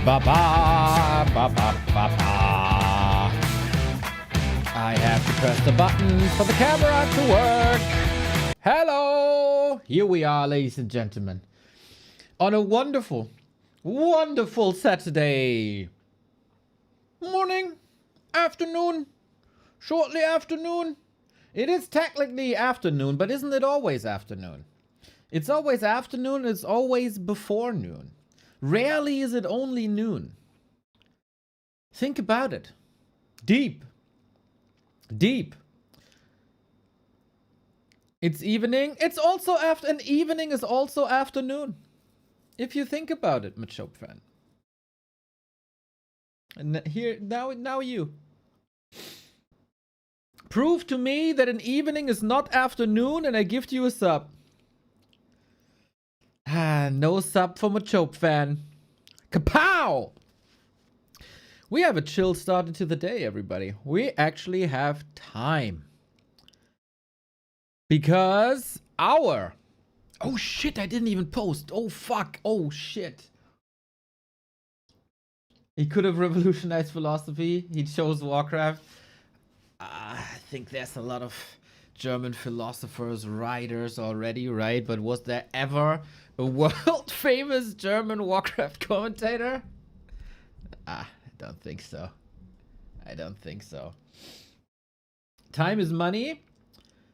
Ba ba ba ba ba ba. I have to press the button for the camera to work. Hello! Here we are, ladies and gentlemen. On a wonderful, wonderful Saturday morning, afternoon, shortly afternoon. It is technically afternoon, but isn't it always afternoon? It's always afternoon, it's always before noon. Rarely is it only noon. Think about it. Deep. Deep. It's evening. It's also after, and evening is also afternoon. If you think about it, Machope fan. And here, now you. Prove to me that an evening is not afternoon and I gift you a sub. Ah, no sub for Machope fan. Kapow! We have a chill start into the day, everybody. We actually have time. Because our... Oh shit, I didn't even post. Oh fuck, oh shit. He could have revolutionized philosophy. He chose Warcraft. I think there's a lot of German philosophers, writers already, right? But was there ever a world famous German Warcraft commentator? I don't think so. I don't think so. Time is money.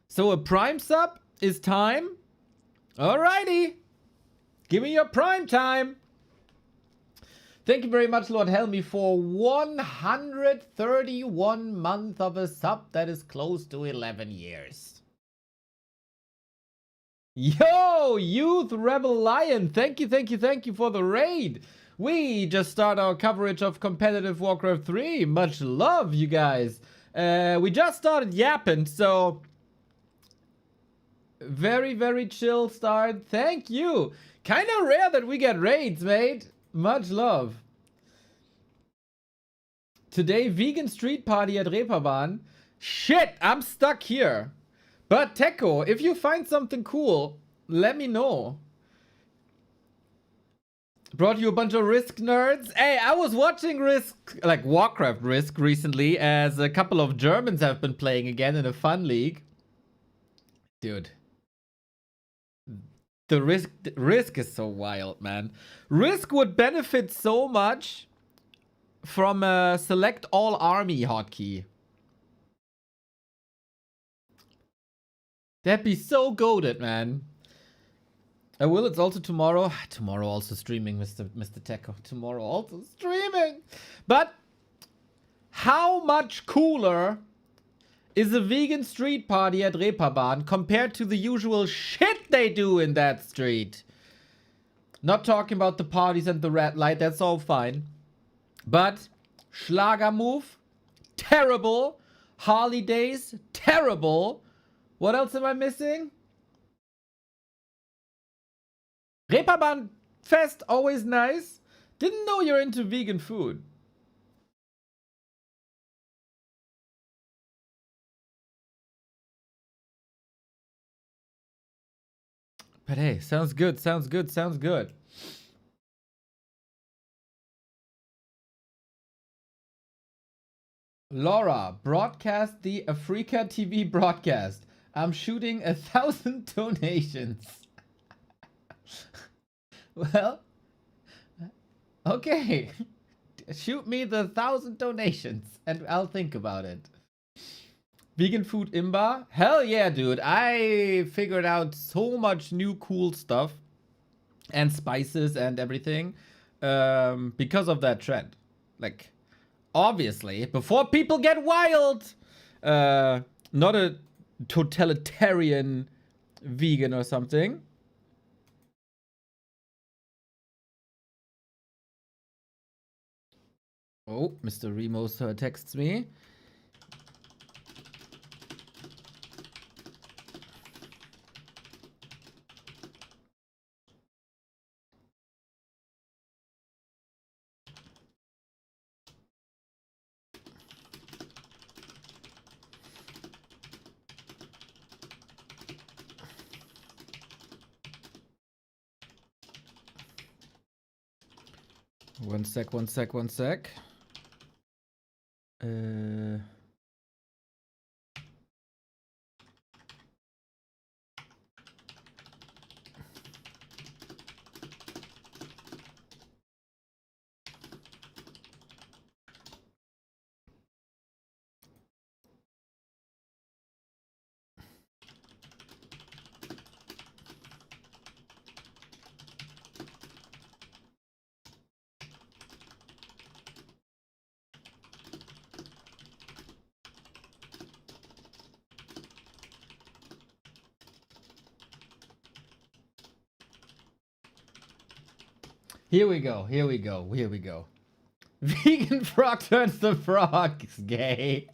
So a prime sub is time. Alrighty. Give me your prime time. Thank you very much, Lord Helmy, for 131 months of a sub. That is close to 11 years. Yo, Youth Rebel Lion. Thank you for the raid. We just start our coverage of competitive Warcraft 3. Much love, you guys. We just started yapping, so... Very, very chill start. Thank you. Kind of rare that we get raids, mate. Much love. Today, vegan street party at Reeperbahn. Shit, I'm stuck here. But Teko, if you find something cool, let me know. Brought you a bunch of Risk nerds. Hey, I was watching Risk, like Warcraft Risk recently, as a couple of Germans have been playing again in a fun league. Dude. The Risk is so wild, man. Risk would benefit so much from a select all army hotkey. That'd be so goated, man. I will. It's also tomorrow. Tomorrow also streaming, Mr. Teko. Tomorrow also streaming. But how much cooler is a vegan street party at Reeperbahn compared to the usual shit they do in that street? Not talking about the parties and the red light. That's all fine. But Schlager move, terrible. Harley days, terrible. What else am I missing? Reeperbahn Fest, always nice. Didn't know you're into vegan food. But hey, sounds good, sounds good, sounds good. Laura, broadcast the Africa TV broadcast. I'm shooting 1,000 donations. Well, okay. Shoot me the 1,000 donations and I'll think about it. Vegan food imba? Hell yeah, dude. I figured out so much new cool stuff and spices and everything because of that trend. Like, obviously, before people get wild, not a totalitarian vegan or something. Oh, Mr. Remos texts me. One sec. Here we go. Vegan frog turns the frogs gay.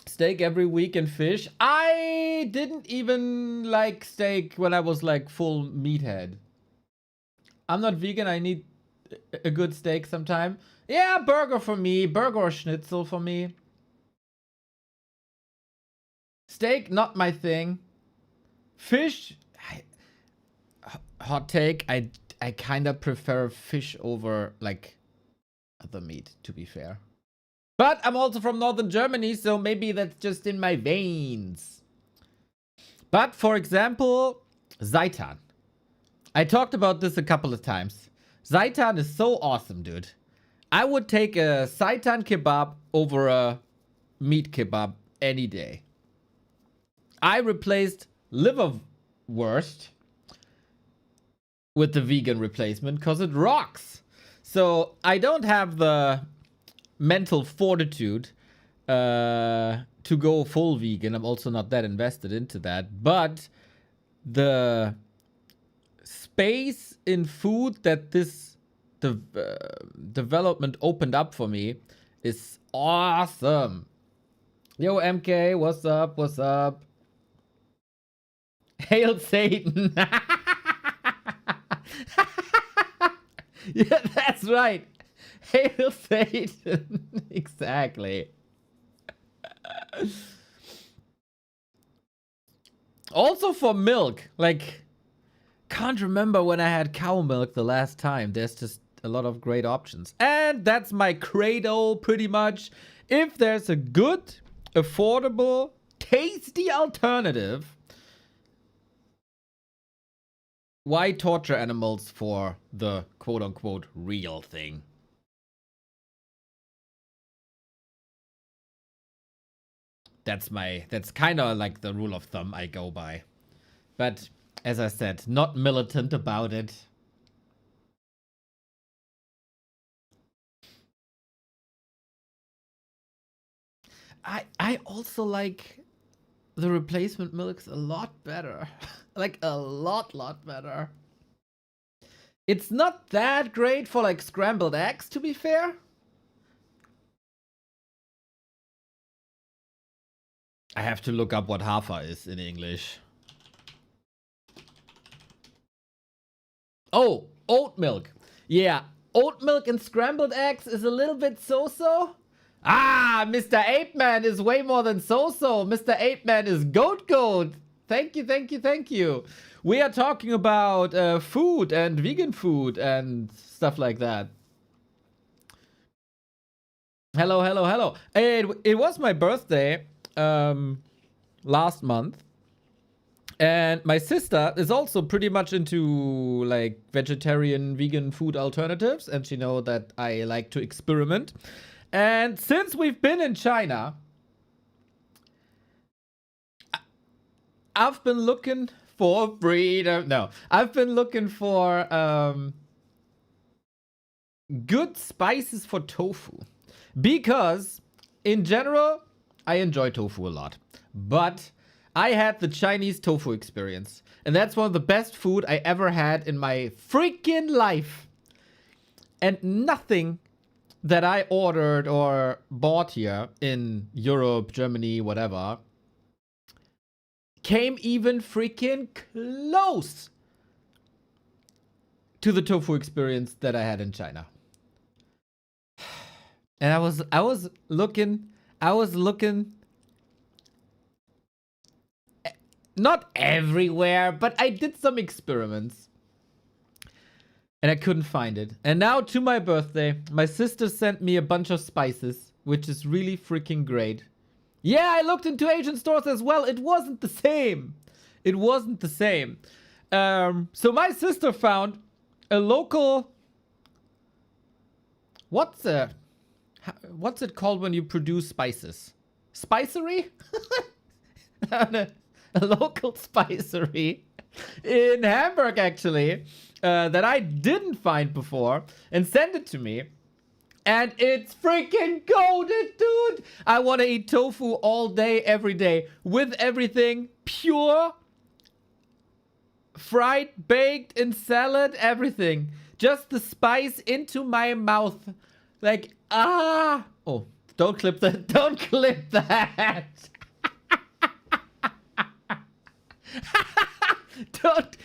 Steak every week and fish. I didn't even like steak when I was like full meathead. I'm not vegan. I need a good steak sometime. Yeah, burger for me. Burger or schnitzel for me. Steak, not my thing. Fish, hot take. I kind of prefer fish over like other meat, to be fair. But I'm also from northern Germany, so maybe that's just in my veins. But for example, Seitan. I talked about this a couple of times. Seitan is so awesome, dude. I would take a Seitan kebab over a meat kebab any day. I replaced liverwurst with the vegan replacement because it rocks. So I don't have the mental fortitude to go full vegan. I'm also not that invested into that. But the space in food that this development opened up for me is awesome. Yo, MK, what's up? What's up? Hail Satan. Yeah, that's right. Hail Satan. Exactly. Also for milk. Like, can't remember when I had cow milk the last time. There's just a lot of great options. And that's my credo, pretty much. If there's a good, affordable, tasty alternative, why torture animals for the quote-unquote real thing? That's kind of like the rule of thumb I go by. But as I said, not militant about it. I also like the replacement milks a lot better. Like a lot better. It's not that great for like scrambled eggs, to be fair. I have to look up what hafer is in English. Oh, oat milk. Yeah, oat milk and scrambled eggs is a little bit so-so. Ah, Mr. Ape Man is way more than so-so. Mr. Ape Man is goat. Thank you. We are talking about food and vegan food and stuff like that. Hello. It was my birthday last month. And my sister is also pretty much into like vegetarian, vegan food alternatives. And she knows that I like to experiment. And since we've been in China, I've been looking for freedom. No, I've been looking for good spices for tofu. Because in general, I enjoy tofu a lot. But I had the Chinese tofu experience. And that's one of the best food I ever had in my freaking life. And nothing that I ordered or bought here in Europe, Germany, whatever, came even freaking close to the tofu experience that I had in China. And I was looking not everywhere, but I did some experiments. And I couldn't find it. And now to my birthday, my sister sent me a bunch of spices, which is really freaking great. Yeah, I looked into Asian stores as well. It wasn't the same. It wasn't the same. So my sister found a local... What's it called when you produce spices? Spicery? A local spicery in Hamburg, actually, that I didn't find before, and sent it to me. And it's freaking goated, dude. I want to eat tofu all day, every day, with everything pure, fried, baked, in salad, everything. Just the spice into my mouth. Like, ah. Oh, don't clip that. Don't clip that. Don't.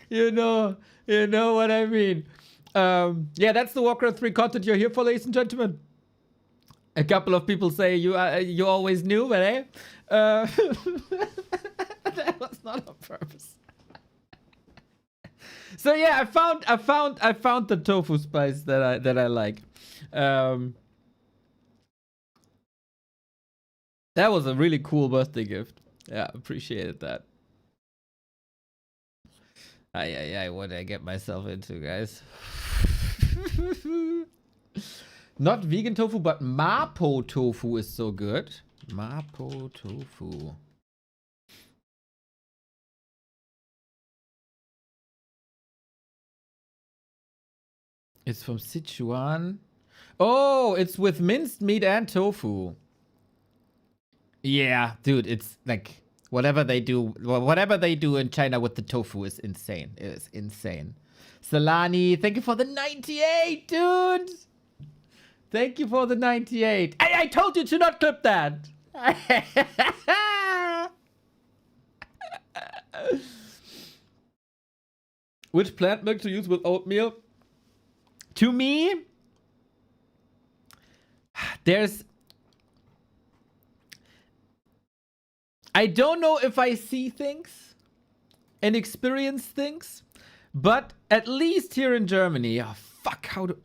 You know what I mean. Yeah, that's the Warcraft 3 content you're here for, ladies and gentlemen. A couple of people say you always knew, but eh? That was not on purpose. So yeah, I found the tofu spice that I like. That was a really cool birthday gift. Yeah, appreciated that. What did I get myself into, guys? Not vegan tofu, but Mapo tofu is so good. Mapo tofu. It's from Sichuan. Oh, it's with minced meat and tofu. Yeah, dude, it's like whatever they do in China with the tofu is insane. It is insane. Salani, thank you for the 98, dude. Thank you for the 98. I told you to not clip that. Which plant milk to use with oatmeal? To me, I don't know if I see things and experience things, but at least here in Germany, oh fuck, how do...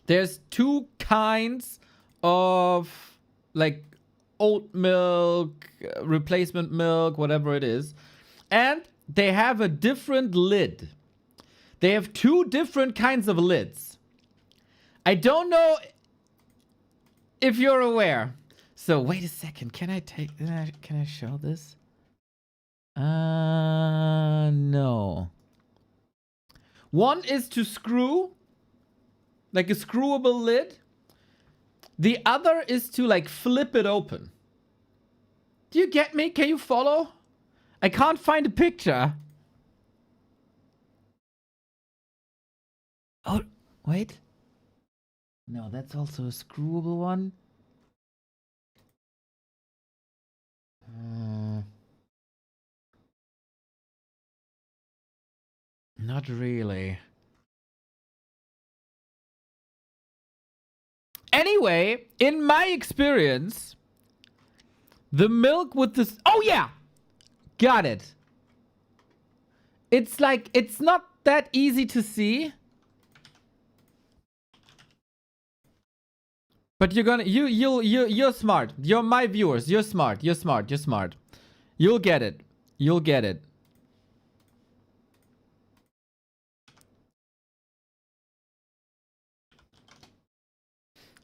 There's two kinds of like oat milk, replacement milk, whatever it is, and they have a different lid. They have two different kinds of lids. I don't know if you're aware. So wait a second. Can I show this? No. One is to screw, like a screwable lid. The other is to like flip it open. Do you get me? Can you follow? I can't find a picture. Oh, wait. No, that's also a screwable one. Not really. Anyway, in my experience, the milk with this... Oh, yeah! Got it. It's like, it's not that easy to see. But you're gonna, you're smart. You're my viewers. You're smart. You're smart. You're smart. You'll get it. You'll get it.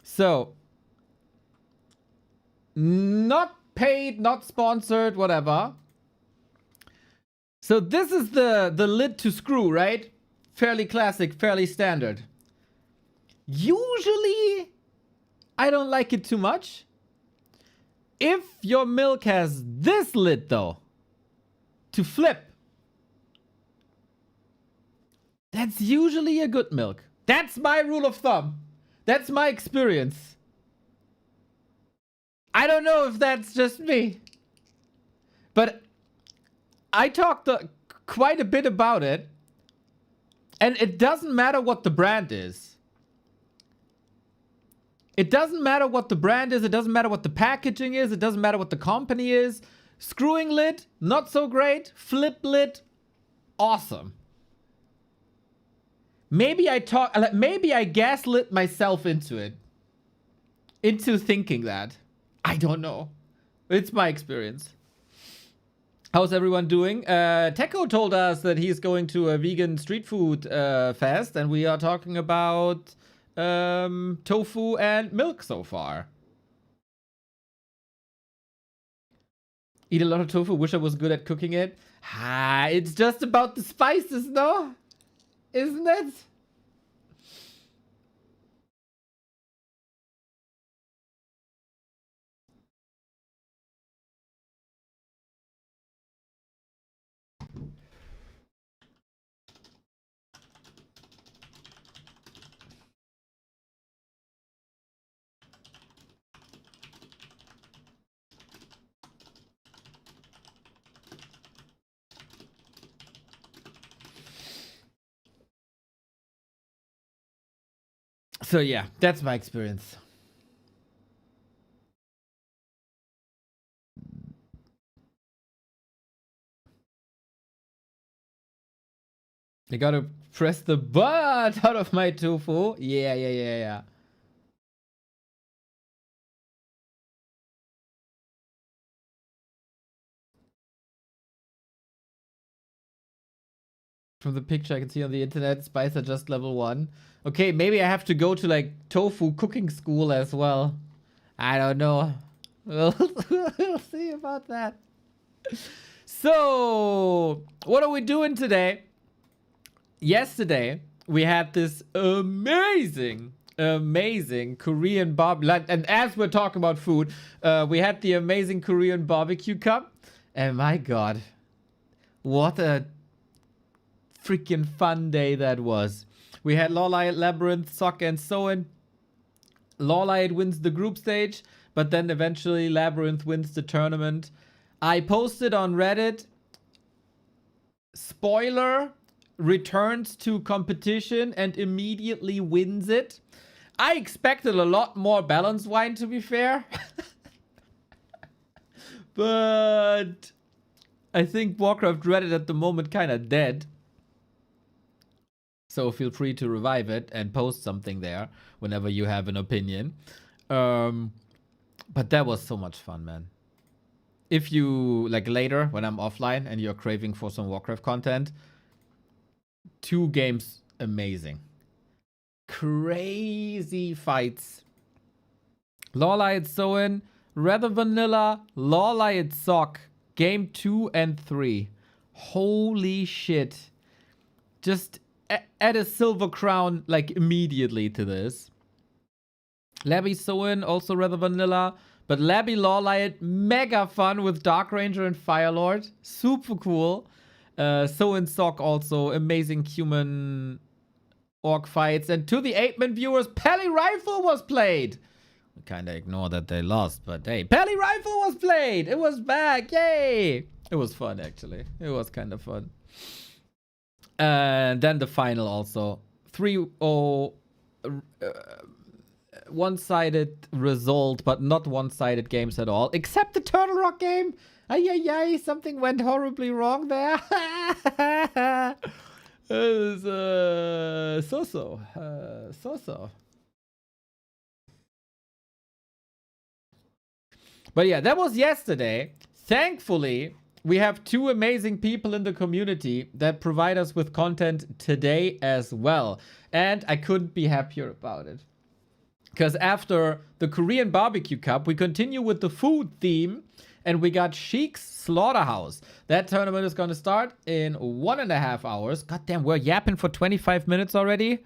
So, not paid, not sponsored, whatever. So this is the lid to screw, right? Fairly classic, fairly standard. Usually, I don't like it too much. If your milk has this lid, though, to flip, that's usually a good milk. That's my rule of thumb. That's my experience. I don't know if that's just me. But I talked quite a bit about it. And it doesn't matter what the brand is. It doesn't matter what the brand is. It doesn't matter what the packaging is. It doesn't matter what the company is. Screwing lid, not so great. Flip lid, awesome. Maybe I gaslit myself into it. Into thinking that. I don't know. It's my experience. How's everyone doing? Techo told us that he's going to a vegan street food fest, and we are talking about tofu and milk so far. Eat a lot of tofu. Wish I was good at cooking it. It's just about the spices, no? Isn't it? So yeah, that's my experience. I gotta press the butt out of my tofu. Yeah. From the picture I can see on the internet, spice are just level 1. Okay, maybe I have to go to like tofu cooking school as well. I don't know. We'll see about that. So, what are we doing today? Yesterday, we had this amazing Korean barbecue. And as we're talking about food, we had the amazing Korean barbecue cup. And my God, what a freaking fun day that was. We had Lawlight, Labyrinth, Sock, and Soin. Lawlight wins the group stage, but then eventually Labyrinth wins the tournament. I posted on Reddit, spoiler, returns to competition and immediately wins it. I expected a lot more balanced wine, to be fair. But I think Warcraft Reddit at the moment kind of dead. So feel free to revive it and post something there whenever you have an opinion. But that was so much fun, man. If you, like later, when I'm offline and you're craving for some Warcraft content, 2 games, amazing. Crazy fights. Lawlight Soin, Rather Vanilla, Lawlight Sock. Game 2 and 3. Holy shit. Just add a silver crown like immediately to this. Labby Soin, also Rather Vanilla. But Labby Lawlight, mega fun with Dark Ranger and Firelord. Super cool. Soin Sock also, amazing human orc fights. And to the 8-man viewers, Pally Rifle was played. We kind of ignore that they lost, but hey, Pally Rifle was played. It was back. Yay. It was fun, actually. It was kind of fun. And then the final also. 3-0. One-sided result, but not one-sided games at all. Except the Turtle Rock game. Ay, something went horribly wrong there. It was so-so. But yeah, that was yesterday. Thankfully, we have 2 amazing people in the community that provide us with content today as well. And I couldn't be happier about it. Because after the Korean Barbecue Cup, we continue with the food theme. And we got Sheik's Slaughterhouse. That tournament is going to start in 1.5 hours. God damn, we're yapping for 25 minutes already.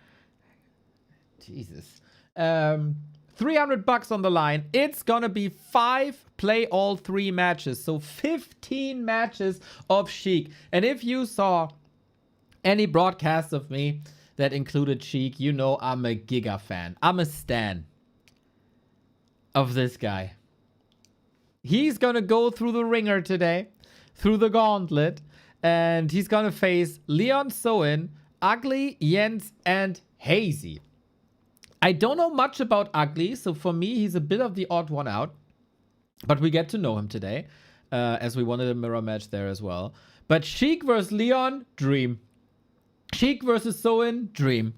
Jesus. $300 on the line. It's going to be 5 play all 3 matches. So 15 matches of Sheik. And if you saw any broadcasts of me that included Sheik, you know I'm a Giga fan. I'm a stan of this guy. He's going to go through the ringer today, through the gauntlet, and he's going to face Leon Soin, Ugly, Jens, and Hazy. I don't know much about Ugly, so for me, he's a bit of the odd one out, but we get to know him today. as we wanted a mirror match there as well. But Sheik versus Leon, dream. Sheik versus Soin, dream.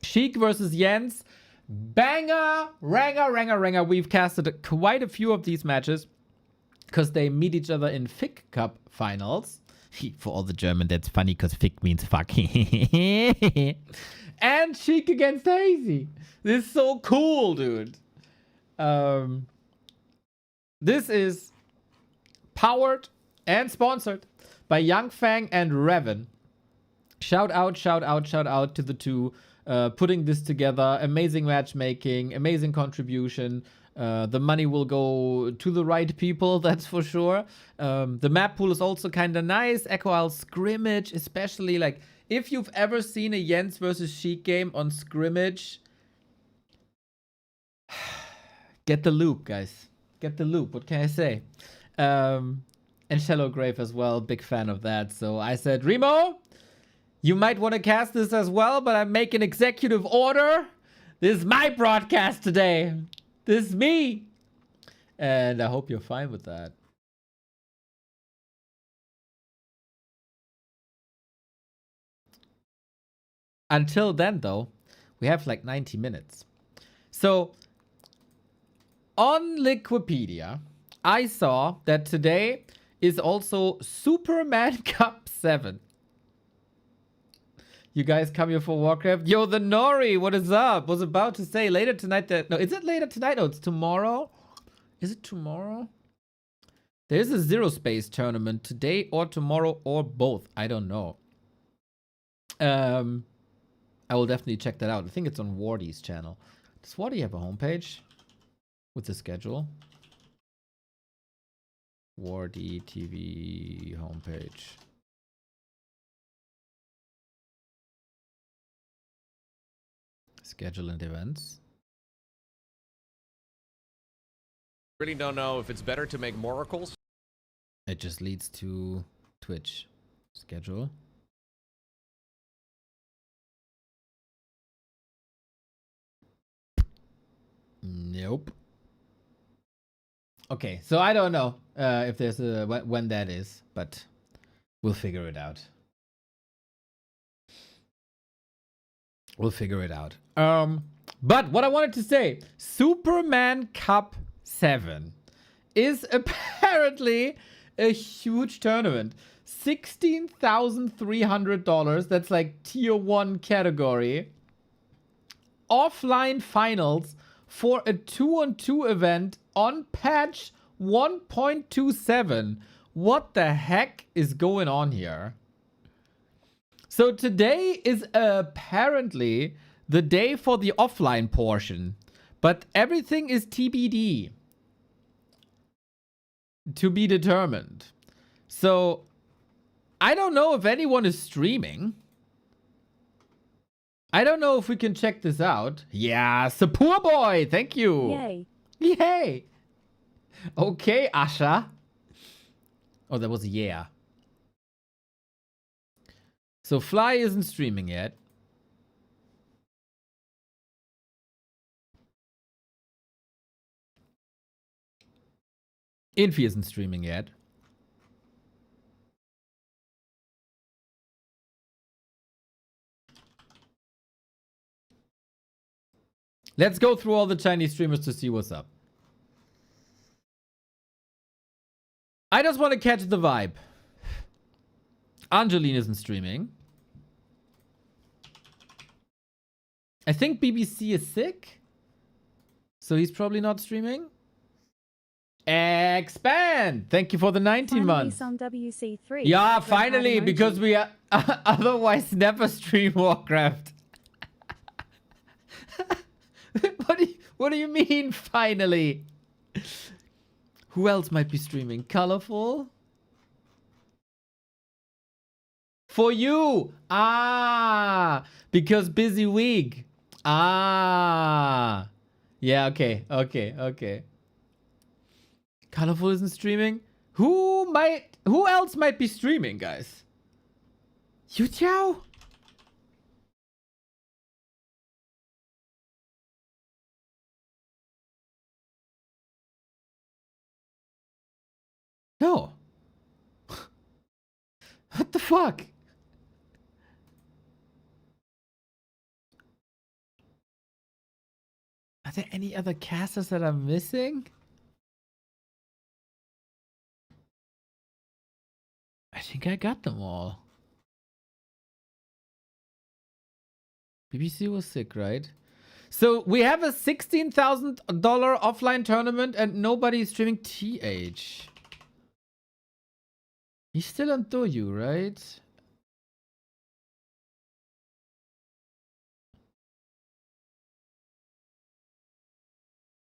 Sheik versus Jens, banger, ranger. We've casted quite a few of these matches because they meet each other in FIC Cup finals. For all the German, that's funny because FIC means fuck. And Sheik against Hazy. This is so cool, dude. This is powered and sponsored by Young Fang and Revan. Shout out to the two putting this together. Amazing matchmaking, amazing contribution. The money will go to the right people, that's for sure. The map pool is also kind of nice. Echo Isle Scrimmage, especially like if you've ever seen a Jens versus Sheik game on Scrimmage, get the loop, guys. Get the loop. What can I say? And Shallow Grave as well. Big fan of that. So I said, Remo, you might want to cast this as well, but I make an executive order. This is my broadcast today. This is me. And I hope you're fine with that. Until then, though, we have like 90 minutes. So on Liquipedia, I saw that today is also Superman Cup 7. You guys come here for Warcraft? Yo, the Nori, what is up? Was about to say later tonight that... No, is it later tonight? No, it's tomorrow. Is it tomorrow? There's a Zero Space tournament today or tomorrow or both. I don't know. I will definitely check that out. I think it's on Wardy's channel. Does Wardy have a homepage with the schedule? Wardy TV homepage. Schedule and events. Really don't know if it's better to make miracles. It just leads to Twitch. Schedule. Nope. Okay, so I don't know if there's a when that is, but we'll figure it out. We'll figure it out. But what I wanted to say, Superman Cup 7 is apparently a huge tournament. $16,300. That's like tier 1 category. Offline finals for a 2-on-2 event on patch 1.27. What the heck is going on here? So today is apparently the day for the offline portion, but everything is TBD. To be determined. So I don't know if anyone is streaming. I don't know if we can check this out. Yeah, Sapur boy, thank you. Yay. Yay. Okay, Asha. Oh, that was a yeah. So Fly isn't streaming yet. Infi isn't streaming yet. Let's go through all the Chinese streamers to see what's up. I just want to catch the vibe. Angeline isn't streaming. I think BBC is sick. So he's probably not streaming. Expand! Thank you for the 19 months. On WC3. Yeah, finally, because we otherwise never stream Warcraft. What do you mean, finally? Who else might be streaming? Colorful? For you! Ah! Because busy week. Ah! Yeah, okay. Colorful isn't streaming? Who else might be streaming, guys? Yu Tiao? No. What the fuck? Are there any other casters that I'm missing? I think I got them all. BBC was sick, right? So we have a $16,000 offline tournament and nobody's streaming TH. He's still on Doyu, right?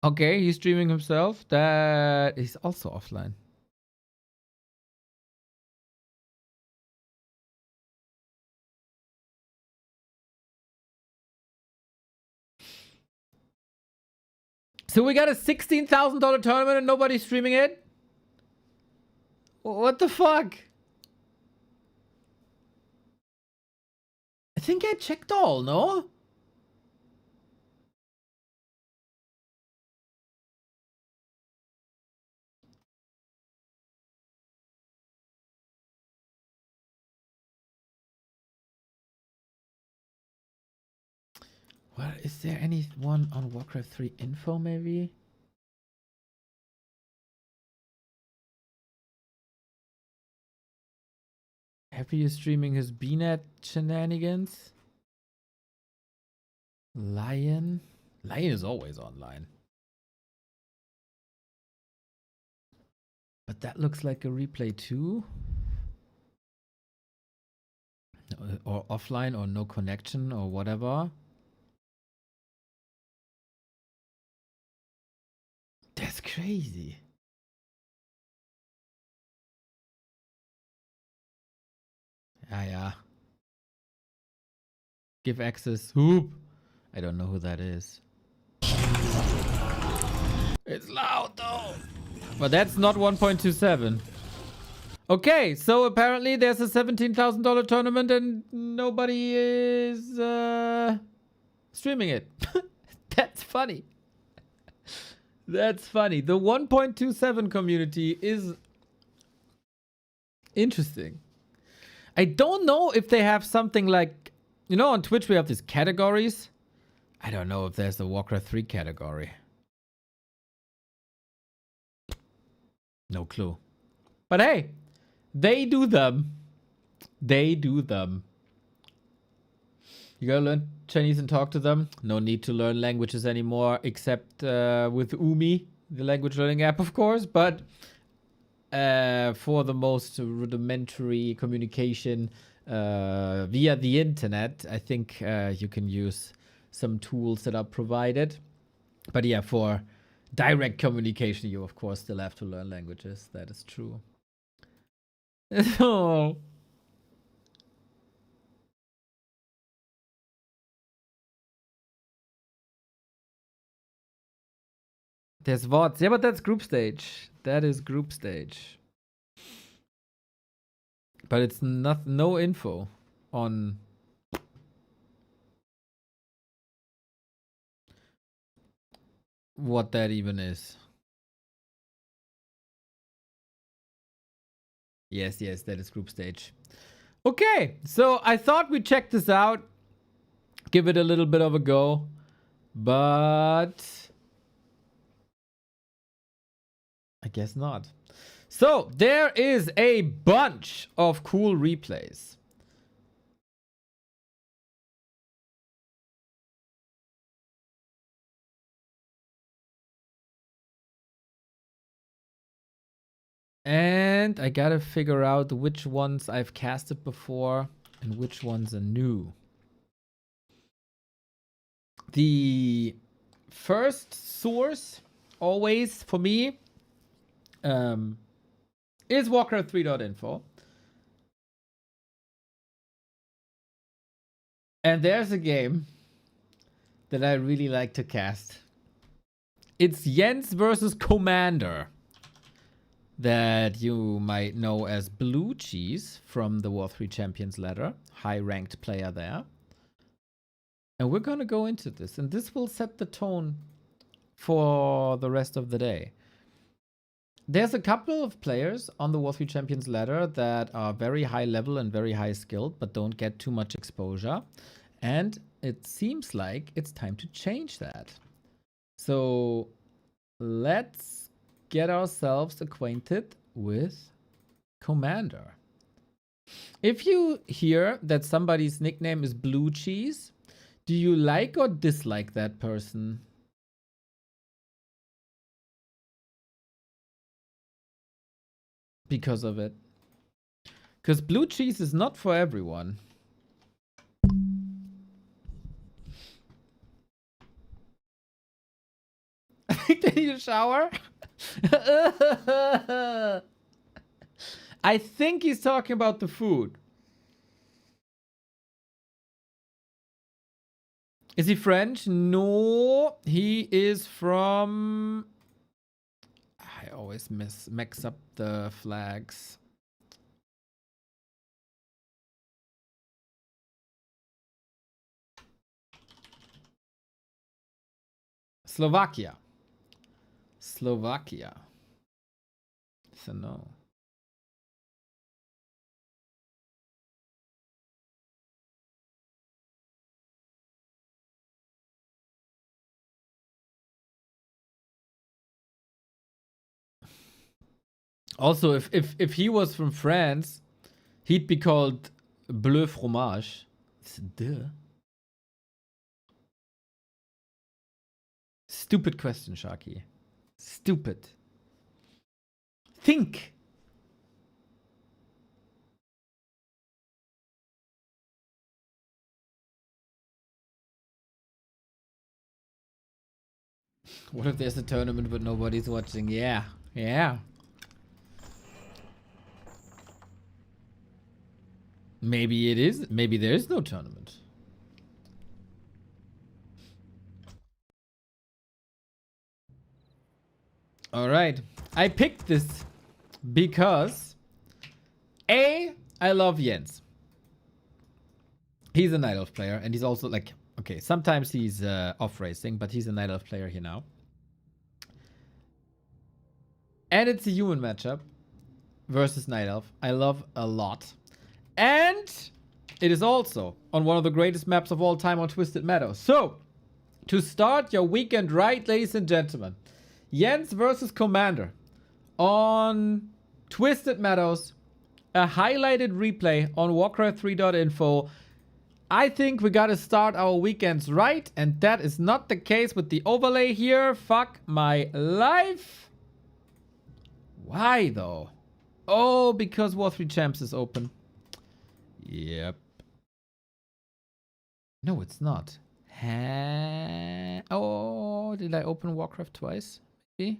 Okay, he's streaming himself. That is also offline. So we got a $16,000 tournament and nobody's streaming it? What the fuck? I think I checked all, no? Well, is there anyone on Warcraft 3 info maybe? Happy is streaming his BNet shenanigans. Lion? Lion is always online. But that looks like a replay too. Or offline or no connection or whatever. That's crazy. Yeah. Give access. Hoop. I don't know who that is. It's loud though. But that's not 1.27. Okay, so apparently there's a $17,000 tournament and nobody is streaming it. That's funny. That's funny. The 1.27 community is interesting. I don't know if they have something like, you know, on Twitch we have these categories. I don't know if there's the Warcraft 3 category. No clue. But hey, they do them. They do them. You gotta learn Chinese and talk to them. No need to learn languages anymore, except with Umi, the language learning app, of course. But for the most rudimentary communication via the internet, I think you can use some tools that are provided. But yeah, for direct communication, you of course still have to learn languages. That is true. Oh. There's VODs. Yeah, but that's group stage. That is group stage. But it's no info on what that even is. Yes, that is group stage. Okay, so I thought we'd check this out. Give it a little bit of a go. But I guess not. So there is a bunch of cool replays. And I gotta figure out which ones I've casted before and which ones are new. The first source, always for me, is Warcraft 3.info. And there's a game that I really like to cast. It's Jens versus Commander, that you might know as Blue Cheese from the War 3 Champions ladder. High-ranked player there. And we're going to go into this. And this will set the tone for the rest of the day. there's a couple of players on the Warcraft Champions ladder that are very high level and very high skilled, but don't get too much exposure. And it seems like it's time to change that. So let's get ourselves acquainted with Commander. If you hear that somebody's nickname is Blue Cheese, do you like or dislike that person? Because of it. Because blue cheese is not for everyone. I think they need a shower. I think he's talking about the food. Is he French? No, he is from... I always mix up the flags. Slovakia. Slovakia. So no. Also, if he was from France, he'd be called Bleu Fromage. Duh. Stupid question, Sharky. Stupid. Think. What if there's a tournament but nobody's watching? Yeah. Yeah. Maybe it is. Maybe there is no tournament. All right. I picked this because I love Jens. He's a Night Elf player, and he's also like, okay, sometimes he's off racing, but he's a Night Elf player here now. And it's a human matchup versus Night Elf. I love a lot. And it is also on one of the greatest maps of all time on Twisted Meadows. So, to start your weekend right, ladies and gentlemen, Jens versus Commander on Twisted Meadows, a highlighted replay on Warcraft3.info. I think we gotta start our weekends right, and that is not the case with the overlay here. Fuck my life. Why though? Oh, because War3 Champs is open. Yep. No, it's not. Oh, did I open Warcraft twice? Maybe?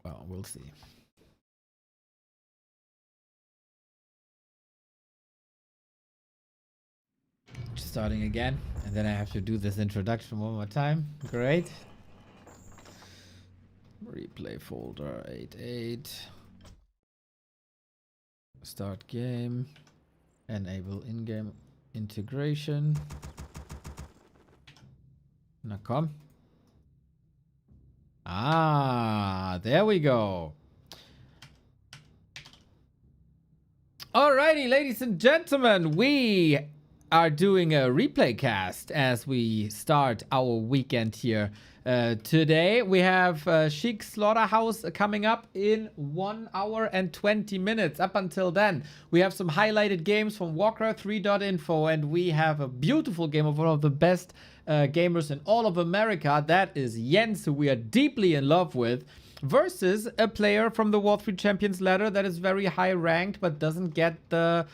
Well, we'll see. Starting again, and then I have to do this introduction one more time. Great. Replay folder 88. Start game. Enable in-game integration. Na komm. Ah, there we go. Alrighty, ladies and gentlemen, we are doing a replay cast as we start our weekend here. Today we have Sheik Slaughterhouse coming up in 1 hour and 20 minutes. Up until then, we have some highlighted games from Warcraft3.info, and we have a beautiful game of one of the best gamers in all of America. That is Jens, who we are deeply in love with, versus a player from the Warcraft Champions ladder that is very high ranked but doesn't get the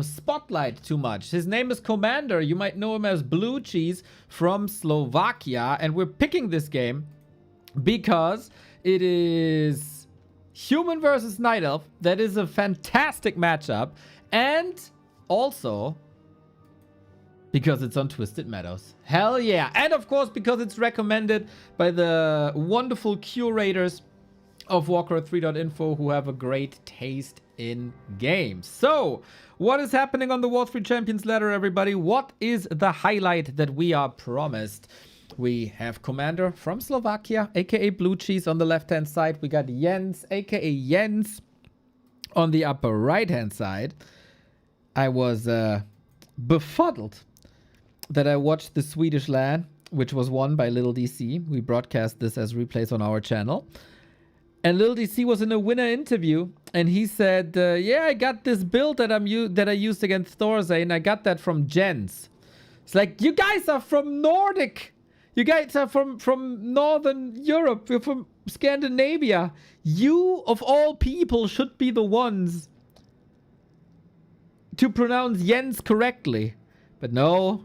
spotlight too much. His name is Commander. You might know him as Blue Cheese from Slovakia, and we're picking this game because it is human versus Night Elf. That is a fantastic matchup, and also because it's on Twisted Meadows. Hell yeah. And of course because it's recommended by the wonderful curators of Warcraft3.info who have a great taste in games. So, what is happening on the Warcraft Champions ladder, everybody? What is the highlight that we are promised? We have Commander from Slovakia, aka Blue Cheese on the left-hand side. We got Jens, aka Jens on the upper right-hand side. I was befuddled that I watched the Swedish LAN, which was won by Little DC. We broadcast this as replays on our channel. And Little DC was in a winner interview, and he said, yeah, I got this build that I used against Thorzane. I got that from Jens. It's like, you guys are from Nordic. You guys are from Northern Europe. You're from Scandinavia. You, of all people, should be the ones to pronounce Jens correctly. But no,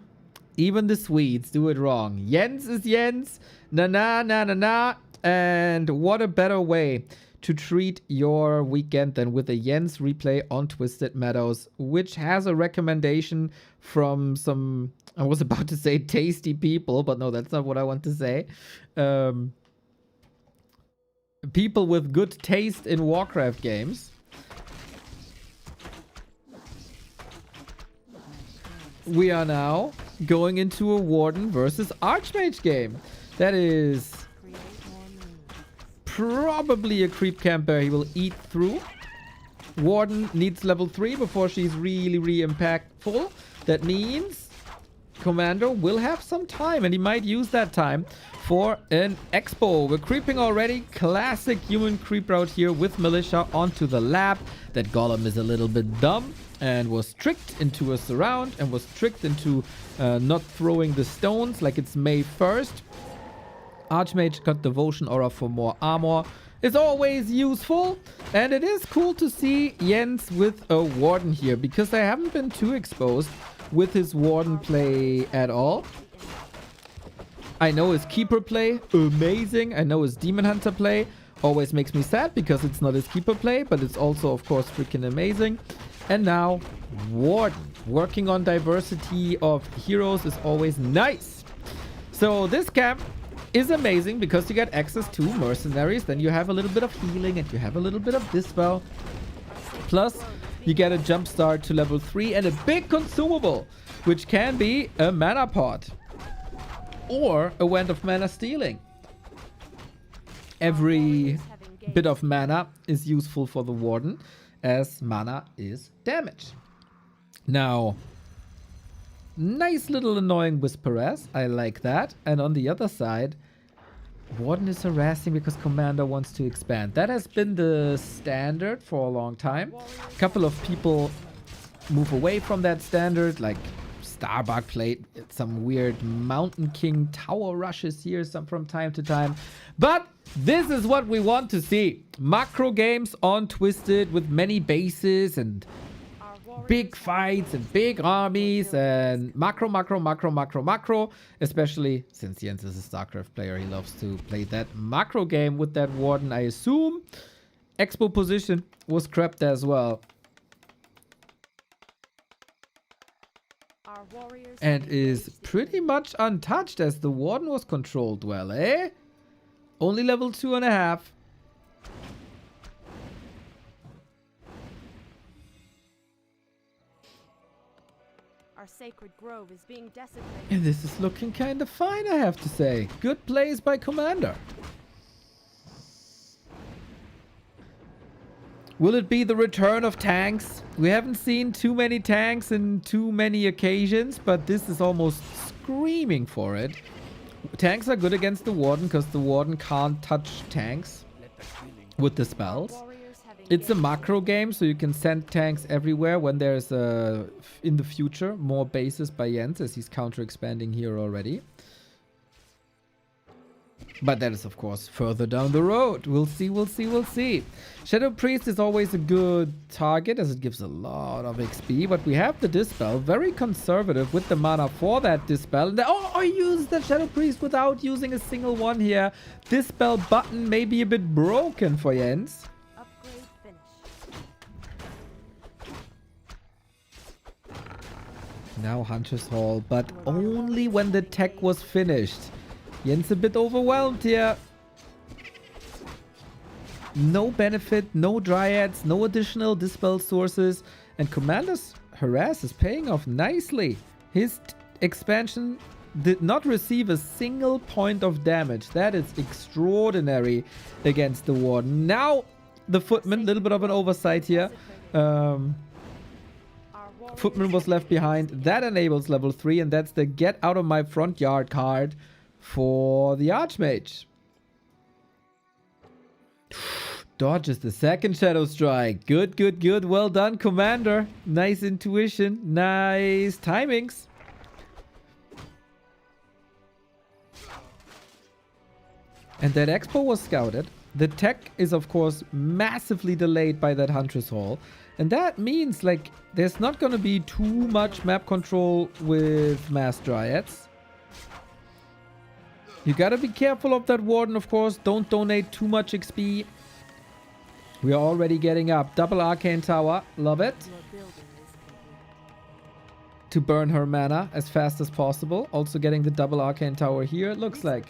even the Swedes do it wrong. Jens is Jens. Na. And what a better way to treat your weekend than with a Jens replay on Twisted Meadows, which has a recommendation from some, I was about to say tasty people, but no, that's not what I want to say. People with good taste in Warcraft games. We are now going into a Warden versus Archmage game. That is probably a creep camper he will eat through. Warden needs level 3 before she's really impactful. That means Commander will have some time, and he might use that time for an expo. We're creeping already. Classic human creep route here with Militia onto the lab. That Golem is a little bit dumb and was tricked into a surround and was tricked into not throwing the stones like it's May 1st. Archmage got Devotion Aura for more armor. It's always useful, and it is cool to see Jens with a Warden here, because I haven't been too exposed with his Warden play at all. I know his Keeper play, amazing. I know his Demon Hunter play, always makes me sad because it's not his Keeper play, but it's also, of course, freaking amazing. And now, Warden. Working on diversity of heroes is always nice. So this camp is amazing because you get access to mercenaries, then you have a little bit of healing, and you have a little bit of dispel. Plus, you get a jump start to level 3 and a big consumable, which can be a mana pot or a Wand of Mana Stealing. Every bit of mana is useful for the Warden, as mana is damage. Now, nice little annoying Whisperess. I like that. And on the other side, Warden is harassing because Commander wants to expand. That has been the standard for a long time. A couple of people move away from that standard, like Starbuck played some weird Mountain King tower rushes here from time to time. But this is what we want to see. Macro games on Twisted with many bases and big fights and big armies and macro, especially since Jens is a StarCraft player. He loves to play that macro game with that Warden, I assume. Expo position was crept as well. And is pretty much untouched as the Warden was controlled well, eh? Only level 2.5. Sacred grove is being desecrated. And this is looking kind of fine, I have to say. Good plays by Commander. Will it be the return of tanks? We haven't seen too many tanks in too many occasions, but this is almost screaming for it. Tanks are good against the Warden because the Warden can't touch tanks with the spells. It's a macro game, so you can send tanks everywhere when there's in the future more bases by Jens, as he's counter expanding here already. But that is, of course, further down the road. We'll see. Shadow Priest is always a good target, as it gives a lot of XP. But we have the Dispel, very conservative with the mana for that Dispel. And I used the Shadow Priest without using a single one here. Dispel button may be a bit broken for Jens. Now Hunter's Hall, but only when the tech was finished. Jens a bit overwhelmed here. No benefit, no Dryads, no additional Dispel sources. And Commander's Harass is paying off nicely. His expansion did not receive a single point of damage. That is extraordinary against the Warden. Now, the Footman, a little bit of an oversight here. Footman was left behind. That enables level 3, and that's the get out of my front yard card for the Archmage. Dodges the second Shadow Strike. Good, good, good. Well done, Commander. Nice intuition. Nice timings. And that Expo was scouted. The tech is, of course, massively delayed by that Huntress Hall. And that means, like, there's not going to be too much map control with Mass Dryads. You got to be careful of that Warden, of course. Don't donate too much XP. We are already getting up. Double Arcane Tower. Love it. To burn her mana as fast as possible. Also getting the double Arcane Tower here, it looks like.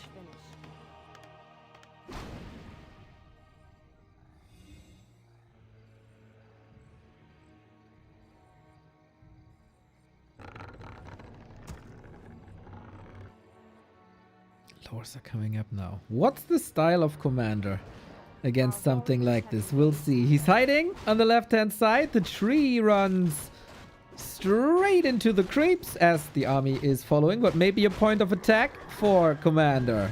Lores are coming up now. What's the style of Commander against something like this? We'll see. He's hiding on the left-hand side. The tree runs straight into the creeps as the army is following, but maybe a point of attack for Commander.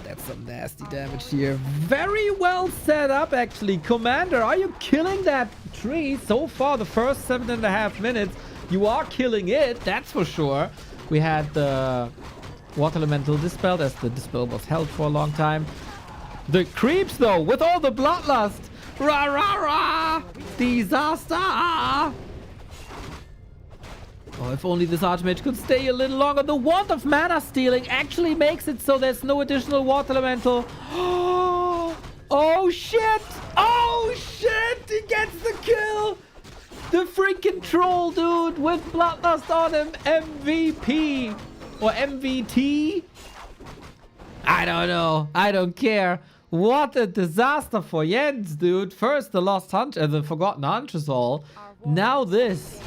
That's some nasty damage here. Very well set up, actually. Commander, are you killing that tree? So far, the first 7.5 minutes, you are killing it, that's for sure. We had the Water Elemental dispelled as the dispel was held for a long time. The creeps, though, with all the bloodlust. Rah, rah, rah! Disaster! Oh, if only this Archmage could stay a little longer. The Want of Mana Stealing actually makes it so there's no additional Water Elemental. Oh, shit! Oh, shit! He gets the kill! The freaking troll, dude, with Bloodlust on him. MVP. Or MVT? I don't know. I don't care. What a disaster for Jens, dude. First the Lost Hunt, the Forgotten Huntress Hall. Now this.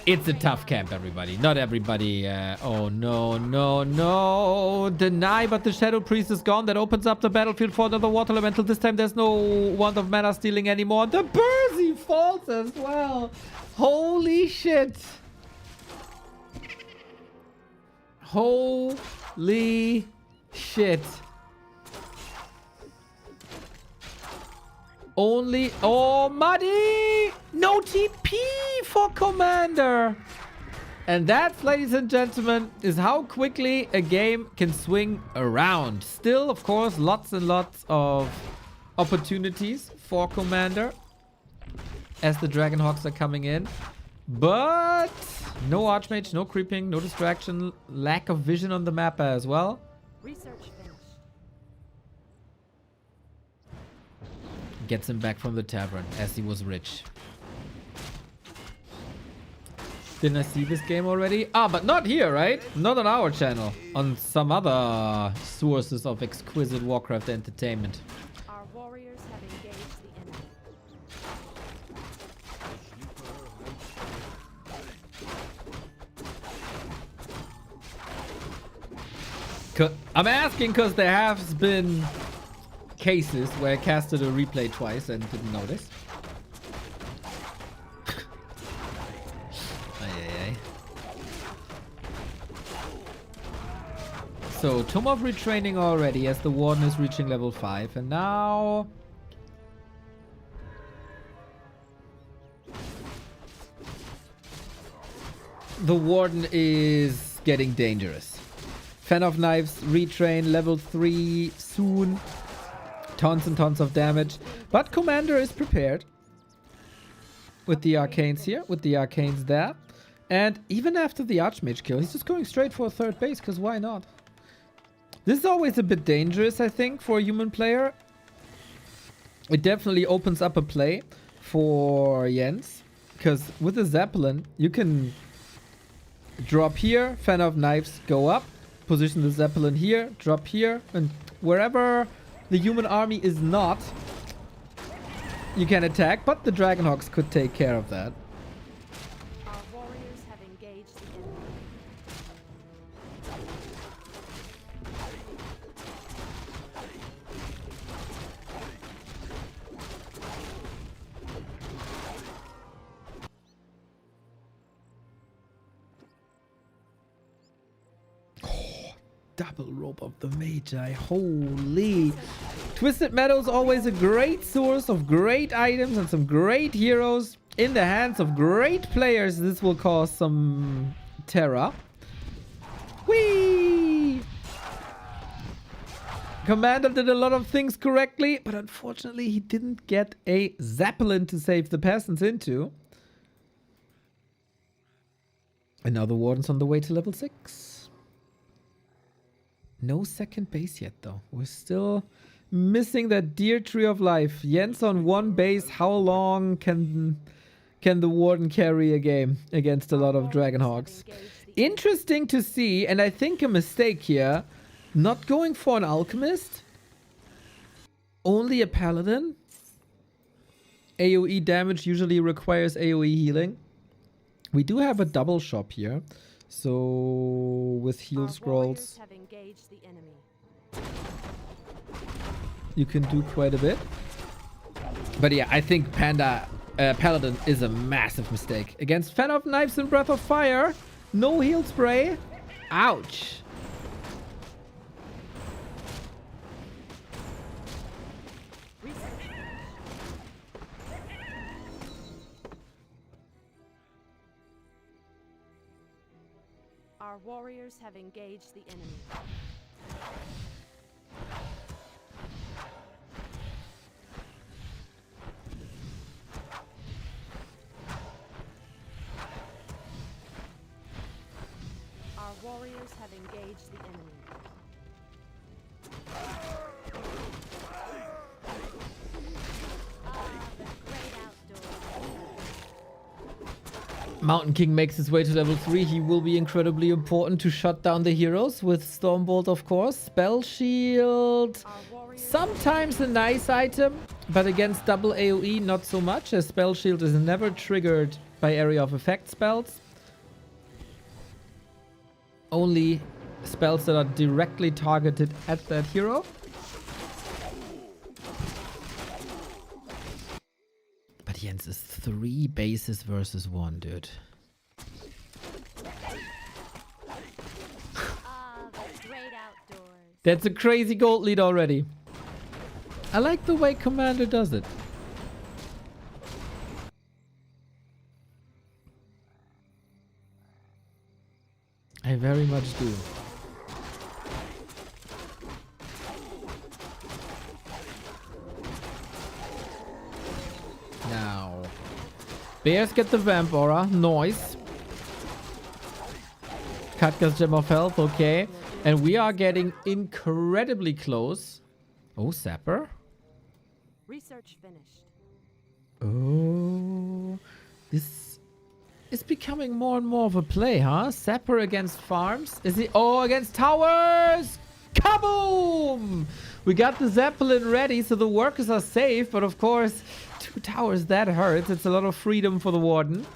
It's a tough camp, everybody. Not everybody. Oh, no, no, no. Deny, but the Shadow Priest is gone. That opens up the battlefield for another Water Elemental. This time there's no Want of Mana Stealing anymore. The Bursey falls as well. Holy shit. Holy shit. Only... Oh, Muddy! No TP for Commander! And that, ladies and gentlemen, is how quickly a game can swing around. Still, of course, lots and lots of opportunities for Commander as the Dragonhawks are coming in. But no Archmage, no creeping, no distraction, lack of vision on the map as well. Research finished. Gets him back from the tavern as he was rich. Didn't I see this game already? Ah, but not here, right? Not on our channel. On some other sources of exquisite Warcraft entertainment. Our warriors have engaged the enemy. I'm asking because there have been cases where I casted a replay twice and didn't notice. So, Tome of Retraining already as the Warden is reaching level 5. And now... the Warden is getting dangerous. Fan of Knives, retrain, level 3 soon. Tons and tons of damage. But Commander is prepared. With the Arcanes here, with the Arcanes there. And even after the Archmage kill, he's just going straight for a third base, because why not? This is always a bit dangerous, I think, for a human player. It definitely opens up a play for Jens. Because with a Zeppelin, you can drop here, Fan of Knives, go up. Position the Zeppelin here, drop here. And wherever the human army is not, you can attack, but the Dragonhawks could take care of that. Our warriors have engaged the enemy. Double rope of the Magi. Holy. Twisted Meadows, always a great source of great items and some great heroes in the hands of great players. This will cause some terror. Whee! Commander did a lot of things correctly, but unfortunately he didn't get a Zeppelin to save the peasants into. And now the Warden's on the way to level 6. No second base yet, though. We're still missing that dear tree of life. Jens on one base. How long can the Warden carry a game against a lot of Dragonhawks? Interesting to see, and I think a mistake here, not going for an Alchemist. Only a Paladin. AoE damage usually requires AoE healing. We do have a double shop here. So with heal scrolls, you can do quite a bit. But yeah, I think Paladin is a massive mistake. Against Fan of Knives and Breath of Fire, no heal spray. Ouch. Our warriors have engaged the enemy. Our warriors have engaged the enemy. Mountain King makes his way to level 3. He will be incredibly important to shut down the heroes with Stormbolt, of course. Spell Shield. Sometimes a nice item, but against double AoE, not so much, as Spell Shield is never triggered by area of effect spells. Only spells that are directly targeted at that hero. But Jens is 3 bases versus 1, dude. That's a crazy gold lead already. I like the way Commander does it. I very much do. Now, bears get the vamp aura. Noise. Katka's gem of health. Okay. And we are getting incredibly close. Oh, Sapper. Research finished. Oh. This is becoming more and more of a play, huh? Sapper against farms. Is he? Oh, against towers. Kaboom! We got the Zeppelin ready, so the workers are safe. But of course, 2 towers, that hurts. It's a lot of freedom for the Warden.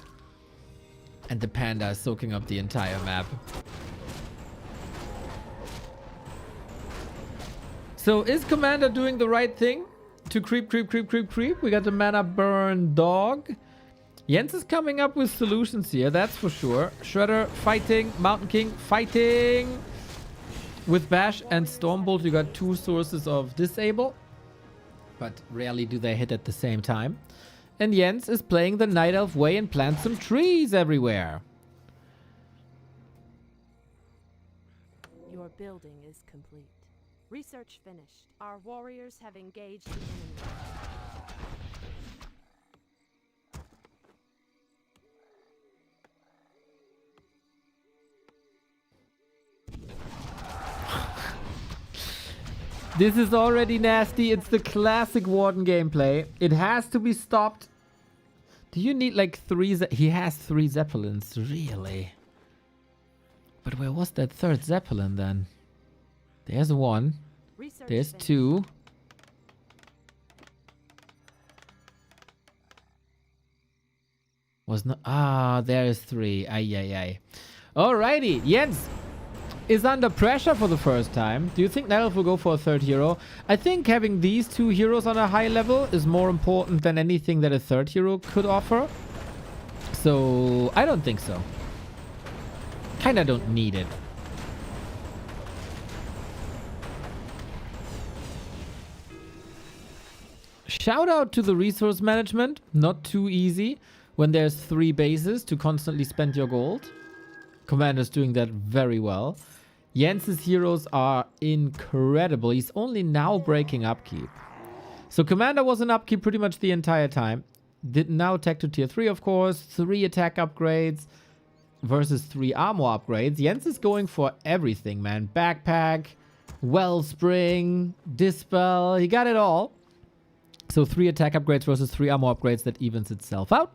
And the Panda is soaking up the entire map. So is Commander doing the right thing? To creep. We got the mana burn dog. Jens is coming up with solutions here, that's for sure. Shredder fighting. Mountain King fighting. With Bash and Stormbolt, you got 2 sources of disable. But rarely do they hit at the same time. And Jens is playing the Night Elf way and plants some trees everywhere. Your building is complete. Research finished. Our warriors have engaged the enemy. This is already nasty. It's the classic Warden gameplay. It has to be stopped. Do you need like 3? He has 3 Zeppelins, really? But where was that 3rd Zeppelin then? There's 1. There's 2. Was not. Ah, there is 3. Ay, ay, ay. Alrighty. Jens is under pressure for the first time. Do you think Nelf will go for a 3rd hero? I think having these 2 heroes on a high level is more important than anything that a 3rd hero could offer. So, I don't think so. Kinda don't need it. Shout out to the resource management. Not too easy when there's 3 bases to constantly spend your gold. Commander's doing that very well. Jens's heroes are incredible. He's only now breaking upkeep. So Commander was in upkeep pretty much the entire time. Did now attack to tier 3, of course. 3 attack upgrades versus 3 armor upgrades. Jens is going for everything, man. Backpack, Wellspring, Dispel. He got it all. So 3 attack upgrades versus 3 armor upgrades. That evens itself out.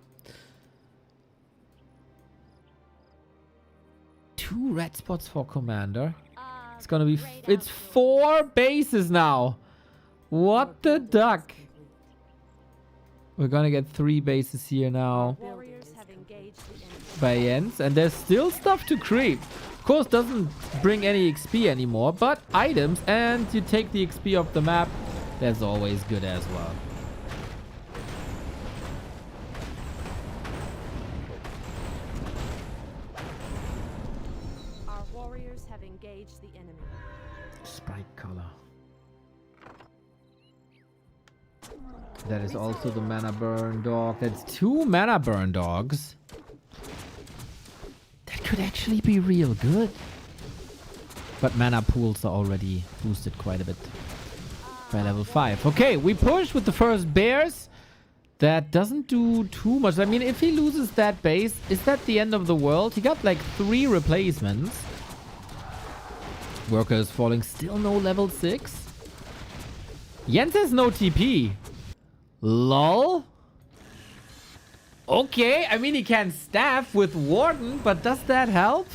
2 red spots for Commander. It's gonna be... It's 4 bases now. What the duck? We're gonna get 3 bases here now by Jens. And there's still stuff to creep. Of course, doesn't bring any XP anymore. But items, and you take the XP off the map. That's always good as well. Spike color. That is also the mana burn dog. That's 2 mana burn dogs. That could actually be real good. But mana pools are already boosted quite a bit by level 5. Okay, we push with the first bears. That doesn't do too much. I mean, if he loses that base, is that the end of the world? He got like 3 replacements. Worker is falling. Still no level 6. Jens has no TP. Lol. Okay, I mean he can staff with Warden, but does that help?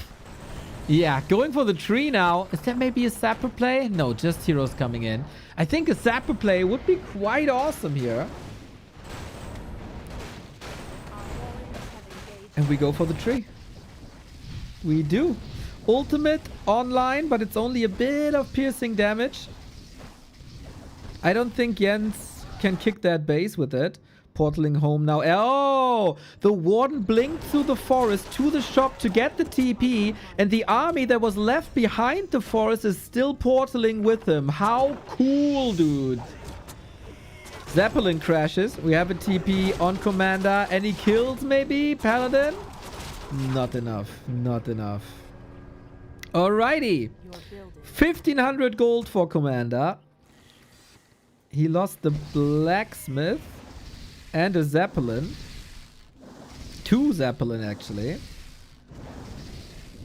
Yeah, going for the tree now. Is there maybe a Sapper play? No, just heroes coming in. I think a Sapper play would be quite awesome here. And we go for the tree. We do. Ultimate online, but it's only a bit of piercing damage. I don't think Jens can kick that base with it. Portaling home now. Oh! The Warden blinked through the forest to the shop to get the TP, and the army that was left behind the forest is still portaling with him. How cool, dude. Zeppelin crashes. We have a TP on Commander. Any kills, maybe? Paladin? Not enough. Not enough. Alrighty. 1,500 gold for Commander. He lost the Blacksmith and a Zeppelin. 2 Zeppelin, actually.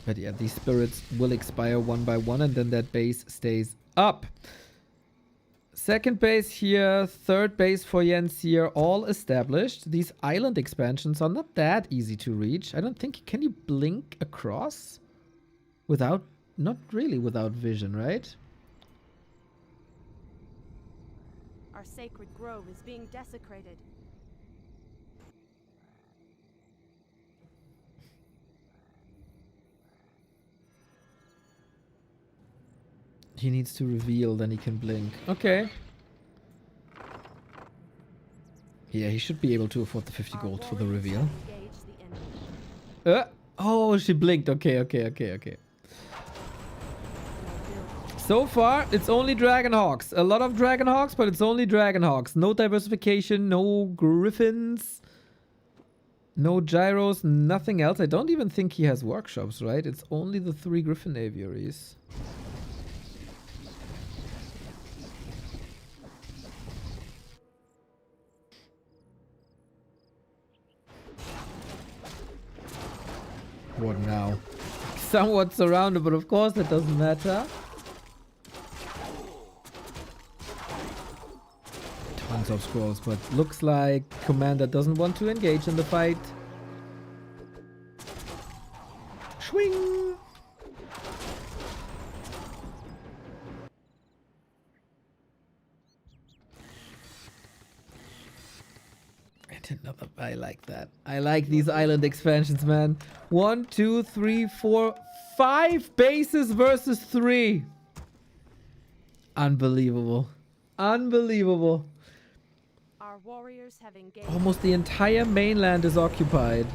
But yeah, these spirits will expire 1 by 1, and then that base stays up. Second base here, 3rd base for Jens here, all established. These island expansions are not that easy to reach. I don't think... Can you blink across? Without... Not really without vision, right? Our sacred grove is being desecrated. He needs to reveal, then he can blink. Okay. Yeah, he should be able to afford the 50 gold for the reveal. Oh, she blinked. Okay, okay, okay, okay. So far, it's only Dragonhawks. A lot of Dragonhawks, but it's only Dragonhawks. No diversification, no Griffins, no Gyros, nothing else. I don't even think he has workshops, right? It's only the 3 Griffin aviaries. What now? Somewhat surrounded, but of course that doesn't matter. Tons of scrolls, but looks like Commander doesn't want to engage in the fight. Swing! And another. I like that. I like these island expansions, man. 1, 2, 3, 4, 5 bases versus 3. Unbelievable. Unbelievable. Our warriors have engaged. Almost the entire mainland is occupied.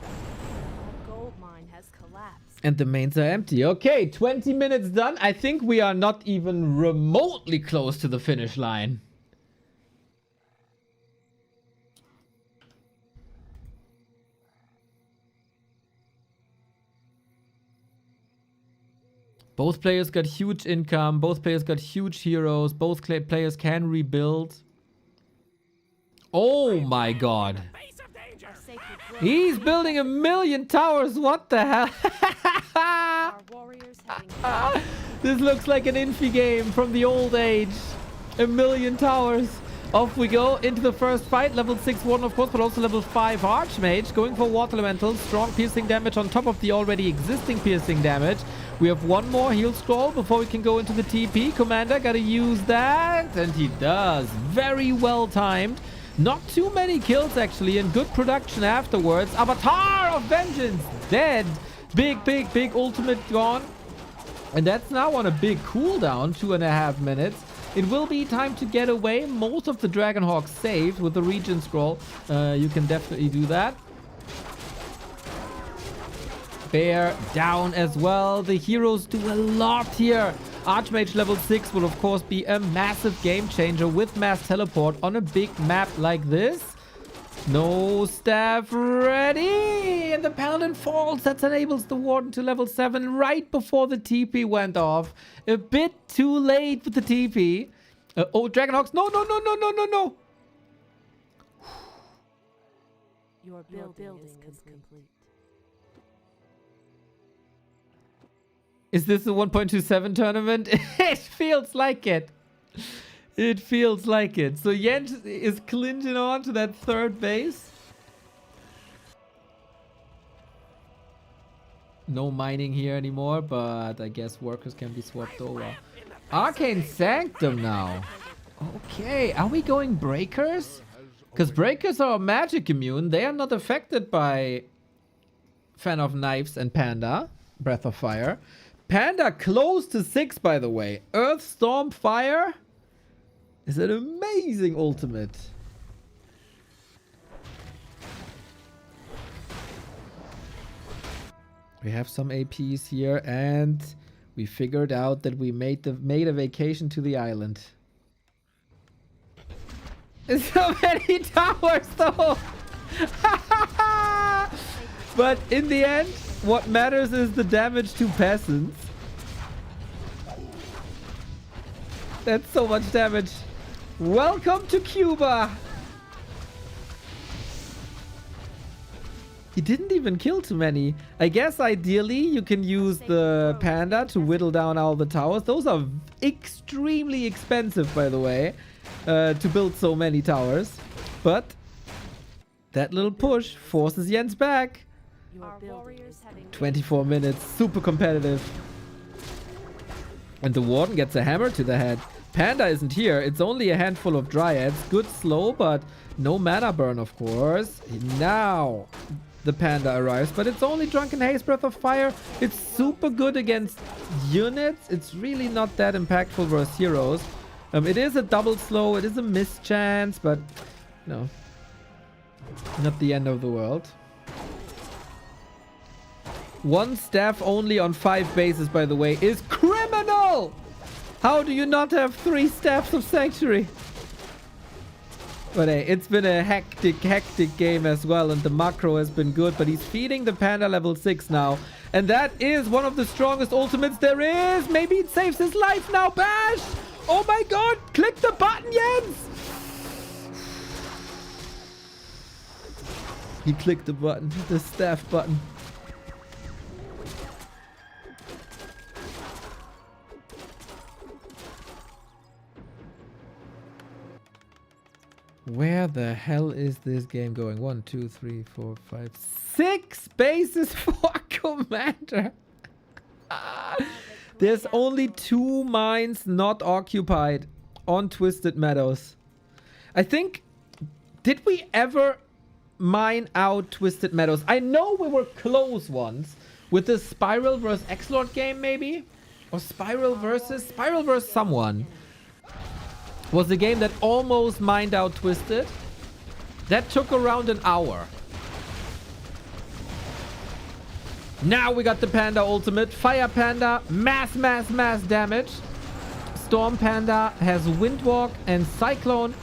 Our gold mine has collapsed. And the mains are empty. Okay, 20 minutes done. I think we are not even remotely close to the finish line. Both players got huge income. Both players got huge heroes. Both players can rebuild. Oh my god. Our sacred grove. He's building 1,000,000 towers. What the hell? Our warriors have engaged. This looks like an Infi game from the old age. 1,000,000 towers. Off we go into the first fight. Level 6 Warden, of course, but also level 5 Archmage. Going for Water Elemental. Strong piercing damage on top of the already existing piercing damage. We have one more heal scroll before we can go into the TP. Commander, gotta use that. And he does. Very well timed. Not too many kills, actually, and good production afterwards. Avatar of Vengeance dead. Big ultimate gone. And that's now on a big cooldown, 2.5 minutes. It will be time to get away. Most of the Dragonhawks saved with the Regen Scroll. You can definitely do that. Bear down as well. The heroes do a lot here. Archmage level 6 will of course be a massive game changer with mass teleport on a big map like this. No staff ready. And the Paladin falls. That enables the Warden to level 7 right before the TP went off. A bit too late with the TP. Oh, Dragonhawks. No. Your building is complete. Is this the 1.27 tournament? It feels like it. It feels like it. So Jens is clinging on to that third base. No mining here anymore, but I guess workers can be swapped over. Arcane Sanctum now. Okay, are we going breakers? Because breakers are magic immune. They are not affected by Fan of Knives and Panda, Breath of Fire. Panda close to 6, by the way. Earth Storm Fire is an amazing ultimate. We have some APs here, and we figured out that we made a vacation to the island. So many towers, though. But in the end, what matters is the damage to peasants. That's so much damage. Welcome to Cuba. He didn't even kill too many. I guess ideally you can use the Panda to whittle down all the towers. Those are extremely expensive, by the way, to build so many towers. But that little push forces Jens back. 24 minutes, super competitive. And the Warden gets a hammer to the head. Panda isn't here. It's only a handful of Dryads. Good slow, but no mana burn, of course. Now the Panda arrives, but it's only Drunken Haze, Breath of Fire. It's super good against units. It's really not that impactful versus heroes. It is a double slow. It is a mischance, but no, not the end of the world. One staff only on 5 bases, by the way, is criminal! How do you not have 3 staffs of Sanctuary? But hey, it's been a hectic game as well, and the macro has been good, but he's feeding the Panda level 6 now. And that is one of the strongest ultimates there is! Maybe it saves his life now, Bash! Oh my god! Click the button, Jens! He clicked the button, the staff button. Where the hell is this game going? 1, 2, 3, 4, 5, 6 bases for Commander. There's only 2 mines not occupied on Twisted Meadows. I think... Did we ever mine out Twisted Meadows? I know we were close once with the Spiral vs. X-Lord game, maybe? Or Spiral versus someone. Was the game that almost mined out Twisted. That took around an hour. Now we got the Panda ultimate. Fire Panda, mass damage. Storm Panda has Windwalk and Cyclone.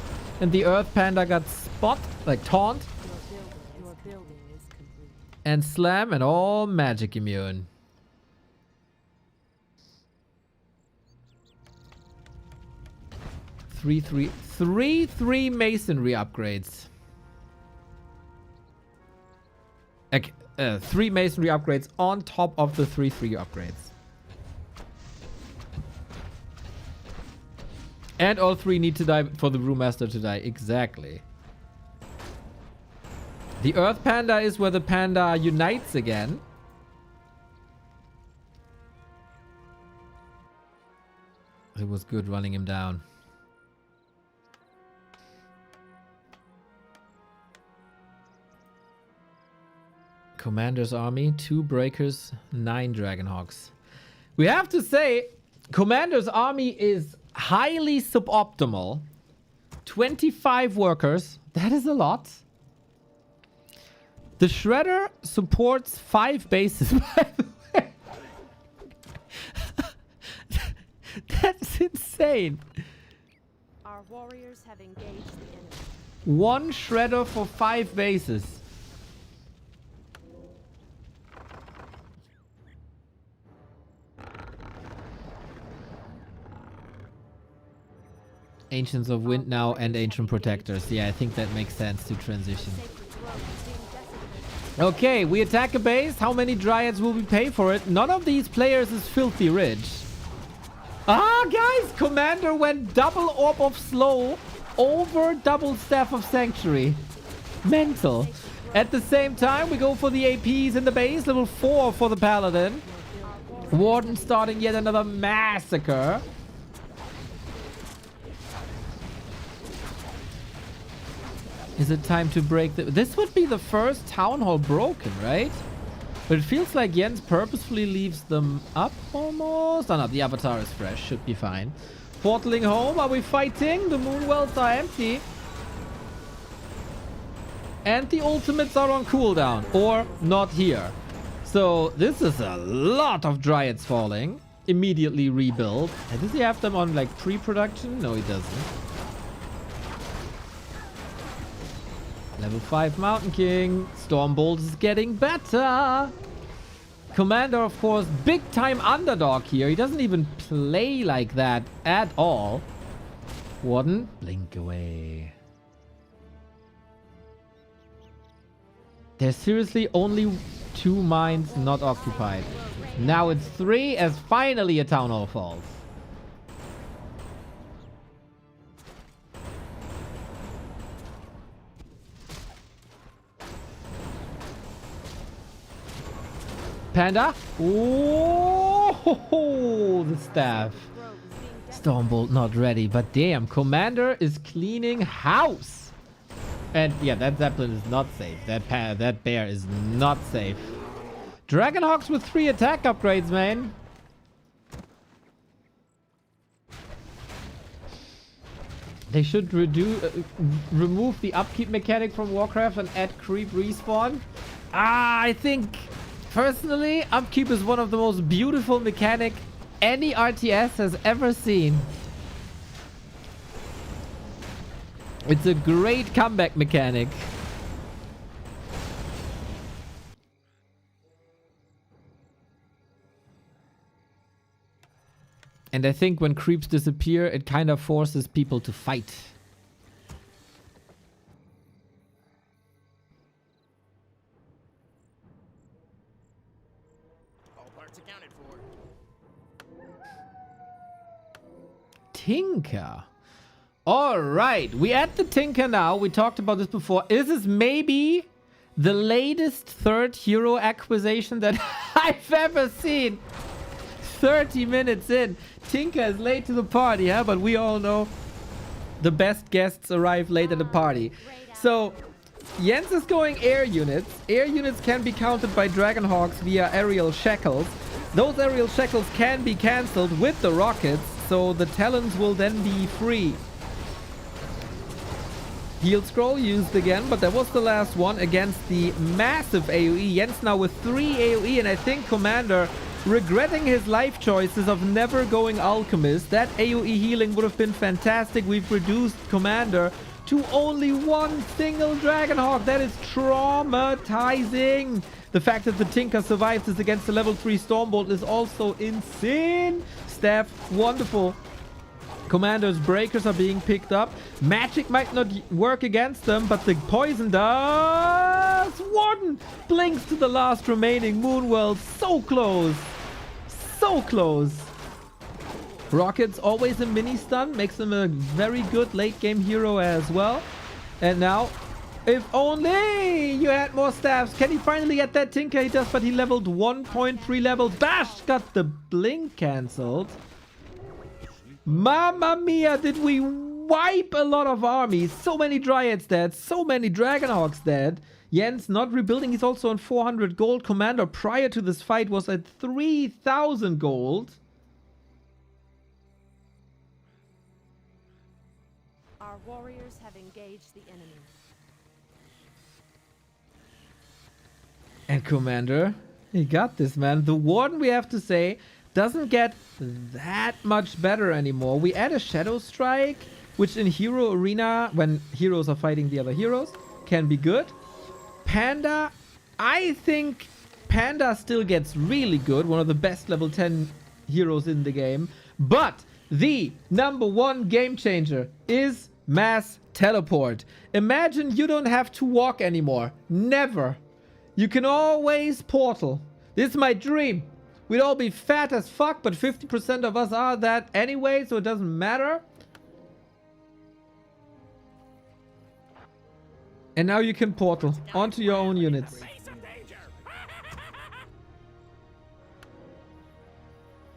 And the Earth Panda got Spot, like Taunt. Your building is complete. And Slam and all magic immune. Three masonry upgrades. 3 masonry upgrades on top of the 3 upgrades. And all 3 need to die for the Brewmaster to die. Exactly. The Earth Panda is where the Panda unites again. It was good running him down. Commander's army, 2 breakers, 9 Dragonhawks. We have to say, Commander's army is highly suboptimal. 25 workers. That is a lot. The Shredder supports 5 bases, by the way. That's insane. Our warriors have engaged the enemy. 1 Shredder for 5 bases. Ancients of Wind now and Ancient Protectors. Yeah, I think that makes sense to transition. Okay, we attack a base. How many Dryads will we pay for it? None of these players is filthy rich. Ah, guys! Commander went double Orb of Slow over double Staff of Sanctuary. Mental. At the same time, we go for the APs in the base. Level 4 for the Paladin. Warden starting yet another massacre. Is it time to break the... This would be the first Town Hall broken, right? But it feels like Jens purposefully leaves them up almost. Oh no, the Avatar is fresh. Should be fine. Portaling home. Are we fighting? The Moonwells are empty. And the ultimates are on cooldown. Or not here. So this is a lot of Dryads falling. Immediately rebuild. And does he have them on like pre-production? No, he doesn't. Level 5 Mountain King. Stormbolt is getting better. Commander, of course, big time underdog here. He doesn't even play like that at all. Warden, blink away. There's seriously only 2 mines not occupied. Now it's 3 as finally a Town Hall falls. Panda. Oh, the staff. Stormbolt not ready, but damn, Commander is cleaning house. And yeah, that Zeppelin is not safe. That bear is not safe. Dragonhawks with 3 attack upgrades, man. They should remove the upkeep mechanic from Warcraft and add creep respawn. I think... Personally, upkeep is one of the most beautiful mechanic any RTS has ever seen. It's a great comeback mechanic. And I think when creeps disappear, it kind of forces people to fight. Tinker. All right, we at the Tinker now. We talked about this before. Is this maybe the latest 3rd hero acquisition that I've ever seen? 30 minutes in. Tinker is late to the party, huh? But we all know The best guests arrive late at the party. So Jens is going air units. Air units can be countered by Dragonhawks via aerial shackles. Those aerial shackles can be cancelled with the rockets, so the Talons will then be free. Heal scroll used again, but that was the last one against the massive AoE. Jens now with 3 AoE, and I think Commander regretting his life choices of never going Alchemist. That AoE healing would have been fantastic. We've reduced Commander to only one single Dragonhawk. That is traumatizing. The fact that the Tinker survives this against the level 3 Stormbolt is also insane. Staff, wonderful. Commander's breakers are being picked up. Magic might not work against them, but the poison does. Warden blinks to the last remaining Moonworld. So close. So close. Rockets always a mini stun. Makes him a very good late game hero as well. And now, if only you had more staffs. Can he finally get that Tinker? He does, but he leveled 1.3 levels. Bash got the blink cancelled. Mamma mia, did we wipe a lot of armies. So many Dryads dead, so many Dragonhawks dead. Jens not rebuilding, he's also on 400 gold. Commander prior to this fight was at 3,000 gold. Our warriors have engaged the enemy. And Commander, he got this, man. The Warden, we have to say, doesn't get that much better anymore. We add a Shadow Strike, which in Hero Arena, when heroes are fighting the other heroes, can be good. Panda, I think Panda still gets really good. One of the best level 10 heroes in the game. But the #1 game changer is Mass Teleport. Imagine you don't have to walk anymore. Never. You can always portal. This is my dream. We'd all be fat as fuck, but 50% of us are that anyway, so it doesn't matter. And now you can portal onto your own units.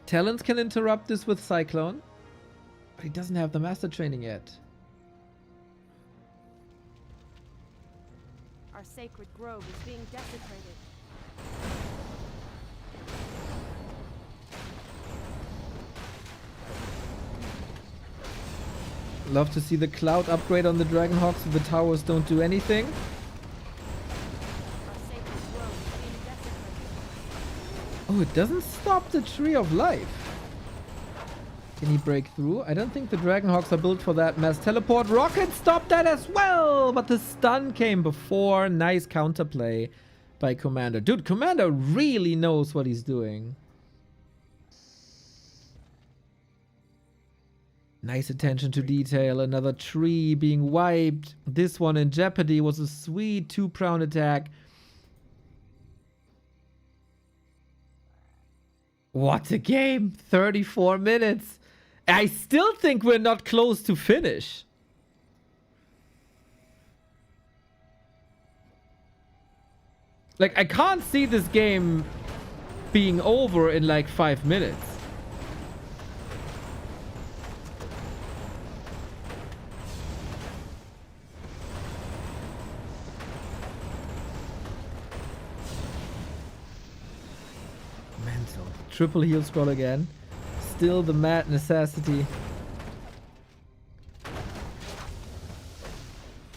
Talons can interrupt this with Cyclone, but he doesn't have the master training yet. Our sacred grove is being desecrated. Love to see the cloud upgrade on the Dragonhawks so the towers don't do anything. Our sacred grove is being desecrated. Oh, it doesn't stop the Tree of Life. Can he break through? I don't think the Dragonhawks are built for that. Mass Teleport. Rocket stopped that as well, but the stun came before. Nice counterplay by Commander. Dude, Commander really knows what he's doing. Nice attention to detail. Another tree being wiped. This one in jeopardy was a sweet 2-pronged attack. What a game. 34 minutes. I still think we're not close to finish. Like, I can't see this game being over in like 5 minutes. Triple heal scroll again. Still the mad necessity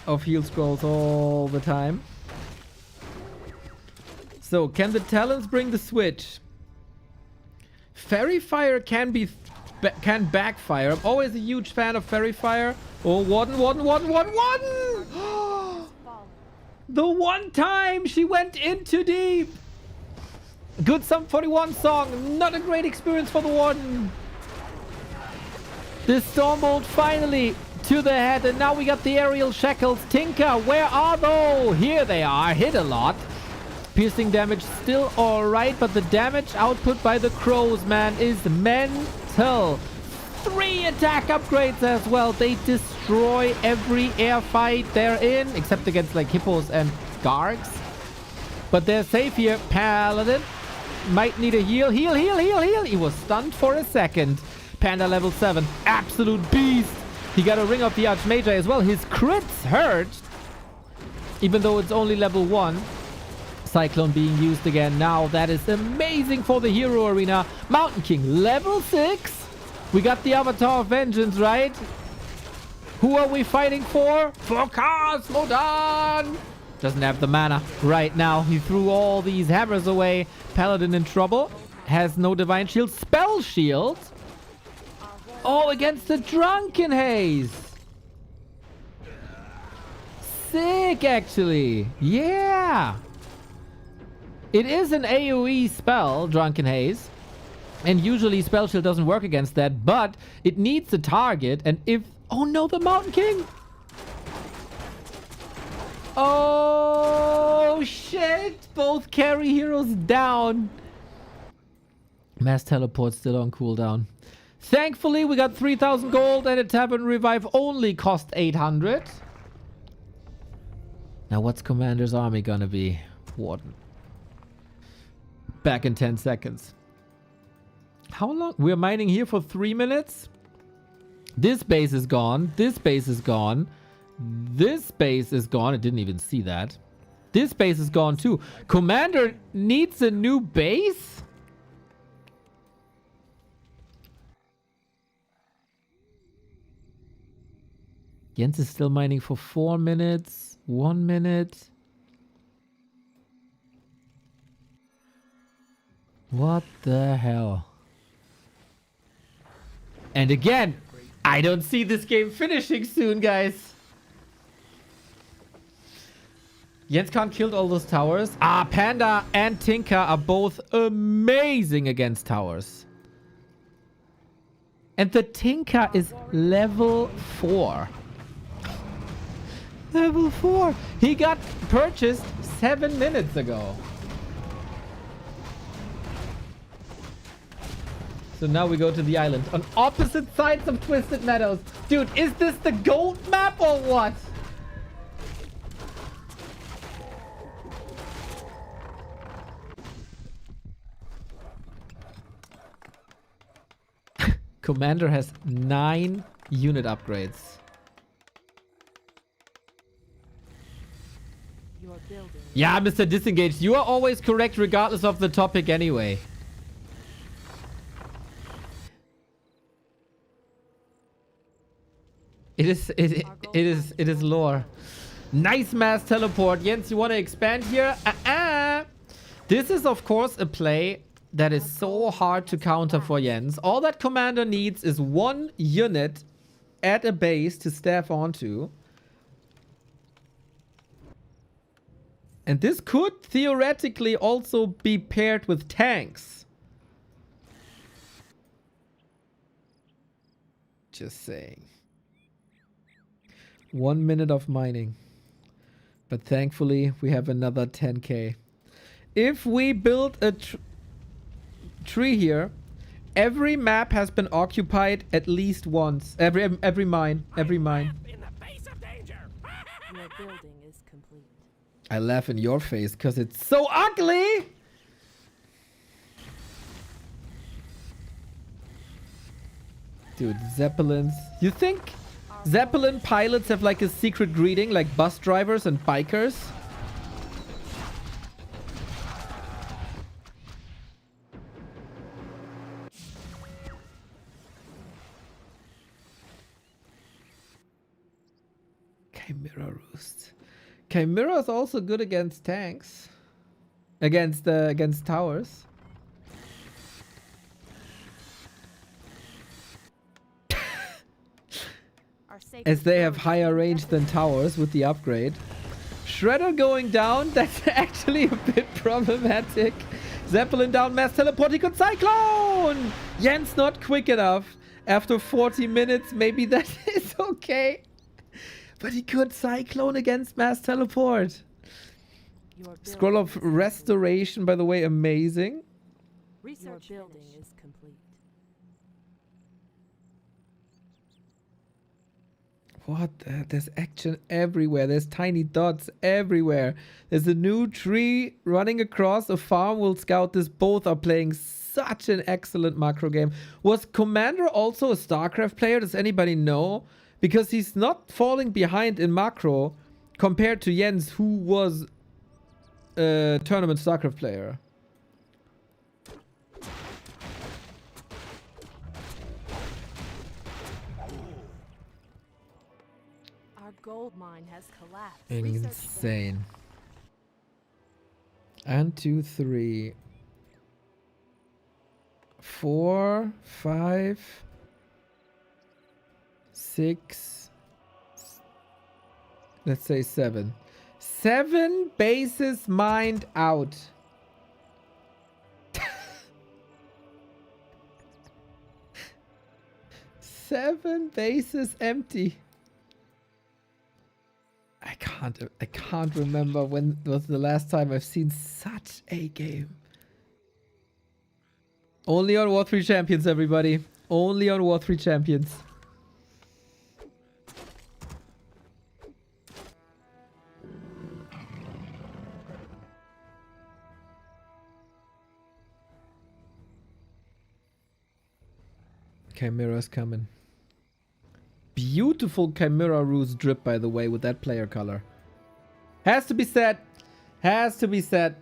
of heal scrolls all the time. So, can the Talons bring the switch? Fairy Fire can backfire. I'm always a huge fan of Fairy Fire. Oh, Warden! The one time she went in too deep. Good Sum 41 song. Not a great experience for the Warden. The Stormbolt finally to the head. And now we got the aerial shackles. Tinker, where are they? Here they are. Hit a lot. Piercing damage still alright. But the damage output by the crows, man, is mental. 3 attack upgrades as well. They destroy every air fight they're in. Except against like hippos and gargs. But they're safe here. Paladin might need a heal. Heal. He was stunned for a second. Panda level 7. Absolute beast. He got a Ring of the Archmage as well. His crits hurt, even though it's only level 1. Cyclone being used again now. That is amazing for the hero arena. Mountain King, level 6. We got the Avatar of Vengeance, right? Who are we fighting for? For Cosmodan! Doesn't have the mana right now. He threw all these hammers away. Paladin in trouble. Has no Divine Shield. Spell Shield. Oh, against the Drunken Haze. Sick, actually. Yeah. It is an AoE spell, Drunken Haze. And usually Spell Shield doesn't work against that. But it needs a target. And if... Oh no, the Mountain King. Oh, shit. Both carry heroes down. Mass Teleport still on cooldown. Thankfully, we got 3,000 gold and a Tavern Revive only cost 800. Now, what's Commander's army gonna be? Warden. Back in 10 seconds. How long? We're mining here for 3 minutes. This base is gone. This base is gone. This base is gone. I didn't even see that. This base is gone too. Commander needs a new base? Jens is still mining for 4 minutes. 1 minute. What the hell? And again, I don't see this game finishing soon, guys. Jens Khan killed all those towers. Ah, Panda and Tinker are both amazing against towers. And the Tinker is level 4. Level 4. He got purchased 7 minutes ago. So now we go to the island on opposite sides of Twisted Meadows. Dude, is this the gold map or what? Commander has 9 unit upgrades. Yeah, Mr. Disengaged, you are always correct regardless of the topic anyway. It is lore. Nice mass teleport. Jens, you want to expand here? This is of course a play that is so hard to counter for Jens. All that Commander needs is 1 unit at a base to staff onto. And this could theoretically also be paired with tanks. Just saying. 1 minute of mining. But thankfully, we have another 10k. If we build a tree here, every map has been occupied at least once. Every mine. Every mine. In the face of danger. Your building is complete. I laugh in your face because it's so ugly! Dude, Zeppelins. You think Zeppelin pilots have like a secret greeting like bus drivers and bikers? Chimera Roost. Chimera is also good against tanks. Against towers. As they have higher range than towers with the upgrade. Shredder going down, that's actually a bit problematic. Zeppelin down, mass teleport, he could cyclone! Jens not quick enough. After 40 minutes, maybe that is okay. But he could cyclone against mass teleport. Scroll of Restoration, by the way, amazing. Research building is complete. What? There's action everywhere. There's tiny dots everywhere. There's a new tree running across a farm. We'll scout this. Both are playing such an excellent macro game. Was Commander also a StarCraft player? Does anybody know? Because he's not falling behind in macro compared to Jens, who was a tournament StarCraft player. Our gold mine has collapsed. Research Insane. And 2, 3, 4, 5, 6. Let's say 7. 7 bases mined out. Seven bases empty. I can't remember when was the last time I've seen such a game. Only on War3 Champions, everybody. Only on War3 Champions. Chimera's coming. Beautiful Chimera Ruse drip, by the way, with that player color. Has to be said. Has to be said.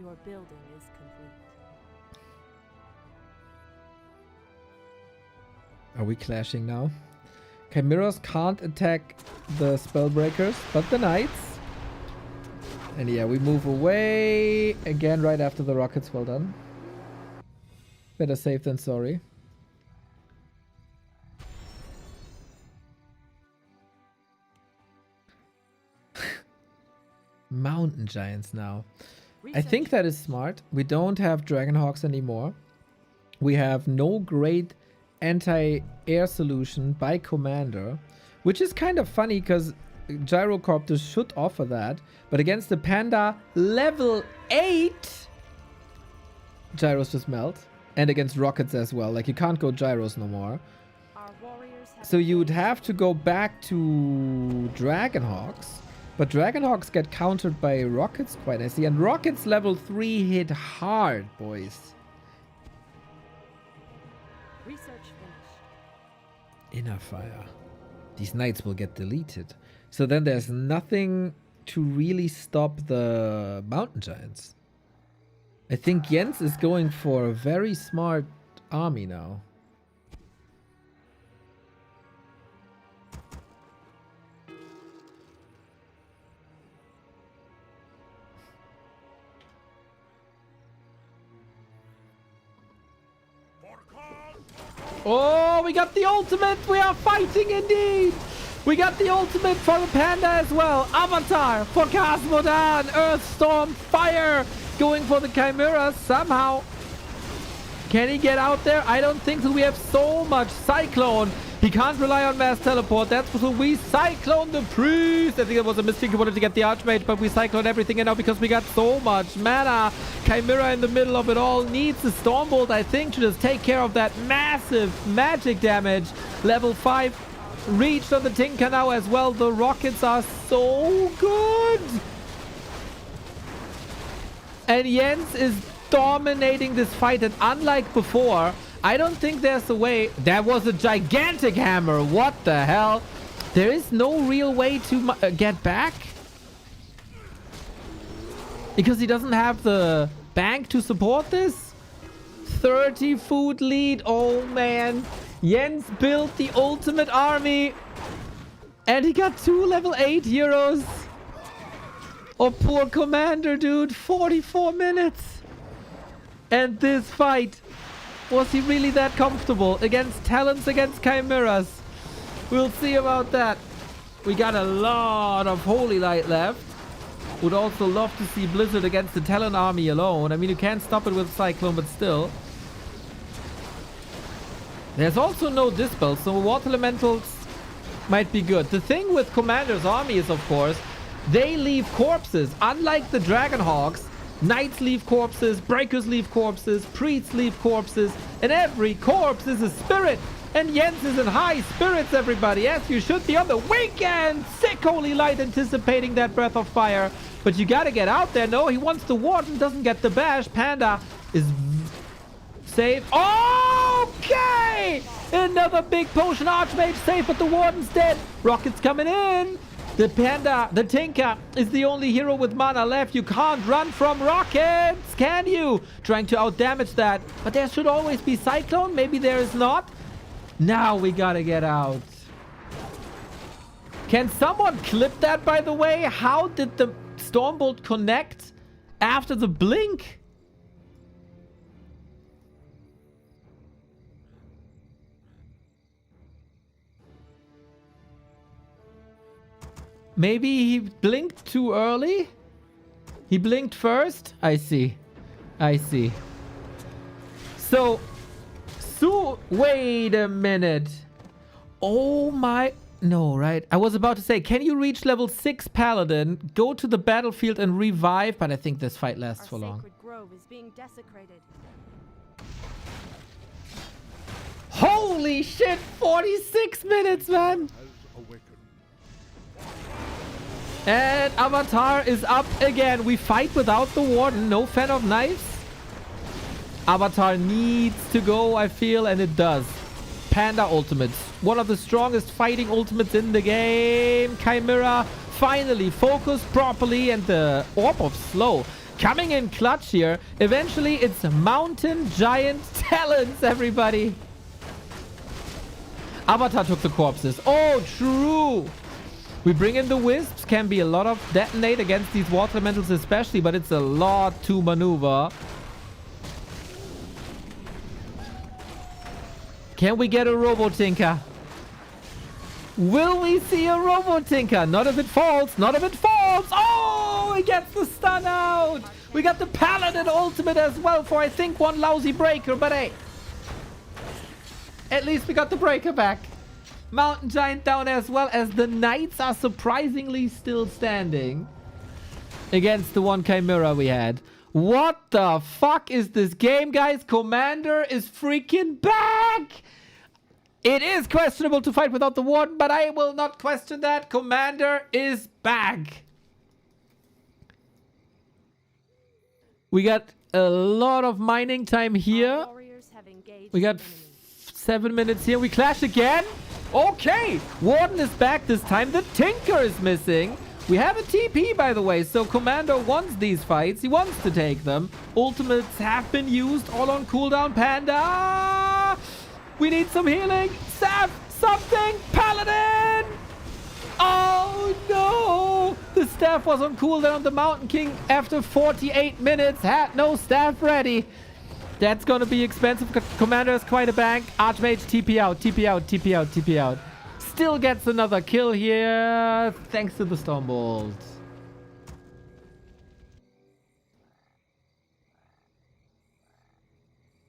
Your building is complete. Are we clashing now? Chimeras can't attack the Spellbreakers, but the Knights. And yeah, we move away again right after the rockets. Well done. Better safe than sorry. Mountain Giants now. I think that is smart. We don't have Dragonhawks anymore. We have no great anti-air solution by Commander, which is kind of funny because Gyrocopters should offer that. But against the Panda level 8, Gyros just melt. And against rockets as well. Like, you can't go Gyros no more. So you would have to go back to Dragonhawks. But Dragonhawks get countered by rockets quite nicely. And rockets level 3 hit hard, boys. Research finished. Inner fire. These knights will get deleted. So then there's nothing to really stop the mountain giants. I think Jens is going for a very smart army now. Oh, we got the ultimate! We are fighting indeed! We got the ultimate for the Panda as well. Avatar for Cosmodan. Earthstorm Fire. Going for the Chimeras somehow. Can he get out there? I don't think so. We have so much Cyclone. He can't rely on mass teleport. That's so we Cyclone the Priest. I think it was a mistake. He wanted to get the Archmage, but we Cyclone everything in now because we got so much mana. Chimera in the middle of it all needs a Stormbolt, I think, to just take care of that massive magic damage. Level 5 reached on the Tinker now as well. The rockets are so good. And Jens is dominating this fight, and unlike before, I don't think there's a way. That was a gigantic hammer. What the hell? There is no real way to get back. Because he doesn't have the bank to support this. 30 food lead. Oh, man. Jens built the ultimate army. And he got 2 level 8 heroes. Oh, poor commander, dude. 44 minutes. And this fight. Was he really that comfortable against Talons, against Chimeras? We'll see about that. We got a lot of Holy Light left. Would also love to see Blizzard against the Talon army alone. I mean, you can't stop it with Cyclone, but still. There's also no Dispel, so Water Elementals might be good. The thing with Commander's army is, of course, they leave corpses. Unlike the Dragonhawks, Knights leave corpses, Breakers leave corpses, Priests leave corpses, and every corpse is a spirit. And Jens is in high spirits, everybody, as you should be on the weekend. Sick Holy Light anticipating that Breath of Fire. But you gotta get out there. No, he wants the Warden, doesn't get the bash. Panda is save. Okay! Another big potion Archmage save, but the Warden's dead. Rocket's coming in. The Panda, the Tinker, is the only hero with mana left. You can't run from rockets, can you? Trying to outdamage that. But there should always be Cyclone. Maybe there is not. Now we gotta get out. Can someone clip that, by the way? How did the Stormbolt connect after the blink? Maybe he blinked too early? He blinked first? I see. I see. So, wait a minute. Oh my... No, right? I was about to say, can you reach level 6 Paladin, go to the battlefield and revive? But I think this fight lasts for long. Sacred grove is being desecrated. Holy shit! 46 minutes, man! And Avatar is up again. We fight without the Warden. No fan of knives. Avatar needs to go, I feel, and it does. Panda ultimates. One of the strongest fighting ultimates in the game. Chimera finally focused properly, and the Orb of Slow coming in clutch here. Eventually, it's Mountain Giant Talons, everybody. Avatar took the corpses. Oh, true. We bring in the Wisps. Can be a lot of detonate against these water elementals especially, but it's a lot to maneuver. Can we get a Robo-Tinker? Will we see a Robo-Tinker? Not if it falls. Not if it falls. Oh, he gets the stun out. We got the Paladin ultimate as well for, I think, one lousy breaker, but hey. At least we got the breaker back. Mountain Giant down as well, as the Knights are surprisingly still standing against the one Chimera we had. What the fuck is this game, guys? Commander is freaking back! It is questionable to fight without the Warden, but I will not question that. Commander is back. We got a lot of mining time here. We got 7 minutes here. We clash again. Okay, Warden is back this time. The Tinker is missing. We have a TP, by the way, so Commander wants these fights. He wants to take them. Ultimates have been used, all on cooldown. Panda! We need some healing. Staff, something! Paladin! Oh, no! The staff was on cooldown. The Mountain King, after 48 minutes, had no staff ready. That's gonna be expensive. Commander has quite a bank. Archmage, TP out, TP out, TP out, TP out. Still gets another kill here, thanks to the Stormbolt.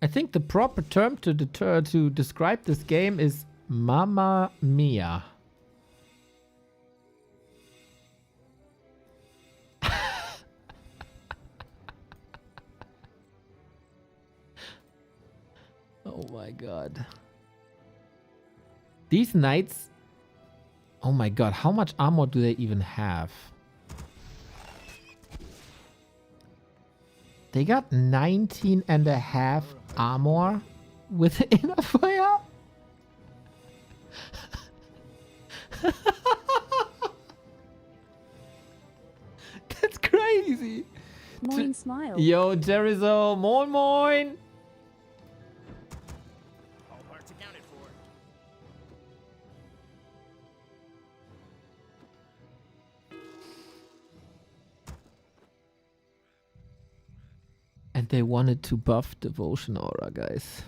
I think the proper term to describe this game is Mamma Mia. Oh my god. These knights... Oh my god, how much armor do they even have? They got 19.5 armor with inner fire? That's crazy. Moin smile. Yo, Jerizo, moin moin. And they wanted to buff Devotion Aura, guys.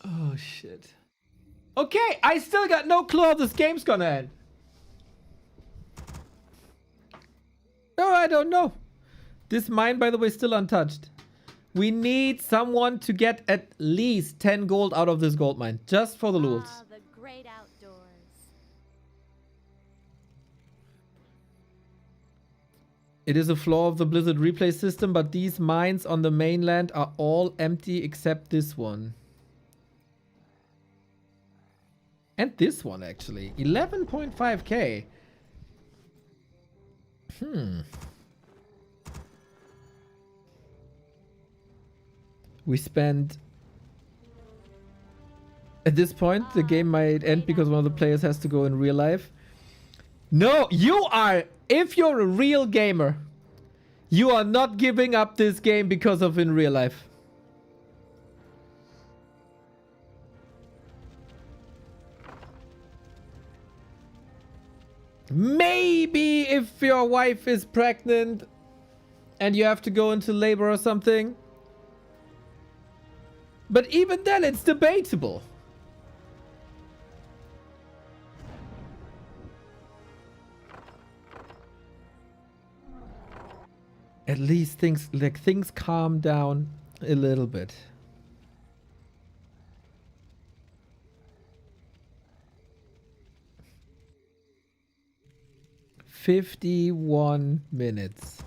Oh, shit. Okay, I still got no clue how this game's gonna end. No, I don't know. This mine, by the way, is still untouched. We need someone to get at least 10 gold out of this gold mine. Just for the lulz. Ah, the great outdoors. It is a flaw of the Blizzard replay system, but these mines on the mainland are all empty except this one. And this one, actually. 11.5k. We spent... At this point, the game might end because one of the players has to go in real life. No, you are... If you're a real gamer, you are not giving up this game because of in real life. Maybe if your wife is pregnant and you have to go into labor or something. But even then, it's debatable. At least things calm down a little bit. "51 minutes.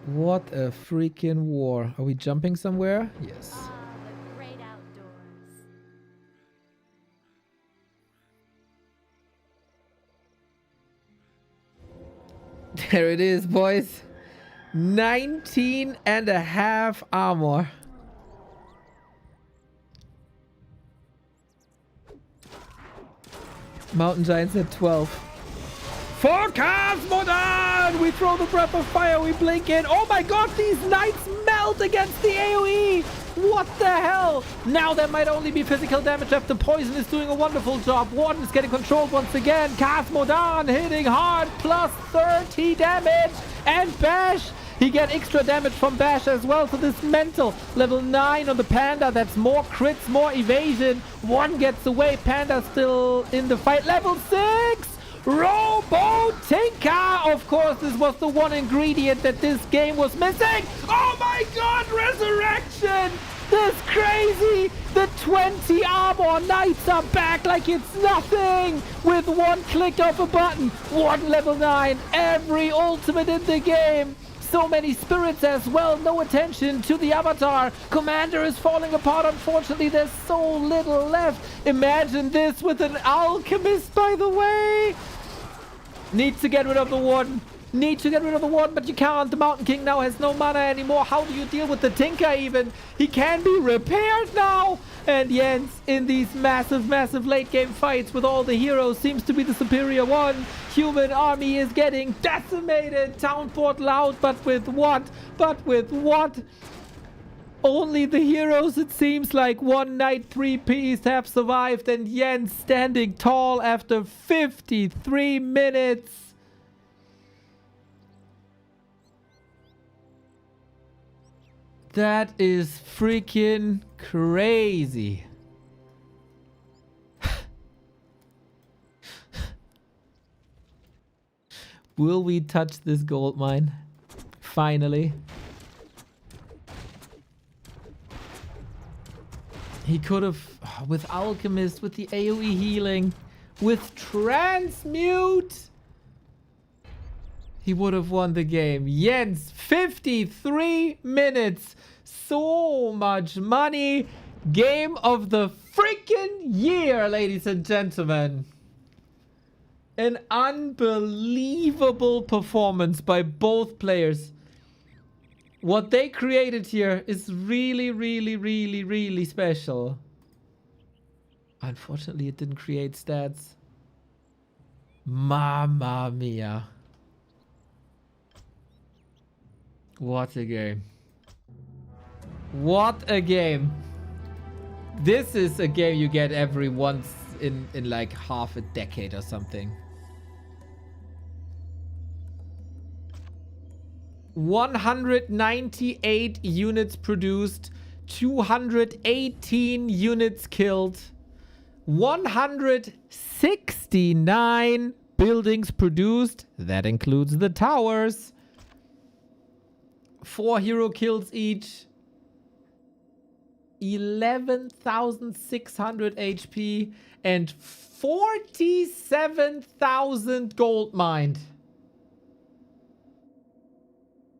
What a freaking war. Are we jumping somewhere? Yes. The great outdoors. There it is, boys. 19.5 armor. Mountain Giants at 12. Forecast modern! We throw the breath of fire, we blink in. Oh my god, these knights melt against the AoE! What the hell? Now there might only be physical damage left. The poison is doing a wonderful job. Warden is getting controlled once again. Cast Modan hitting hard, plus 30 damage. And Bash, he get extra damage from Bash as well. So this mental, level 9 on the Panda. That's more crits, more evasion. One gets away. Panda still in the fight. Level 6! Robotinka! Of course, this was the one ingredient that this game was missing. Oh my god, resurrection! This crazy! The 20 armor knights are back like it's nothing! With one click of a button. One level 9. Every ultimate in the game. So many spirits as well. No attention to the avatar. Commander is falling apart. Unfortunately, there's so little left. Imagine this with an alchemist, by the way. Need to get rid of the warden. Need to get rid of the warden, but you can't. The Mountain King now has no mana anymore. How do you deal with the Tinker even? He can be repaired now. And Jens, in these massive, massive late game fights with all the heroes, seems to be the superior one. Human army is getting decimated. Town portal out, but with what? But with what? Only the heroes, it seems like. One knight, 3 Ps have survived, and Jens standing tall after 53 minutes. That is freaking crazy. Will we touch this gold mine? Finally. He could have, with Alchemist, with the AoE healing, with Transmute, he would have won the game. Jens, 53 minutes. So much money. Game of the freaking year, ladies and gentlemen. An unbelievable performance by both players. What they created here is really, really, really, really special. Unfortunately, it didn't create stats. Mamma mia. What a game. What a game. This is a game you get every once in like half a decade or something. 198 units produced, 218 units killed, 169 buildings produced. That includes the towers. 4 hero kills each. 11,600 HP and 47,000 gold mined.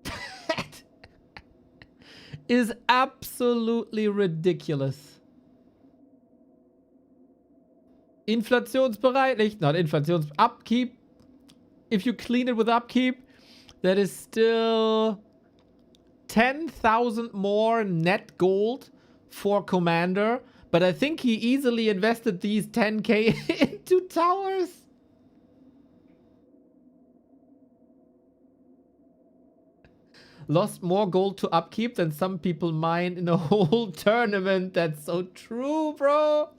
That is absolutely ridiculous. Inflationsbereinigt, not inflations, upkeep. If you clean it with upkeep, that is still 10,000 more net gold for Commander, but I think he easily invested these 10k into towers. Lost more gold to upkeep than some people mine in a whole tournament. That's so true, bro.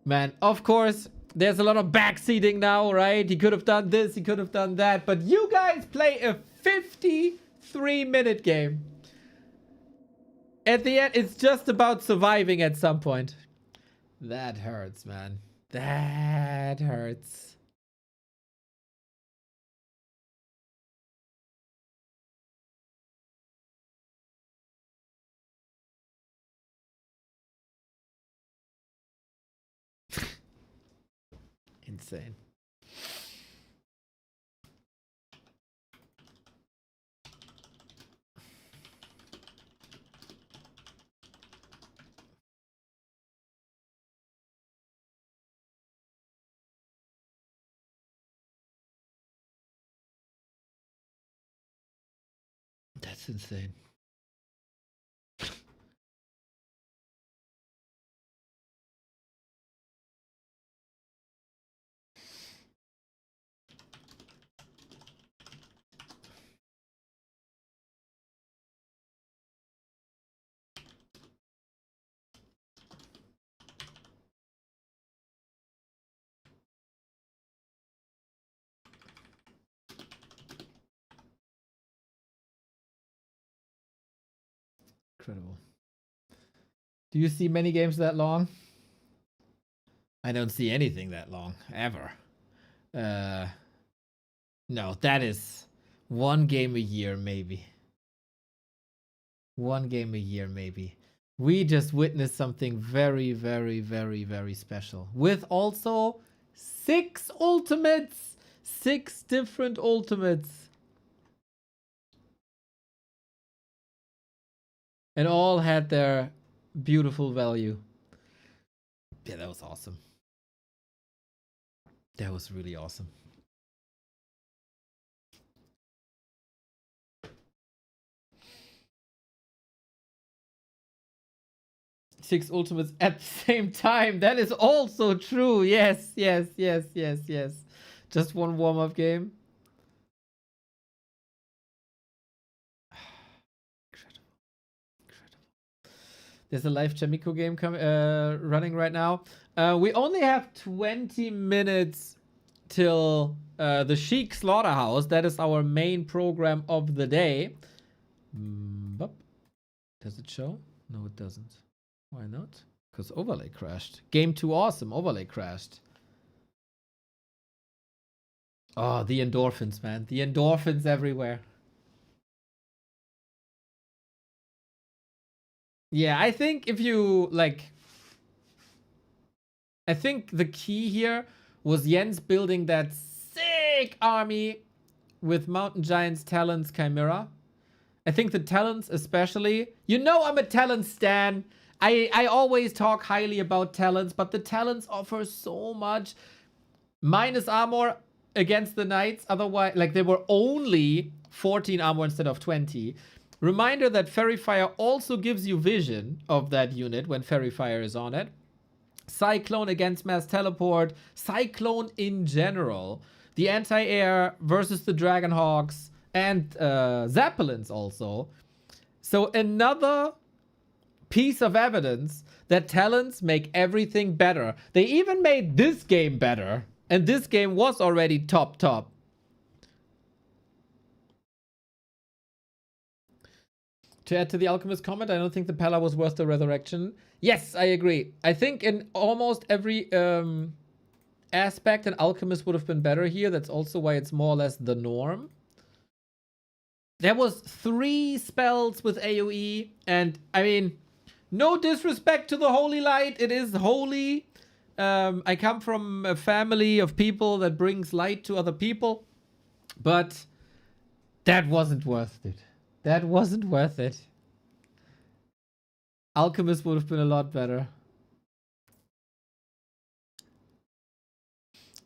Man, of course, there's a lot of backseating now, right? He could have done this, he could have done that. But you guys play a 53-minute game. At the end, it's just about surviving at some point. That hurts, man. That hurts. Insane. That's insane. Incredible. Do you see many games that long? I don't see anything that long, ever. No, that is one game a year, maybe. One game a year, maybe. We just witnessed something very, very, very, very special. With also 6 ultimates! 6 different ultimates. And all had their beautiful value. Yeah, that was awesome. That was really awesome. Six ultimates at the same time. That is also true. Yes, yes, yes, yes, yes. Just one warm-up game. Incredible. Incredible. There's a live Chamico game running right now. We only have 20 minutes till the Sheik Slaughterhouse. That is our main program of the day. Does it show? No, it doesn't. Why not? Because overlay crashed. Game too awesome. Overlay crashed. Oh, the endorphins, man. The endorphins everywhere. Yeah, I think if you, like... I think the key here was Jens building that sick army with Mountain Giants, Talons, Chimera. I think the Talons especially... You know I'm a Talons stan. I always talk highly about Talons, but the Talons offer so much. Minus armor against the Knights. Otherwise, like, they were only 14 armor instead of 20. Reminder that Fairy Fire also gives you vision of that unit when Fairy Fire is on it. Cyclone against Mass Teleport. Cyclone in general. The Anti-Air versus the Dragonhawks. And Zeppelins also. So another piece of evidence that Talons make everything better. They even made this game better. And this game was already top. To add to the Alchemist comment, I don't think the Pella was worth the resurrection. Yes, I agree. I think in almost every aspect, an Alchemist would have been better here. That's also why it's more or less the norm. There was 3 spells with AoE, and I mean, no disrespect to the Holy Light. It is holy. I come from a family of people that brings light to other people, but that wasn't worth it. That wasn't worth it. Alchemist would have been a lot better.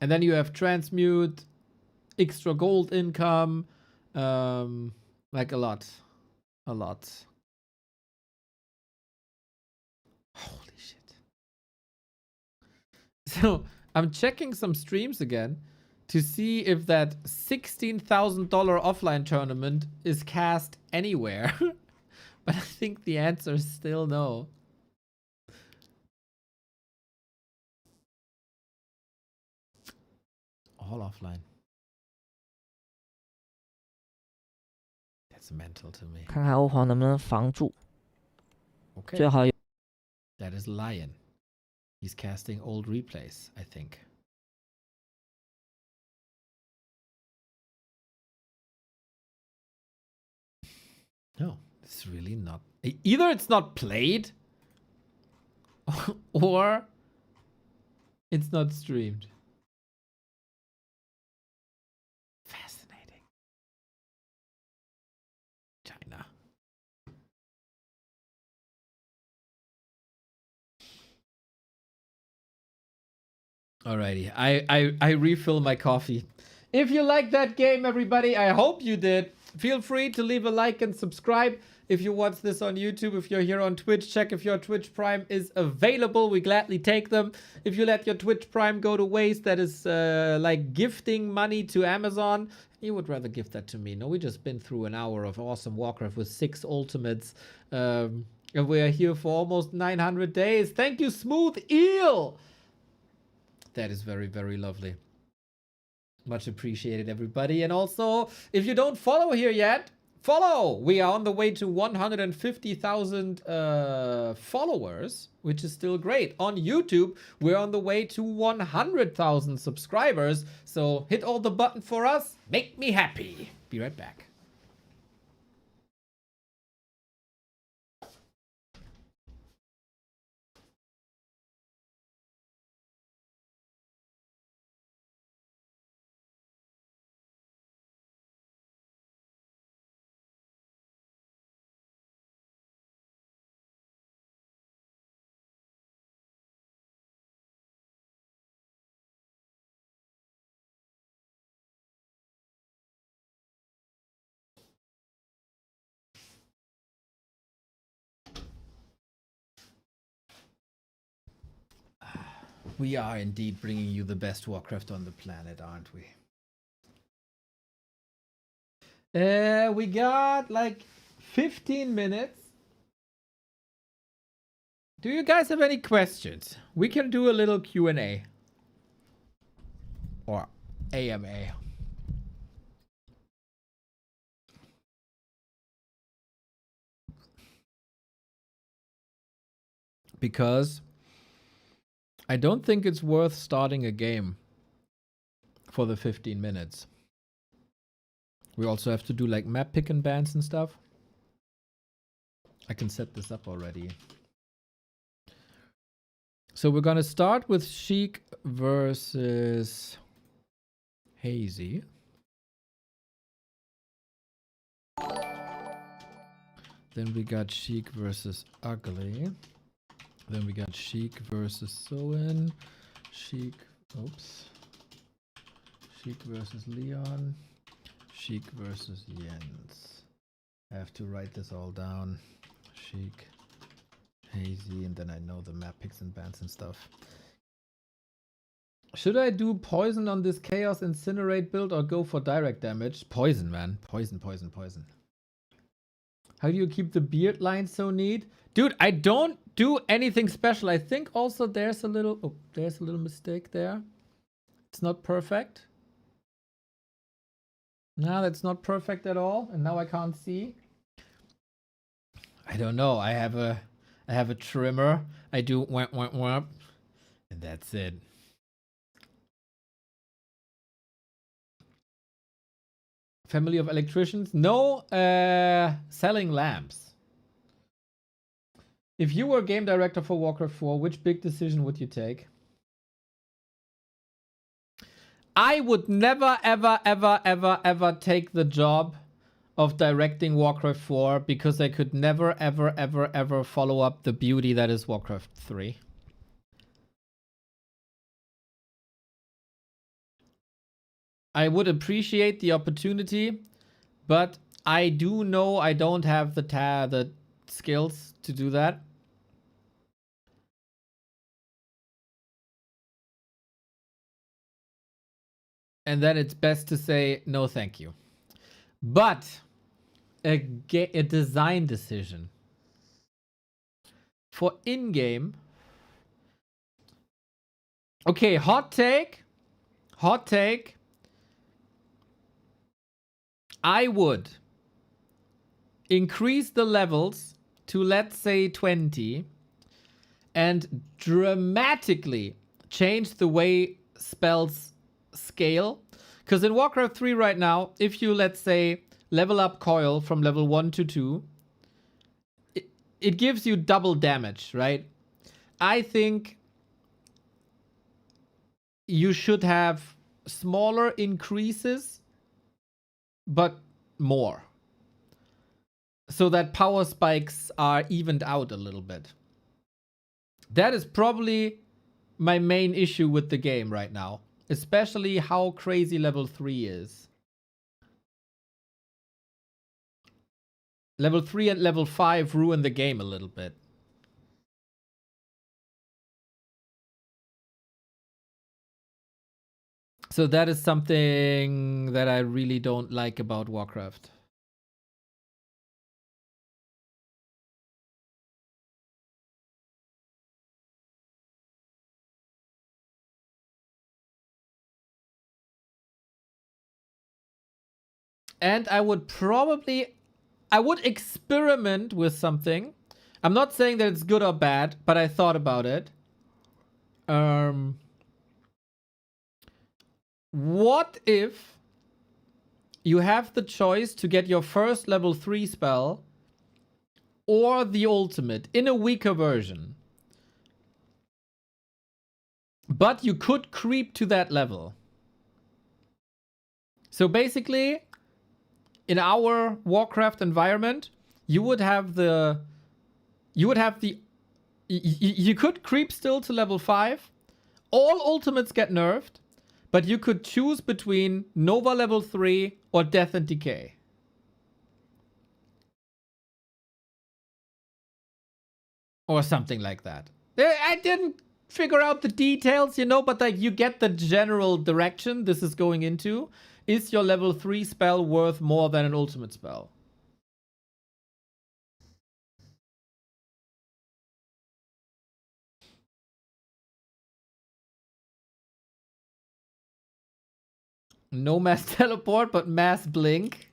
And then you have transmute, extra gold income, like a lot. A lot. Holy shit. So I'm checking some streams again to see if that $16,000 offline tournament is cast anywhere. But I think the answer is still no. All offline. That's mental to me. 看看欧皇能不能防住， Okay. 最好有 That is Lion. He's casting old replays, I think. No, it's really not. Either it's not played or it's not streamed. Fascinating. China. Alrighty, I refill my coffee. If you like that game, everybody, I hope you did. Feel free to leave a like and subscribe. If you watch this on YouTube, if you're here on Twitch, check if your Twitch Prime is available. We gladly take them. If you let your Twitch Prime go to waste, that is like gifting money to Amazon. You would rather give that to me. No, we just been through an hour of awesome Warcraft with 6 ultimates. And we are here for almost 900 days. Thank you, Smooth Eel. That is very, very lovely. Much appreciated, everybody. And also, if you don't follow here yet, follow. We are on the way to 150,000 followers, which is still great. On YouTube, we're on the way to 100,000 subscribers. So hit all the button for us. Make me happy. Be right back. We are indeed bringing you the best Warcraft on the planet, aren't we? We got like 15 minutes. Do you guys have any questions? We can do a little Q&A. Or AMA. Because I don't think it's worth starting a game for the 15 minutes. We also have to do like map pick and bans and stuff. I can set this up already. So we're gonna start with Sheik versus Hazy. Then we got Sheik versus Ugly. Then we got Sheik versus Soin. Sheik, oops. Sheik versus Leon. Sheik versus Jens. I have to write this all down. Sheik, Hazy, and then I know the map picks and bans and stuff. Should I do poison on this Chaos Incinerate build or go for direct damage? Poison, man. Poison, poison, poison. How do you keep the beard line so neat? Dude, I don't do anything special. I think also there's a little mistake there. It's not perfect. No, that's not perfect at all. And now I can't see. I don't know. I have a trimmer. I do whap whap whap. And that's it. Family of electricians? No, selling lamps. If you were game director for Warcraft 4, which big decision would you take? I would never, ever take the job of directing Warcraft 4 because I could never, ever follow up the beauty that is Warcraft 3. I would appreciate the opportunity, but I do know I don't have the skills to do that. And then it's best to say no thank you. But a design decision for in-game. Okay, hot take. Hot take. I would increase the levels to, let's say, 20 and dramatically change the way spells scale. Because in Warcraft 3 right now, if you, let's say, level up Coil from level 1 to 2, it gives you double damage, right? I think you should have smaller increases, but more. So that power spikes are evened out a little bit. That is probably my main issue with the game right now. Especially how crazy level 3 is. Level 3 and level 5 ruin the game a little bit. So that is something that I really don't like about Warcraft. And I would experiment with something. I'm not saying that it's good or bad, but I thought about it. What if you have the choice to get your first level 3 spell or the ultimate in a weaker version? But you could creep to that level. So basically, in our Warcraft environment, you would have the... You could creep still to level 5. All ultimates get nerfed. But you could choose between Nova level 3 or Death and Decay. Or something like that. I didn't figure out the details, you know, but like you get the general direction this is going into. Is your level 3 spell worth more than an ultimate spell? No mass teleport, but mass blink.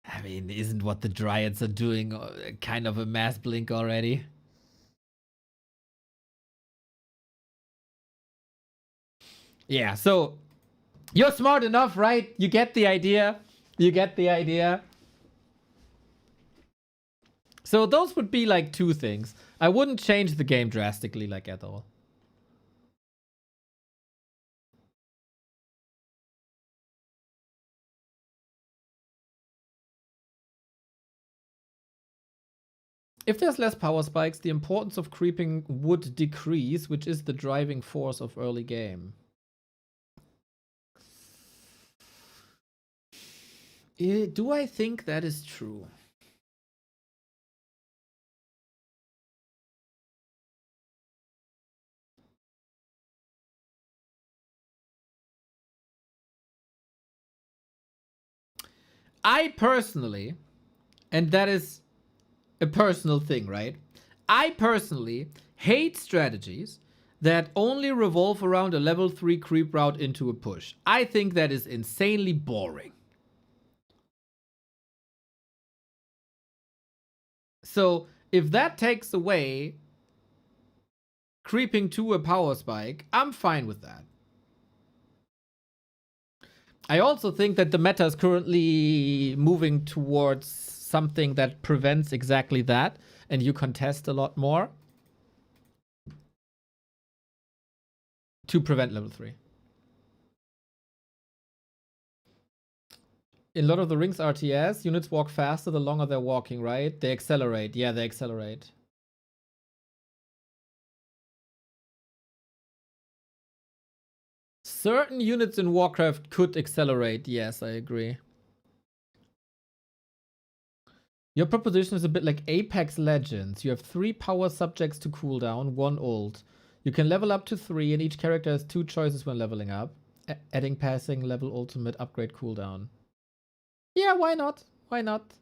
I mean, isn't what the Dryads are doing kind of a mass blink already? Yeah, so you're smart enough, right? You get the idea. You get the idea. So those would be like two things. I wouldn't change the game drastically like at all. If there's less power spikes, the importance of creeping would decrease, which is the driving force of early game. Do I think that is true? I personally, and that is a personal thing, right? I personally hate strategies that only revolve around a level 3 creep route into a push. I think that is insanely boring. So if that takes away creeping to a power spike, I'm fine with that. I also think that the meta is currently moving towards something that prevents exactly that, and you contest a lot more to prevent level 3. In Lord of the Rings RTS, units walk faster the longer they're walking, right? They accelerate. Yeah, they accelerate. Certain units in Warcraft could accelerate. Yes, I agree. Your proposition is a bit like Apex Legends. You have 3 power subjects to cooldown, 1 ult. You can level up to 3 and each character has 2 choices when leveling up. Adding passing, level ultimate, upgrade cooldown. Yeah, why not? Why not?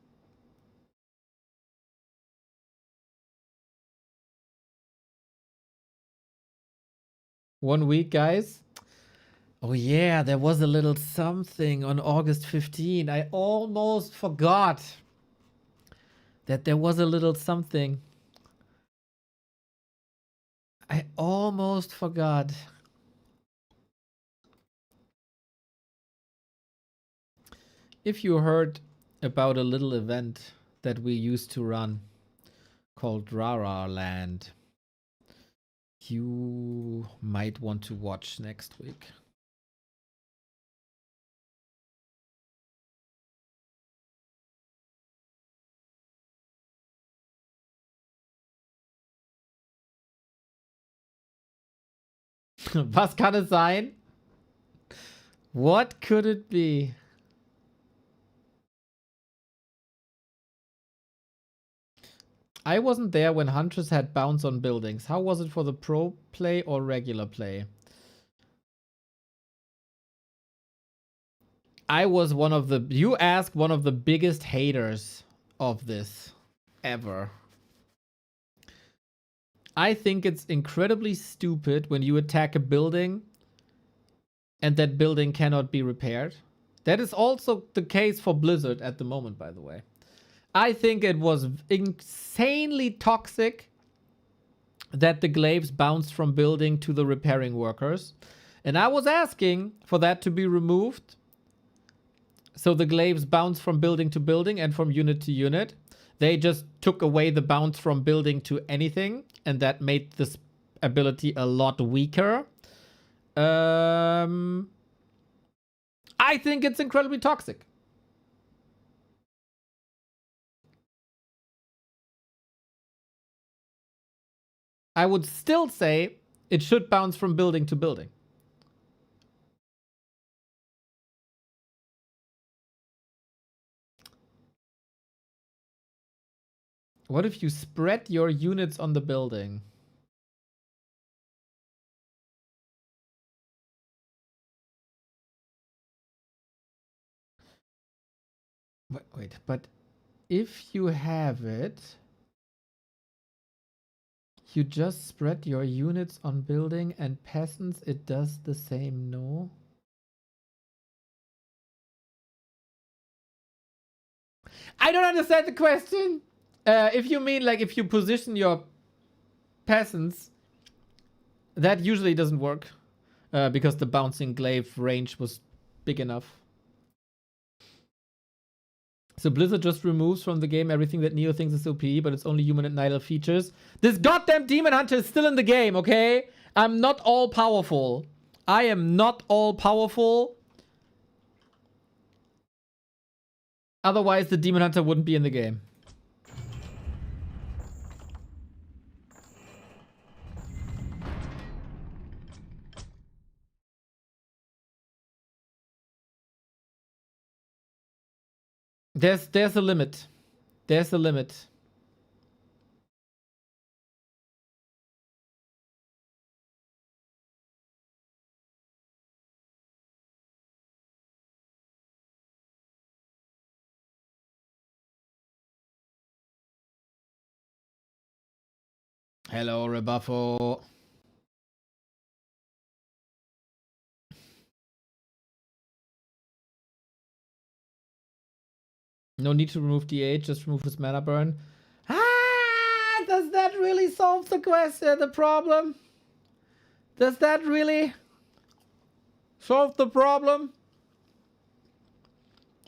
One week, guys. Oh yeah, there was a little something on August 15. I almost forgot that there was a little something. I almost forgot. If you heard about a little event that we used to run called Rara Land, you might want to watch next week. Was kann es sein? What could it be? I wasn't there when Huntress had bounce on buildings. How was it for the pro play or regular play? I was one of the... You asked one of the biggest haters of this ever. I think it's incredibly stupid when you attack a building and that building cannot be repaired. That is also the case for Blizzard at the moment, by the way. I think it was insanely toxic that the glaives bounced from building to the repairing workers. And I was asking for that to be removed. So the glaives bounce from building to building and from unit to unit. They just took away the bounce from building to anything. And that made this ability a lot weaker. I think it's incredibly toxic. I would still say it should bounce from building to building. What if you spread your units on the building? Wait, but if you have it, you just spread your units on building and peasants, it does the same, no? I don't understand the question. If you mean like if you position your peasants, that usually doesn't work because the bouncing glaive range was big enough. So Blizzard just removes from the game everything that Neo thinks is OP, but it's only human and Nidal features. This goddamn Demon Hunter is still in the game, okay? I'm not all powerful. I am not all powerful. Otherwise, the Demon Hunter wouldn't be in the game. There's a limit. There's a limit. Hello, Rebuffo. No need to remove DH, just remove his mana burn. Ah, does that really solve the question, the problem? Does that really solve the problem?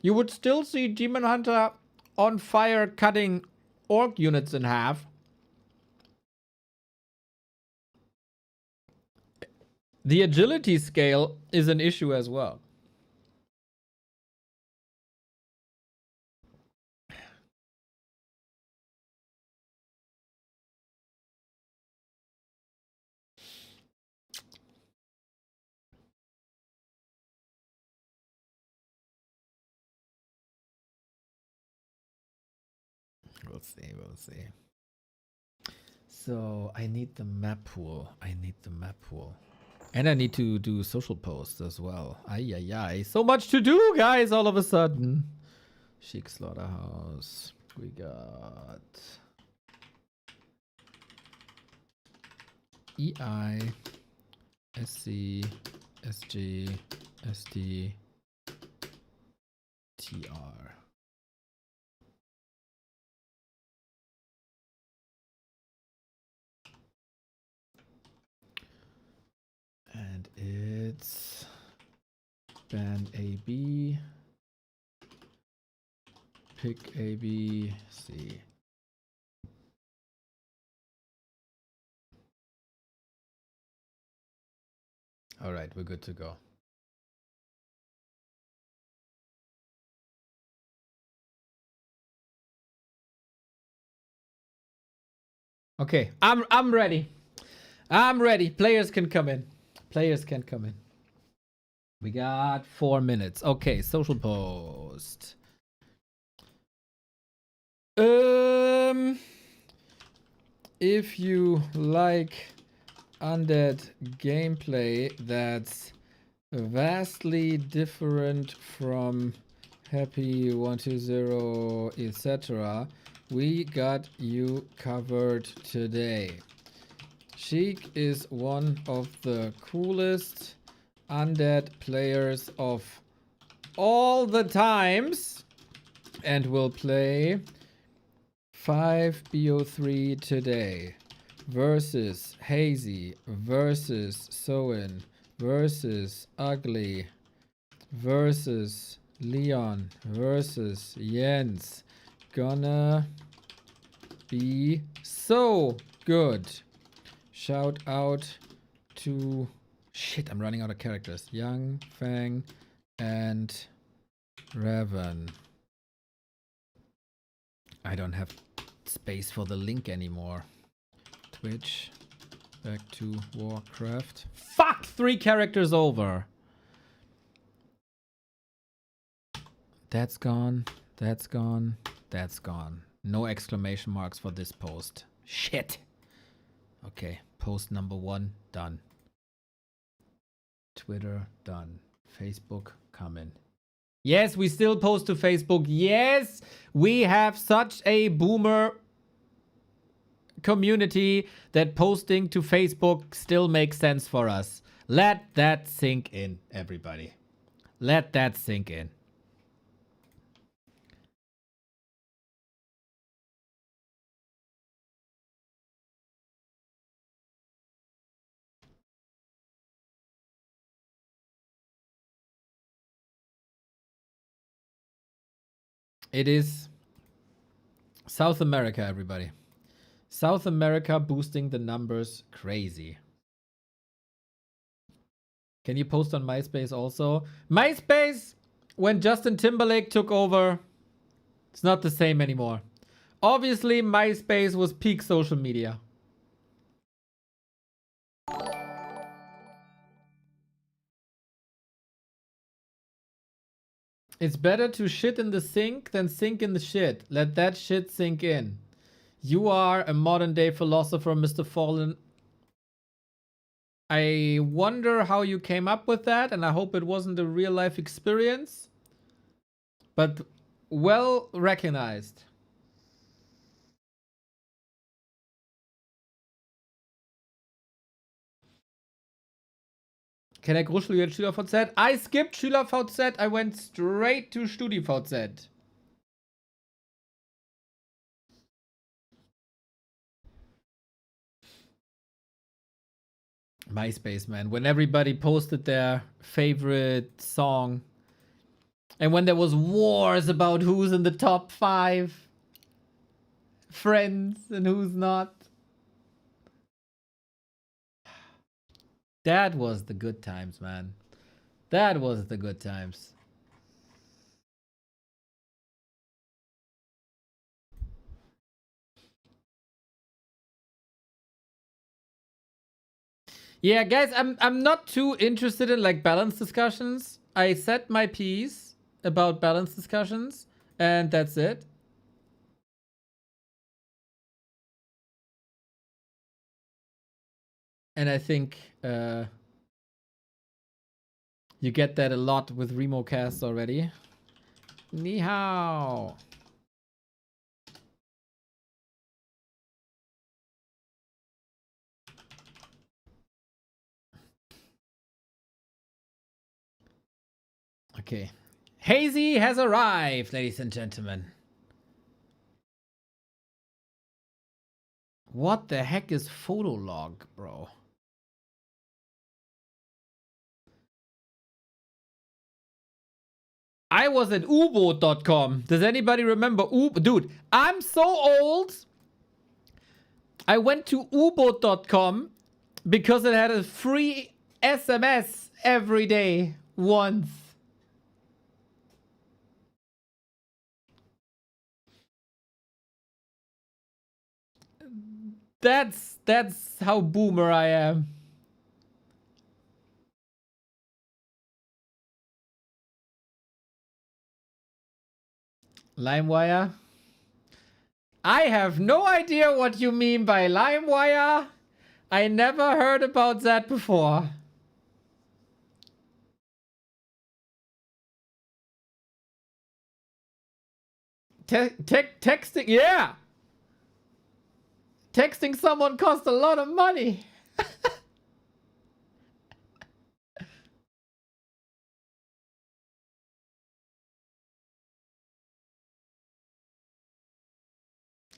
You would still see Demon Hunter on fire cutting orc units in half. The agility scale is an issue as well. We'll see. We'll see. So I need the map pool. I need the map pool. And I need to do social posts as well. Ay, ay, ay. So much to do, guys, all of a sudden. Sheik Slaughterhouse. We got EI, SC, SG, SD, TR. And it's band AB, pick AB, C. All right, we're good to go. Okay, I'm ready. I'm ready. Players can come in. Players can come in. We got 4 minutes. Okay, social post. If you like Undead gameplay that's vastly different from Happy 120, etc., we got you covered today. Sheik is one of the coolest Undead players of all the times and will play 5 Bo3 today versus Hazy versus Soin versus Ugly versus Leon versus Jens. Gonna be so good. Shout out to... Shit, I'm running out of characters. Young, Fang, and Raven. I don't have space for the link anymore. Twitch. Back to Warcraft. Fuck! 3 characters over. That's gone. That's gone. That's gone. No exclamation marks for this post. Shit. Okay. Post number 1, done. Twitter, done. Facebook, coming. Yes, we still post to Facebook. Yes, we have such a boomer community that posting to Facebook still makes sense for us. Let that sink in, everybody. Let that sink in. It is South America, everybody. South America boosting the numbers crazy. Can you post on MySpace also? MySpace, when Justin Timberlake took over, it's not the same anymore. Obviously, MySpace was peak social media. It's better to shit in the sink than sink in the shit. Let that shit sink in. You are a modern day philosopher, Mr. Fallen. I wonder how you came up with that, and I hope it wasn't a real life experience. But well recognized. Can I Gruschel jetzt SchülerVZ? I skipped SchülerVZ. I went straight to StudiVZ. MySpace, man. When everybody posted their favorite song. And when there was wars about who's in the top 5 friends and who's not. That was the good times, man. That was the good times. Yeah, guys, I'm not too interested in like balance discussions. I said my piece about balance discussions, and that's it. And I think you get that a lot with Remocast already. Ni hao. Okay. Hazy has arrived, ladies and gentlemen. What the heck is Photolog, bro? I was at uboot.com. Does anybody remember Dude, I'm so old. I went to uboot.com because it had a free SMS every day once. That's how boomer I am. LimeWire? I have no idea what you mean by LimeWire. I never heard about that before. Texting, yeah. Texting someone costs a lot of money.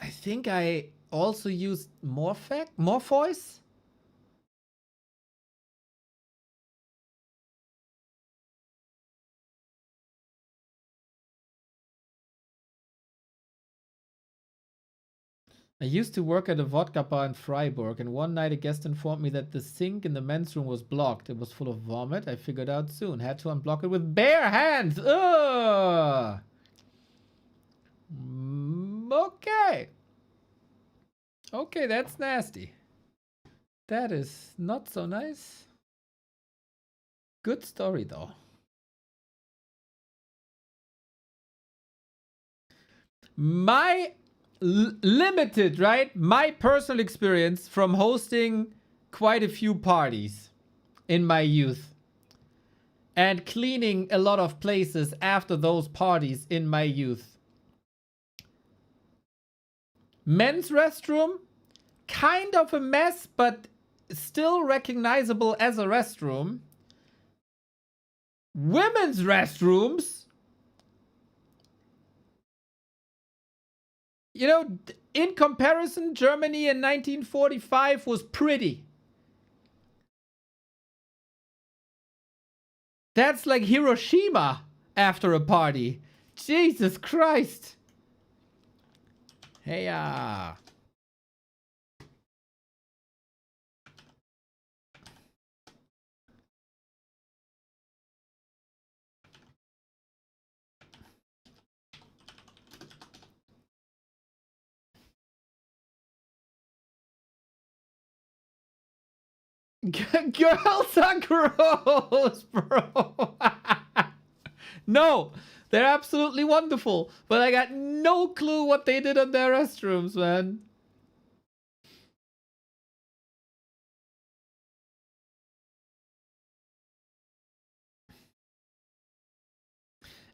I think I also used Morpheus. I used to work at a vodka bar in Freiburg, and one night a guest informed me that the sink in the men's room was blocked. It was full of vomit. I figured out soon. Had to unblock it with bare hands. Ugh. Okay. Okay, that's nasty. That is not so nice. Good story, though. My limited, right? My personal experience from hosting quite a few parties in my youth and cleaning a lot of places after those parties in my youth. Men's restroom, kind of a mess, but still recognizable as a restroom. Women's restrooms, you know, in comparison, Germany in 1945 was pretty. That's like Hiroshima after a party. Jesus Christ. Hey, girls are gross, bro. No, they're absolutely wonderful, but I got no clue what they did on their restrooms, man.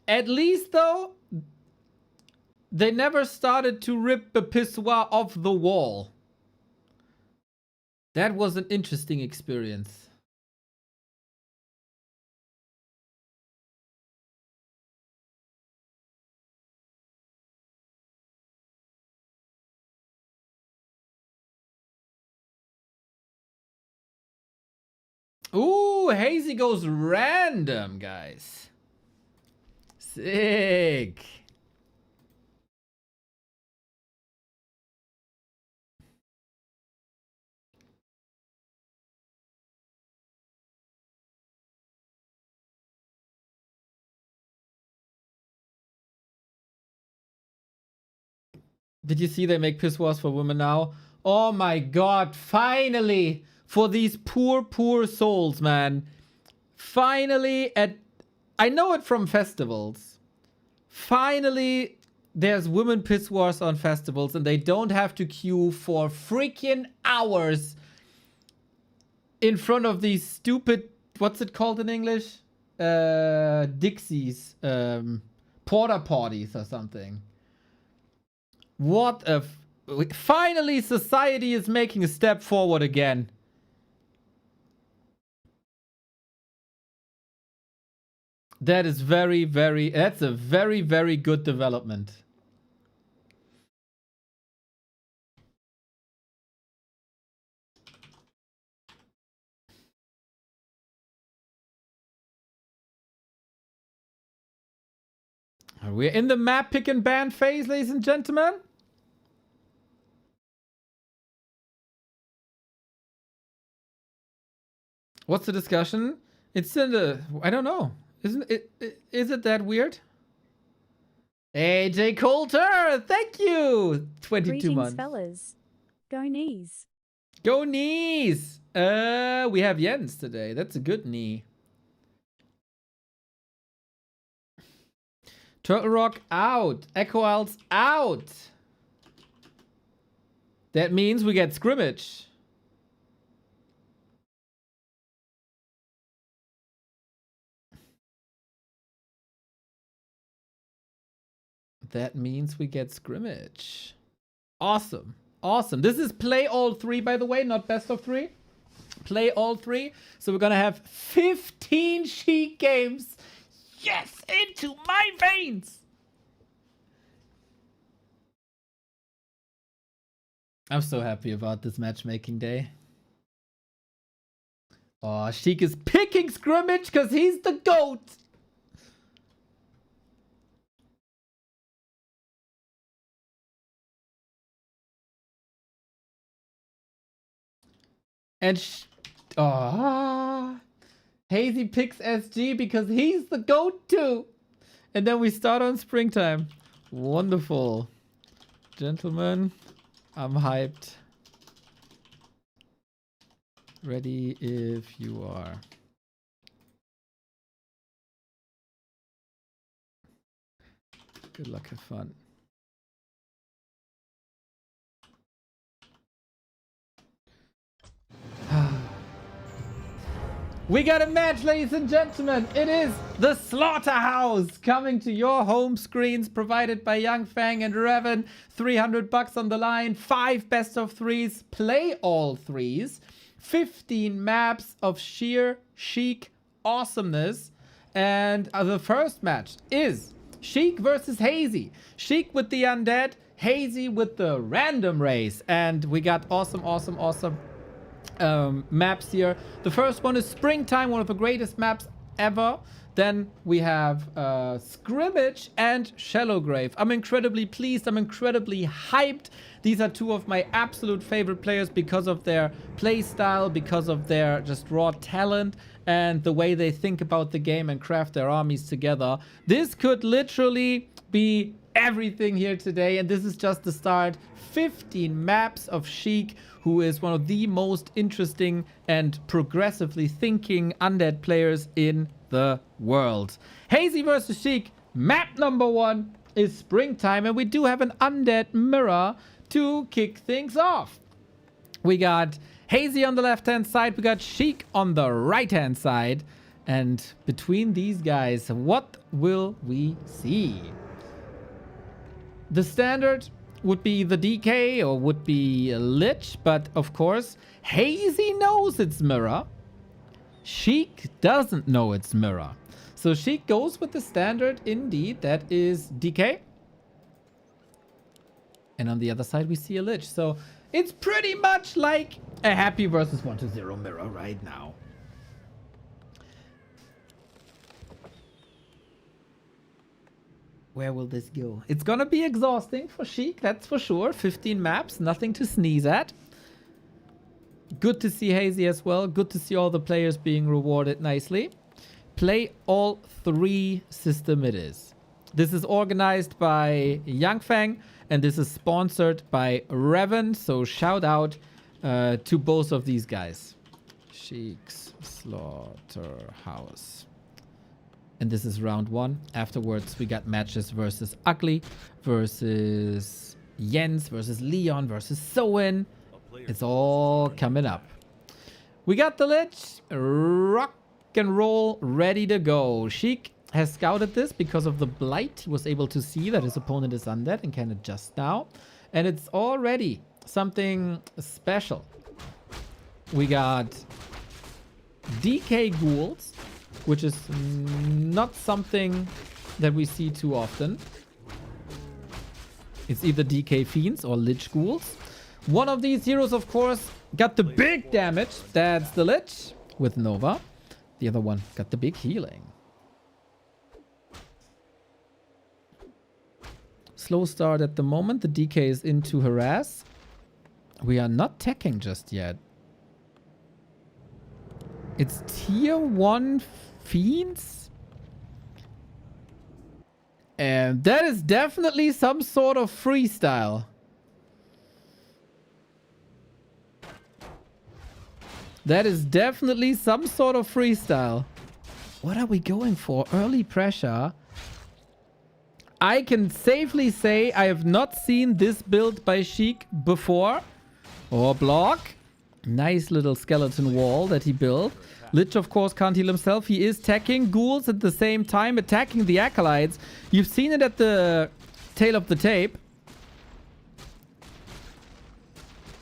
At least, though, they never started to rip the pissoir off the wall. That was an interesting experience. Ooh, Hazy goes random, guys. Sick. Did you see they make pissoirs for women now? Oh my god, finally! For these poor, poor souls, man. Finally, I know it from festivals. Finally, there's women pissoirs on festivals and they don't have to queue for freaking hours in front of these stupid, what's it called in English? Dixies, porta potties or something. What a... Finally, society is making a step forward again. That is very, very... That's a very, very good development. We're in the map pick and ban phase, ladies and gentlemen. What's the discussion? It's in the... I don't know. Isn't it? Is it that weird? AJ Coulter, thank you. 22 Greetings, months. fellas. Go knees. Go knees. We have Jens today. That's a good knee. Turtle Rock out. Echo Owls out. That means we get scrimmage. That means we get scrimmage. Awesome. Awesome. This is play all 3, by the way, not best of 3. Play all 3. So we're going to have 15 Sheik games. Yes, into my veins. I'm so happy about this matchmaking day. Oh, Sheik is picking scrimmage because he's the GOAT. And Hazy picks SG because he's the GOAT too. And then we start on springtime. Wonderful. Gentlemen, I'm hyped. Ready if you are. Good luck, have fun. We got a match, ladies and gentlemen. It is the Slaughterhouse coming to your home screens, provided by Young Fang and Revan. $300 on the line, 5 best of 3s, play all 3s, 15 maps of sheer Sheik awesomeness. And the first match is Sheik versus Hazy. Sheik with the Undead, Hazy with the random race. And we got awesome maps here. The first one is Springtime, one of the greatest maps ever. Then we have Scrimmage and Shallow Grave. I'm incredibly pleased. I'm incredibly hyped. These are 2 of my absolute favorite players because of their play style, because of their just raw talent and the way they think about the game and craft their armies together. This could literally be everything here today, and this is just the start. 15 maps of Sheik, who is one of the most interesting and progressively thinking undead players in the world. Hazy versus Sheik, map number 1 is Springtime, and we do have an undead mirror to kick things off. We got Hazy on the left-hand side, we got Sheik on the right-hand side, and between these guys, what will we see? The standard would be the DK or would be a Lich, but of course, Hazy knows it's mirror. Sheik doesn't know it's mirror. So Sheik goes with the standard indeed, that is DK. And on the other side, we see a Lich. So it's pretty much like a happy versus 1-0 mirror right now. Where will this go? It's gonna be exhausting for Sheik, that's for sure. 15 maps, nothing to sneeze at. Good to see Hazy as well. Good to see all the players being rewarded nicely. Play all 3 system it is. This is organized by Young Fang, and this is sponsored by Revan. So shout out to both of these guys. Sheik's Slaughterhouse. And this is round 1. Afterwards, we got matches versus Ugly, versus Jens, versus Leon, versus Soin. It's all coming up. We got the Lich. Rock and roll, ready to go. Sheik has scouted this because of the blight. He was able to see that his opponent is undead and can adjust now. And it's already something special. We got DK ghouls, which is not something that we see too often. It's either DK fiends or Lich ghouls. One of these heroes, of course, got the big damage. That's the Lich with Nova. The other one got the big healing. Slow start at the moment. The DK is in to harass. We are not teching just yet. It's tier 1 fiends. And that is definitely some sort of freestyle. That is definitely some sort of freestyle. What are we going for? Early pressure. I can safely say I have not seen this build by Sheik before. Or block. Nice little skeleton wall that he built. Lich, of course, can't heal himself. He is attacking ghouls at the same time, attacking the acolytes. You've seen it at the tail of the tape.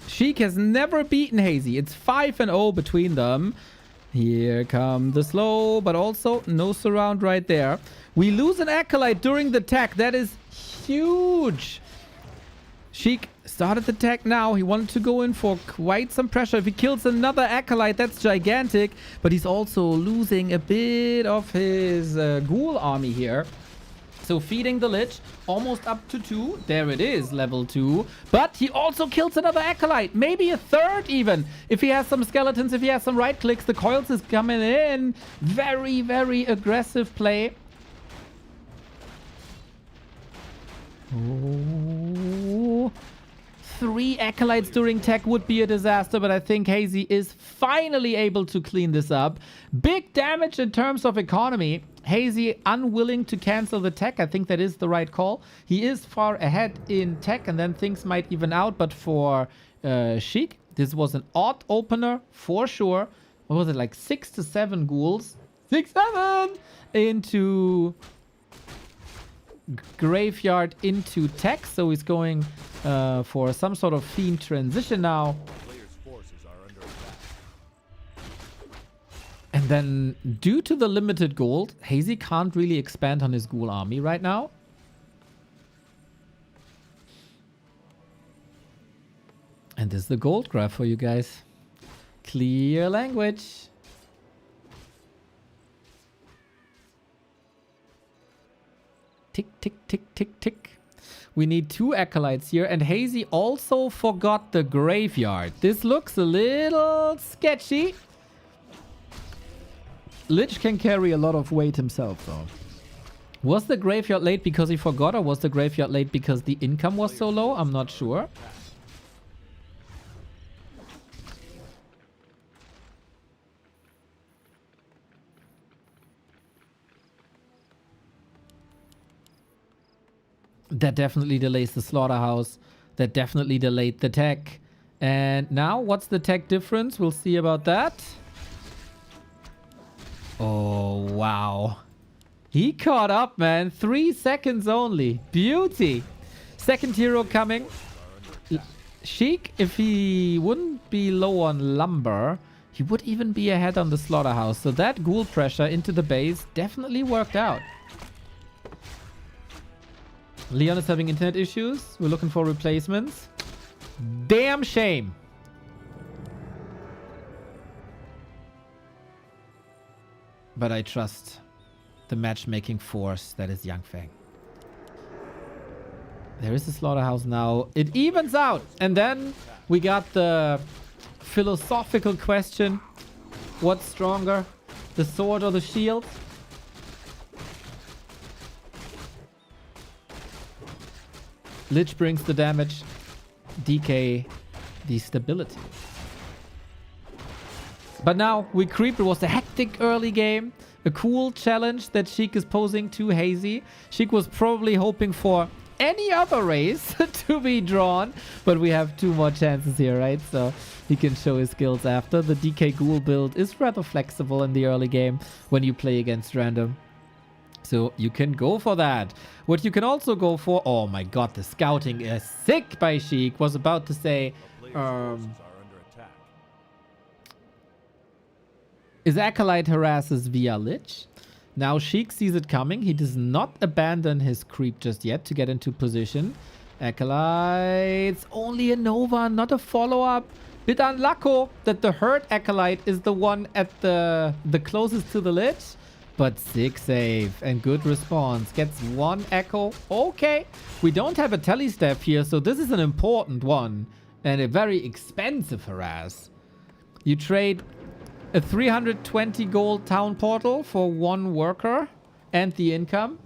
Sheik has never beaten Hazy. It's 5-0 between them. Here come the slow, but also no surround right there. We lose an acolyte during the attack. That is huge. Sheik started the attack now. He wanted to go in for quite some pressure. If he kills another acolyte, that's gigantic. But he's also losing a bit of his ghoul army here. So feeding the Lich, almost up to 2. There it is, level 2. But he also kills another acolyte. Maybe a third even. If he has some skeletons, if he has some right clicks, the coils is coming in. Very, very aggressive play. Oh. 3 acolytes during tech would be a disaster, but I think Hazy is finally able to clean this up. Big damage in terms of economy. Hazy unwilling to cancel the tech. I think that is the right call. He is far ahead in tech, and then things might even out. But for Sheik, this was an odd opener for sure. What was it, like 6 to 7 ghouls? 6, 7 into graveyard into tech. So he's going for some sort of fiend transition now. And then, due to the limited gold, Hazy can't really expand on his ghoul army right now. And this is the gold graph for you guys. Clear language. Tick, tick, tick, tick, tick. We need 2 acolytes here. And Hazy also forgot the graveyard. This looks a little sketchy. Lich can carry a lot of weight himself, though. Was the graveyard late because he forgot, or was the graveyard late because the income was so low? I'm not sure. That definitely delays the slaughterhouse. That definitely delayed the tech. And now, what's the tech difference? We'll see about that. Oh, wow. He caught up, man. 3 seconds only. Beauty. Second hero coming. Sheik, if he wouldn't be low on lumber, he would even be ahead on the slaughterhouse. So that ghoul pressure into the base definitely worked out. Leon is having internet issues. We're looking for replacements. Damn shame. But I trust the matchmaking force that is Yangfeng. There is a slaughterhouse now. It evens out. And then we got the philosophical question. What's stronger? The sword or the shield? Lich brings the damage. DK the stability. But now we creep. It was a hectic early game. A cool challenge that Sheik is posing to Hazy. Sheik was probably hoping for any other race to be drawn. But we have 2 more chances here, right? So he can show his skills after. The DK Ghoul build is rather flexible in the early game when you play against random. So you can go for that. What you can also go for... Oh my god, the scouting is sick by Sheik. Was about to say... Is Acolyte harasses via Lich? Now Sheik sees it coming. He does not abandon his creep just yet to get into position. Acolyte's only a Nova, not a follow-up. Bit unlucky that the hurt Acolyte is the one at the closest to the Lich. But sick save and good response. Gets 1 echo. Okay. We don't have a telestaff here, so this is an important one. And a very expensive harass. You trade a 320 gold town portal for 1 worker and the income.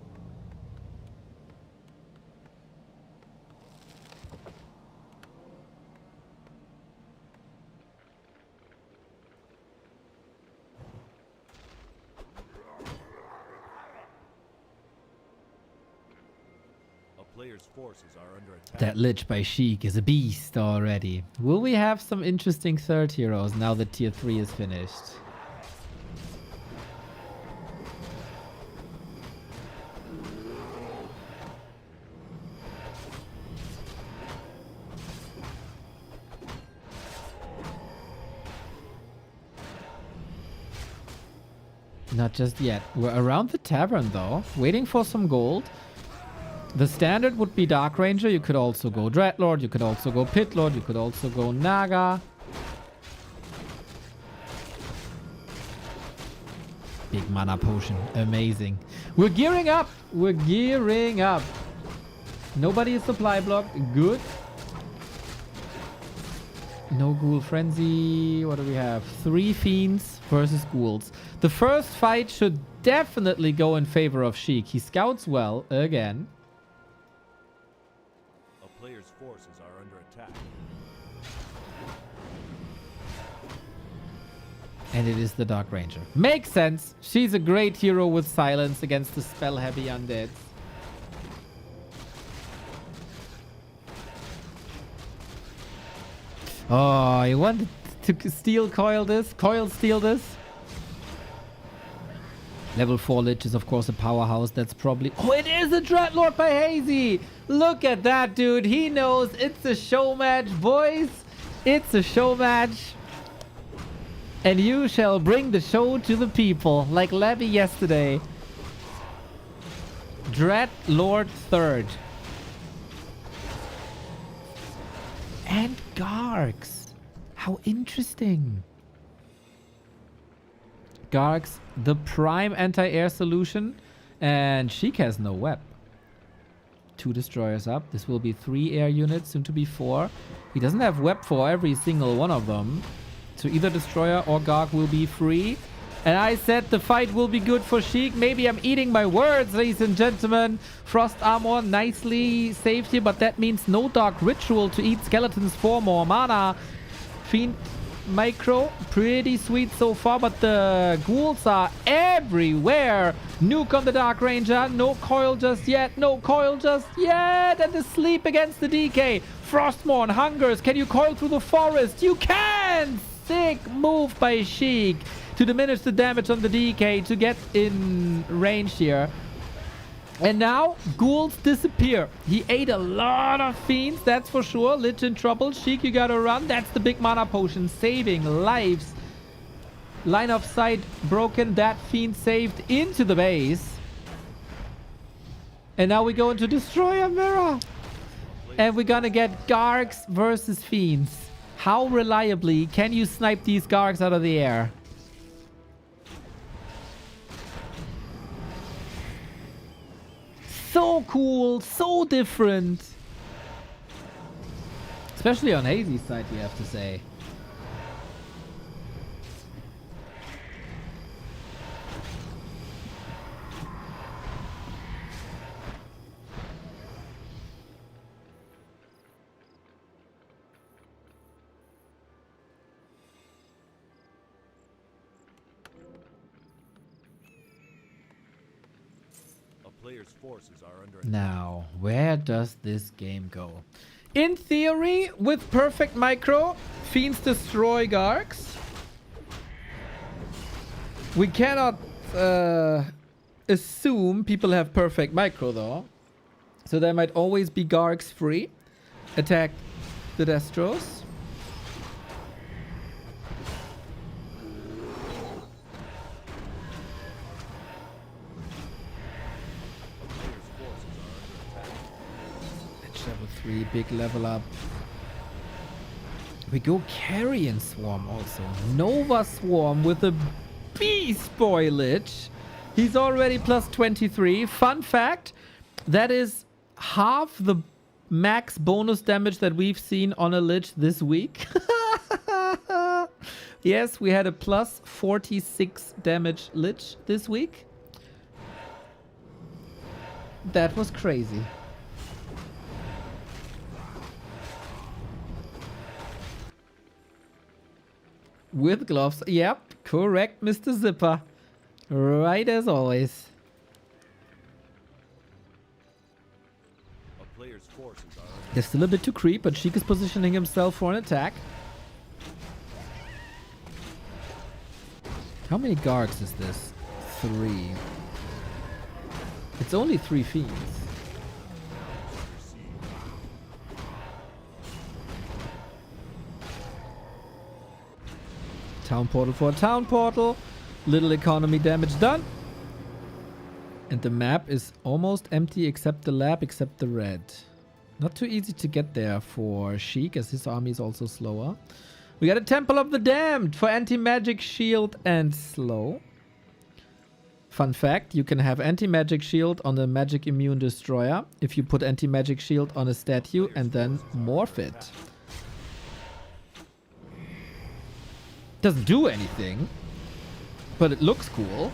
Player's forces are under attack. That Lich by Sheik is a beast already. Will we have some interesting third heroes now that tier 3 is finished? Not just yet. We're around the tavern though, waiting for some gold. The standard would be Dark Ranger. You could also go Dreadlord. You could also go Pit Lord. You could also go Naga. Big mana potion. Amazing. We're gearing up. We're gearing up. Nobody is supply block. Good. No Ghoul Frenzy. What do we have? 3 Fiends versus Ghouls. The first fight should definitely go in favor of Sheik. He scouts well again. Player's forces are under attack. And it is the Dark Ranger. Makes sense. She's a great hero with silence against the spell-heavy undead. Oh, you wanted to steal coil this? Coil steal this? Level 4 Lich is of course a powerhouse. That's probably... Oh, it is a Dreadlord by Hazy! Look at that, dude. He knows it's a show match, boys. It's a show match. And you shall bring the show to the people, like Levy yesterday. Dreadlord 3rd. And Gargs. How interesting. Gargs, the prime anti-air solution. And Sheik has no web. 2 destroyers up. This will be 3 air units, soon to be 4. He doesn't have web for every single one of them. So either destroyer or Garg will be free. And I said the fight will be good for Sheik. Maybe I'm eating my words, ladies and gentlemen. Frost armor nicely saved here, but that means no dark ritual to eat skeletons for more mana. Fiend micro, pretty sweet so far, but the ghouls are everywhere. Nuke on the Dark Ranger. No coil just yet. No coil just yet. And the sleep against the DK. Frostmourne hungers. Can you coil through the forest? You can! Sick move by Sheik to diminish the damage on the DK to get in range here. And now ghouls disappear. He ate a lot of fiends, that's for sure. Lich in trouble. Sheik, you gotta run. That's the big mana potion saving lives. Line of sight broken. That fiend saved into the base. And now we go into Destroyer Mirror. And we're gonna get Gargs versus fiends. How reliably can you snipe these Gargs out of the air? So cool, so different. Especially on Hazy's side, you have to say. player's forces are under attack. Now, where does this game go? In theory, with perfect micro, Fiends destroy Gargs. We cannot assume people have perfect micro though. So there might always be Gargs free. Attack the Destros. Level 3, big level up. We go Carrion Swarm also. Nova Swarm with a Beast Boy Lich. He's already plus 23. Fun fact, that is half the max bonus damage that we've seen on a Lich this week. Yes, we had a plus 46 damage Lich this week. That was crazy. With gloves. Yep, correct, Mr. Zipper. Right as always. A player's forces are under There's still a bit to creep, but Sheik is positioning himself for an attack. How many Gargs is this? 3. It's only 3 Fiends. Town portal for a town portal. Little economy damage done. And the map is almost empty except the lab, except the red. Not too easy to get there for Sheik as his army is also slower. We got a Temple of the Damned for anti-magic shield and slow. Fun fact, you can have anti-magic shield on a magic immune destroyer if you put anti-magic shield on a statue and then morph it. Doesn't do anything, but it looks cool.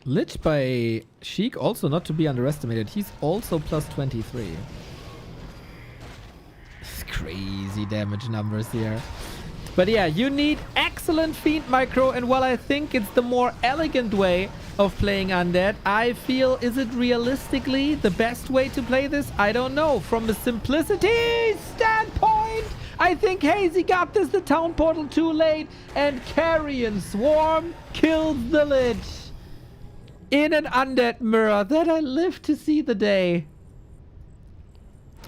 Lich by Sheik also not to be underestimated. He's also plus 23. Crazy damage numbers here. But yeah, you need excellent Fiend micro, and while I think it's the more elegant way of playing Undead, I feel, is it realistically the best way to play this? I don't know. From a simplicity standpoint, I think Hazy got this the town portal too late, and Carrion Swarm killed the Lich in an Undead mirror that I live to see the day.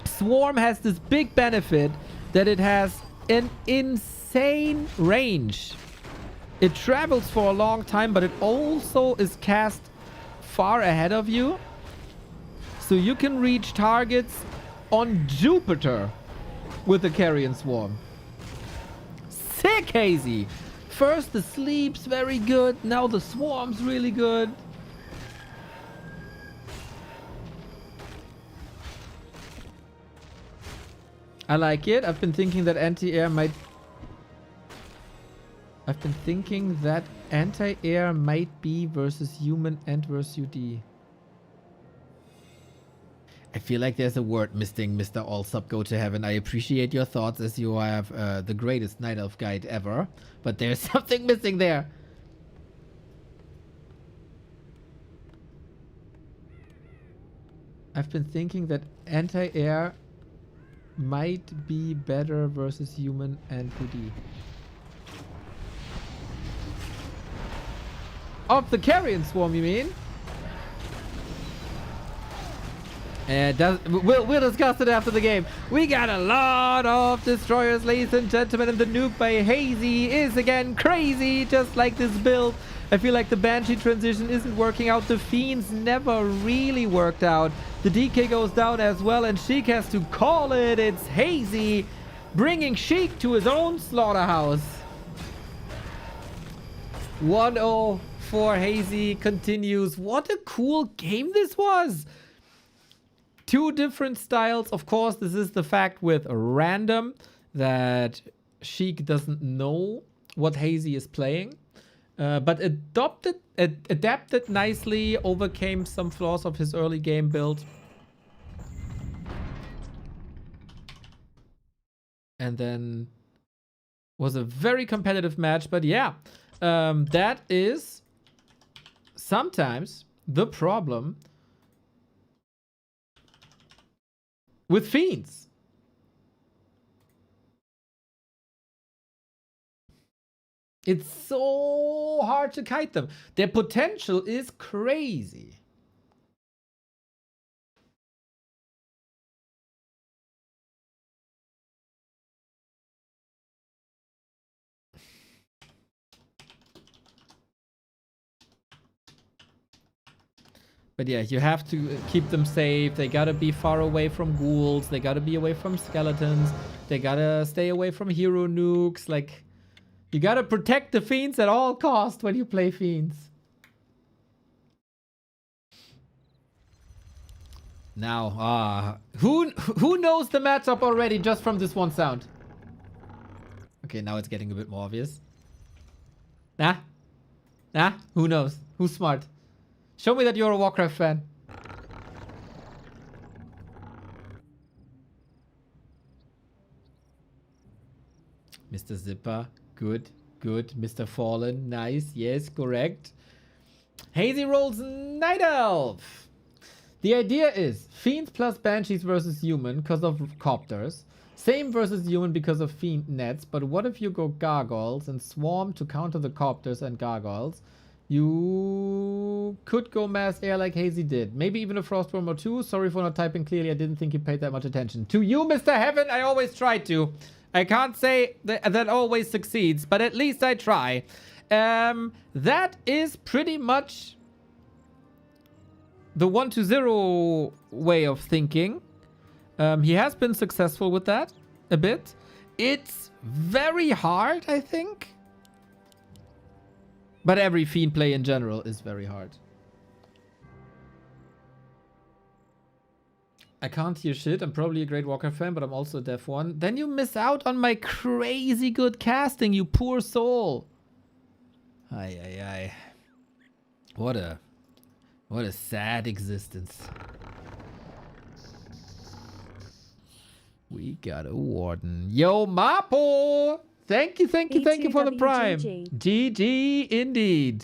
Swarm has this big benefit that it has an insane range. It travels for a long time, but it also is cast far ahead of you. So you can reach targets on Jupiter with the Carrion Swarm. Sick, Hazy! First the sleep's very good, now the swarm's really good. I like it. I've been thinking that anti-air might be versus human and versus UD. I feel like there's a word missing, Mr. Allsub. Go to heaven. I appreciate your thoughts as you have the greatest Night Elf guide ever. But there's something missing there. I've been thinking that anti-air might be better versus human and UD. Of the Carrion Swarm, you mean? We'll discuss it after the game. We got a lot of destroyers, ladies and gentlemen, and the nuke by Hazy is again crazy, just like this build. I feel like the Banshee transition isn't working out. The Fiends never really worked out. The DK goes down as well, and Sheik has to call it. It's Hazy bringing Sheik to his own slaughterhouse. 1-0 for Hazy continues. What a cool game this was. Two different styles. Of course, this is the fact with random that Sheik doesn't know what Hazy is playing. But adapted nicely, overcame some flaws of his early game build. And then Was a very competitive match, but yeah, that is sometimes the problem with Fiends. It's so hard to kite them. Their potential is crazy. But yeah, you have to keep them safe. They gotta be far away from ghouls. They gotta be away from skeletons. They gotta stay away from hero nukes. Like, you gotta protect the Fiends at all costs when you play Fiends. Now, who knows the matchup already just from this one sound? Okay, now it's getting a bit more obvious. Nah? Who knows? Who's smart? Show me that you're a Warcraft fan. Mr. Zipper, good. Mr. Fallen, nice, yes, correct. Hazy rolls Night Elf. The idea is Fiends plus Banshees versus Human because of Copters. Same versus Human because of Fiend Nets. But what if you go Gargoyles and Swarm to counter the Copters and Gargoyles? You could go Mass Air like Hazy did. Maybe even a Frostworm or two. Sorry for not typing clearly. I didn't think you paid that much attention. To you, Mr. Heaven, I always try to. I can't say that always succeeds, but at least I try. That is pretty much the 1-0 way of thinking. He has been successful with that a bit. It's very hard, I think. But every Fiend play in general is very hard. I can't hear shit. I'm probably a great Warcraft fan, but I'm also a deaf one. Then you miss out on my crazy good casting, you poor soul. Ay. What a sad existence. We got a Warden. Yo, Mapo! Thank you for the prime. GG indeed.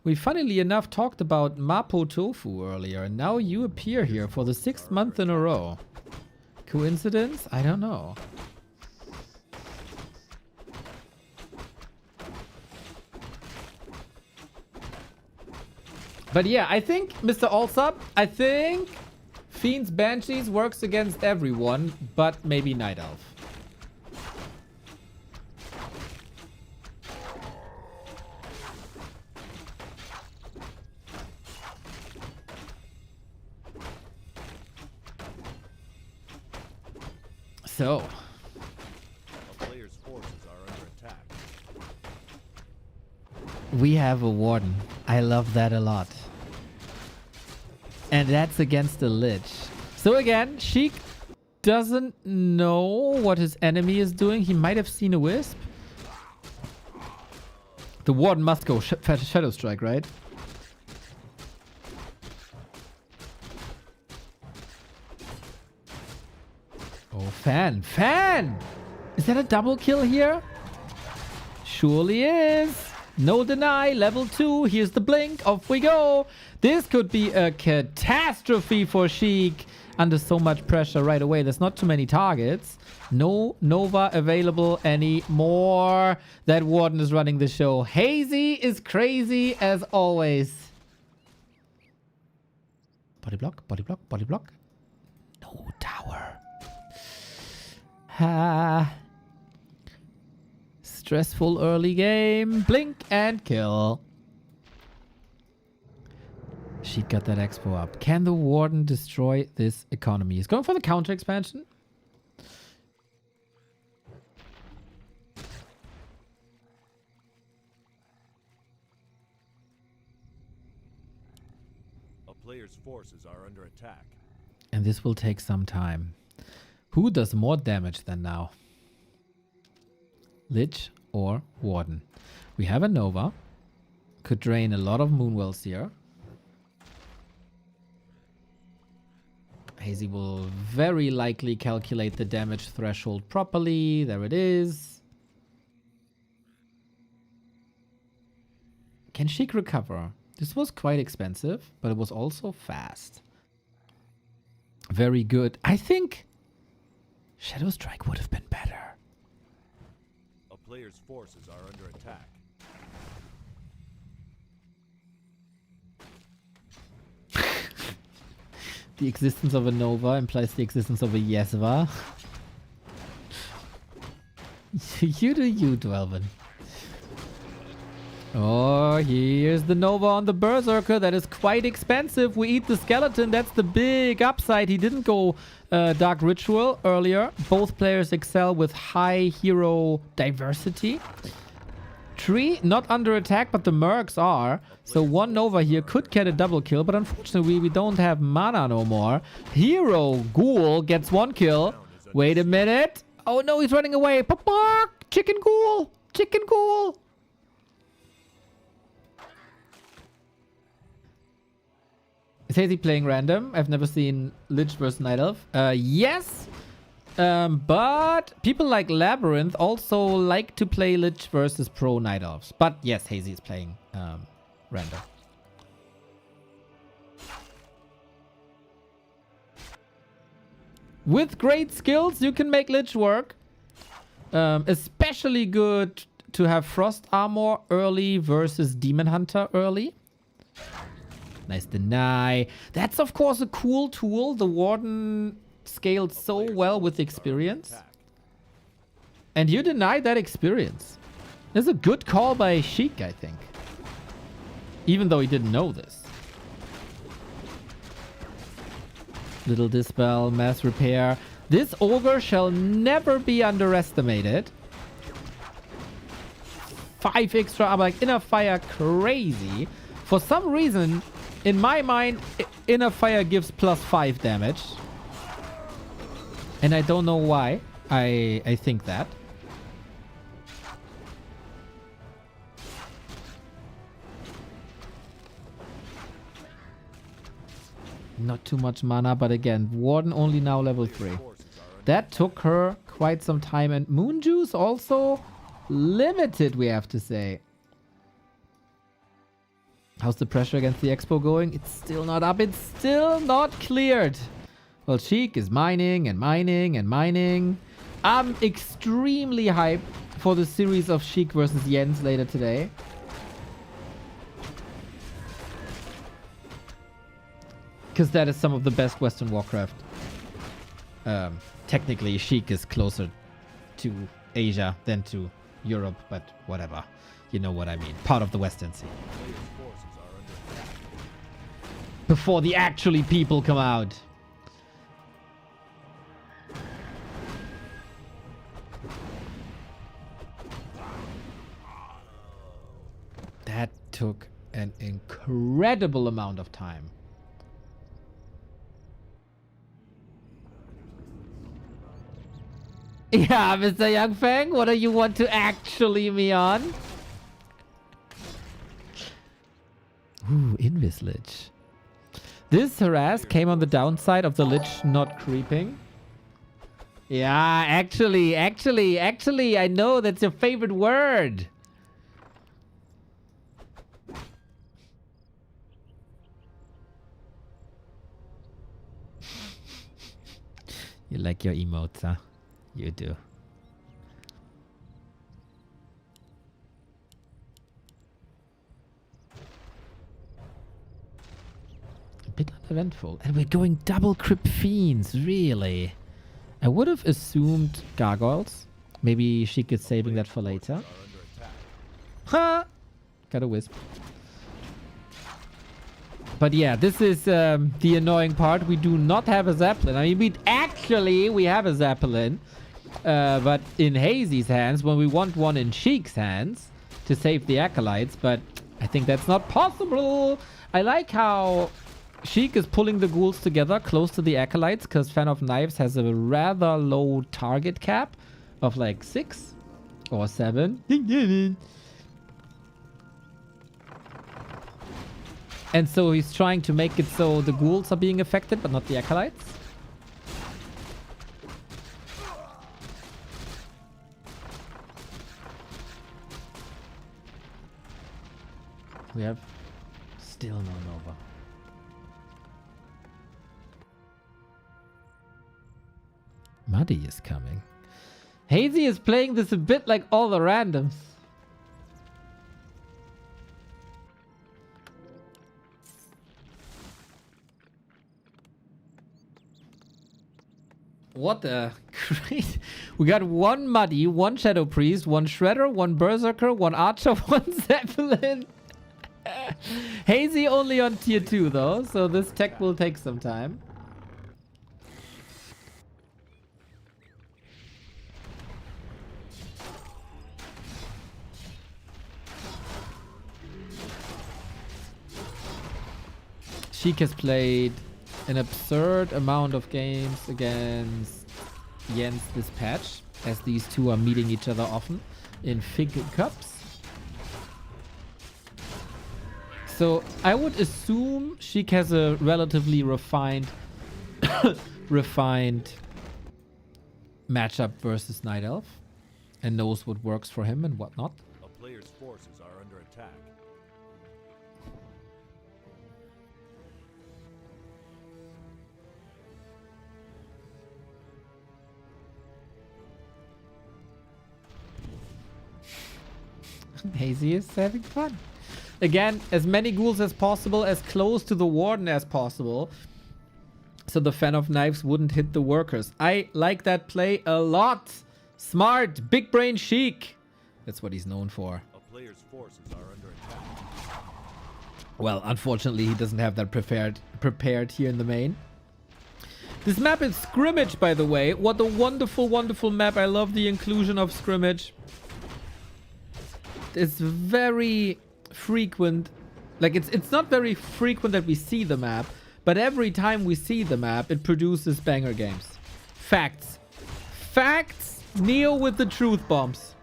We funnily enough talked about Mapo Tofu earlier, and now you appear here for the 6th month in a row. Coincidence? I don't know. But yeah, I think, Mr. Allsub, I think Fiends Banshees works against everyone, but maybe Night Elf. So, A player's forces are under attack. we have a Warden. I love that a lot. And that's against the Lich. So again, Sheik doesn't know what his enemy is doing. He might have seen a Wisp. The Warden must go Shadow Strike, right? Oh, Fan! Is that a double kill here? Surely is. No deny, level 2. Here's the blink. Off we go. This could be a catastrophe for Sheik. Under so much pressure right away. There's not too many targets. No Nova available anymore. That Warden is running the show. Hazy is crazy as always. Body block. No tower. Stressful early game. Blink and kill. She got that expo up. Can the Warden destroy this economy? He's going for the counter expansion. A player's forces are under attack. And this will take some time. Who does more damage than now? Lich or Warden? We have a Nova. Could drain a lot of Moonwells here. Hazy will very likely calculate the damage threshold properly. There it is. Can Sheik recover? This was quite expensive, but it was also fast. Very good. I think Shadow Strike would have been better. A player's forces are under attack. The existence of a Nova implies the existence of a Yesva. You do you, Dwelvin. Oh, here's the Nova on the Berserker. That is quite expensive. We eat the skeleton. That's the big upside. He didn't go Dark Ritual earlier. Both players excel with high hero diversity. Tree, not under attack, but the Mercs are. So one Nova here could get a double kill, but unfortunately we don't have mana no more. Hero Ghoul gets one kill. Wait a minute. Oh no, he's running away. Papa! Chicken Ghoul! Chicken Ghoul! Is Hazy playing random? I've never seen Lich vs Night Elf. Yes! But people like Labyrinth also like to play Lich versus Pro Night Elves. But yes, Hazy is playing random. With great skills, you can make Lich work. Especially good to have Frost Armor early versus Demon Hunter early. Nice deny. That's of course a cool tool. The Warden scaled so well with experience. And you denied that experience. That's a good call by Sheik, I think. Even though he didn't know this. Little Dispel, Mass Repair. This Ogre shall never be underestimated. 5 extra, aber like Inner Fire crazy. For some reason, in my mind, Inner Fire gives +5 damage. And I don't know why I think that. Not too much mana, but again, Warden only now level 3. That took her quite some time. And Moon Juice also limited, we have to say. How's the pressure against the Expo going? It's still not up. It's still not cleared. Well, Sheik is mining and mining and mining. I'm extremely hyped for the series of Sheik versus Jens later today. Because that is some of the best Western Warcraft. Technically, Sheik is closer to Asia than to Europe, but whatever. You know what I mean. Part of the Western Sea. Before the actually people come out. That took an incredible amount of time. Yeah, Mr. Youngfang, what do you want to actually me on? Ooh, Invis Lich. This harass came on the downside of the Lich not creeping. Yeah, actually, I know that's your favorite word. You like your emotes, huh? You do. A bit uneventful. And we're going double Crypt Fiends, really? I would have assumed Gargoyles. Maybe Sheik is saving that for later. Ha! Got a wisp. But yeah, this is the annoying part. We do not have a Zeppelin. I mean, we have a Zeppelin. But in Hazy's hands, when we want one in Sheik's hands to save the Acolytes, but I think that's not possible. I like how Sheik is pulling the ghouls together close to the Acolytes, because Fan of Knives has a rather low target cap of like 6 or 7. And so he's trying to make it so the ghouls are being affected, but not the Acolytes. We have still no Nova. Muddy is coming. Hazy is playing this a bit like all the randoms. What a great... We got one Muddy, one Shadow Priest, one Shredder, one Berserker, one Archer, one Zeppelin. Hazy only on tier 2 though, so this tech will take some time. Sheik has played an absurd amount of games against Jens this patch, as these two are meeting each other often in Fig Cups. So I would assume Sheik has a relatively refined matchup versus Night Elf and knows what works for him and what not. A player's forces are under attack. Hazy is having fun. Again, as many ghouls as possible, as close to the warden as possible, so the fan of knives wouldn't hit the workers. I like that play a lot. Smart, big brain Sheik. That's what he's known for. A player's forces are under attack. Well, unfortunately, he doesn't have that prepared here in the main. This map is Scrimmage, by the way. What a wonderful, wonderful map. I love the inclusion of Scrimmage. It's very frequent. Like, it's not very frequent that we see the map, but every time we see the map, it produces banger games. Facts. Facts. Neo with the truth bombs.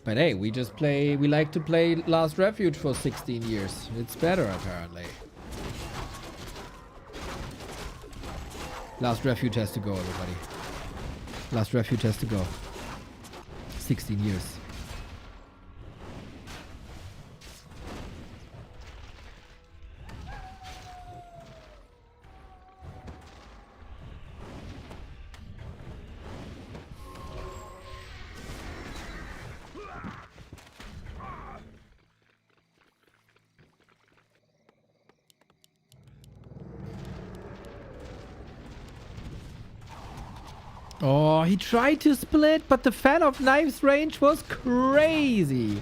But hey, we like to play Last Refuge for 16 years. It's better, apparently. Last Refuge has to go, everybody. Last Refuge has to go. 16 years. Oh, he tried to split, but the fan of knives range was crazy.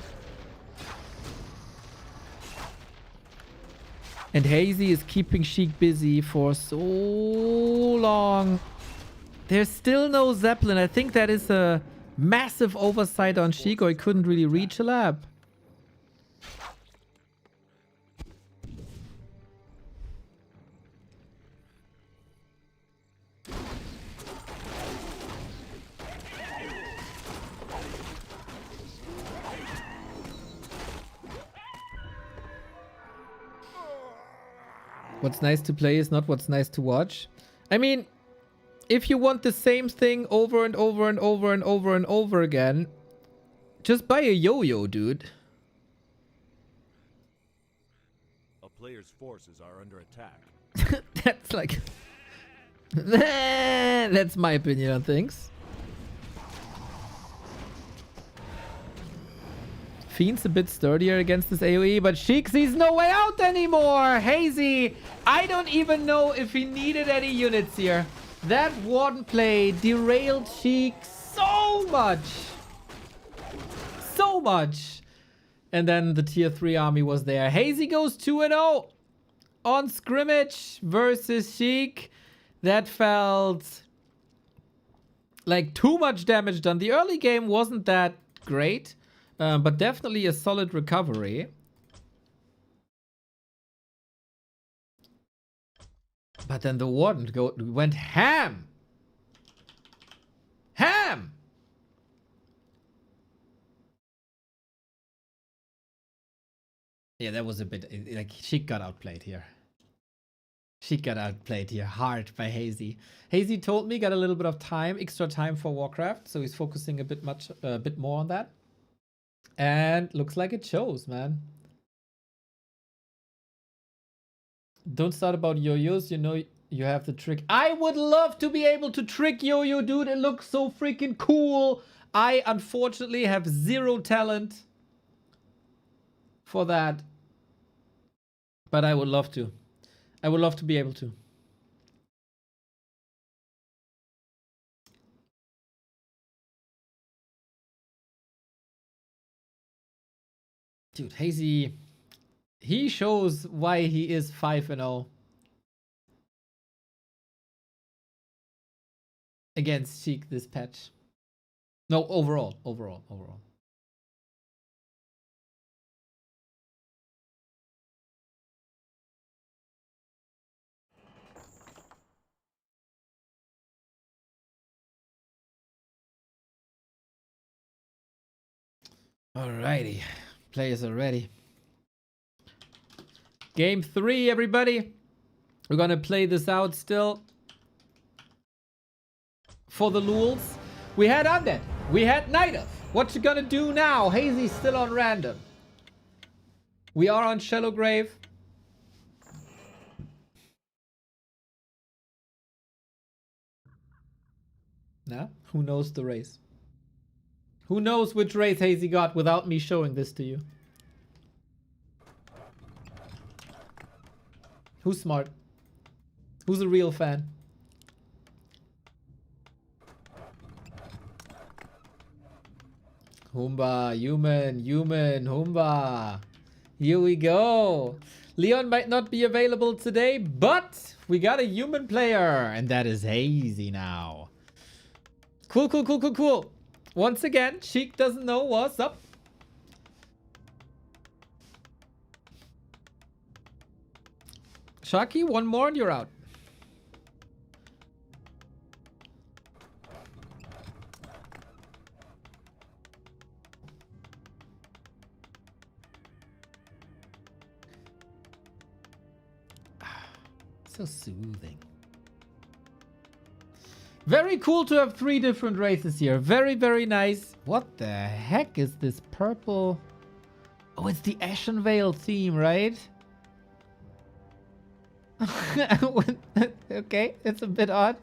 And Hazy is keeping Sheik busy for so long. There's still no Zeppelin. I think that is a massive oversight on Sheik, or he couldn't really reach a lab. What's nice to play is not what's nice to watch. I mean, if you want the same thing over and over and over and over and over again, just buy a yo-yo, dude. A player's forces are under attack. That's like... That's my opinion on things. Fiend's a bit sturdier against this AoE, but Sheik sees no way out anymore. Hazy, I don't even know if he needed any units here. That Warden play derailed Sheik so much. So much. And then the tier 3 army was there. Hazy goes 2-0 on Scrimmage versus Sheik. That felt like too much damage done. The early game wasn't that great. But definitely a solid recovery. But then the Warden went ham. Ham! Yeah, that was a bit... Like, Sheik got outplayed here. She got outplayed here hard by Hazy. Hazy told me got a little bit of time, extra time for Warcraft, so he's focusing a bit more on that. And looks like it shows, man. Don't start about yo-yos, you know you have the trick. I would love to be able to trick yo-yo, dude. It looks so freaking cool. I unfortunately have zero talent for that. But I would love to. I would love to be able to. Dude, Hazy, he shows why he is 5-0 against Sheik this patch. No, overall. Alrighty, players are ready. Game 3, everybody. We're gonna play this out still. For the lulz. We had Undead. We had Night of. What you gonna do now? Hazy's still on random. We are on Shallow Grave. Now, who knows the race? Who knows which race Hazy got without me showing this to you? Who's smart? Who's a real fan? Humba, human, Humba. Here we go. Leon might not be available today, but we got a human player, and that is Hazy now. Cool. Once again, Sheik doesn't know what's up. Sharky, one more and you're out. So soothing. Very cool to have 3 different races here. Very nice. What the heck is this purple? Oh, it's the Ashen Veil theme, right? Okay, it's a bit odd.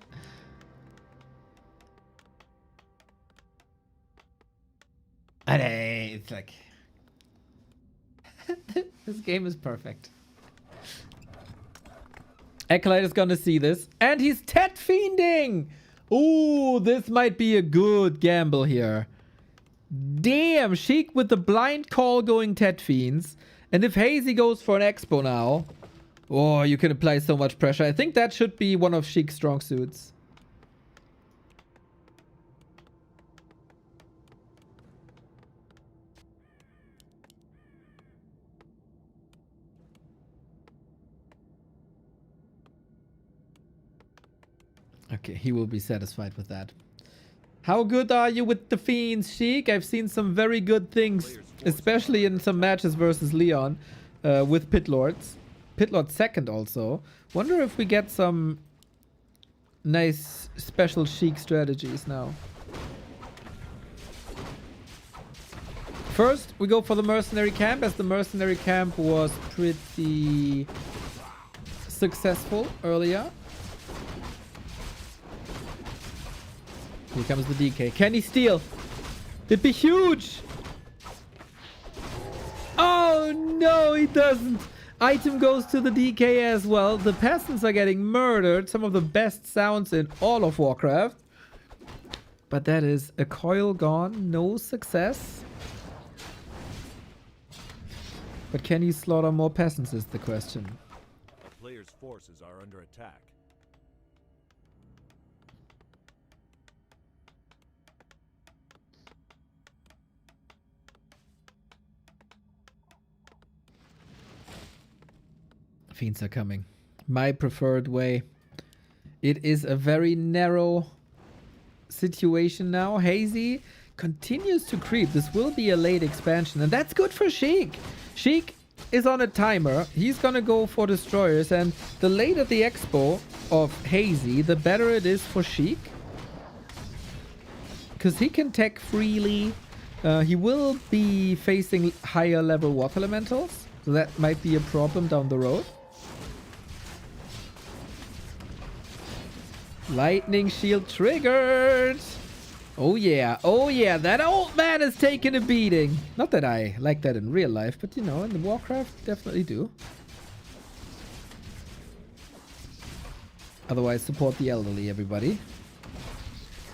And it's like... This game is perfect. Acolyte is gonna see this. And he's Tet Fiending! Ooh, this might be a good gamble here. Damn, Sheik with the blind call going Tet Fiends. And if Hazy goes for an Expo now... Oh, you can apply so much pressure. I think that should be one of Sheik's strong suits. Okay, he will be satisfied with that. How good are you with the Fiends, Sheik? I've seen some very good things, especially in some matches versus Leon with Pit Lords. Pit Lord second also. Wonder if we get some nice special Sheik strategies now. First, we go for the Mercenary Camp, as the Mercenary Camp was pretty successful earlier. Here comes the DK. Can he steal? It'd be huge! Oh no, he doesn't! Item goes to the DK as well. The peasants are getting murdered. Some of the best sounds in all of Warcraft. But that is a coil gone. No success. But can he slaughter more peasants is the question. A player's forces are under attack. Fiends are coming. My preferred way. It is a very narrow situation now. Hazy continues to creep. This will be a late expansion, and that's good for Sheik. Sheik is on a timer. He's gonna go for destroyers, and the later the expo of Hazy, the better it is for Sheik. Because he can tech freely. He will be facing higher level water elementals, so that might be a problem down the road. Lightning shield triggered. Oh yeah, that old man is taking a beating. Not that I like that in real life, but you know, in the Warcraft, definitely do. Otherwise, support the elderly, everybody.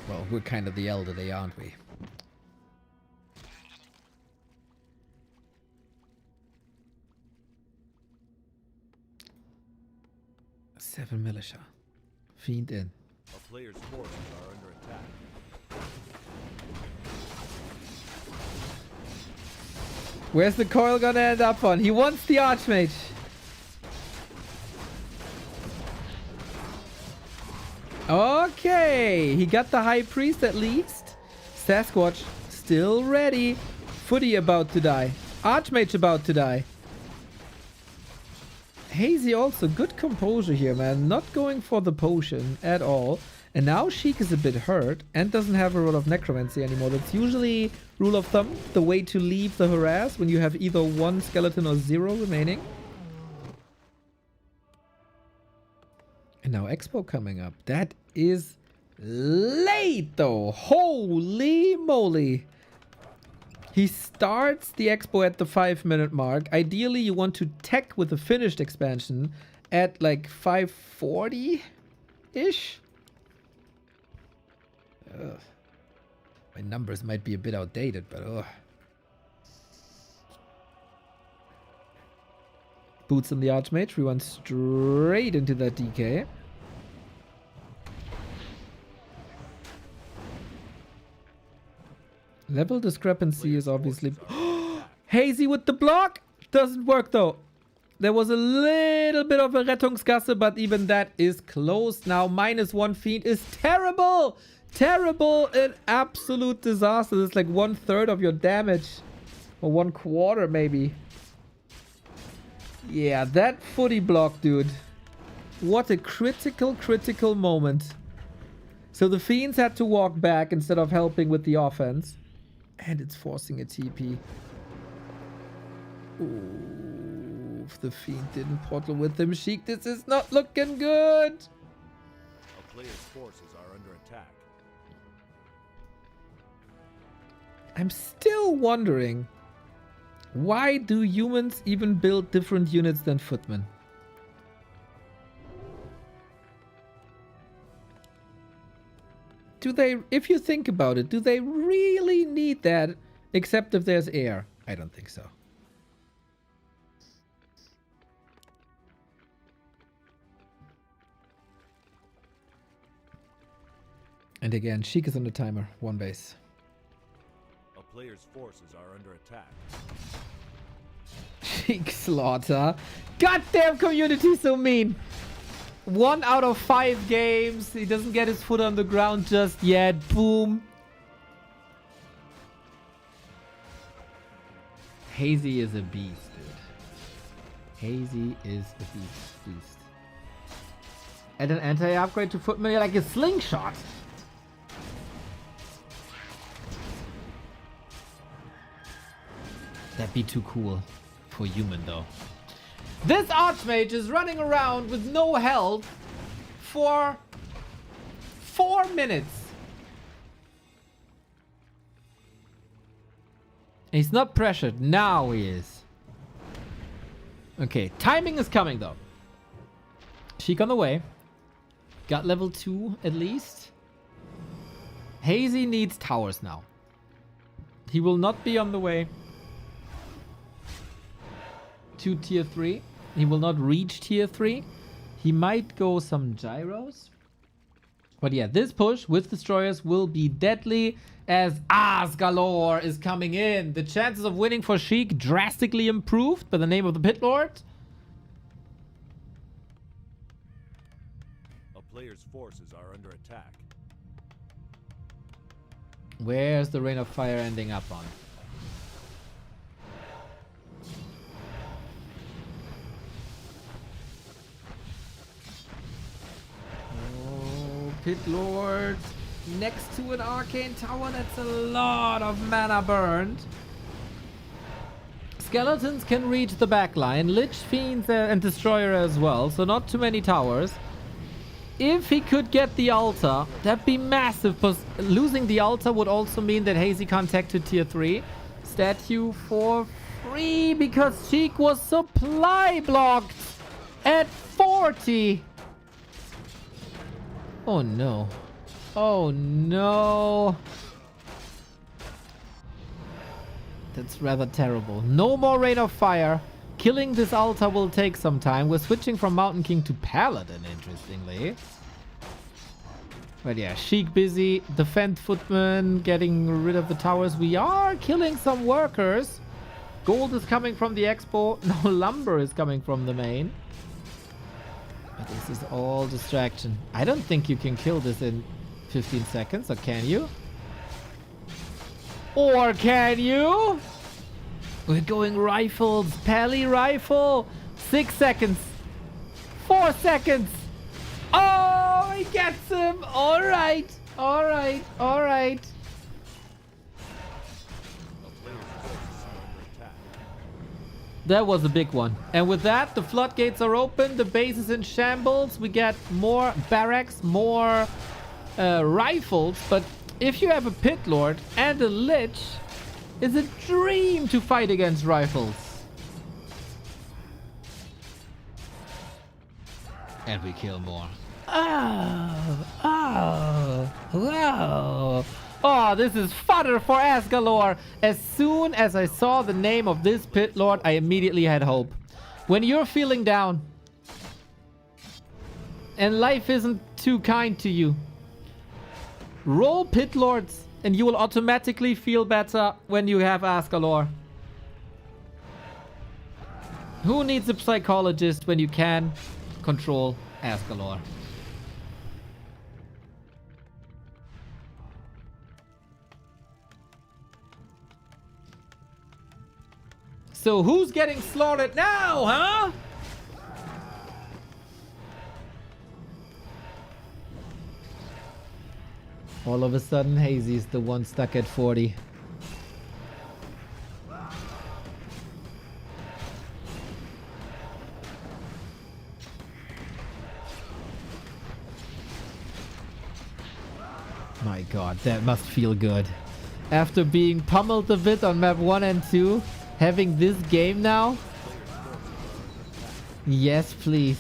Well, we're kind of the elderly, aren't we? Seven militia. Fiend in. A player's forces are under attack. Where's the coil gonna end up on? He wants the Archmage. Okay, he got the High Priest at least. Sasquatch still ready. Footy about to die. Archmage about to die. Hazy also good composure here, man. Not going for the potion at all. And now Sheik is a bit hurt and doesn't have a role of necromancy anymore. That's usually, rule of thumb, the way to leave the harass when you have either one skeleton or zero remaining. And now Expo coming up. That is late though. Holy moly. He starts the Expo at the 5-minute mark. Ideally, you want to tech with the finished expansion at like 5:40-ish. My numbers might be a bit outdated, but Boots on the Archmage. We went straight into that DK. Level discrepancy is obviously... Hazy with the block! Doesn't work though. There was a little bit of a Rettungsgasse, but even that is closed now. -1 Fiend is terrible! Terrible! An absolute disaster. That's like 1/3 of your damage. Or 1/4 maybe. Yeah, that footy block, dude. What a critical moment. So the Fiends had to walk back instead of helping with the offense. And it's forcing a TP. Ooh, if the Fiend didn't portal with them, Sheik, this is not looking good. A player's forces are under attack. I'm still wondering, why do humans even build different units than footmen? Do they, if you think about it, do they really need that, except if there's air? I don't think so. And again, Sheik is on the timer, 1 base. A player's forces are under attack. Sheik slaughter. Goddamn community so mean. 1 out of 5 games. He doesn't get his foot on the ground just yet. Boom. Hazy is a beast, dude. Hazy is a beast. And an anti-upgrade to footman like a slingshot. That'd be too cool for human though. This Archmage is running around with no health for 4 minutes. He's not pressured. Now he is. Okay, timing is coming though. Sheik on the way. Got level 2 at least. Hazy needs towers now. He will not be on the way to tier 3. He will not reach tier 3. He might go some gyros. But yeah, this push with destroyers will be deadly as Galore is coming in. The chances of winning for Sheik drastically improved by the name of the Pit Lord. A player's forces are under attack. Where's the Rain of Fire ending up on? Pit Lord next to an arcane tower. That's a lot of mana burned. Skeletons can reach the backline. Lich, Fiends, and Destroyer as well. So not too many towers. If he could get the altar, that'd be massive. Losing the altar would also mean that Hazy can't tech to tier 3. Statue for free because Sheik was supply blocked at 40. Oh no. Oh no. That's rather terrible. No more Rain of Fire. Killing this altar will take some time. We're switching from Mountain King to Paladin, interestingly. But yeah, Sheik busy. Defend Footman, getting rid of the towers. We are killing some workers. Gold is coming from the expo. No, lumber is coming from the main. But this is all distraction. I don't think you can kill this in 15 seconds, or can you? Or can you? We're going rifles. Pally rifle. 6 seconds. 4 seconds. Oh, he gets him. All right. All right. All right. That was a big one. And with that, the floodgates are open. The base is in shambles. We get more barracks, more rifles. But if you have a Pit Lord and a Lich, it's a dream to fight against rifles. And we kill more. Oh, oh, wow. Oh, this is fodder for Asgalore. As soon as I saw the name of this Pit Lord, I immediately had hope. When you're feeling down and life isn't too kind to you, roll Pit Lords and you will automatically feel better when you have Asgalore. Who needs a psychologist when you can control Asgalore? So who's getting slaughtered now, huh? All of a sudden, Hazy's the one stuck at 40. My god, that must feel good. After being pummeled a bit on map 1 and 2, having this game now? Yes, please.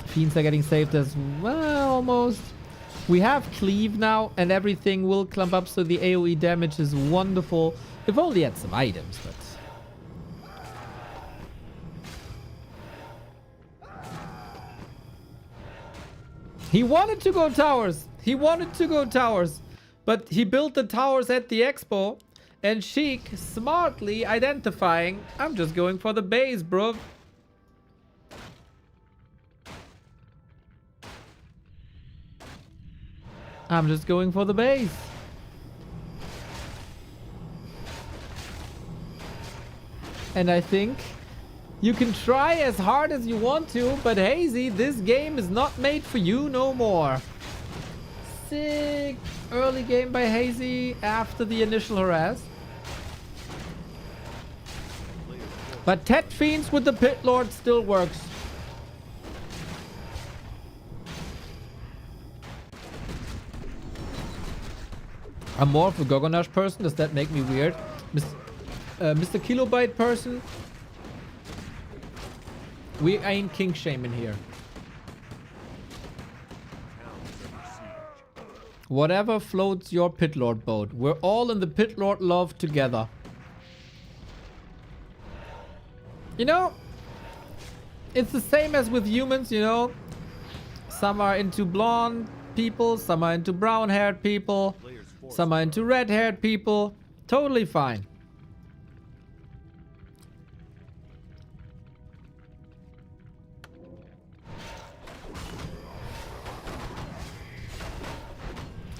Fiends are getting saved as well, almost. We have Cleave now, and everything will clump up, so the AoE damage is wonderful. We've only had some items, but... He wanted to go towers. He wanted to go towers. But he built the towers at the expo. And Sheik smartly identifying, I'm just going for the base, bro. I'm just going for the base. And I think you can try as hard as you want to, but Hazy, this game is not made for you no more. Sick early game by Hazy after the initial harass. But Tet Fiends with the Pit Lord still works. I'm more of a Gogonash person. Does that make me weird? Mr. Kilobyte person? We ain't king shaming here. Whatever floats your Pit Lord boat. We're all in the Pit Lord love together. You know, it's the same as with humans, you know. Some are into blonde people, some are into brown-haired people, some are into red-haired people. Totally fine.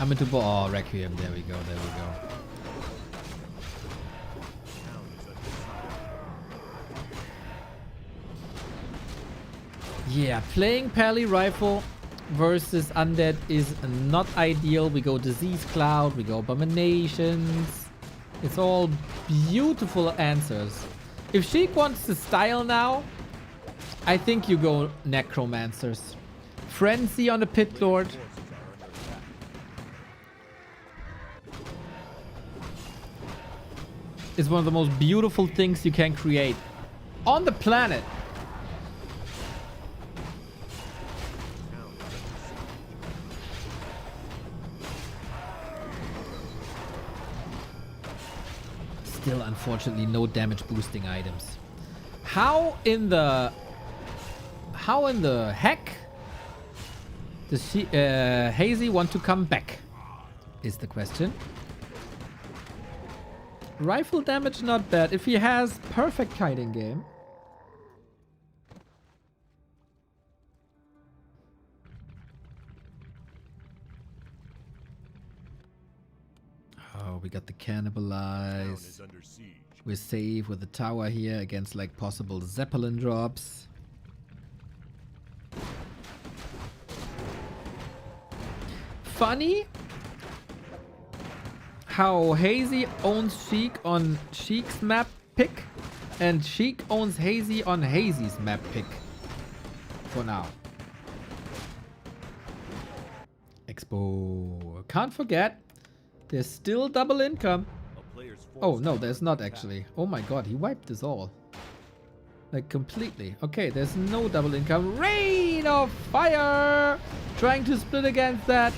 I'm into oh, Requiem. There we go. There we go. Yeah, playing Pally Rifle versus Undead is not ideal. We go Disease Cloud, we go Abominations. It's all beautiful answers. If Sheik wants to style now, I think you go Necromancers. Frenzy on the Pit Lord. Is one of the most beautiful things you can create on the planet. Still, unfortunately, no damage boosting items. How in the heck does Hazy want to come back? Is the question. Rifle damage not bad if he has perfect kiting game. Oh, we got the cannibalize. We're safe with the tower here against like possible Zeppelin drops. Funny how Hazy owns Sheik on Sheik's map pick and Sheik owns Hazy on Hazy's map pick for now. Expo. Can't forget, there's still double income. Oh no, there's not actually. Oh my god, he wiped this all. Like completely. Okay, there's no double income. Rain of fire! Trying to split against that.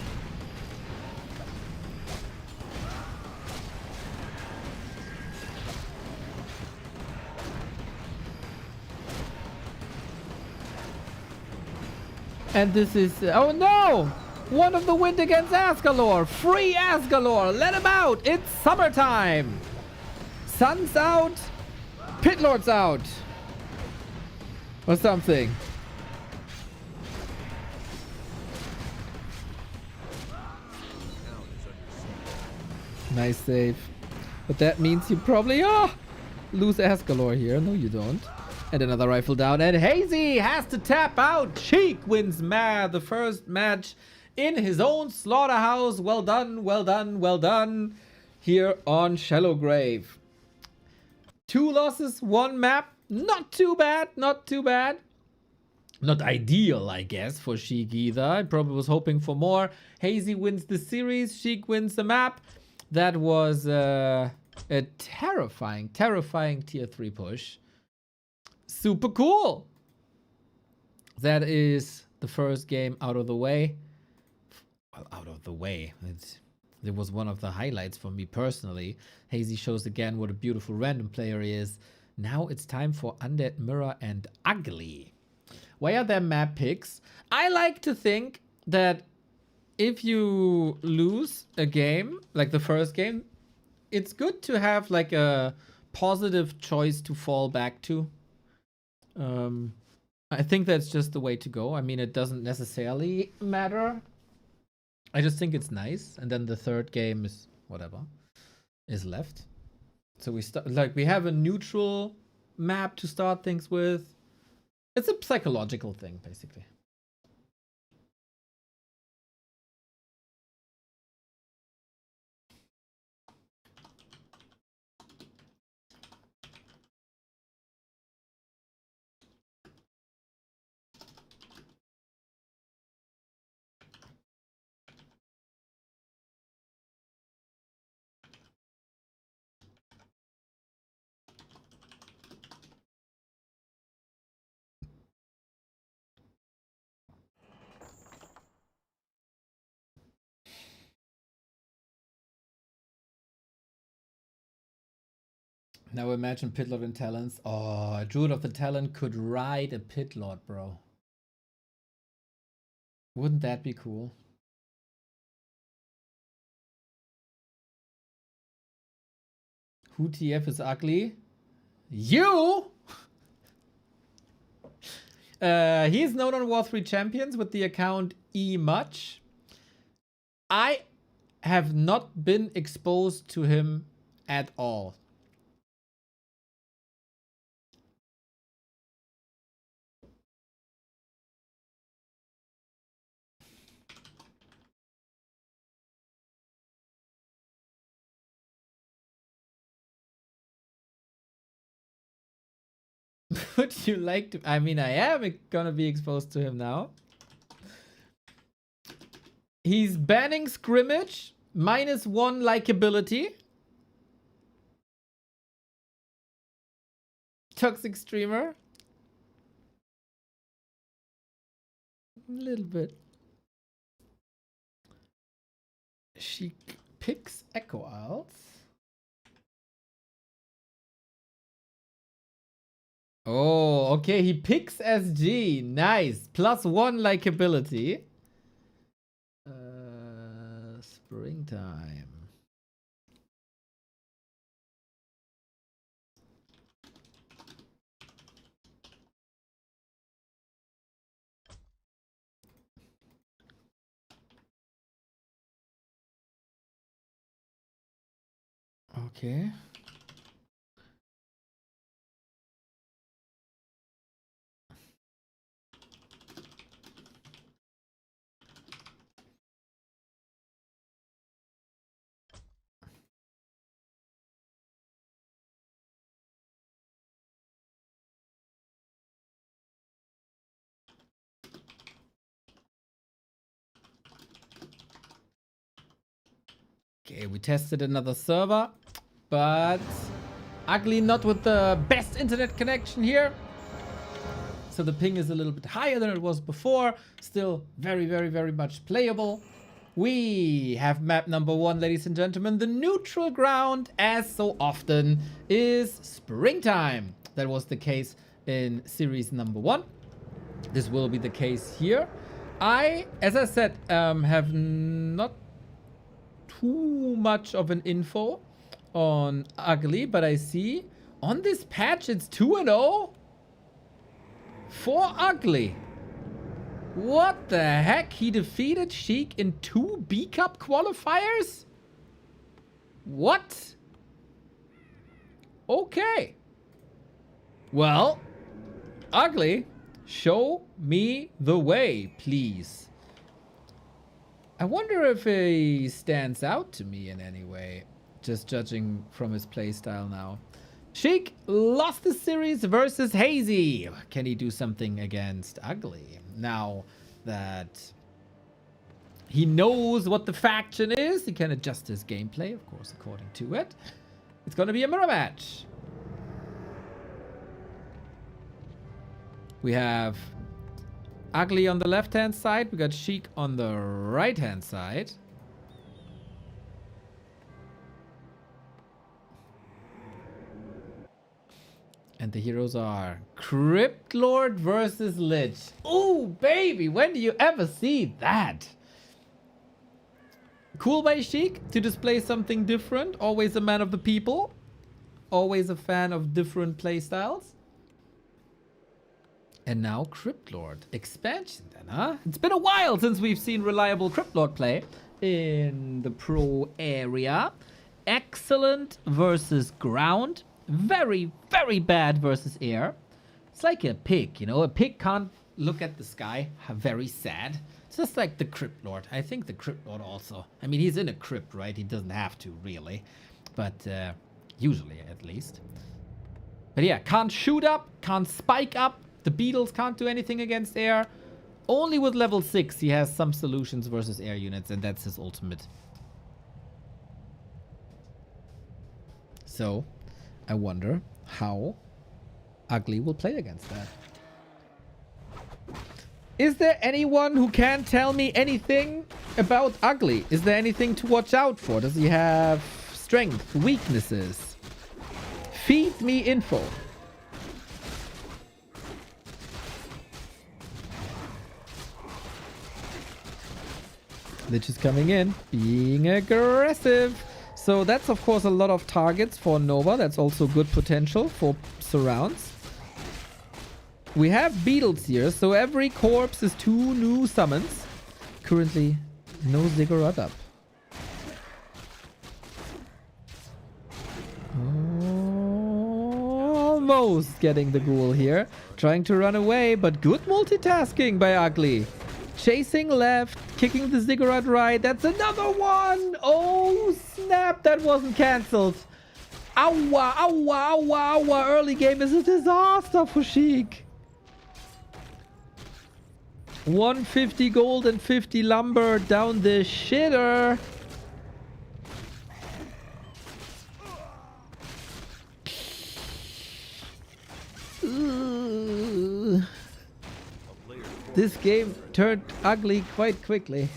And this is... oh no! One of the wind against Asgalore. Free Asgalore. Let him out. It's summertime. Sun's out. Pit Lord's out. Or something. Nice save. But that means you probably lose Asgalore here. No, you don't. And another rifle down. And Hazy has to tap out. Sheik wins the first match in his own slaughterhouse. Well done, well done, well done. Here on Shallow Grave. 2 losses, 1 map. Not too bad, not too bad. Not ideal, I guess, for Sheik either. I probably was hoping for more. Hazy wins the series. Sheik wins the map. That was a terrifying, terrifying tier 3 push. Super cool. That is the first game out of the way. Well, out of the way. It was one of the highlights for me personally. Hazy shows again what a beautiful random player he is. Now it's time for Undead, Mirror, and Ugly. Why are there map picks? I like to think that if you lose a game, like the first game, it's good to have like a positive choice to fall back to. I think that's just the way to go. I mean, it doesn't necessarily matter. I just think it's nice. And then the third game is whatever is left. So we start like we have a neutral map to start things with. It's a psychological thing, basically. Now imagine Pitlord and Talons. Oh, a Druid of the Talon could ride a Pitlord, bro. Wouldn't that be cool? Who TF is ugly? You! He is known on War3 Champions with the account eMuch. I have not been exposed to him at all. Would you like to? I mean, I am gonna be exposed to him now. He's banning scrimmage, -1 likability. Toxic streamer. A little bit. Sheik picks Echo Owls. Oh, okay. He picks SG. Nice. +1 likability. Springtime. Okay. Okay, we tested another server, but ugly not with the best internet connection here. So the ping is a little bit higher than it was before. Still very, very, very much playable. We have map number 1, ladies and gentlemen. The neutral ground, as so often, is Springtime. That was the case in series number 1. This will be the case here. As I said, have not too much of an info on ugly, but I see on this patch it's 2-0 for ugly. What the heck? He defeated Sheik in 2 B Cup qualifiers? What? Okay. Well, ugly, show me the way, please. I wonder if he stands out to me in any way, just judging from his playstyle now. Sheik lost the series versus Hazy. Can he do something against ugly? Now that he knows what the faction is, he can adjust his gameplay, of course, according to it. It's going to be a mirror match. We have ugly on the left-hand side. We got Sheik on the right-hand side. And the heroes are Crypt Lord versus Lich. Ooh, baby, when do you ever see that? Cool by Sheik to display something different. Always a man of the people. Always a fan of different playstyles. And now Crypt Lord expansion then, huh? It's been a while since we've seen reliable Crypt Lord play in the pro area. Excellent versus ground. Very, very bad versus air. It's like a pig, you know? A pig can't look at the sky. Very sad. It's just like the Crypt Lord. I think the Crypt Lord also. I mean, he's in a crypt, right? He doesn't have to, really. But usually, at least. But yeah, can't shoot up. Can't spike up. The beetles can't do anything against air. Only with level 6 he has some solutions versus air units, and that's his ultimate. So, I wonder how ugly will play against that. Is there anyone who can tell me anything about ugly? Is there anything to watch out for? Does he have strength, weaknesses? Feed me info. Lich is coming in, being aggressive. So that's, of course, a lot of targets for Nova. That's also good potential for surrounds. We have beetles here, so every corpse is 2 new summons. Currently, no ziggurat up. Almost getting the ghoul here. Trying to run away, but good multitasking by ugly. Chasing left, kicking the ziggurat right. That's another one. Oh, snap. That wasn't cancelled. Aua, aua, aua, aua. Early game is a disaster for Sheik. 150 gold and 50 lumber down the shitter. This game turned ugly quite quickly.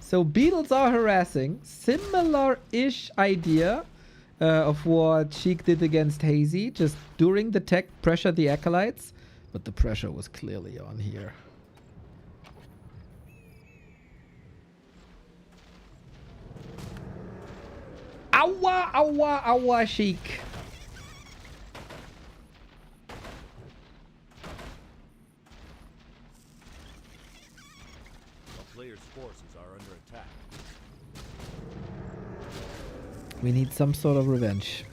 So beetles are harassing. Similar-ish idea of what Sheik did against Hazy. Just during the tech, pressure the acolytes. But the pressure was clearly on here. Aua, aua, aua, Sheik. The player's forces are under attack. We need some sort of revenge.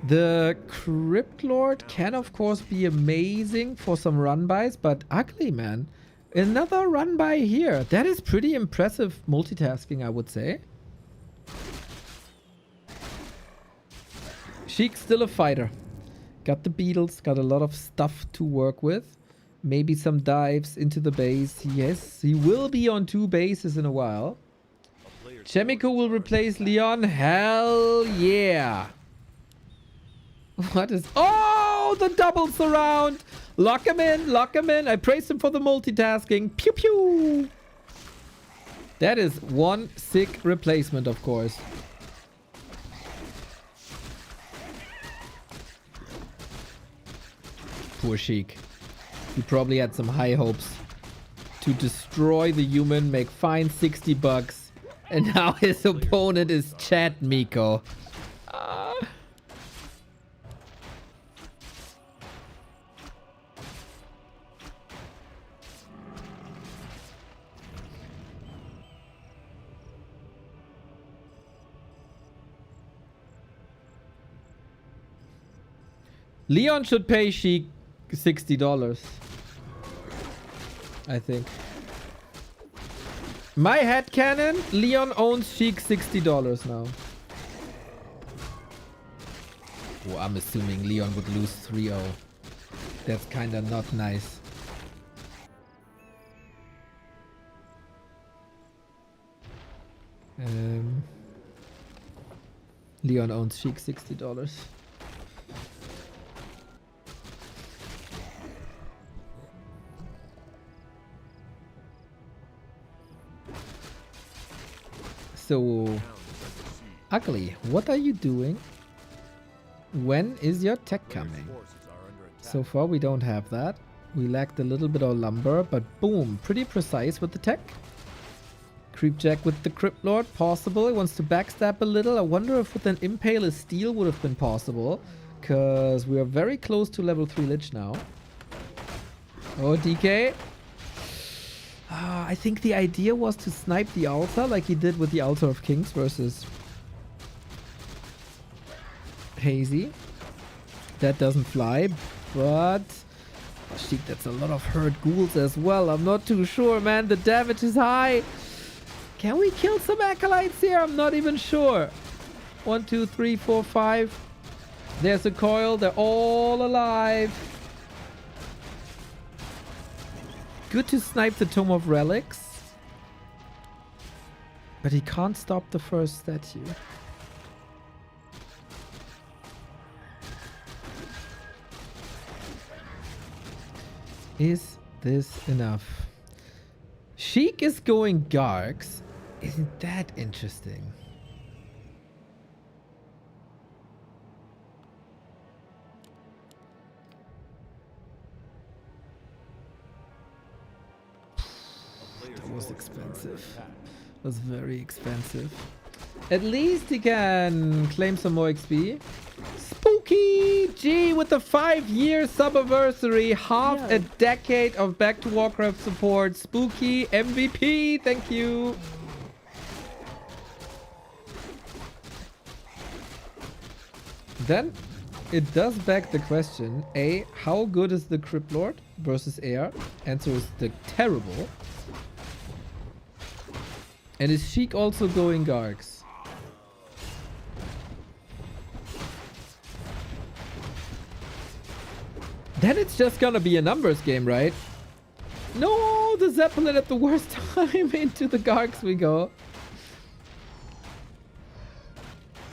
The Crypt Lord can of course be amazing for some run-bys, but ugly, man. Another run-by here. That is pretty impressive multitasking, I would say. Sheik's still a fighter. Got the beetles, got a lot of stuff to work with. Maybe some dives into the base. Yes, he will be on 2 bases in a while. Chemical will replace Leon. Hell yeah. What is... Oh, the double surround. Lock him in, lock him in. I praised him for the multitasking. Pew pew. That is one sick replacement, of course. Poor Sheik. He probably had some high hopes to destroy the human, make fine 60 bucks. And now his opponent is Chad Miko. Leon should pay Sheik $60. I think. My headcanon, Leon owns Sheik $60 now. Oh, I'm assuming Leon would lose 3-0. That's kinda not nice. Leon owns Sheik $60. So, ugly, what are you doing? When is your tech coming? So far we don't have that. We lacked a little bit of lumber, but boom, pretty precise with the tech. Creepjack with the Crypt Lord, possible. He wants to backstab a little. I wonder if with an Impale a steal would have been possible, because we are very close to level 3 Lich now. Oh, DK. I think the idea was to snipe the altar like he did with the Altar of Kings versus Hazy. That doesn't fly, but Sheik, that's a lot of hurt ghouls as well. I'm not too sure, man. The damage is high. Can we kill some acolytes here? I'm not even sure. 1, 2, 3, 4, 5. There's a coil. They're all alive. Good to snipe the Tome of Relics. But he can't stop the first statue. Is this enough? Sheik is going Gargs. Isn't that interesting? That was expensive. Was very expensive. At least he can claim some more XP. Spooky G with the 5-year sub-anniversary. Half a decade of Back to Warcraft support. Spooky MVP. Thank you. Then it does beg the question. A, how good is the Crypt Lord versus Air? Answer is the terrible. And is Sheik also going Gargs? Then it's just gonna be a numbers game, right? No, the Zeppelin at the worst time. Into the Gargs we go.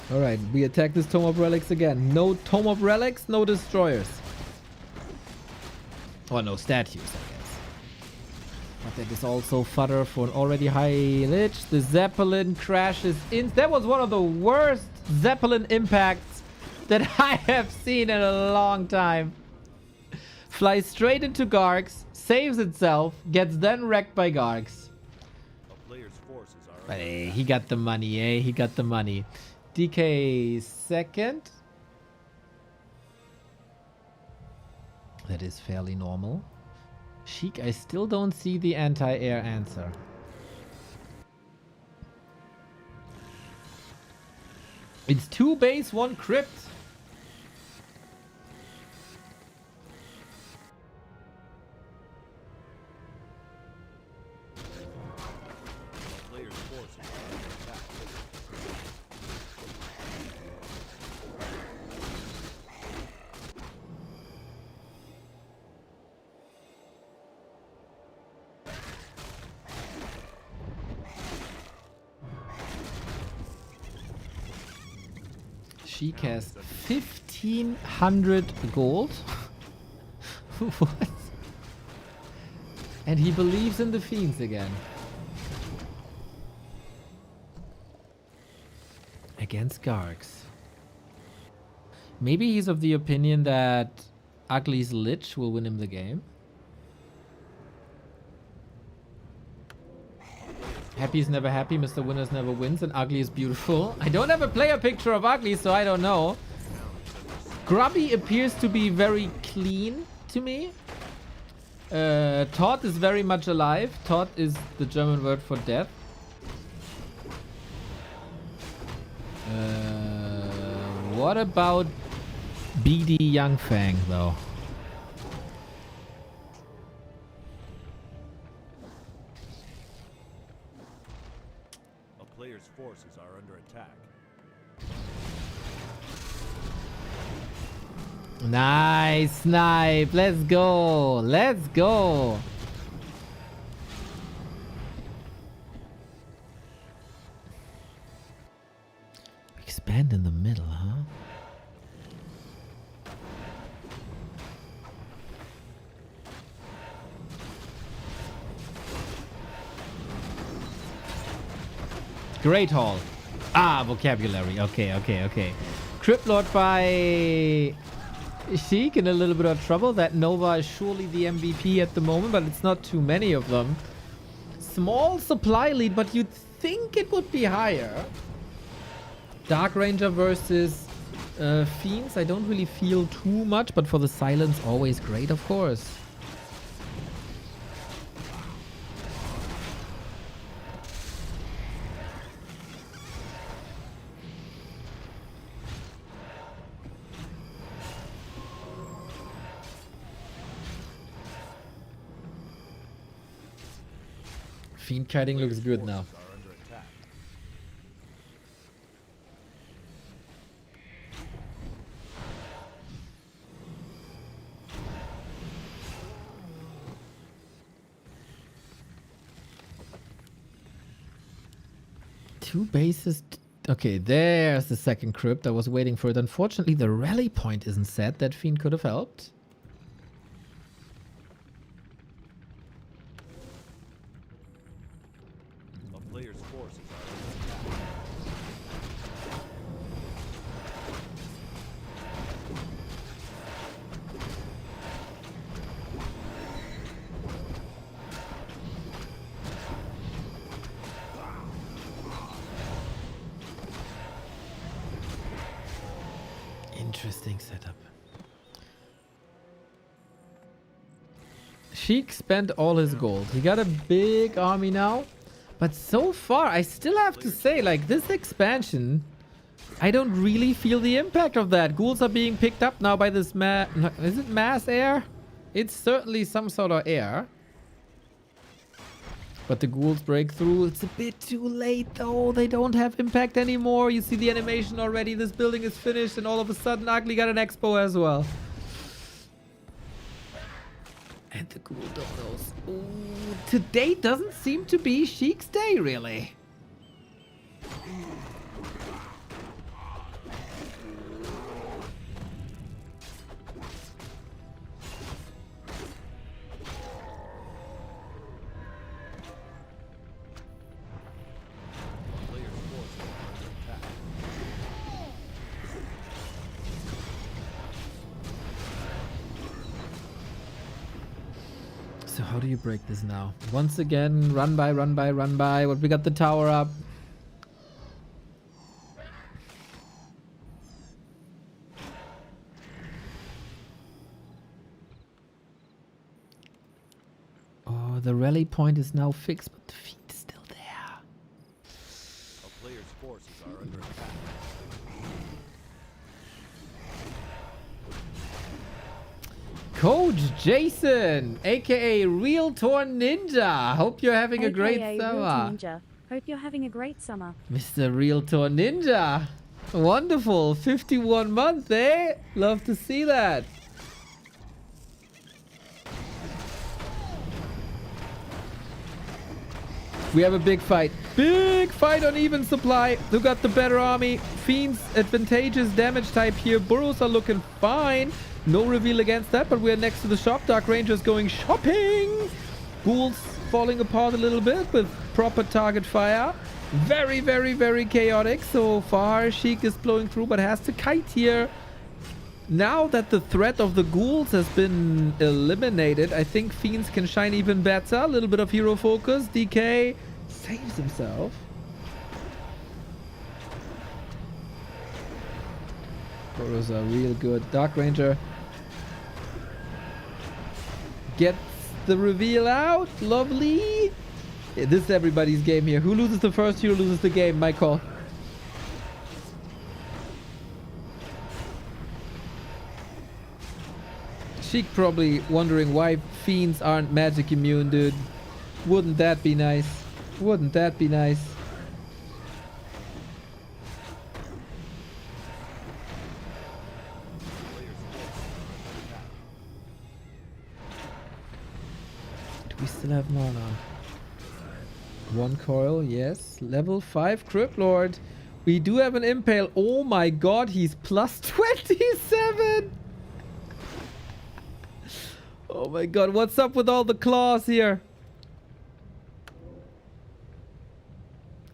Alright, we attack this Tome of Relics again. No Tome of Relics, no Destroyers. Or no statues, I guess. But that is also fodder for an already high lich. The Zeppelin crashes in. That was one of the worst Zeppelin impacts that I have seen in a long time. Flies straight into Gargs, saves itself, gets then wrecked by Gargs. A player's forces are But under hey, attack. he got the money, eh? He got the money. DK second. That is fairly normal. Sheik, I still don't see the anti-air answer. It's 2 base, 1 crypt. A player's forces are under attack. Sheik has 1,500 gold. What? And he believes in the fiends again. Against Gargs. Maybe he's of the opinion that Ugly's Lich will win him the game. Happy is never happy, Mr. Winners never wins, and Ugly is beautiful. I don't have a player picture of Ugly, so I don't know. Grubby appears to be very clean to me. Todd is very much alive. Todd is the German word for death. What about BD Youngfang, though? A player's forces are under attack. Nice snipe. Let's go. Let's go. Expand in the middle, huh? Great Hall. Ah, vocabulary. Okay, okay, okay. Crypt Lord by Sheik in a little bit of trouble. That Nova is surely the MVP at the moment, but it's not too many of them. Small supply lead, but you'd think it would be higher. Dark Ranger versus Fiends. I don't really feel too much, but for the silence, always great, of course. Fiend kiting looks good now. Forces are under attack. Two bases. Okay, there's the second crypt. I was waiting for it. Unfortunately, the rally point isn't set. That Fiend could have helped. A player's forces are under attack. Interesting setup. Sheik spent all his gold. He got a big army now. But so far, I still have to say, like, this expansion, I don't really feel the impact of that. Ghouls are being picked up now by this is it mass air? It's certainly some sort of air. But the ghouls break through. It's a bit too late, though. They don't have impact anymore. You see the animation already. This building is finished, and all of a sudden, Ugly got an expo as well. And the ghoul donos. Ooh, today doesn't seem to be Sheik's day, really. Player's forces are under attack. So how do you break this now? Once again, run by, run by, run by. What, we got the tower up. Oh, the rally point is now fixed, but the feed is still there. A player's forces are under attack. Coach Jason, aka Real Torn Ninja. Hope you're having a great AKA Real summer. Ninja. Hope you're having a great summer. Mr. Real Torn Ninja. Wonderful. 51 months, eh? Love to see that. We have a big fight. Big fight on even supply. Who got the better army? Fiends, advantageous damage type here. Burrows are looking fine. No reveal against that, but we're next to the shop. Dark Ranger's going shopping. Ghouls falling apart a little bit with proper target fire. Very, very, very chaotic so far. Sheik is blowing through, but has to kite here. Now that the threat of the ghouls has been eliminated, I think Fiends can shine even better. A little bit of hero focus. DK saves himself. Burrows are real good. Dark Ranger gets the reveal out. Lovely. Yeah, this is everybody's game here. Who loses the first hero loses the game. My call. Sheik probably wondering why Fiends aren't magic immune, dude. Wouldn't that be nice? Wouldn't that be nice? Do we still have mana? One coil, yes. Level 5 Crypt Lord. We do have an Impale. Oh my god, he's plus 27! Oh my god, what's up with all the claws here?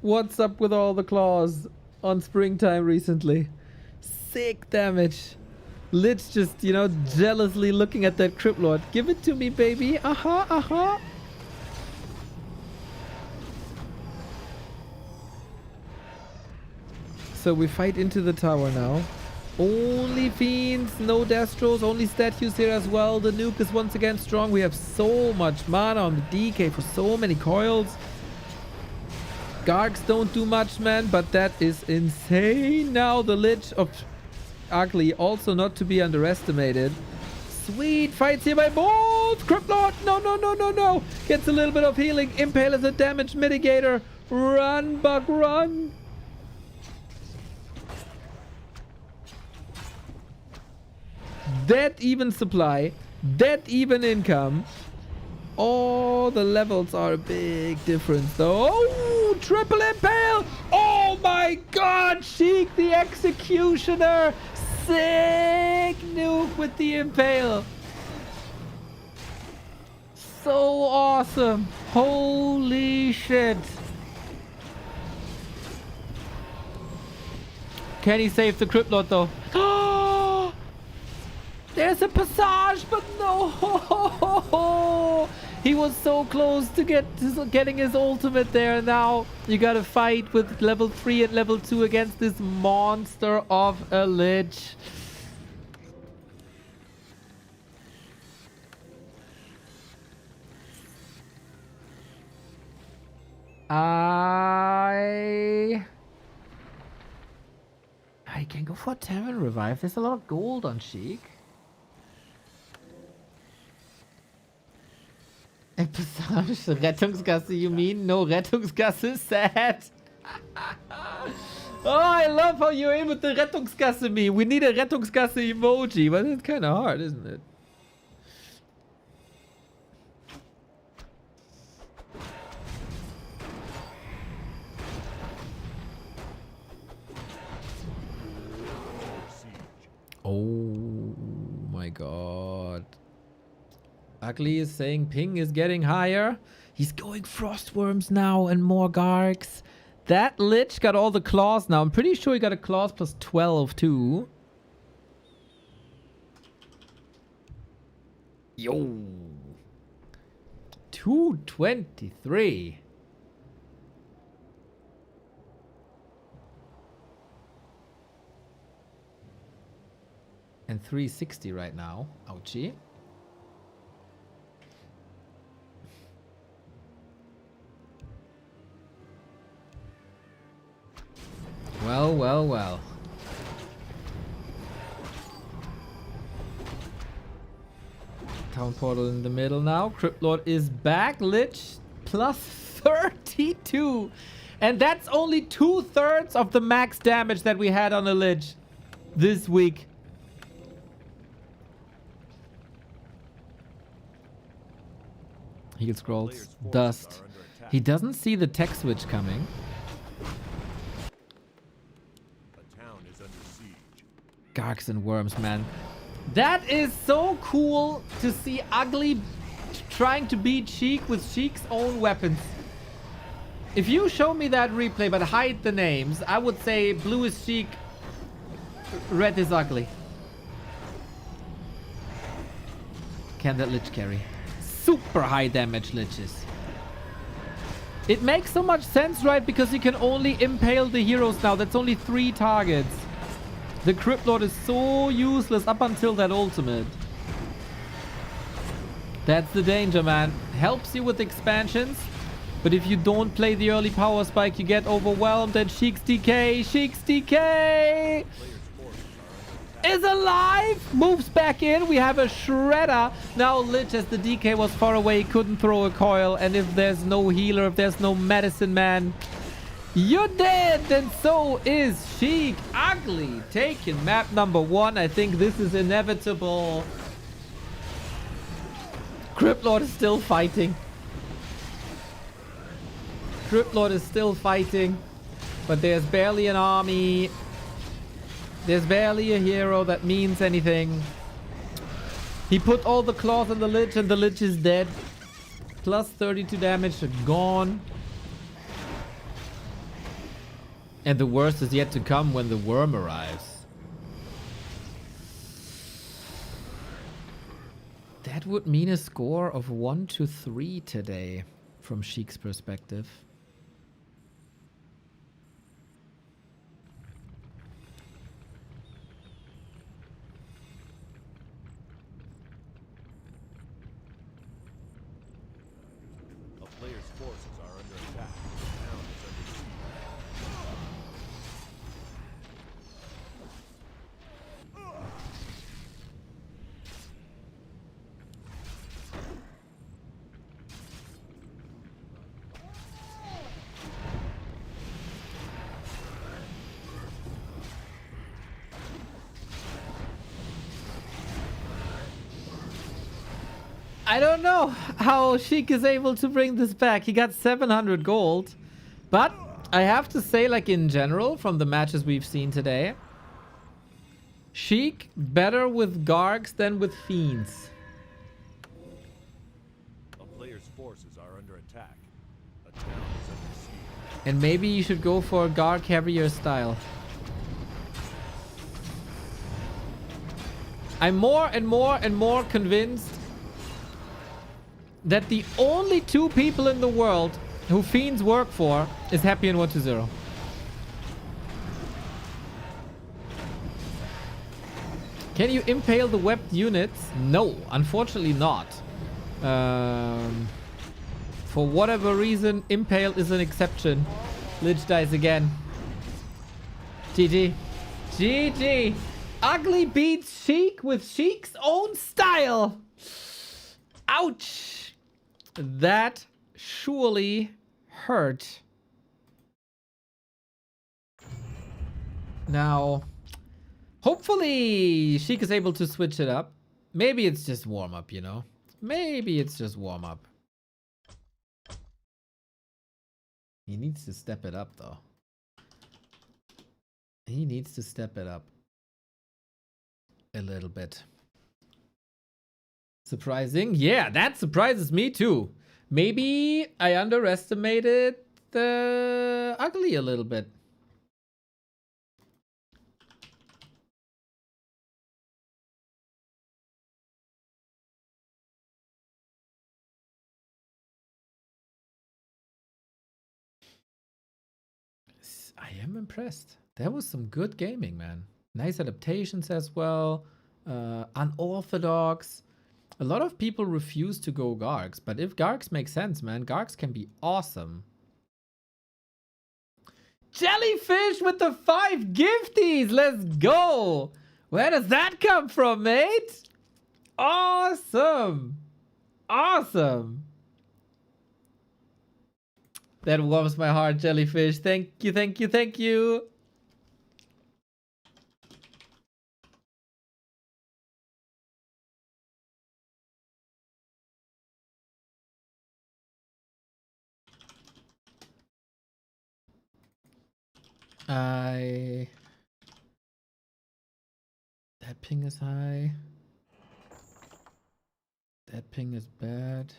What's up with all the claws on springtime recently? Sick damage. Lich just, you know, jealously looking at that Crypt Lord. Give it to me, baby. Aha, aha. So we fight into the tower now. Only Fiends, no Destros, only statues here as well. The nuke is once again strong. We have so much mana on the DK for so many coils. Gargs don't do much, man, but that is insane. Now the Lich of Ugly, also not to be underestimated. Sweet fights here by both. Crypt Lord, no, no, no, no, no. Gets a little bit of healing. Impale is a damage mitigator. Run, Buck, run. That even supply, that even income. Oh, the levels are a big difference though. Oh, triple impale. Oh my god, Sheik the Executioner. Sick nuke with the impale. So awesome. Holy shit. Can he save the Crypt Lord though? There's a passage, but no! He was so close to getting his ultimate there. Now you gotta fight with level 3 and level 2 against this monster of a Lich. I can go for a Terran Revive. There's a lot of gold on Sheik. Passage, Rettungsgasse, you mean? No, Rettungsgasse, sad. Oh, I love how you're in with the Rettungsgasse meme. We need a Rettungsgasse emoji, but it's kind of hard, isn't it? Oh my god. Ugly is saying ping is getting higher. He's going frostworms now and more gargs. That lich got all the claws now. I'm pretty sure he got a claws plus 12 too. Yo. 223. And 360 right now. Ouchie. Well, well, well. Town portal in the middle now. Crypt Lord is back. Lich plus 32. And that's only 2/3 of the max damage that we had on a Lich this week. Heal scrolls. Dust. He doesn't see the tech switch coming. Gargs and worms, man. That is so cool to see Ugly trying to beat Sheik with Sheik's own weapons. If you show me that replay but hide the names, I would say blue is Sheik, red is Ugly. Can that Lich carry? Super high damage Liches. It makes so much sense, right? Because you can only impale the heroes now. That's only 3 targets. The Crypt Lord is so useless up until that ultimate. That's the danger, man. Helps you with expansions, but if you don't play the early power spike, you get overwhelmed. And Sheik's DK, Sheik's DK is alive, moves back in. We have a shredder. Now Lich, as the DK was far away, couldn't throw a coil. And if there's no healer, if there's no medicine man, you're dead, and so is Sheik. Ugly taking map number 1. I think this is inevitable. Crypt Lord is still fighting. Crypt Lord is still fighting. But there's barely an army. There's barely a hero that means anything. He put all the claws on the Lich, and the Lich is dead. Plus 32 damage, gone. And the worst is yet to come when the worm arrives. That would mean a score of 1-3 today, from Sheik's perspective. A player's forces are under attack. The town is under siege. I don't know how Sheik is able to bring this back. He got 700 gold. But I have to say, like in general, from the matches we've seen today, Sheik better with Gargs than with Fiends. A player's forces are under attack. A town is under siege. And maybe you should go for a Garg carrier style. I'm more and more convinced that the only 2 people in the world who Fiends work for is Happy and 120. Can you impale the webbed units? No, unfortunately not. For whatever reason, impale is an exception. Lich dies again. GG. GG. Ugly beats Sheik with Sheik's own style. Ouch. That surely hurt. Now, hopefully Sheik is able to switch it up. Maybe it's just warm up, you know? Maybe it's just warm up. He needs to step it up, though. He needs to step it up. a little bit. Surprising? Yeah, that surprises me too. Maybe I underestimated the ugly a little bit. I am impressed. There was some good gaming, man. Nice adaptations as well. Unorthodox. A lot of people refuse to go Gargs, but if Gargs make sense, man, Gargs can be awesome. Jellyfish with the 5 gifties! Let's go! Where does that come from, mate? Awesome! Awesome! That warms my heart, Jellyfish. Thank you, thank you, thank you! That ping is high. That ping is bad.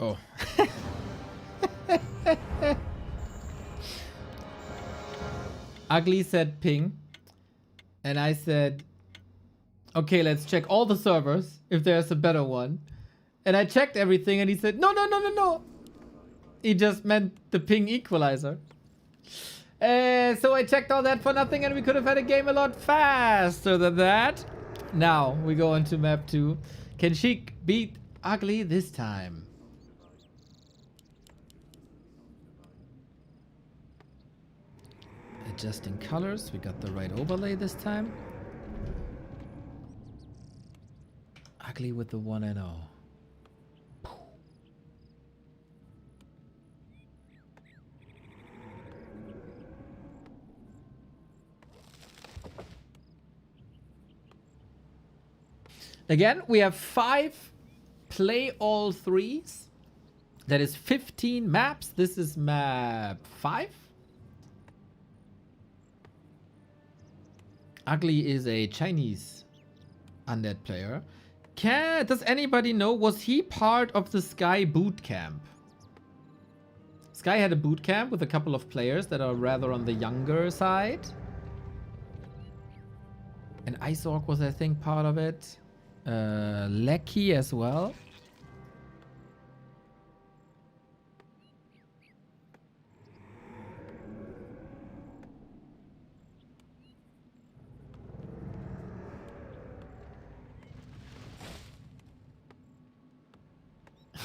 Oh. Ugly said ping. And I said, okay, let's check all the servers if there's a better one. And I checked everything and he said, no, no, no, no, no. He just meant the ping equalizer. So I checked all that for nothing and we could have had a game a lot faster than that. Now we go into map 2. Can Sheik beat Ugly this time? Adjusting colors. We got the right overlay this time. Ugly with the 1-0. Again, we have 5 play all 3s. That is 15 maps. This is map 5. Ugly is a Chinese Undead player. Does anybody know, was he part of the Sky boot camp? Sky had a boot camp with a couple of players that are rather on the younger side. And Ice Orc was, I think, part of it. Lecky as well.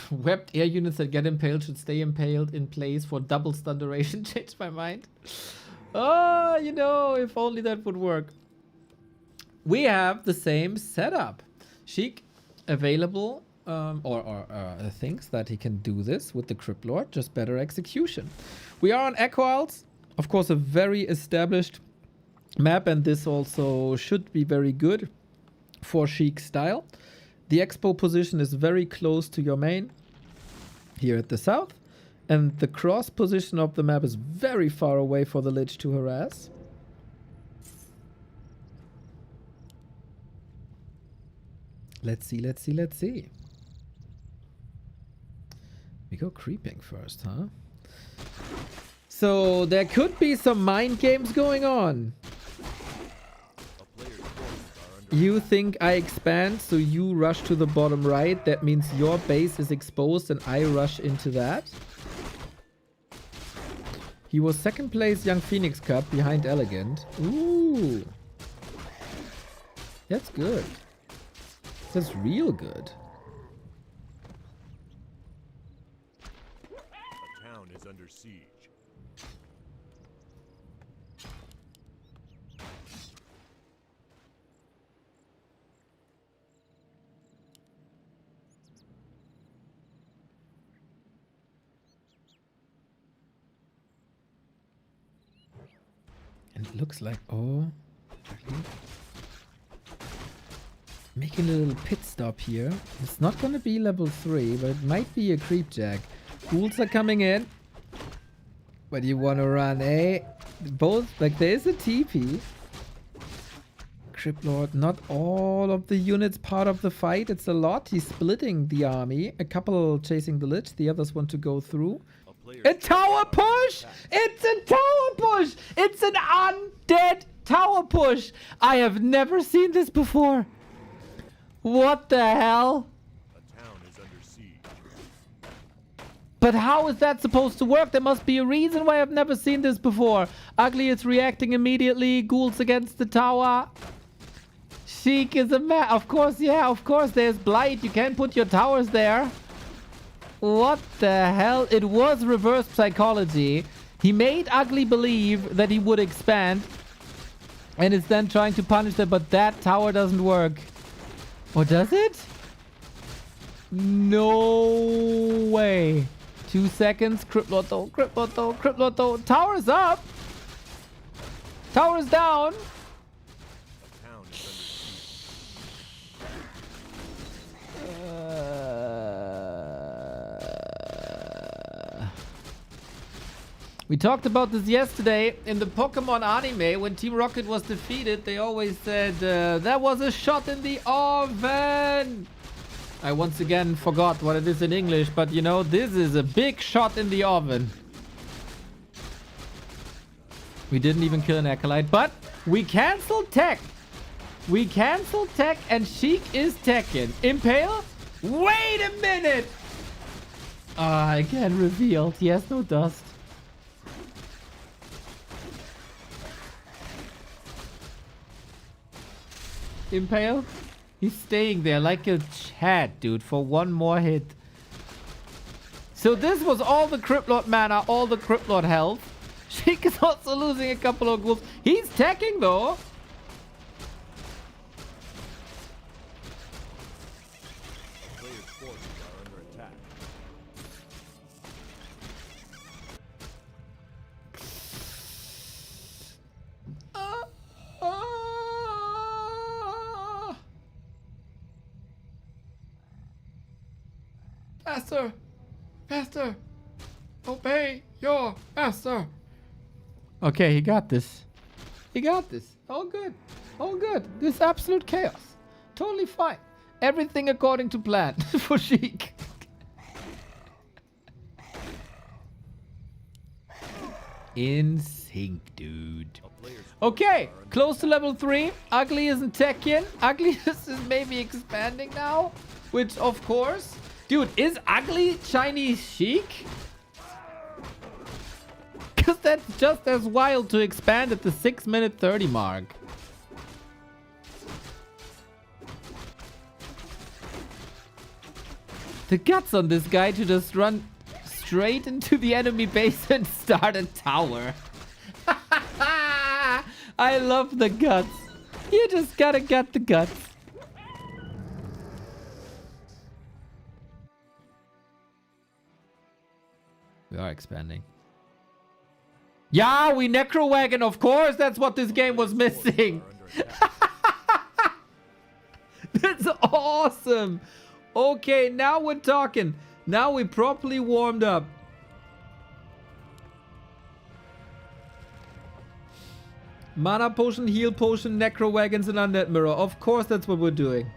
Webbed air units that get impaled should stay impaled in place for double stun duration. Changed my mind. Oh, you know, if only that would work. We have the same setup. Sheik available, thinks that he can do this with the Crypt Lord, just better execution. We are on Echo Isles, of course, a very established map, and this also should be very good for Sheik's style. The expo position is very close to your main here at the south, and the cross position of the map is very far away for the Lich to harass. Let's see, let's see, let's see. We go creeping first, huh? So there could be some mind games going on. You think I expand, so you rush to the bottom right. That means your base is exposed and I rush into that. He was second place Young Phoenix Cup behind Elegant. Ooh. That's good. That's real good. A town is under siege. And it looks like, oh, making a little pit stop here. It's not gonna be level 3, but it might be a creep jack. Ghouls are coming in. But you wanna run, eh? Both, like there is a TP. Crypt Lord, not all of the units part of the fight. It's a lot. He's splitting the army. A couple chasing the Lich. The others want to go through. A tower push! It's a tower push! It's an undead tower push! I have never seen this before. What the hell? A town is under siege. But how is that supposed to work? There must be a reason why I've never seen this before. Ugly is reacting immediately. Ghouls against the tower. Sheik is a man. Of course, yeah, of course. There's Blight. You can't put your towers there. What the hell? It was reverse psychology. He made Ugly believe that he would expand. And is then trying to punish them. But that tower doesn't work. Or does it? No way. 2 seconds. Crypt Lord though. Crypt Lord though. Crypt Lord though. Tower's up. Tower's down. A town is We talked about this yesterday in the Pokemon anime. When Team Rocket was defeated, they always said, that was a shot in the oven. I once again forgot what it is in English, but you know, this is a big shot in the oven. We didn't even kill an Acolyte, but we canceled tech. We canceled tech and Sheik is teching. Impale? Wait a minute! Again revealed. Yes, no dust. Impale? He's staying there like a Chad, dude, for one more hit. So this was all the Crypt Lord mana, all the Crypt Lord health. Sheik is also losing a couple of ghouls. He's teching though. players' forces are under attack. Master! Master! Obey your master! Okay, he got this. He got this. All good. All good. This is absolute chaos. Totally fine. Everything according to plan for Sheik. In sync, dude. Okay, close to level 3. Ugly isn't teching. Ugly is maybe expanding now. Which, of course... Dude, is Ugly Chinese Sheik? Because that's just as wild to expand at the 6-minute 30 mark. The guts on this guy to just run straight into the enemy base and start a tower. I love the guts. You just gotta gut the guts. We are expanding. Yeah, we Necro Wagon, of course. That's what this game was missing. That's awesome. Okay, now we're talking. Now we properly warmed up. Mana potion, heal potion, Necro Wagons, and Undead Mirror. Of course, that's what we're doing.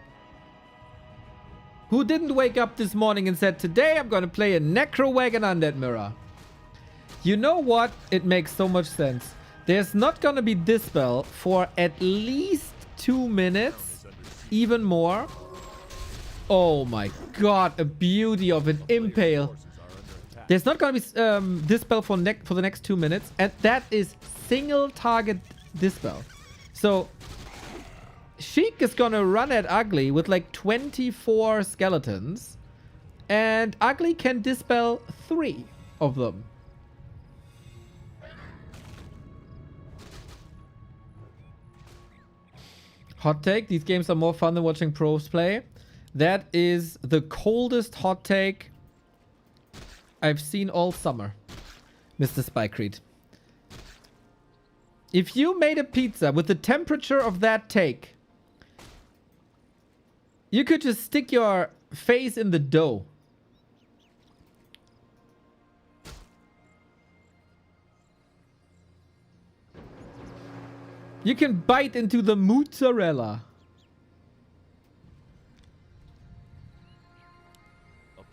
Who didn't wake up this morning and said, today I'm going to play a Necro Wagon Undead Mirror? You know what? It makes so much sense. There's not going to be Dispel for at least 2 minutes. Even more. Oh my god, a beauty of an Impale. There's not going to be Dispel for the next 2 minutes. And that is single target Dispel. So... Sheik is gonna run at Ugly with like 24 skeletons. And Ugly can dispel 3 of them. Hot take, these games are more fun than watching pros play. That is the coldest hot take I've seen all summer, Mr. Spike Reed. If you made a pizza with the temperature of that take, you could just stick your face in the dough. You can bite into the mozzarella.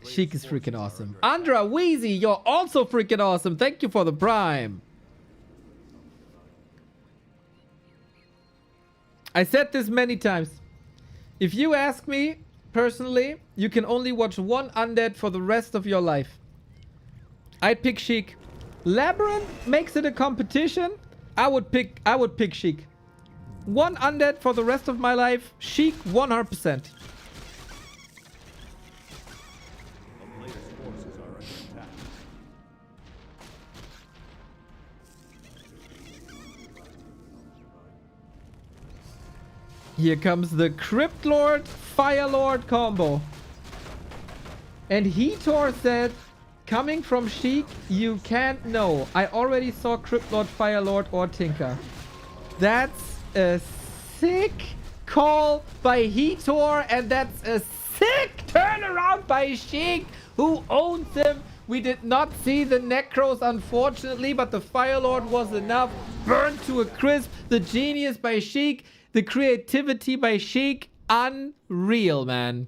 Sheik is freaking awesome. Andra Wheezy, you're also freaking awesome. Thank you for the prime. I said this many times. If you ask me personally, you can only watch one Undead for the rest of your life. I'd pick Sheik. Labyrinth makes it a competition. I would pick Sheik. One Undead for the rest of my life. Sheik 100%. Here comes the Crypt Lord, Fire Lord combo. And Heator said, coming from Sheik, you can't know. I already saw Crypt Lord, Fire Lord, or Tinker. That's a sick call by Heator, and that's a sick turnaround by Sheik, who owns him. We did not see the Necros, unfortunately, but the Fire Lord was enough. Burned to a crisp. The genius by Sheik. The creativity by Sheik, unreal, man.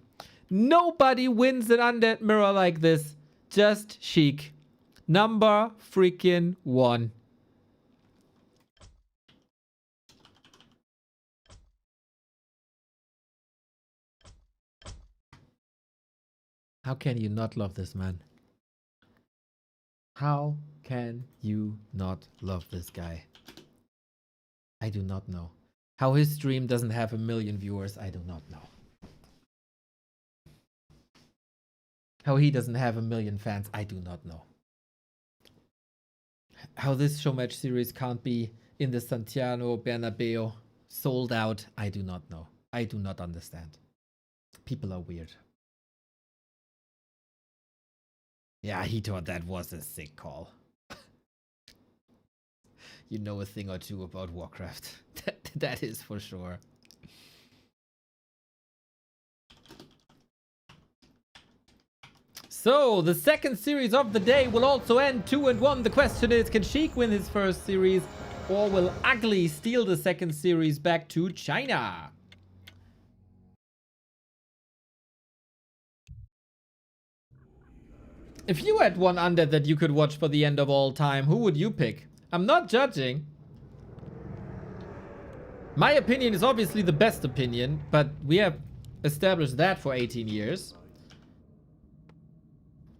Nobody wins an Undead mirror like this. Just Sheik. Number freaking 1. How can you not love this man? How can you not love this guy? I do not know. How his stream doesn't have 1 million viewers, I do not know. How he doesn't have 1 million fans, I do not know. How this showmatch series can't be in the Santiago Bernabeu sold out, I do not know. I do not understand. People are weird. Yeah, he thought that was a sick call. You know a thing or two about Warcraft. That is for sure. So, the second series of the day will also end 2-1. The question is, can Sheik win his first series, or will Ugly steal the second series back to China? If you had one Undead that you could watch for the end of all time, who would you pick? I'm not judging. My opinion is obviously the best opinion, but we have established that for 18 years.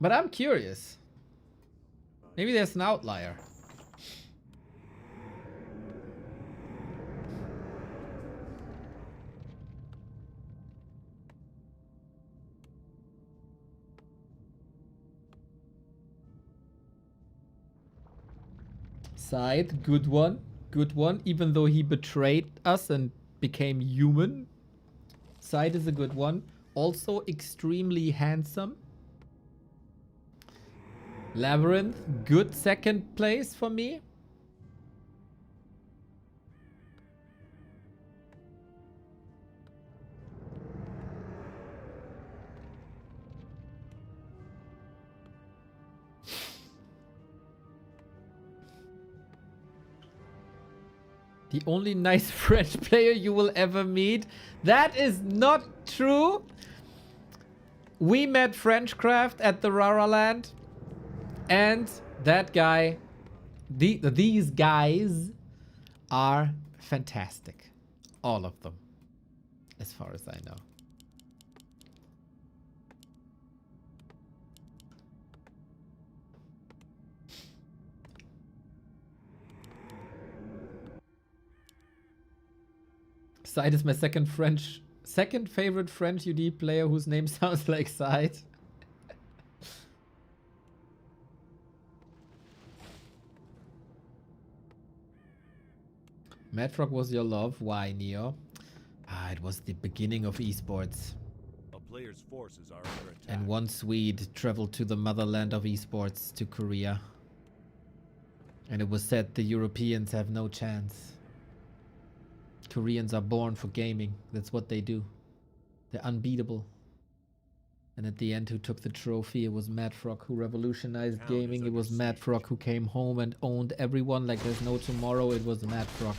But I'm curious. Maybe there's an outlier. Side, good one. Good one. Even though he betrayed us and became human. Side is a good one. Also extremely handsome. Labyrinth, good second place for me. The only nice French player you will ever meet. That is not true. We met Frenchcraft at the Rara Land. And that guy, these guys are fantastic. All of them. As far as I know. Side is my second favorite French UD player whose name sounds like Side. Madrock was your love. Why, Neo? It was the beginning of esports. A player's forces are under attack. And one Swede traveled to the motherland of esports, to Korea. And it was said the Europeans have no chance. Koreans are born for gaming. That's what they do. They're unbeatable. And at the end, who took the trophy? It was Madfrog who revolutionized gaming. It was Madfrog who came home and owned everyone like there's no tomorrow. It was Madfrog.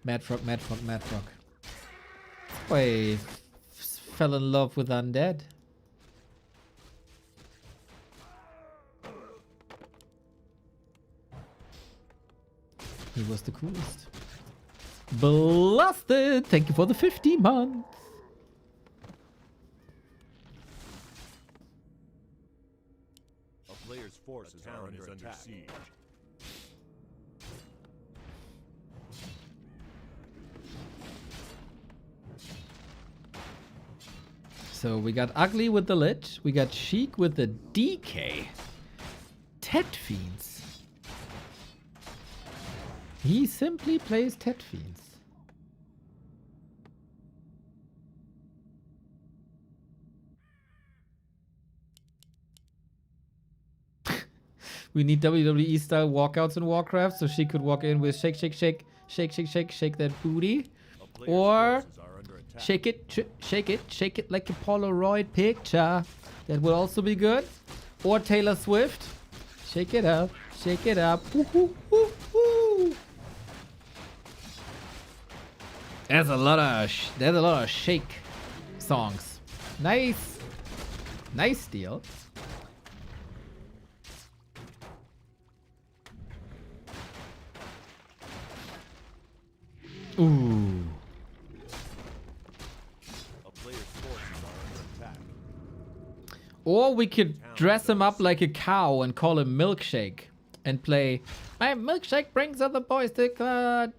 Madfrog. Wait, fell in love with Undead. He was the coolest. Blasted! Thank you for the 50 months. A player's forces are under siege. So we got Ugly with the Lich. We got Sheik with the DK. Tet Fiends. He simply plays Tet Fiends. We need WWE style walkouts in Warcraft so she could walk in with shake that booty. Or shake it like a Polaroid picture. That would also be good. Or Taylor Swift. Shake it up. Woo, woo, woo, woo. There's a lot of Sheik songs. Nice deal. Ooh. Or we could dress him up like a cow and call him Milkshake and play My Milkshake brings other boys to club.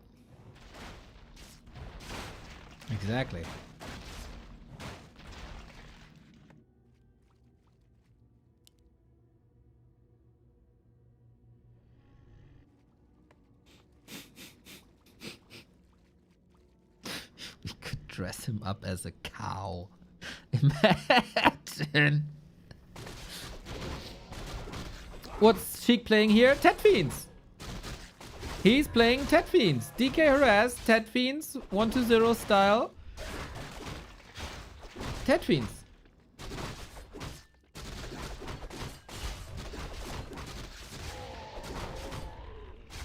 Exactly. We could dress him up as a cow. Imagine. What's Sheik playing here? Tet Fiends. He's playing Tet Fiends. DK Harass, Tet Fiends, 1-0 style. Tet Fiends.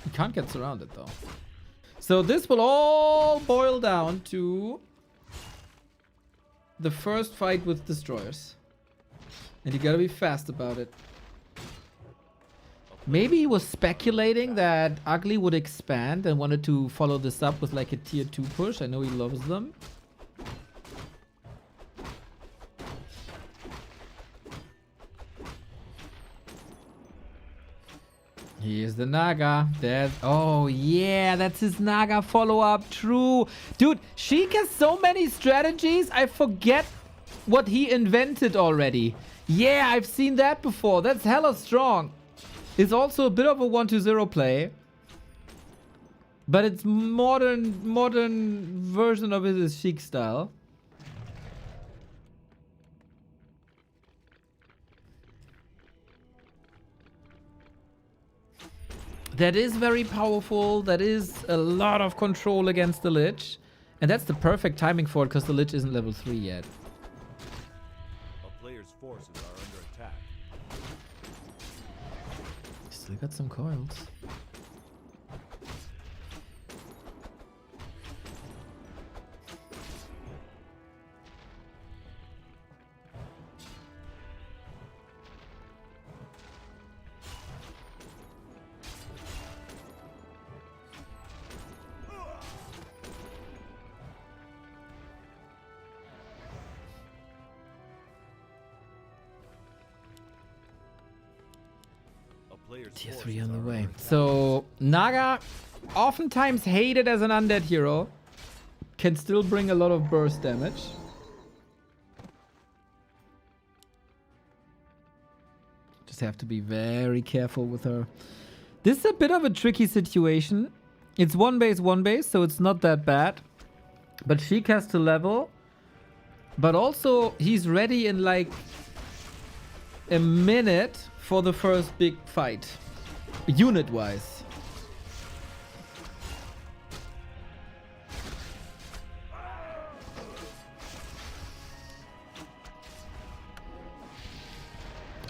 You can't get surrounded though. So this will all boil down to the first fight with destroyers. And you gotta be fast about it. Maybe he was speculating that Ugly would expand and wanted to follow this up with like a tier 2 push. I know he loves them. Here's the Naga. Oh yeah, that's his Naga follow-up. True. Dude, Sheik has so many strategies. I forget what he invented already. Yeah, I've seen that before. That's hella strong. It's also a bit of a 1-0 play. But it's modern version of his Sheik style. That is very powerful. That is a lot of control against the Lich. And that's the perfect timing for it because the Lich isn't level 3 yet. A player's forces are under attack. Still got some coils. Tier 3 on the way. So, Naga, oftentimes hated as an undead hero, can still bring a lot of burst damage. Just have to be very careful with her. This is a bit of a tricky situation. It's one base, so it's not that bad. But Sheik has to level. But also, he's ready in like a minute for the first big fight, unit-wise.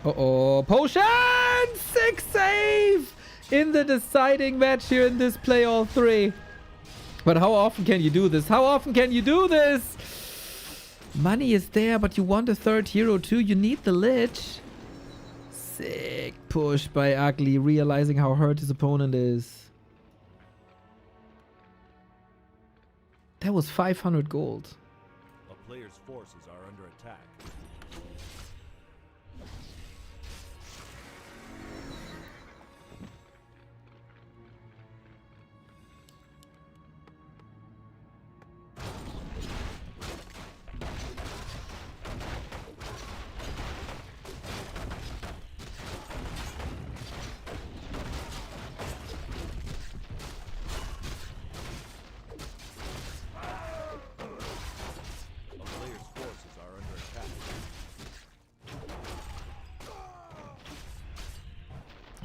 Uh-oh. Potion! 6 save! In the deciding match here in this play all 3. But how often can you do this? How often can you do this? Money is there, but you want a third hero too. You need the Lich. Sick push by Ugly, realizing how hurt his opponent is. That was 500 gold. A player's forces are under attack.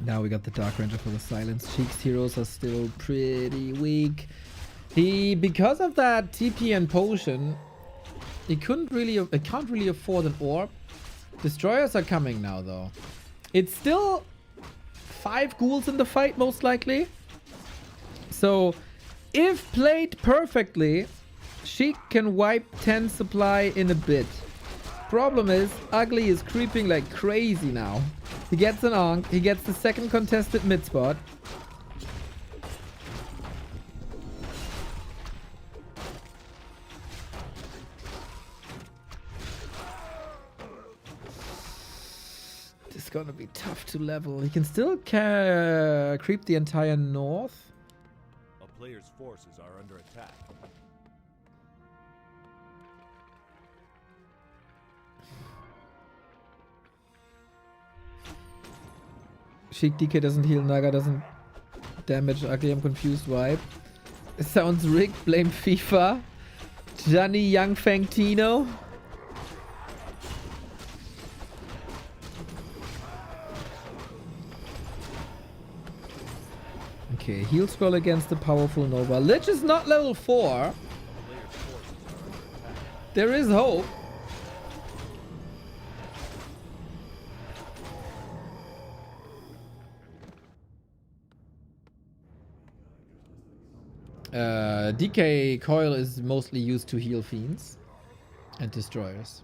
Now we got the Dark Ranger for the silence. Sheik's heroes are still pretty weak. Because of that TP and potion, he can't really afford an orb. Destroyers are coming now though. It's still 5 ghouls in the fight most likely. So if played perfectly, Sheik can wipe 10 supply in a bit. Problem is, Ugly is creeping like crazy now. He gets an Ankh, he gets the second contested mid spot. This is gonna be tough to level. He can still creep the entire north. A player's forces are under attack. Sheik DK doesn't heal, Naga doesn't damage Ugly. I'm confused. Why? It sounds rigged. Blame FIFA. Johnny Young Fangtino. Okay, heal scroll against the powerful Nova. Lich is not level 4. There is hope. DK coil is mostly used to heal fiends and destroyers.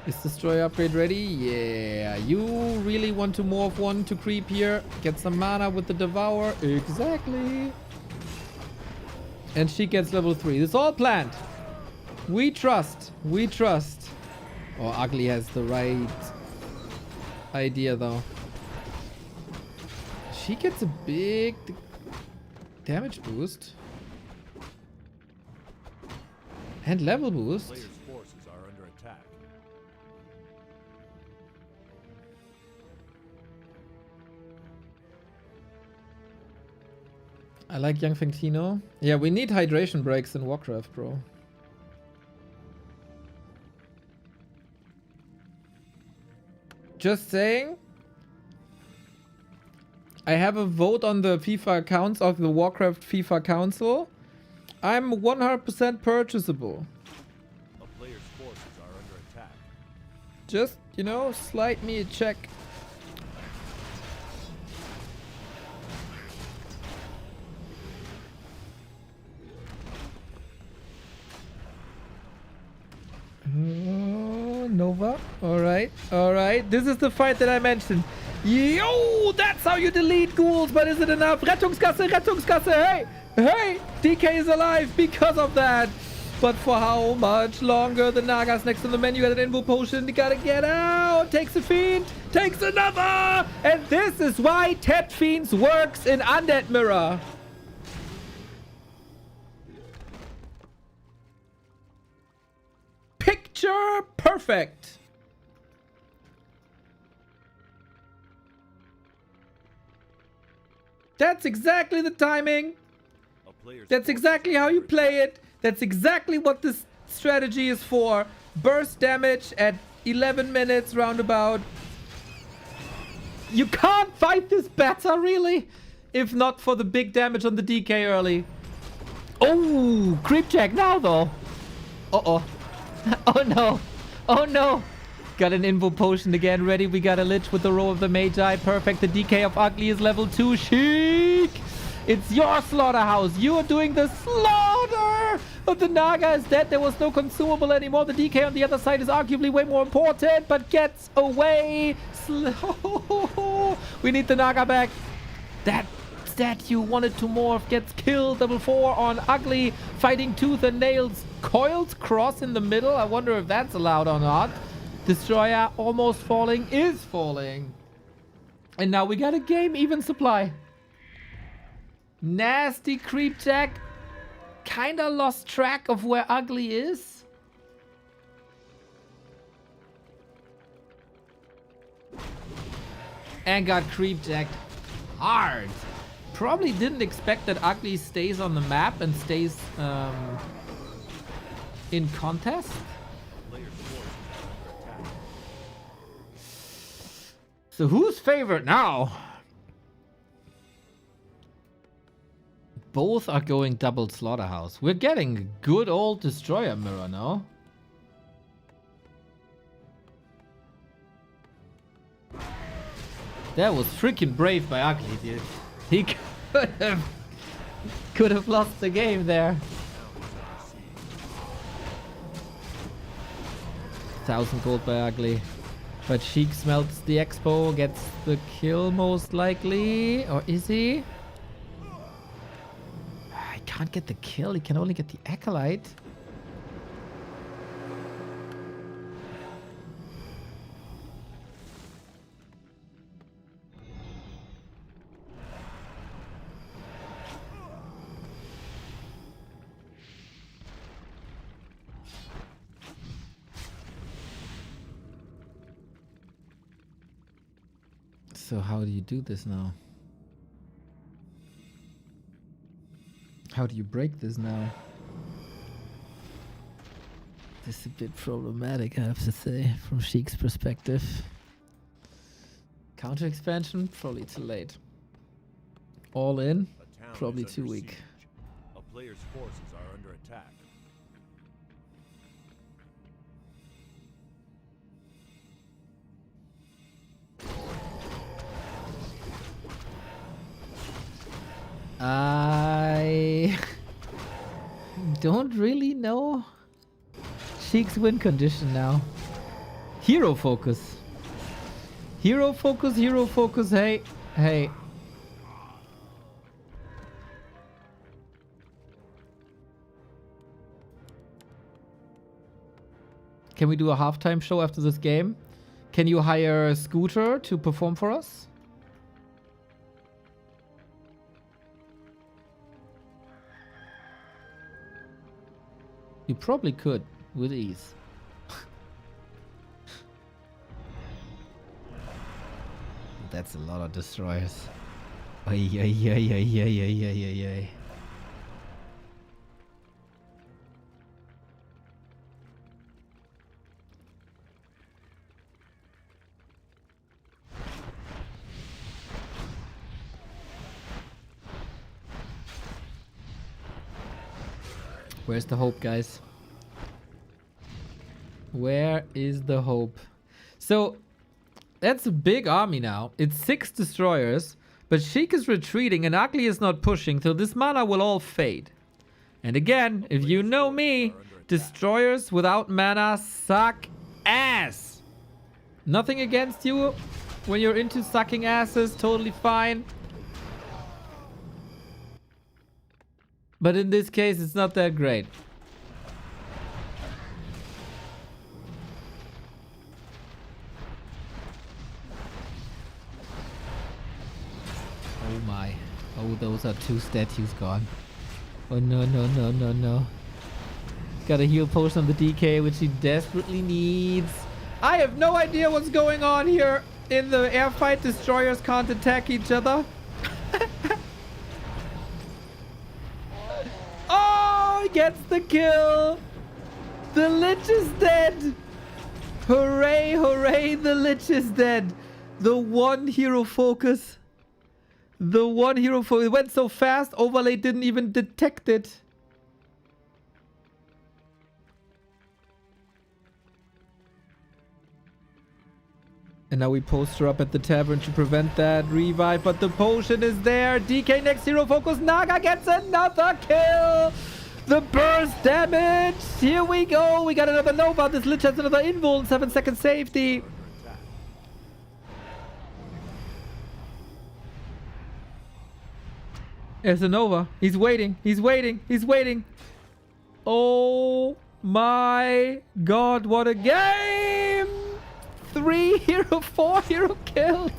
Is destroyer upgrade ready? Yeah. You really want to morph one to creep here? Get some mana with the devour. Exactly. And she gets level 3. This is all planned. We trust. We trust. Oh, Ugly has the right idea though. She gets a big damage boost. And level boost. Player's forces are under attack. I like Young Fangtino. Yeah, we need hydration breaks in Warcraft, bro. Just saying. I have a vote on the FIFA accounts of the Warcraft FIFA Council. I'm 100% purchasable. A player's forces are under attack. Just, you know, slide me a check. Oh, Nova. Alright, alright. This is the fight that I mentioned. Yo, that's how you delete ghouls, but is it enough? Rettungsgasse, Rettungsgasse, hey! Hey! DK is alive because of that! But for how much longer? The Naga's next to the menu at an invo potion. You gotta get out! Takes a fiend! Takes another! And this is why Ted Fiends works in Undead Mirror. Picture perfect! That's exactly the timing. That's exactly how you play it. That's exactly what this strategy is for. Burst damage at 11 minutes roundabout. You can't fight this better, really. If not for the big damage on the DK early. Oh, creep check now, though. Uh-oh. Oh, no. Oh, no. Got an info potion again ready. We got a Lich with the row of the Magi. Perfect. The DK of Ugly is level 2. Sheik! It's your slaughterhouse. You are doing the slaughter! But the Naga is dead. There was no consumable anymore. The DK on the other side is arguably way more important, but gets away. We need the Naga back. That statue wanted to morph. Gets killed. Level 4 on Ugly. Fighting tooth and nails. Coiled cross in the middle. I wonder if that's allowed or not. Destroyer almost falling. Is falling. And now we got a game even supply. Nasty creep jack. Kinda lost track of where Ugly is. And got creep jacked hard. Probably didn't expect that Ugly stays on the map and stays in contest. So who's favorite now? Both are going double slaughterhouse. We're getting good old destroyer mirror now. That was freaking brave by Ugly, dude. He could have lost the game there. 1,000 gold by Ugly. But Sheik smelts the expo, gets the kill most likely. Or is he? I can't get the kill. He can only get the Acolyte. So how do you do this now? How do you break this now? This is a bit problematic, I have to say, from Sheik's perspective. Counter expansion? Probably too late. All in? Probably too weak. A player's forces are under attack. I don't really know Sheik's win condition now. Hero focus. Hero focus, hero focus. Hey, hey. Can we do a halftime show after this game? Can you hire a Scooter to perform for us? You probably could, with ease. That's a lot of destroyers. Ay, ay, ay, ay, ay, ay, ay, ay, ay. Where's the hope, guys? Where is the hope? So, that's a big army now. It's 6 destroyers, but Sheik is retreating and Ugly is not pushing, so this mana will all fade. And again, if you know me, destroyers without mana suck ass. Nothing against you when you're into sucking asses, totally fine. But in this case, it's not that great. Oh my. Oh, those are 2 statues gone. Oh no, no, no, no, no. Got a heal potion on the DK, which he desperately needs. I have no idea what's going on here. In the air fight, destroyers can't attack each other. Oh, he gets the kill. The Lich is dead. Hooray, hooray, the Lich is dead. The one hero focus. The one hero focus. It went so fast, Overlay didn't even detect it. And now we poster up at the tavern to prevent that revive, but the potion is there. DK next hero focus. Naga gets another kill. The burst damage. Here we go. We got another Nova. This Lich has another invul. 7-second safety. There's a Nova. He's waiting. He's waiting. He's waiting. Oh my god, what a game! 3 hero, 4 hero kills.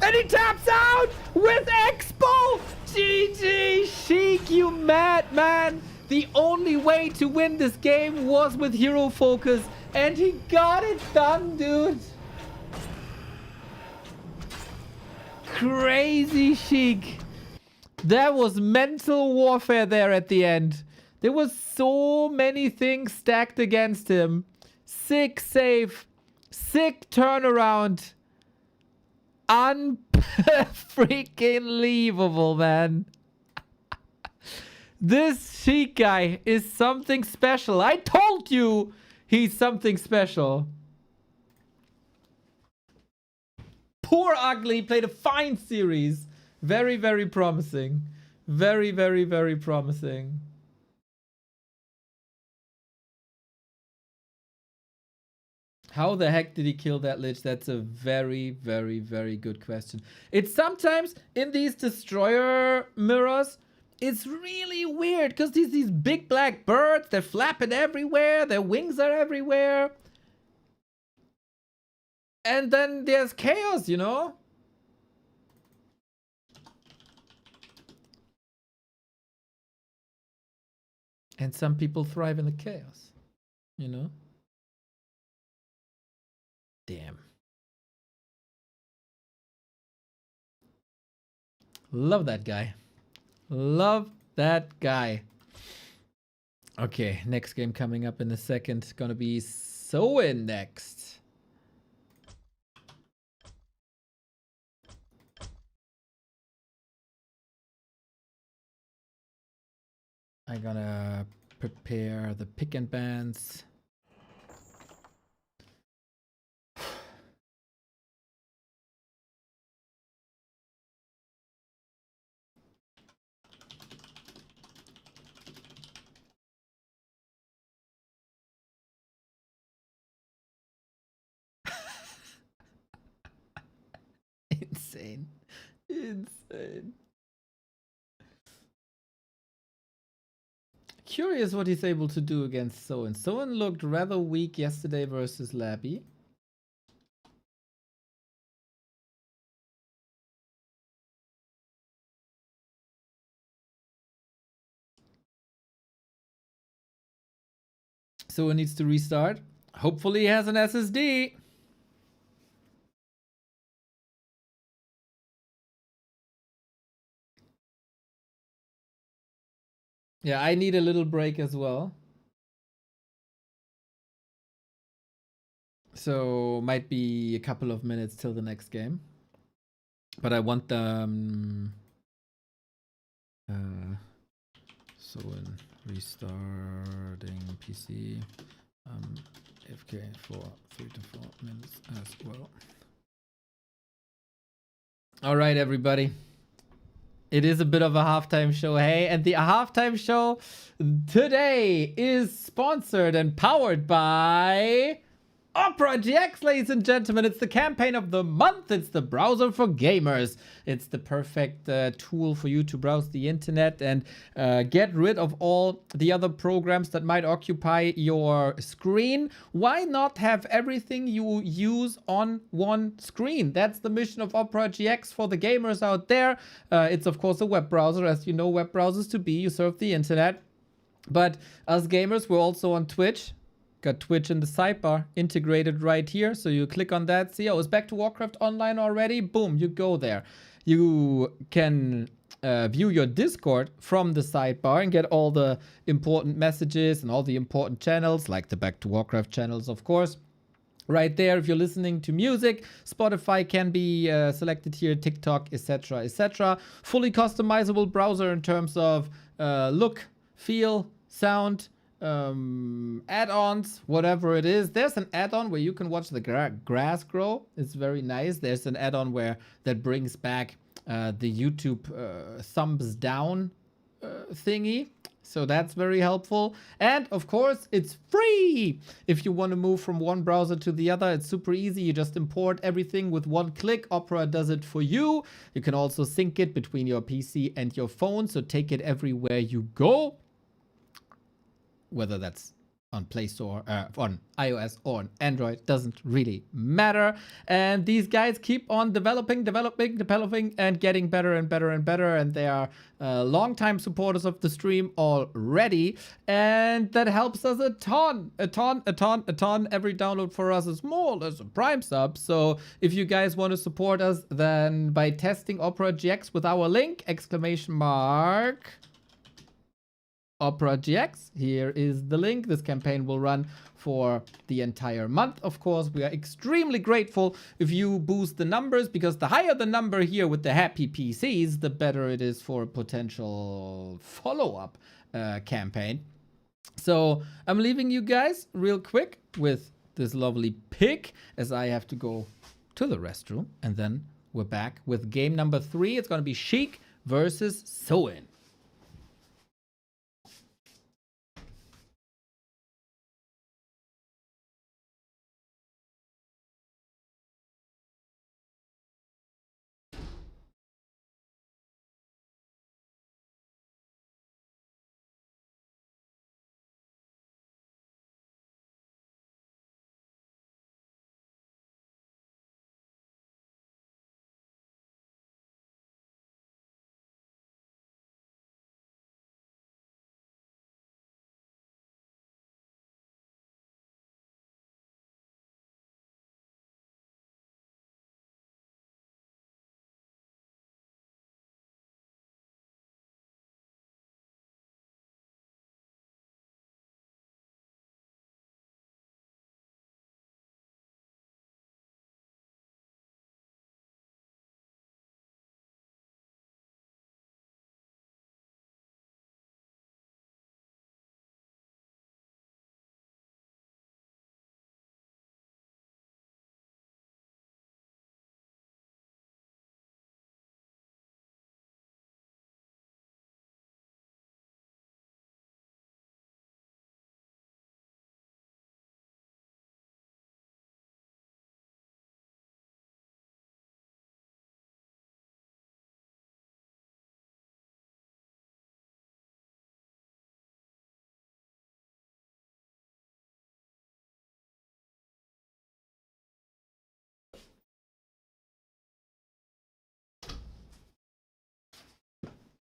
And he taps out with Expo! GG, Sheik, you madman! The only way to win this game was with hero focus. And he got it done, dude. Crazy Sheik. That was mental warfare there at the end. There was so many things stacked against him. Sick save. Sick turnaround. Unfreaking believable, man. This Sheik guy is something special. I told you he's something special. Poor Ugly played a fine series. Very, very promising. Very, very, very promising. How the heck did he kill that Lich? That's a very, very, very good question. It's sometimes in these destroyer mirrors, it's really weird because these big black birds, they're flapping everywhere, their wings are everywhere. And then there's chaos, you know? And some people thrive in the chaos, you know? Damn. Love that guy. Love that guy. Okay, next game coming up in a second. Gonna be Soin next. I'm gonna prepare the pick and bans. Insane. Insane. Curious what he's able to do against Soin. Soin looked rather weak yesterday versus Labby. Soin needs to restart. Hopefully he has an SSD. Yeah, I need a little break as well. So might be a couple of minutes till the next game. But I want the Soin restarting PC FK for 3 to 4 minutes as well. All right, everybody. It is a bit of a halftime show, hey? And the halftime show today is sponsored and powered by OperaGX, ladies and gentlemen. It's the campaign of the month. It's the browser for gamers. It's the perfect tool for you to browse the internet and get rid of all the other programs that might occupy your screen. Why not have everything you use on one screen? That's the mission of OperaGX for the gamers out there. It's, of course, a web browser. As you know web browsers to be, you surf the internet. But as gamers, we're also on Twitch. Got Twitch in the sidebar integrated right here. So you click on that. See, oh, it's back to Warcraft Online already. Boom, you go there. You can view your Discord from the sidebar and get all the important messages and all the important channels, like the Back to Warcraft channels, of course. Right there, if you're listening to music, Spotify can be selected here, TikTok, etc., etc. Fully customizable browser in terms of look, feel, sound, add-ons, whatever it is. There's an add-on where you can watch the grass grow. It's very nice. There's an add-on where that brings back the YouTube thumbs down thingy. So that's very helpful. And of course, it's free. If you want to move from one browser to the other, it's super easy. You just import everything with one click. Opera does it for you. You can also sync it between your PC and your phone. So take it everywhere you go. Whether that's on Play Store, on iOS or on Android, doesn't really matter. And these guys keep on developing, and getting better and better and better. And they are longtime supporters of the stream already. And that helps us a ton. Every download for us is more or less a Prime sub. So if you guys want to support us, then by testing OperaGX with our link, ! OperaGX. Here is the link. This campaign will run for the entire month. Of course, we are extremely grateful if you boost the numbers, because the higher the number here with the happy PCs, the better it is for a potential follow-up campaign. So I'm leaving you guys real quick with this lovely pick, as I have to go to the restroom, and then we're back with game number 3. It's going to be Sheik versus Soin.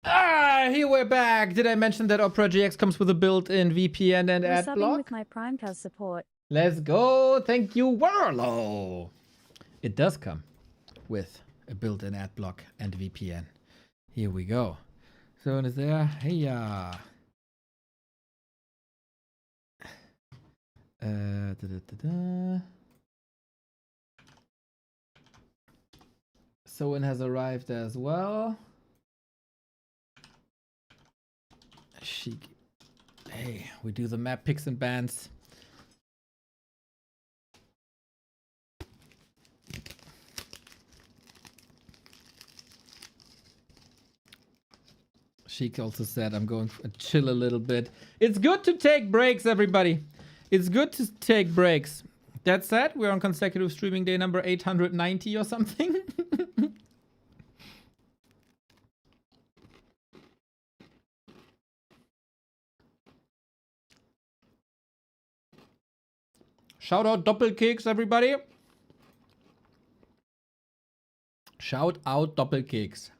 Here we're back. Did I mention that OperaGX comes with a built-in VPN and You're ad subbing block? with my Primecast support. Let's go. Thank you, Warlow. It does come with a built-in ad block and VPN. Here we go. So is there? Hey, Soin has arrived as well. Sheik. Hey, we do the map picks and bans. Sheik also said, I'm going to chill a little bit. It's good to take breaks, everybody. It's good to take breaks. That said, we're on consecutive streaming day number 890 or something. Shout out Doppelkeks, everybody. Shout out Doppelkeks.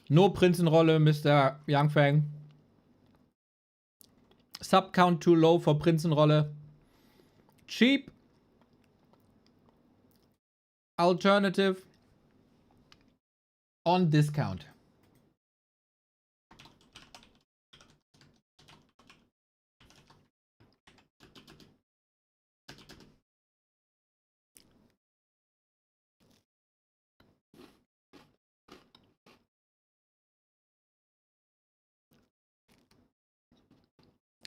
No Prinzenrolle, Mr. Youngfang. Sub count too low for Prinzenrolle. Cheap. Alternative. On discount.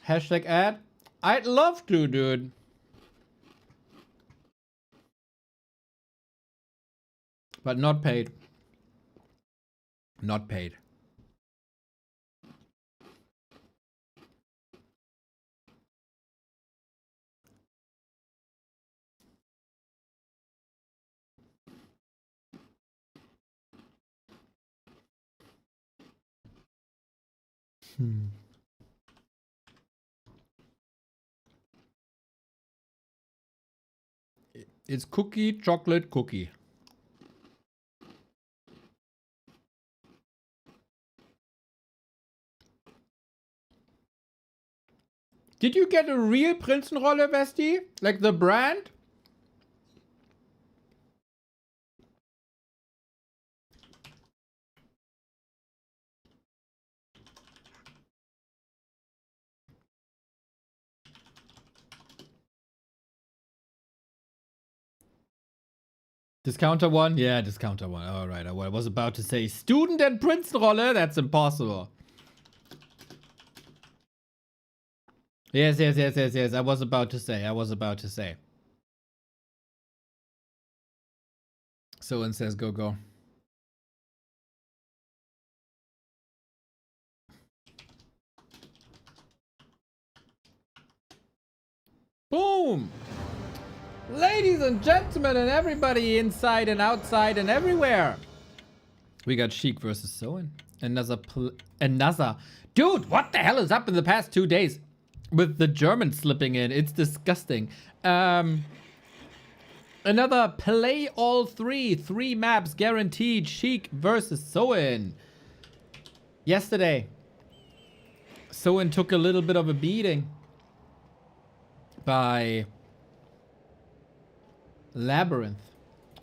Hashtag ad. I'd love to, dude. But not paid. Not paid. It's cookie, chocolate, cookie. Did you get a real Prinzenrolle, Vesti? Like the brand? Discounter one? Yeah, discounter one. All right. I was about to say student and Prinzenrolle. That's impossible. Yes. I was about to say. Soin says go. Boom! Ladies and gentlemen and everybody inside and outside and everywhere. We got Sheik versus Soin. Another. Dude, what the hell is up in the past 2 days? With the German slipping in. It's disgusting. Another play all three maps guaranteed. Sheik versus Soin. Yesterday, Soin took a little bit of a beating by Labyrinth.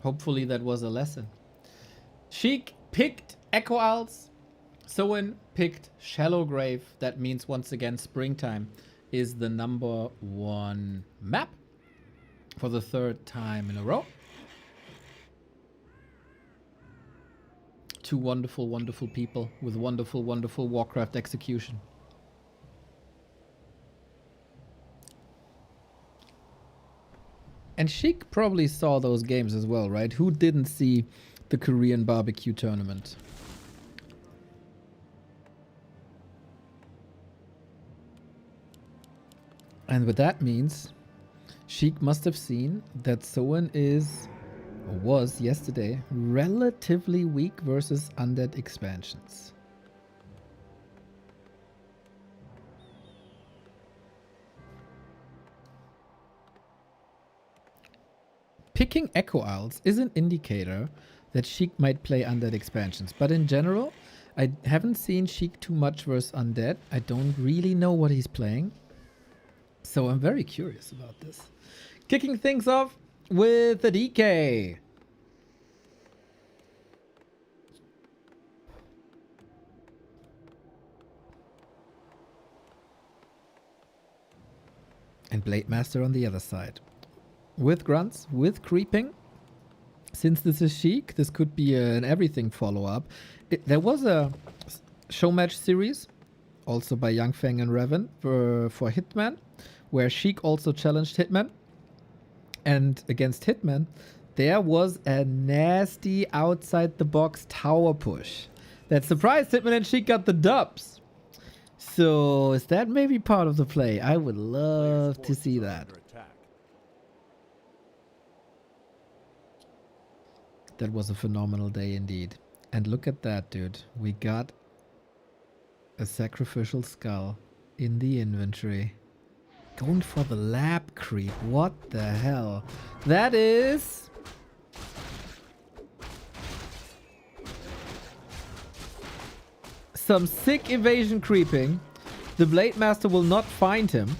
Hopefully that was a lesson. Sheik picked Echo Owls. Soin picked Shallow Grave. That means once again springtime is the #1 map for the 3rd time in a row. Two wonderful, wonderful people with wonderful, wonderful Warcraft execution. And Sheik probably saw those games as well, right? Who didn't see the Korean barbecue tournament? And what that means, Sheik must have seen that Soin was yesterday relatively weak versus Undead expansions. Picking Echo Owls is an indicator that Sheik might play Undead expansions, but in general, I haven't seen Sheik too much versus Undead. I don't really know what he's playing. So I'm very curious about this. Kicking things off with the DK. And Blade Master on the other side. With grunts, with creeping. Since this is Sheik, this could be an everything follow-up. There was a show match series, also by Young Feng and Revan, for Hitman, where Sheik also challenged Hitman. And against Hitman, there was a nasty outside-the-box tower push that surprised Hitman, and Sheik got the dubs. So is that maybe part of the play? I would love to see that. That was a phenomenal day indeed. And look at that, dude. We got a sacrificial skull in the inventory. Going for the lab creep. What the hell? That is... some sick evasion creeping. The Blade Master will not find him.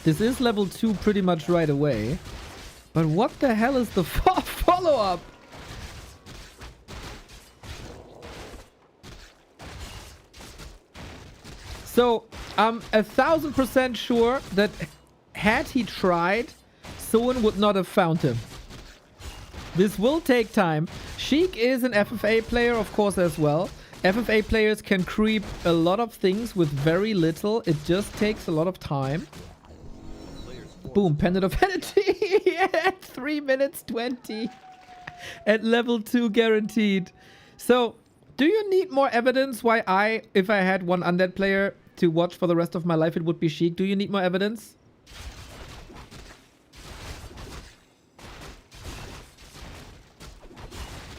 This is level 2 pretty much right away. But what the hell is the follow-up? So, I'm 1000% sure that had he tried, Soin would not have found him. This will take time. Sheik is an FFA player, of course, as well. FFA players can creep a lot of things with very little. It just takes a lot of time. Boom, Pendant of Vanity at 3 minutes 20. At level 2 guaranteed. So, do you need more evidence why if I had one Undead player to watch for the rest of my life, it would be Sheik? Do you need more evidence?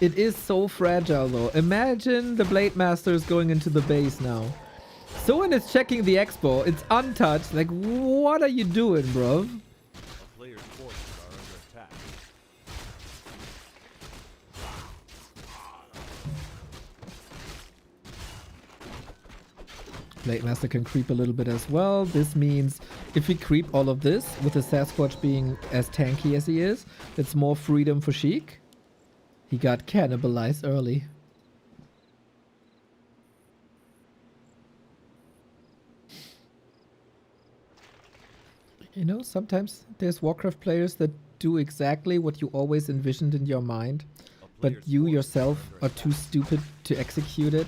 It is so fragile though. Imagine the Blade Masters going into the base now. Soin is checking the expo. It's untouched. Like, what are you doing, bro? A player's forces are under attack. Blade Master can creep a little bit as well. This means if we creep all of this, with the Sasquatch being as tanky as he is, it's more freedom for Sheik. He got cannibalized early. You know, sometimes there's Warcraft players that do exactly what you always envisioned in your mind, but you yourself are too stupid to execute it.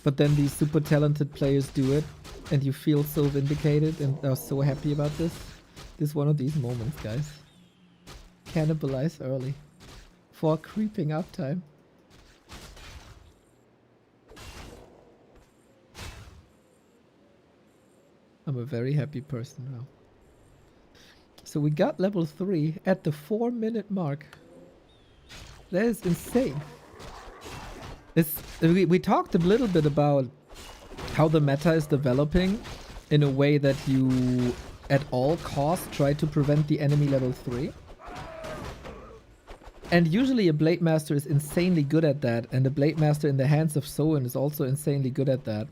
But then these super talented players do it, and you feel so vindicated and are so happy about this. This is one of these moments, guys. Cannibalize early. For creeping uptime. I'm a very happy person now. So we got level 3 at the 4-minute mark. That is insane. We talked a little bit about how the meta is developing in a way that you at all costs try to prevent the enemy level 3. And usually a Blade Master is insanely good at that, and the Blade Master in the hands of Soin is also insanely good at that.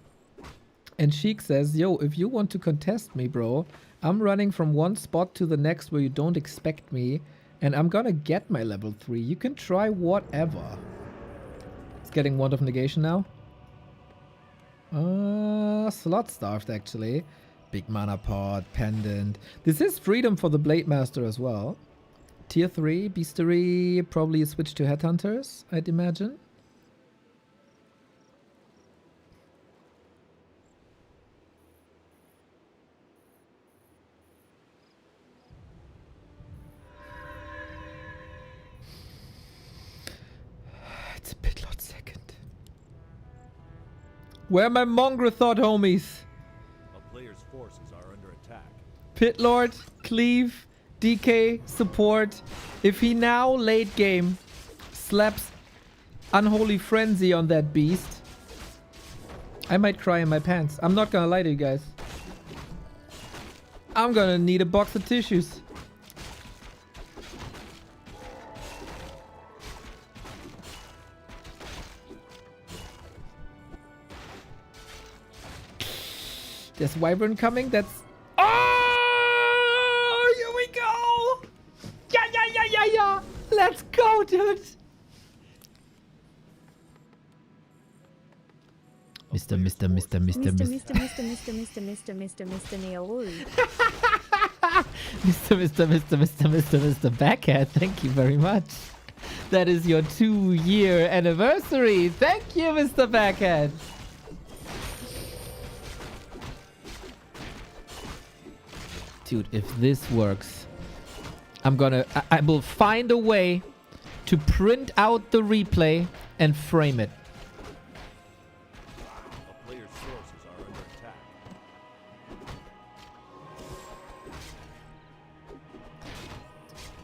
And Sheik says, yo, if you want to contest me, bro, I'm running from one spot to the next where you don't expect me, and I'm gonna get my level 3. You can try whatever. It's getting Wand of Negation now. Slot starved actually. Big mana pot, pendant. This is freedom for the Blade Master as well. Tier 3, Beastery, probably a switch to Headhunters, I'd imagine. It's a Pitlord second. Where are my Mongrathot homies? A player's forces are under attack. Pitlord, Cleave, DK, support. If he now, late game, slaps Unholy Frenzy on that beast, I might cry in my pants. I'm not gonna lie to you guys. I'm gonna need a box of tissues. There's Wyvern coming. That's... Oh! Here we go! Yeah! Let's go, dude! Mr. Neolu. Mr. Backhead, thank you very much. That is your 2-year anniversary. Thank you, Mr. Backhead. Dude, if this works, I will find a way to print out the replay and frame it. A player's forces are under attack.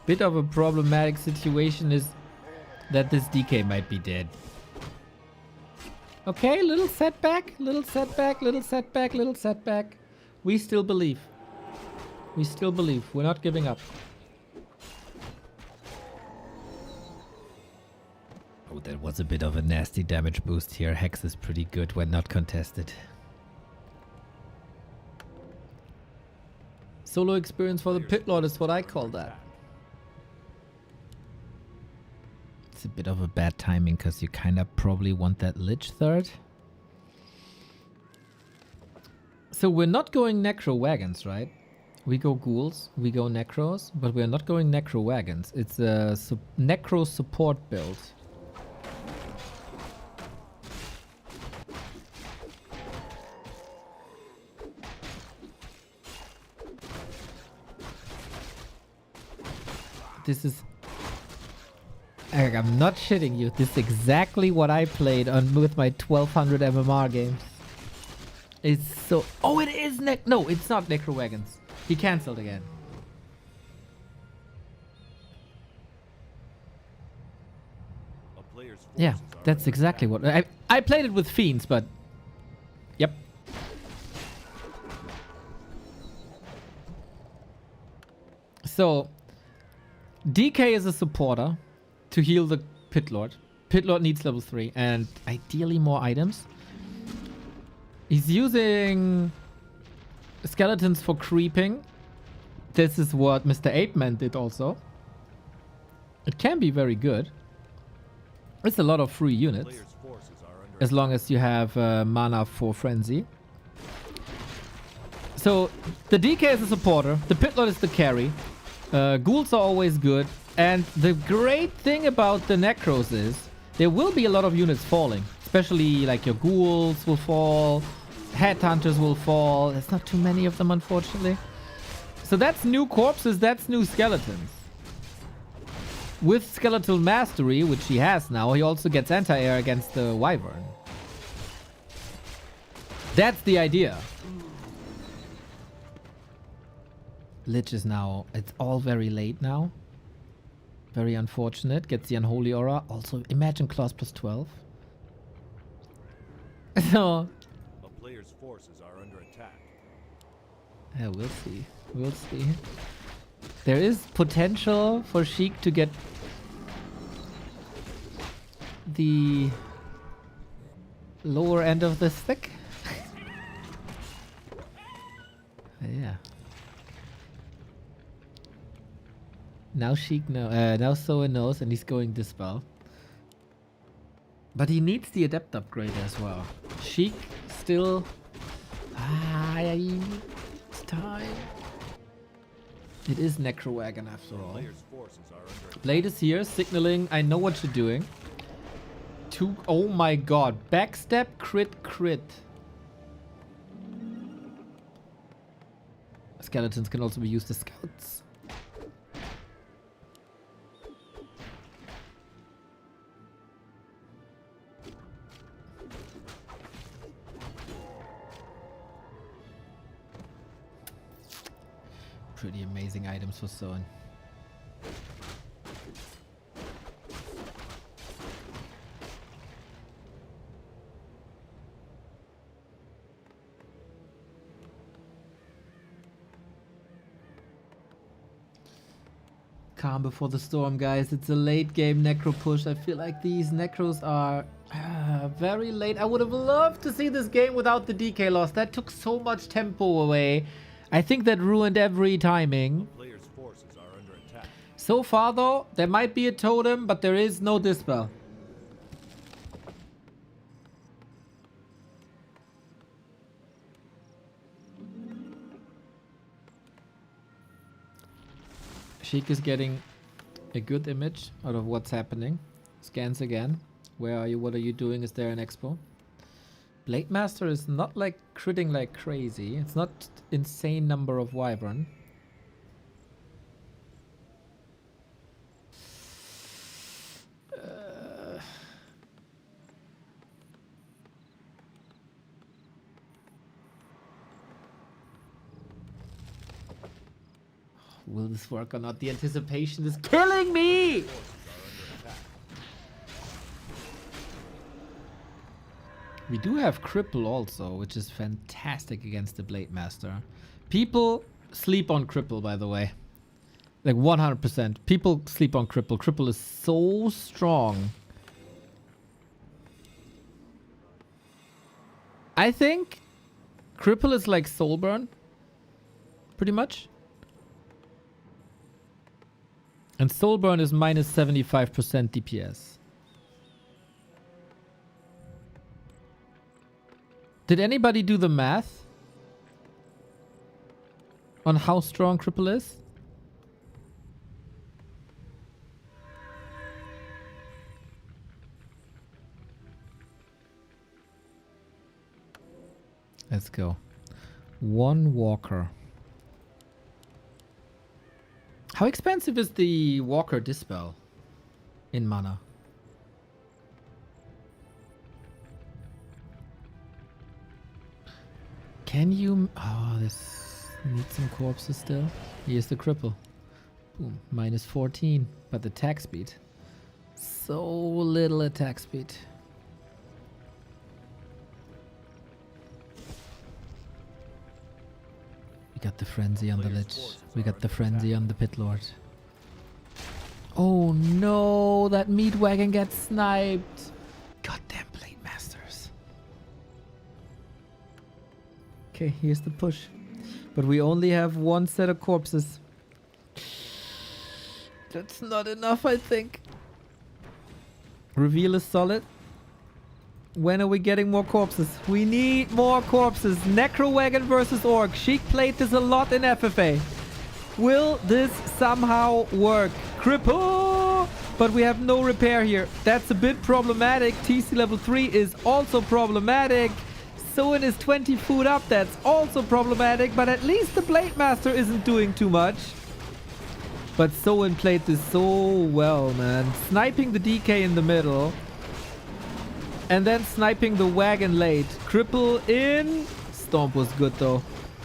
Bit of a problematic situation is that this DK might be dead. Okay, little setback. We still believe. We're not giving up. Oh, that was a bit of a nasty damage boost here. Hex is pretty good when not contested. Solo experience for the Pit Lord is what I call that. It's a bit of a bad timing because you kind of probably want that Lich third. So we're not going Necro Wagons, right? We go Ghouls, we go Necros, but we're not going Necro Wagons. It's a Necro support build. This is... Eric, I'm not shitting you. This is exactly what I played on with my 1200 MMR games. It's so... Oh, it is No, it's not Necro Wagons. He cancelled again. A player's Yeah, forces are that's under exactly attack. what... I played it with Fiends, but... Yep. So... DK is a supporter to heal the Pit Lord. Pit Lord needs level 3 and ideally more items. He's using skeletons for creeping. This is what Mr. Apeman did also. It can be very good. It's a lot of free units. Player's forces are under As long as you have mana for Frenzy. So, the DK is a supporter. The Pit Lord is the carry. Ghouls are always good. And the great thing about the Necros is there will be a lot of units falling. Especially like your ghouls will fall. Headhunters will fall. There's not too many of them, unfortunately. So that's new corpses. That's new skeletons. With Skeletal Mastery, which he has now, he also gets anti-air against the Wyvern. That's the idea. Lich is now... It's all very late now. Very unfortunate. Gets the Unholy Aura. Also, imagine class plus 12. So... A player's forces are under attack. Yeah, we'll see. We'll see. There is potential for Sheik to get the lower end of the stick. Yeah. Now Sheik now Soin knows and he's going Dispel. But he needs the Adept upgrade as well. Sheik still... it's time. It is Necrowagon after all. Player's forces are under attack. Blade is here, signaling I know what you're doing. Oh my god. Backstep, crit. Skeletons can also be used as scouts. Pretty amazing items for Soin. Calm before the storm, guys. It's a late game necro push. I feel like these necros are very late. I would have loved to see this game without the DK loss. That took so much tempo away. I think that ruined every timing. Player's forces are under attack. So far though, there might be a totem, but there is no Dispel. Sheik is getting a good image out of what's happening. Scans again. Where are you? What are you doing? Is there an expo? Blade Master is not like critting like crazy. It's not insane number of Wyvern. Will this work or not? The anticipation is killing me! We do have Cripple also, which is fantastic against the Blade Master. People sleep on Cripple, by the way. Like 100%. People sleep on Cripple. Cripple is so strong. I think Cripple is like Soulburn. Pretty much. And Soulburn is minus 75% DPS. Did anybody do the math on how strong Cripple is? Let's go. One Walker. How expensive is the Walker Dispel in mana? Can you... Oh, this needs some corpses still. Here's the cripple. Boom, minus 14. But the attack speed. So little attack speed. We got the frenzy on the lich. We got the frenzy on the pit lord. Oh no, that meat wagon gets sniped. Goddamn blade masters. Okay, here's the push. But we only have one set of corpses. That's not enough, I think. Reveal is solid. When are we getting more corpses? We need more corpses. Necro Wagon versus Orc. Sheik played this a lot in FFA. Will this somehow work? Cripple! But we have no repair here. That's a bit problematic. TC level 3 is also problematic. Soin is 20 food up. That's also problematic. But at least the Blade Master isn't doing too much. But Soin played this so well, man. Sniping the DK in the middle. And then sniping the wagon late. Cripple in. Stomp was good though.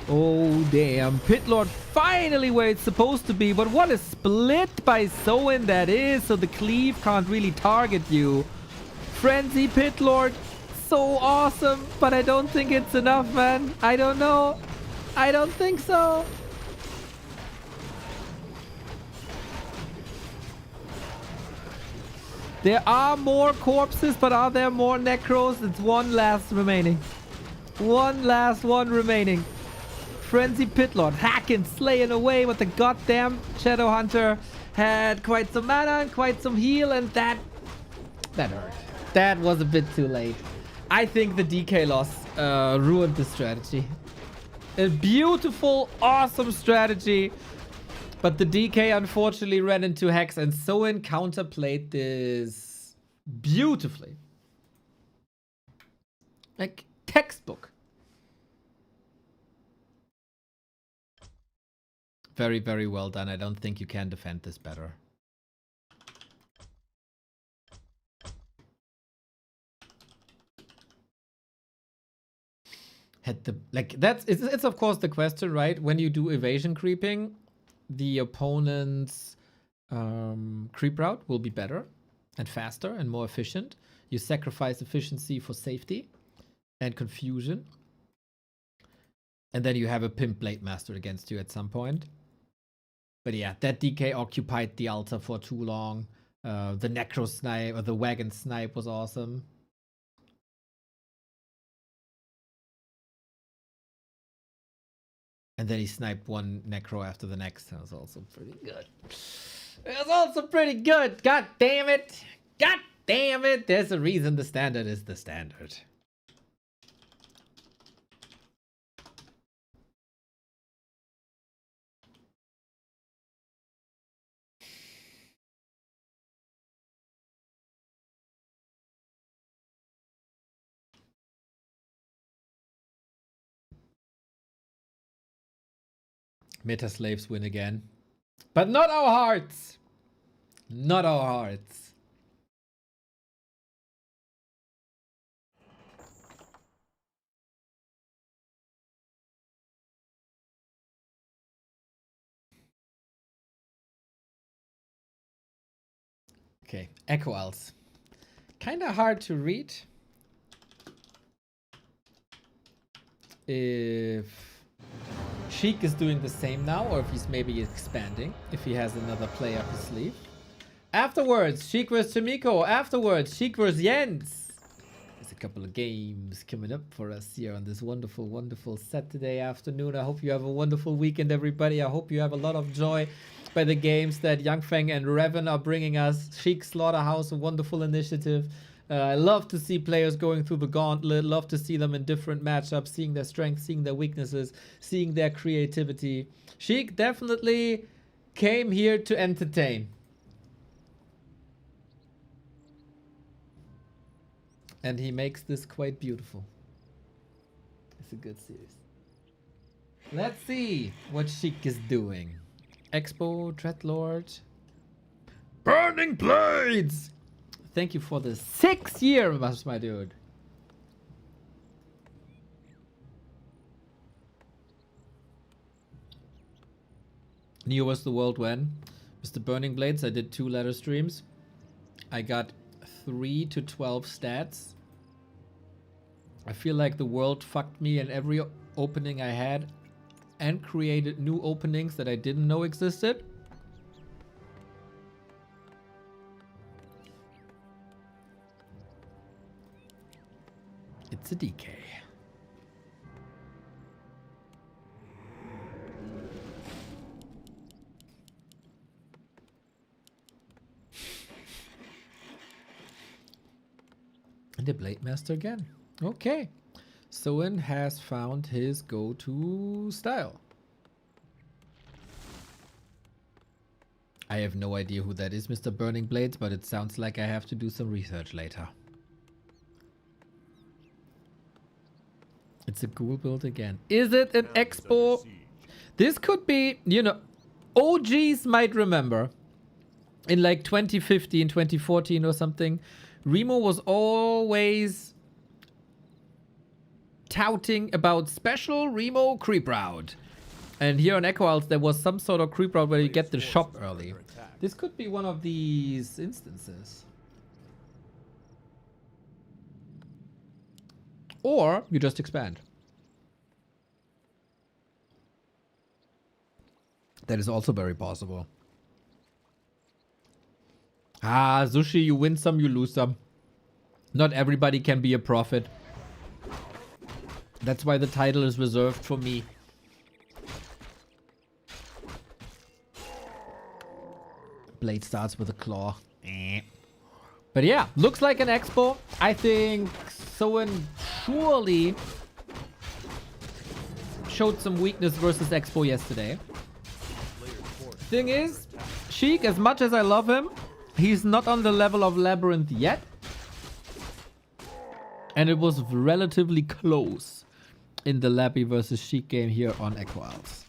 Oh, damn. Pit Lord finally where it's supposed to be. But what a split by Soin that is. So the cleave can't really target you. Frenzy Pit Lord. So awesome. But I don't think it's enough, man. I don't know. I don't think so. There are more corpses, but are there more necros? It's one last remaining. One last one remaining. Frenzy Pitlord hacking, slaying away with the goddamn Shadow Hunter. Had quite some mana and quite some heal, and that hurt. That was a bit too late. I think the DK loss ruined the strategy. A beautiful, awesome strategy. But the DK unfortunately ran into Hex, and Soin counterplayed this beautifully. Like textbook. Very, very well done. I don't think you can defend this better. Had the it's of course the question, right? When you do evasion creeping, the opponent's creep route will be better and faster and more efficient. You sacrifice efficiency for safety and confusion. And then you have a Pimp Blade Master against you at some point. But yeah, that DK occupied the altar for too long. The Necro Snipe or the Wagon Snipe was awesome. And then he sniped one Necro after the next. That was also pretty good. It was also pretty good. God damn it. God damn it. There's a reason the standard is the standard. Meta slaves win again. But not our hearts. Not our hearts. Okay, Echo Owls. Kinda hard to read. If Sheik is doing the same now, or if he's maybe expanding, if he has another play up his sleeve. Afterwards, Sheik vs Tomiko. Afterwards, Sheik vs Jens. There's a couple of games coming up for us here on this wonderful, wonderful Saturday afternoon. I hope you have a wonderful weekend, everybody. I hope you have a lot of joy by the games that Yangfeng and Revan are bringing us. Sheik Slaughterhouse, a wonderful initiative. I love to see players going through the gauntlet, love to see them in different matchups, seeing their strengths, seeing their weaknesses, seeing their creativity. Sheik definitely came here to entertain. And he makes this quite beautiful. It's a good series. Let's see what Sheik is doing. Expo, Dreadlord. Burning Blades! Thank you for the 6th year, my dude. Neo was the world when? Mr. Burning Blades, I did 2 ladder streams. I got 3 to 12 stats. I feel like the world fucked me in every opening I had and created new openings that I didn't know existed. It's a DK. And the Blade Master again. Okay. Soin has found his go-to style. I have no idea who that is, Mr. Burning Blades, but it sounds like I have to do some research later. It's a cool build again. Is it an Expo? This could be, you know, OGs might remember. In like 2015, 2014 or something, Remo was always touting about special Remo creep route. And here on Echo Isles, there was some sort of creep route where you get the shop early. This could be one of these instances. Or you just expand. That is also very possible. Ah, Sushi, you win some, you lose some. Not everybody can be a prophet. That's why the title is reserved for me. Blade starts with a claw. But yeah, looks like an Expo. I think Soin surely showed some weakness versus Expo yesterday. Thing is, Sheik, as much as I love him, he's not on the level of Labyrinth yet. And it was relatively close in the Labby versus Sheik game here on Echo Isles.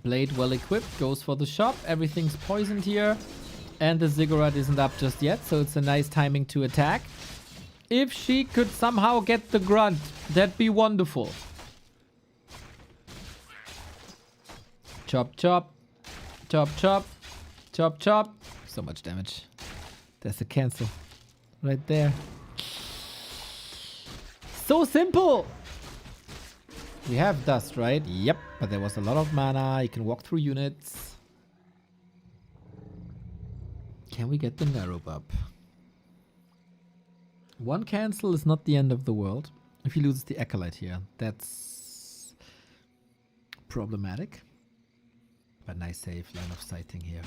Blade well equipped, goes for the shop. Everything's poisoned here. And the Ziggurat isn't up just yet, so it's a nice timing to attack. If she could somehow get the grunt, that'd be wonderful. Chop, chop. Chop, chop. Chop, chop. So much damage. That's a cancel. Right there. So simple! We have dust, right? Yep, but there was a lot of mana. You can walk through units. Can we get the Narrow up? One cancel is not the end of the world. If he loses the Acolyte here, that's problematic. But nice save, line of sighting here.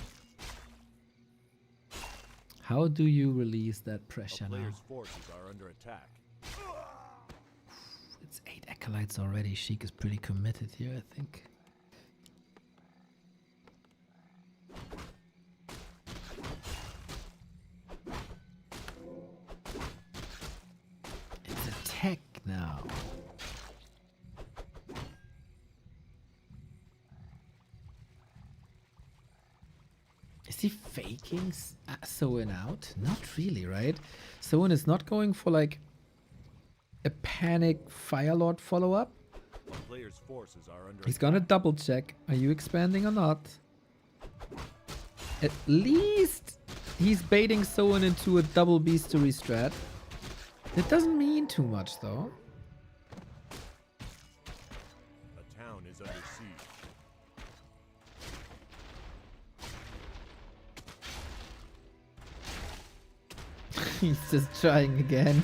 How do you release that pressure now? Forces are under attack. It's 8 Acolytes already. Sheik is pretty committed here, I think. It's attack now. Is he faking Soin out? Not really, right? Soin is not going for like a panic Firelord follow-up. He's gonna double check. Are you expanding or not? At least he's baiting Soin into a double beastery strat. That doesn't mean too much though. The town is under siege. He's just trying again.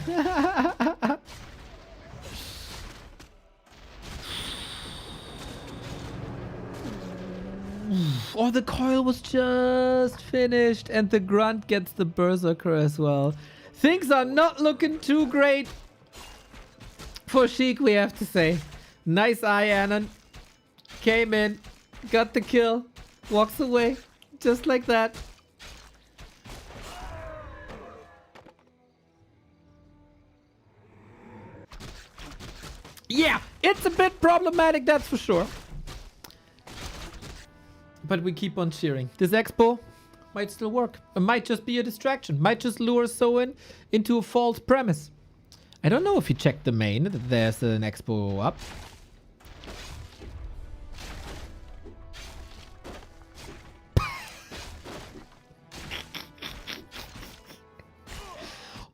Oh, the coil was just finished and the grunt gets the berserker as well. Things are not looking too great for Sheik, we have to say. Nice eye, Anon. Came in, got the kill, walks away, just like that. Yeah, it's a bit problematic, that's for sure. But we keep on cheering. This expo might still work. It might just be a distraction. Might just lure Soin into a false premise. I don't know if he checked the main, that there's an expo up.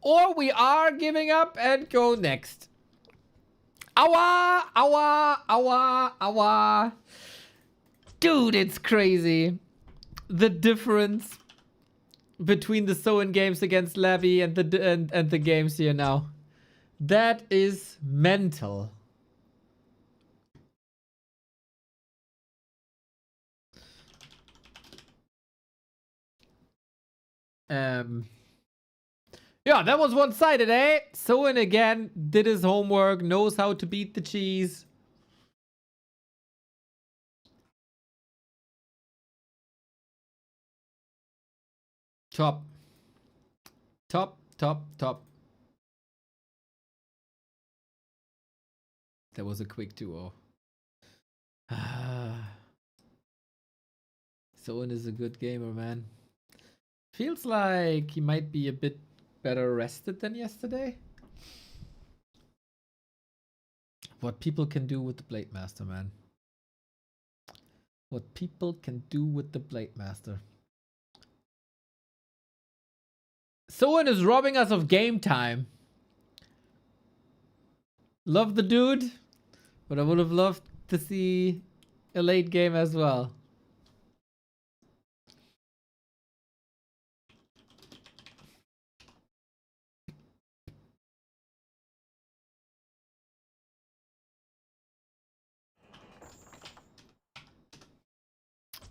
Or we are giving up and go next. Awa, awa, awa, awa. Dude, it's crazy. The difference between the Soin games against Levy and the games here now. That is mental. Yeah, that was one-sided, eh? Soin again did his homework, knows how to beat the cheese. Top. Top, top, top. That was a quick 2-0. Soin is a good gamer, man. Feels like he might be a bit better rested than yesterday. What people can do with the Blade Master, man. What people can do with the Blade Master. Soin is robbing us of game time. Love the dude, but I would have loved to see a late game as well.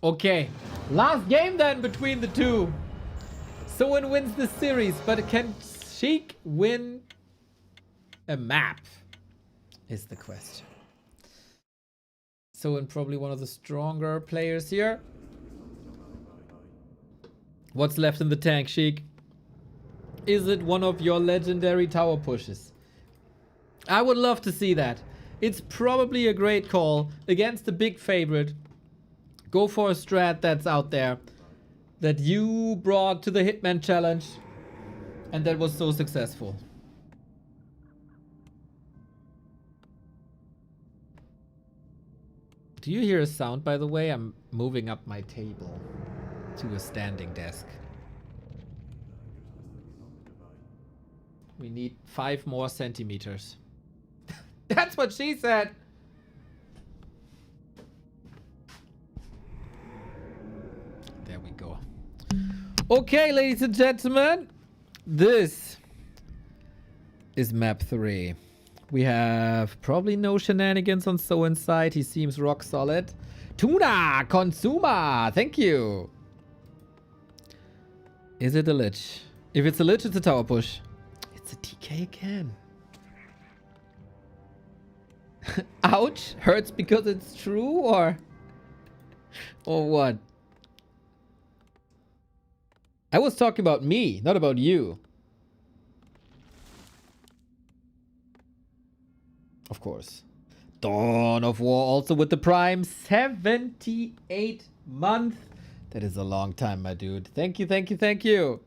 Okay, last game then between the two. Soin wins the series, but can Sheik win a map? Is the question. Soin probably one of the stronger players here. What's left in the tank, Sheik? Is it one of your legendary tower pushes? I would love to see that. It's probably a great call against the big favorite. Go for a strat that's out there that you brought to the Hitman Challenge and that was so successful. Do you hear a sound, by the way? I'm moving up my table to a standing desk. We need 5 more centimeters. That's what she said. There we go. Okay, ladies and gentlemen, this is map 3. We have probably no shenanigans on Soin's side. He seems rock solid. Tuna Consuma, thank you. Is it a lich? If it's a lich, it's a tower push. It's a TK again. Ouch, hurts because it's true, or what? I was talking about me, not about you. Of course. Dawn of War also with the Prime. 78 months. That is a long time, my dude. Thank you, thank you, thank you.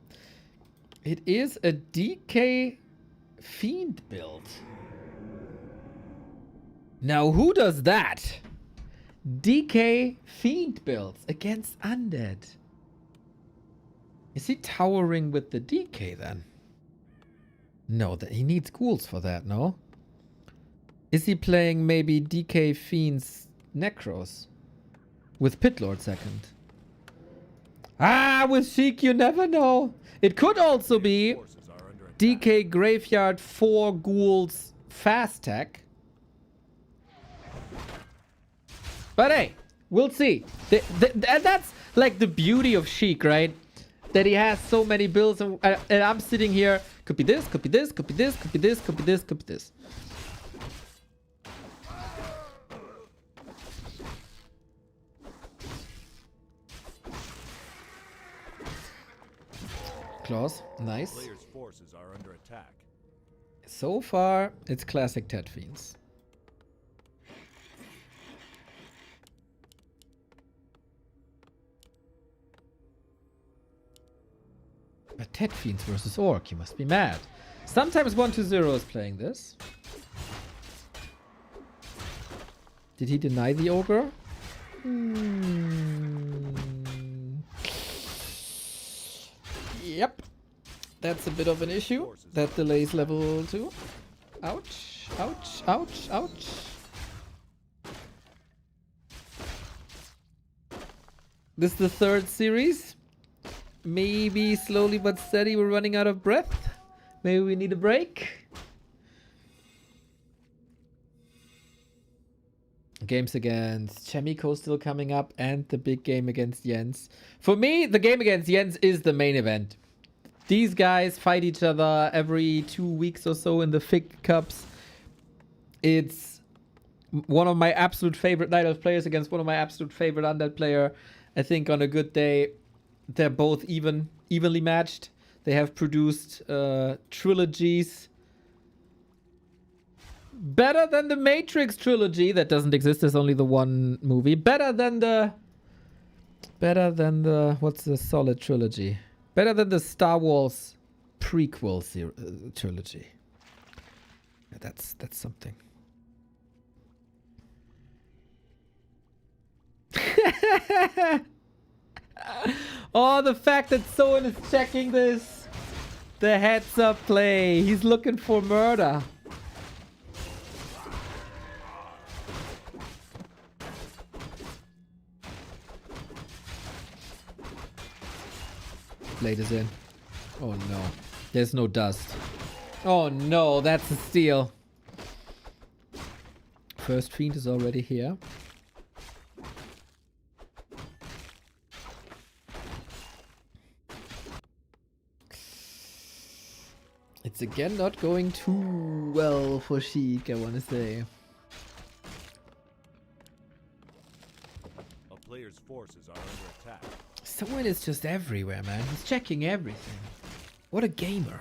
It is a DK Fiend build. Now, who does that? DK Fiend builds against Undead. Is he towering with the DK then? No, that he needs ghouls for that, no? Is he playing maybe DK Fiend's Necros? With Pitlord second? Ah, with Sheik you never know. It could also be DK Graveyard 4 ghouls fast tech. But hey, we'll see. And that's like the beauty of Sheik, right? That he has so many builds, and I'm sitting here. Could be this, could be this, could be this, could be this, could be this, could be this. Claws, nice. Player's forces are under attack. So far, it's classic Tet Fiends. But Tet Fiends versus Orc, you must be mad. Sometimes 120 is playing this. Did he deny the ogre? Yep. That's a bit of an issue. That delays level 2. Ouch. Ouch. Ouch. Ouch. This is the third series. Maybe slowly but steady we're running out of breath. Maybe we need a break. Games against Chemico still coming up, and the big game against Jens. For me, the game against Jens is the main event. These guys fight each other every 2 weeks or so in the Fig Cups. It's one of my absolute favorite Night Elf players against one of my absolute favorite Undead player. I think on a good day, they're both evenly matched. They have produced trilogies better than the Matrix trilogy that doesn't exist. There's only the one movie. Better than the what's the solid trilogy? Better than the Star Wars prequel trilogy. Yeah, that's something. Oh, the fact that Soin is checking this. The heads up play. He's looking for murder. Blade is in. Oh no. There's no dust. Oh no, that's a steal. First Fiend is already here. It's again not going too well for Sheik, I want to say. A player's forces are under attack. Someone is just everywhere, man. He's checking everything. What a gamer.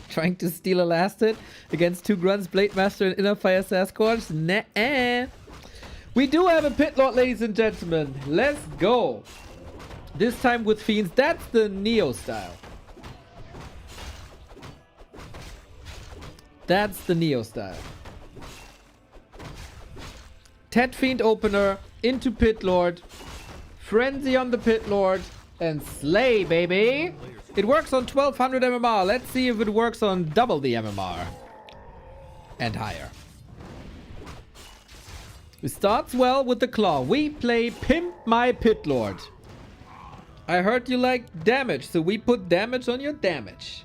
Trying to steal a last hit against 2 Grunts, Blade Master, and Inner Fire Sasquatch? Nah. We do have a Pit Lord, ladies and gentlemen. Let's go. This time with Fiends. That's the Neo style. That's the Neo style. Tet Fiend opener into Pit Lord. Frenzy on the Pit Lord. And slay, baby. It works on 1200 MMR. Let's see if it works on double the MMR. And higher. It starts well with the claw. We play Pimp My Pit Lord. I heard you like damage, so we put damage on your damage.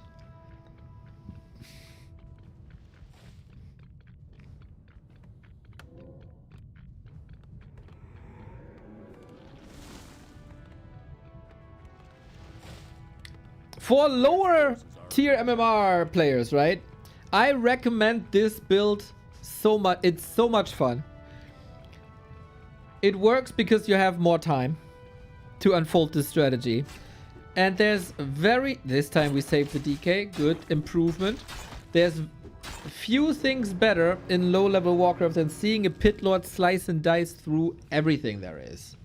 For lower tier MMR players, right? I recommend this build so much. It's so much fun. It works because you have more time to unfold this strategy. And there's this time we saved the DK. Good improvement. There's few things better in low level Warcraft than seeing a Pit Lord slice and dice through everything there is.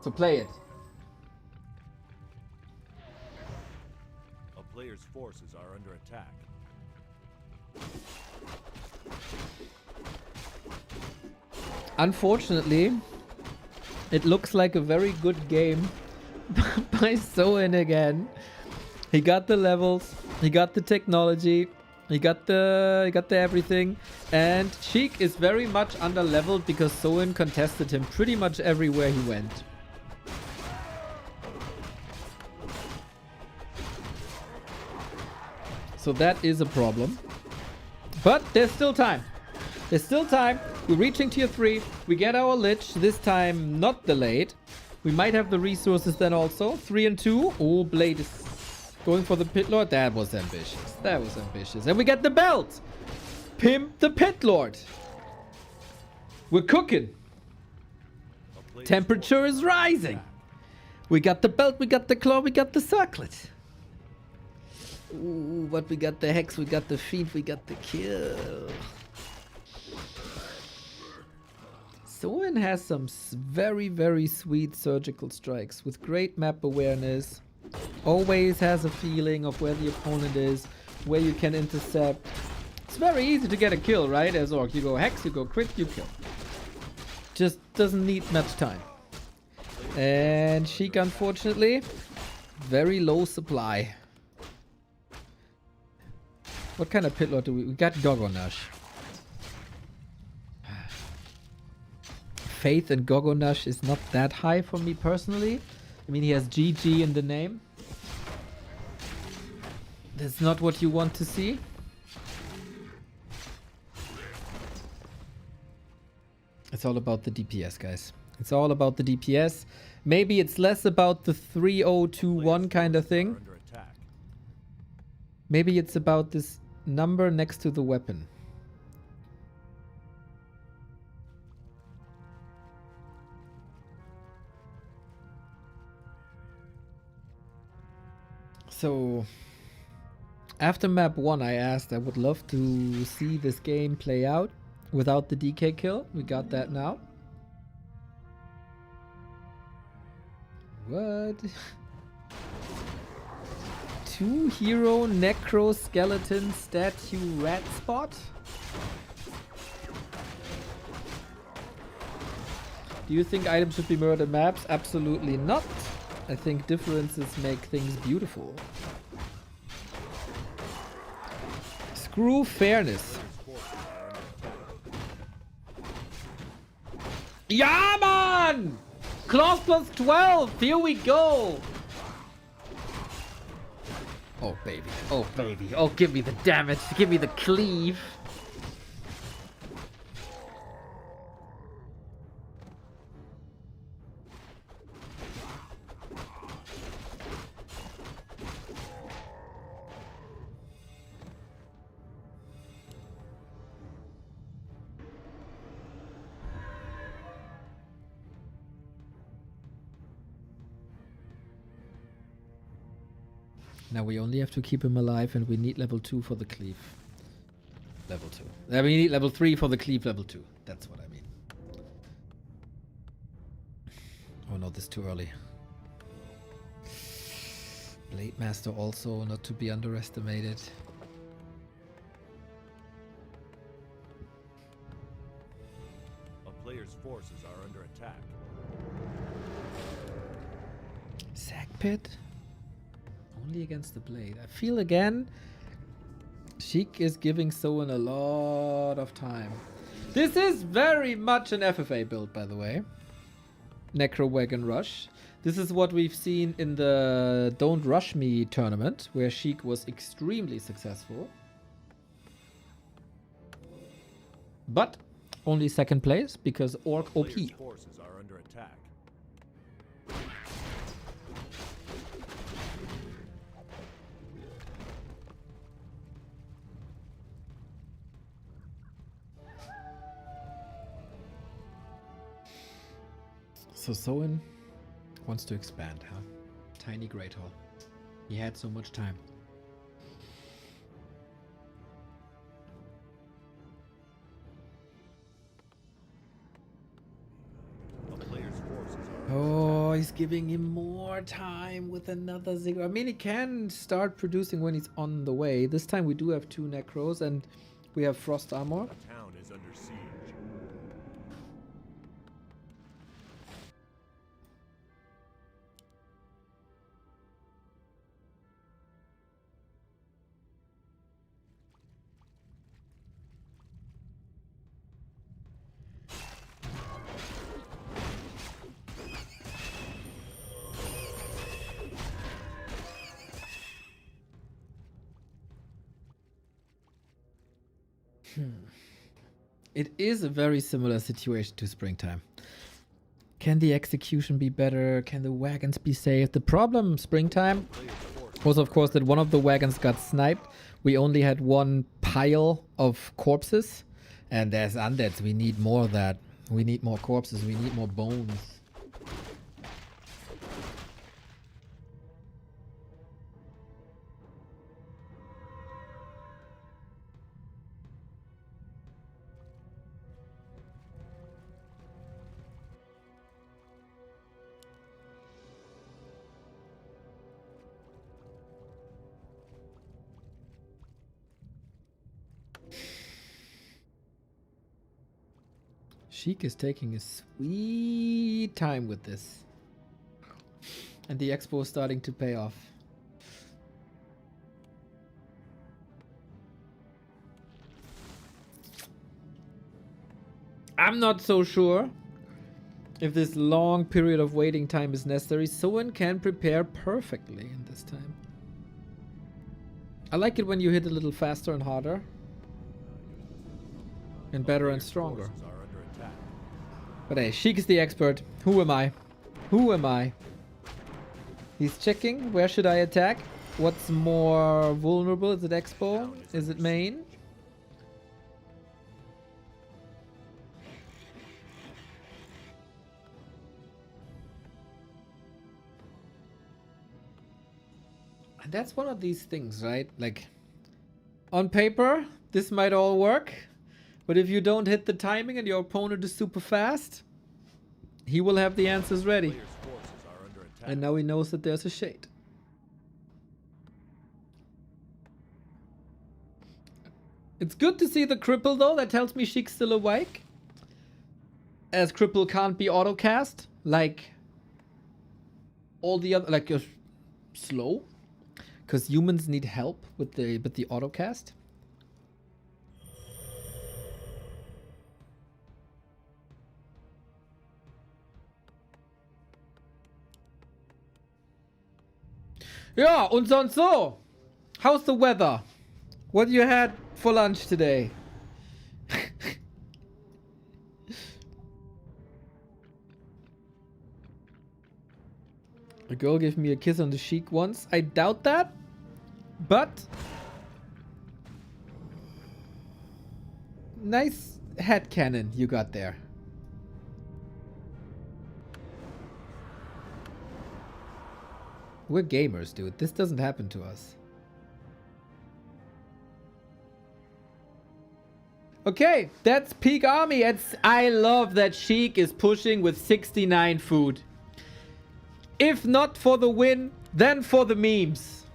So play it. A player's forces are under attack. Unfortunately, it looks like a very good game by Soin again. He got the levels, he got the technology, he got the everything, and Sheik is very much under leveled because Soin contested him pretty much everywhere he went. So that is a problem. But there's still time. There's still time. We're reaching tier 3. We get our Lich. This time not delayed. We might have the resources then also. 3 and 2. Oh, Blade is going for the Pit Lord. That was ambitious. That was ambitious. And we get the belt. Pimp the Pit Lord. We're cooking. A player's Temperature is rising. We got the belt, we got the claw, we got the circlet. Ooh, but we got the hex, we got the feed, we got the kill. Soin has some very, very sweet surgical strikes with great map awareness. Always has a feeling of where the opponent is, where you can intercept. It's very easy to get a kill, right? As Orc, you go hex, you go crit, you kill. Just doesn't need much time. And Sheik, unfortunately, very low supply. What kind of pit lord do we got? Gogonash. Faith in Gogonash is not that high for me personally. I mean, he has GG in the name. That's not what you want to see. It's all about the DPS, guys. It's all about the DPS. Maybe it's less about the 3021 kind of thing. under attack. Maybe it's about this number next to the weapon. So, after map 1, I asked I would love to see this game play out without the DK kill. We got that now. What? 2 hero necro skeleton statue rat spot? Do you think items should be murder maps? Absolutely not. I think differences make things beautiful. Screw fairness. Yeah, man! Claws plus 12! Here we go! Oh, baby. Oh, baby. Oh, give me the damage. Give me the cleave. Now we only have to keep him alive and we need level 2 for the cleave. Level 2. We need level 3 for the cleave level 2. That's what I mean. Oh no, this is too early. Blade Master also not to be underestimated. A player's forces are under attack. Sack Pit? Only against the blade. I feel again Sheik is giving Soin a lot of time. This is very much an FFA build, by the way. Necro Wagon Rush. This is what we've seen in the Don't Rush Me tournament, where Sheik was extremely successful. But only second place because Orc OP. Player's forces are under attack. So Soin wants to expand, huh? Tiny Great Hall. He had so much time. A player's forces are Oh, he's giving him more time with another Ziggurat. I mean, he can start producing when he's on the way. This time we do have 2 Necros and we have Frost Armor. a town is under siege. It is a very similar situation to Springtime. Can the execution be better? Can the wagons be saved? The problem, Springtime, was of course that one of the wagons got sniped we only had one pile of corpses. And there's undeads. We need more of that. We need more corpses. We need more bones. Sheik is taking a sweet time with this. And the expo is starting to pay off. I'm not so sure if this long period of waiting time is necessary. Soin can prepare perfectly in this time. I like it when you hit a little faster and harder. And better and stronger. But hey, Sheik is the expert. Who am I? Who am I? He's checking. Where should I attack? What's more vulnerable? Is it expo? Is it main? And that's one of these things, right? Like, on paper, this might all work. But if you don't hit the timing and your opponent is super fast, he will have the answers ready. And now he knows that there's a shade. It's good to see the cripple though. That tells me Sheik's still awake. As cripple can't be auto-cast like all the other, like slow. Because humans need help with the auto-cast. Ja, und sonst so. How's the weather? What you had for lunch today? A girl gave me a kiss on the cheek once. I doubt that. But nice head cannon you got there. We're gamers, dude. This doesn't happen to us. Okay, that's peak army. I love that Sheik is pushing with 69 food. If not for the win, then for the memes.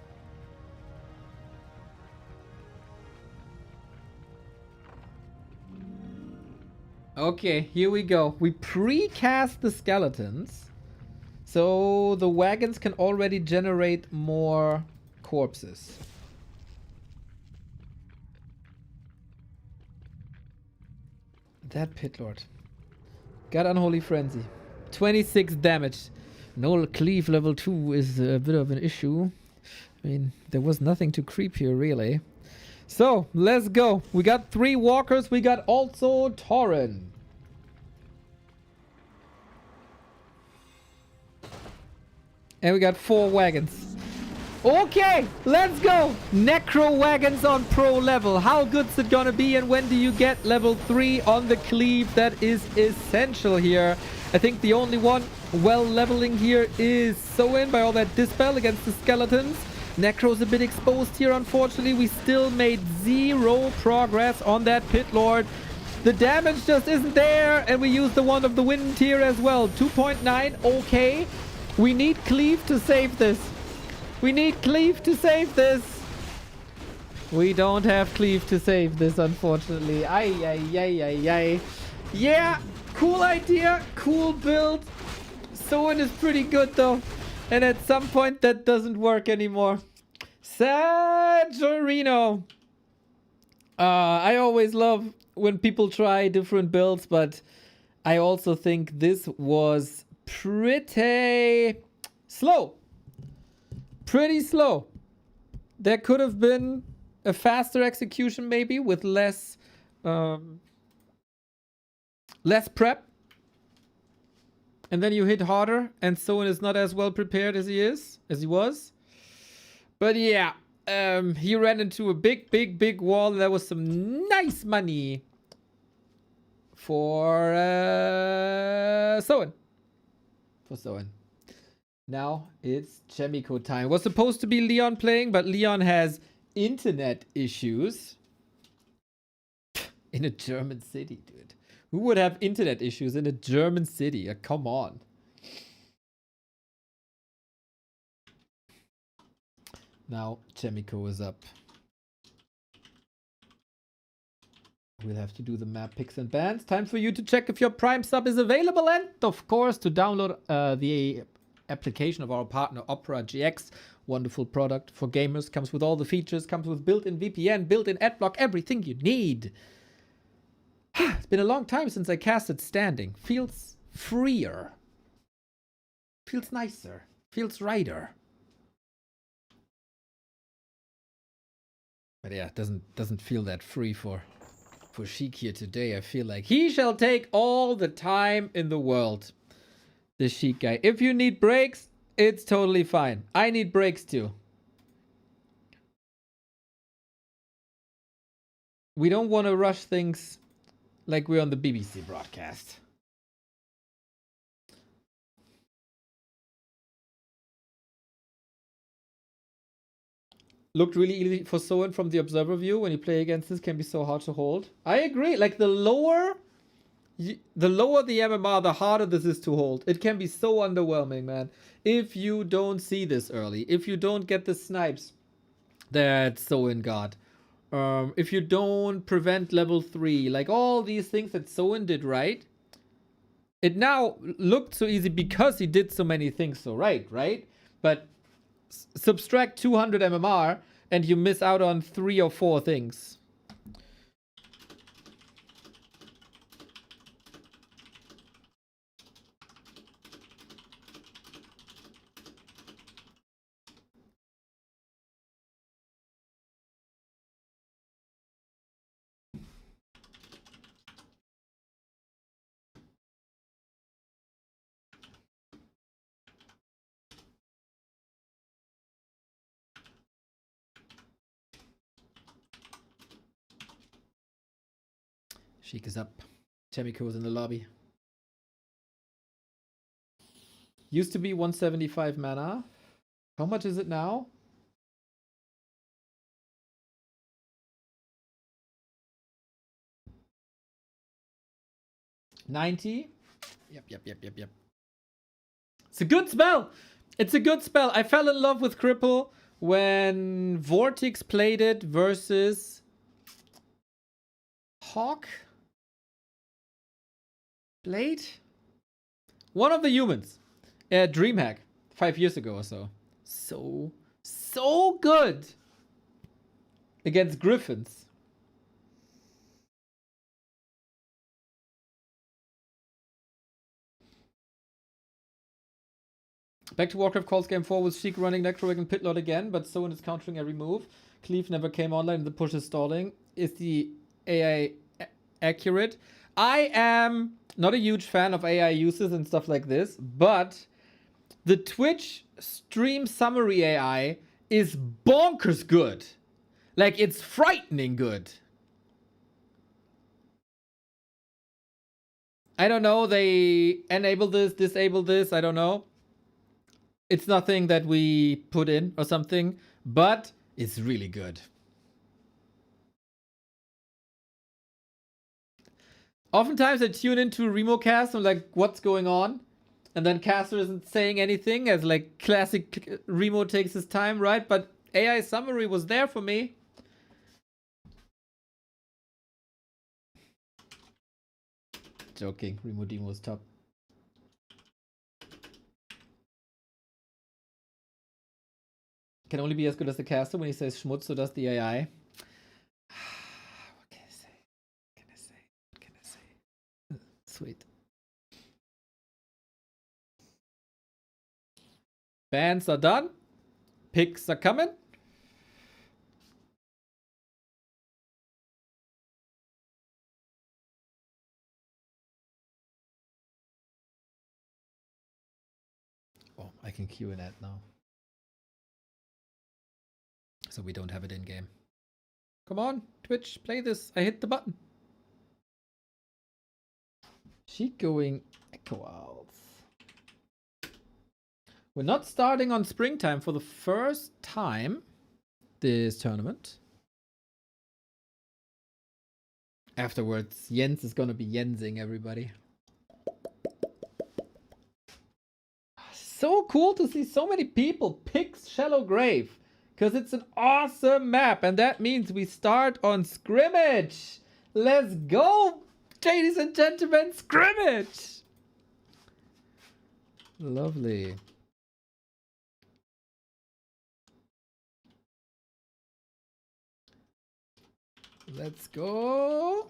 Okay, here we go. We precast the skeletons. So the wagons can already generate more corpses. That pit lord got unholy frenzy. 26 damage. No cleave level 2 is a bit of an issue. I mean, there was nothing to creep here really. So let's go. We got 3 walkers. We got also Tauren. And we got 4 wagons. Okay, let's go. Necro wagons on pro level. How good's it gonna be and when do you get level 3 on the cleave? That is essential here. I think the only one well leveling here is Soin by all that dispel against the skeletons. Necro's a bit exposed here, unfortunately. We still made 0 progress on that pit lord. The damage just isn't there, and we use the one of the wind tier as well. 2.9, okay. We need cleave to save this. We need cleave to save this. We don't have cleave to save this, unfortunately. Ay. Yeah, cool idea, cool build. Soin is pretty good though. And at some point that doesn't work anymore. Sagerino. I always love when people try different builds, but I also think this was pretty slow. Pretty slow. There could have been a faster execution maybe with less prep. And then you hit harder and Soin is not as well prepared as he was. But yeah, he ran into a big wall. There was some nice money for Soin. For Soin. Now it's Chemico time. Was supposed to be Leon playing, but Leon has internet issues. In a German city, dude. Who would have internet issues in a German city? Come on. Now Chemico is up. We'll have to do the map picks and bans. Time for you to check if your Prime sub is available, and of course to download the application of our partner OperaGX. Wonderful product for gamers. Comes with all the features. Comes with built-in VPN, built-in adblock, everything you need. It's been a long time since I casted standing. Feels freer. Feels nicer. Feels righter. But yeah, it doesn't feel that free for Sheik here today. I feel like he shall take all the time in the world. This Sheik guy. If you need breaks, it's totally fine. I need breaks too. We don't want to rush things like we're on the BBC broadcast. Looked really easy for Soin from the observer view. When you play against this, can be so hard to hold. I agree. Like the lower the MMR, the harder this is to hold. It can be so underwhelming, man. If you don't see this early, if you don't get the snipes that Soin got, if you don't prevent level 3, like all these things that Soin did right, it now looked so easy because he did so many things so right? But subtract 200 MMR and you miss out on 3 or 4 things. Sheik is up. Chemico is in the lobby. Used to be 175 mana. How much is it now? $90. Yep. It's a good spell. It's a good spell. I fell in love with Cripple when Vortex played it versus Hawk Blade? One of the humans. DreamHack 5 years ago or so. So good against Griffins. Back to Warcraft calls game 4 with Sheik running Necrowick and Pitlord again, but Soin is countering every move. Cleave never came online and the push is stalling. Is the AI accurate? I am not a huge fan of AI uses and stuff like this, but the Twitch stream summary AI is bonkers good. Like, it's frightening good. I don't know, they enable this, disable this, I don't know. It's nothing that we put in or something, but it's really good. Oftentimes I tune into Remo cast and like, what's going on? And then caster isn't saying anything, as like classic Remo takes his time, right? But AI summary was there for me. Joking, Remo Demo is top. Can only be as good as the caster when he says Schmutz, so does the AI. What can I say? What can I say? Sweet. Bans are done. Picks are coming. Oh, I can queue in that now. so we don't have it in game. Come on, Twitch, play this. I hit the button. Sheik going Echo Owls. We're not starting on springtime for the first time this tournament. Afterwards, Jens is gonna be Jensing everybody. So cool to see so many people pick Shallow Grave. Because it's an awesome map. And that means we start on scrimmage. Let's go, ladies and gentlemen. Scrimmage. Lovely. Let's go.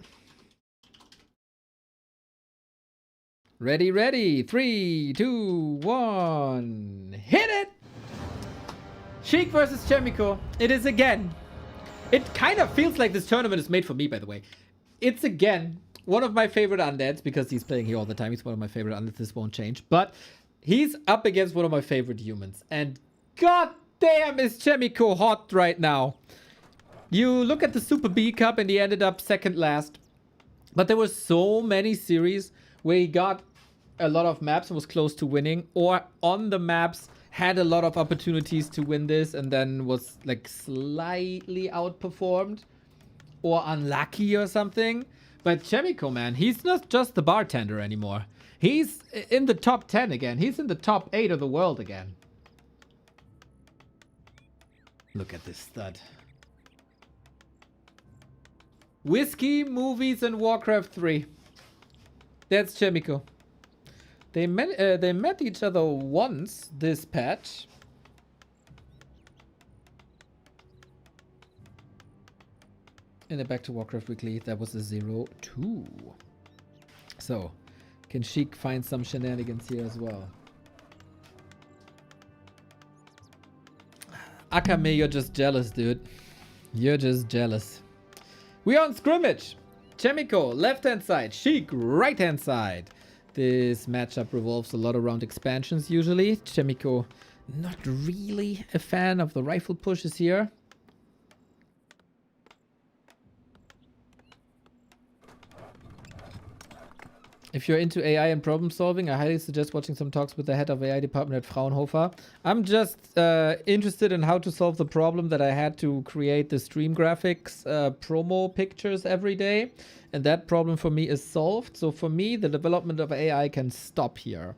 Ready, ready. 3, 2, 1. Hit it! Sheik versus Chemico. It is again. It kind of feels like this tournament is made for me, by the way. It's again one of my favorite undeads because he's playing here all the time. He's one of my favorite undeads. This won't change. But he's up against one of my favorite humans. And god damn is Chemico hot right now. You look at the Super B Cup and he ended up second last. But there were so many series where he got a lot of maps and was close to winning. Or on the maps had a lot of opportunities to win this and then was like slightly outperformed or unlucky or something. But Chemico, man, he's not just the bartender anymore. He's in the top 10 again. He's in the top 8 of the world again. Look at this stud. Whiskey, movies, and Warcraft 3. That's Chemico. They met each other once this patch. In the Back to Warcraft Weekly, that was a 0-2. So, can Sheik find some shenanigans here as well? Akame, you're just jealous, dude. You're just jealous. We're on scrimmage. Chemico, left-hand side. Sheik, right-hand side. This matchup revolves a lot around expansions usually. Chemico, not really a fan of the rifle pushes here. If you're into AI and problem solving, I highly suggest watching some talks with the head of AI department at Fraunhofer. I'm just interested in how to solve the problem that I had to create the stream graphics promo pictures every day. And that problem for me is solved. So for me, the development of AI can stop here.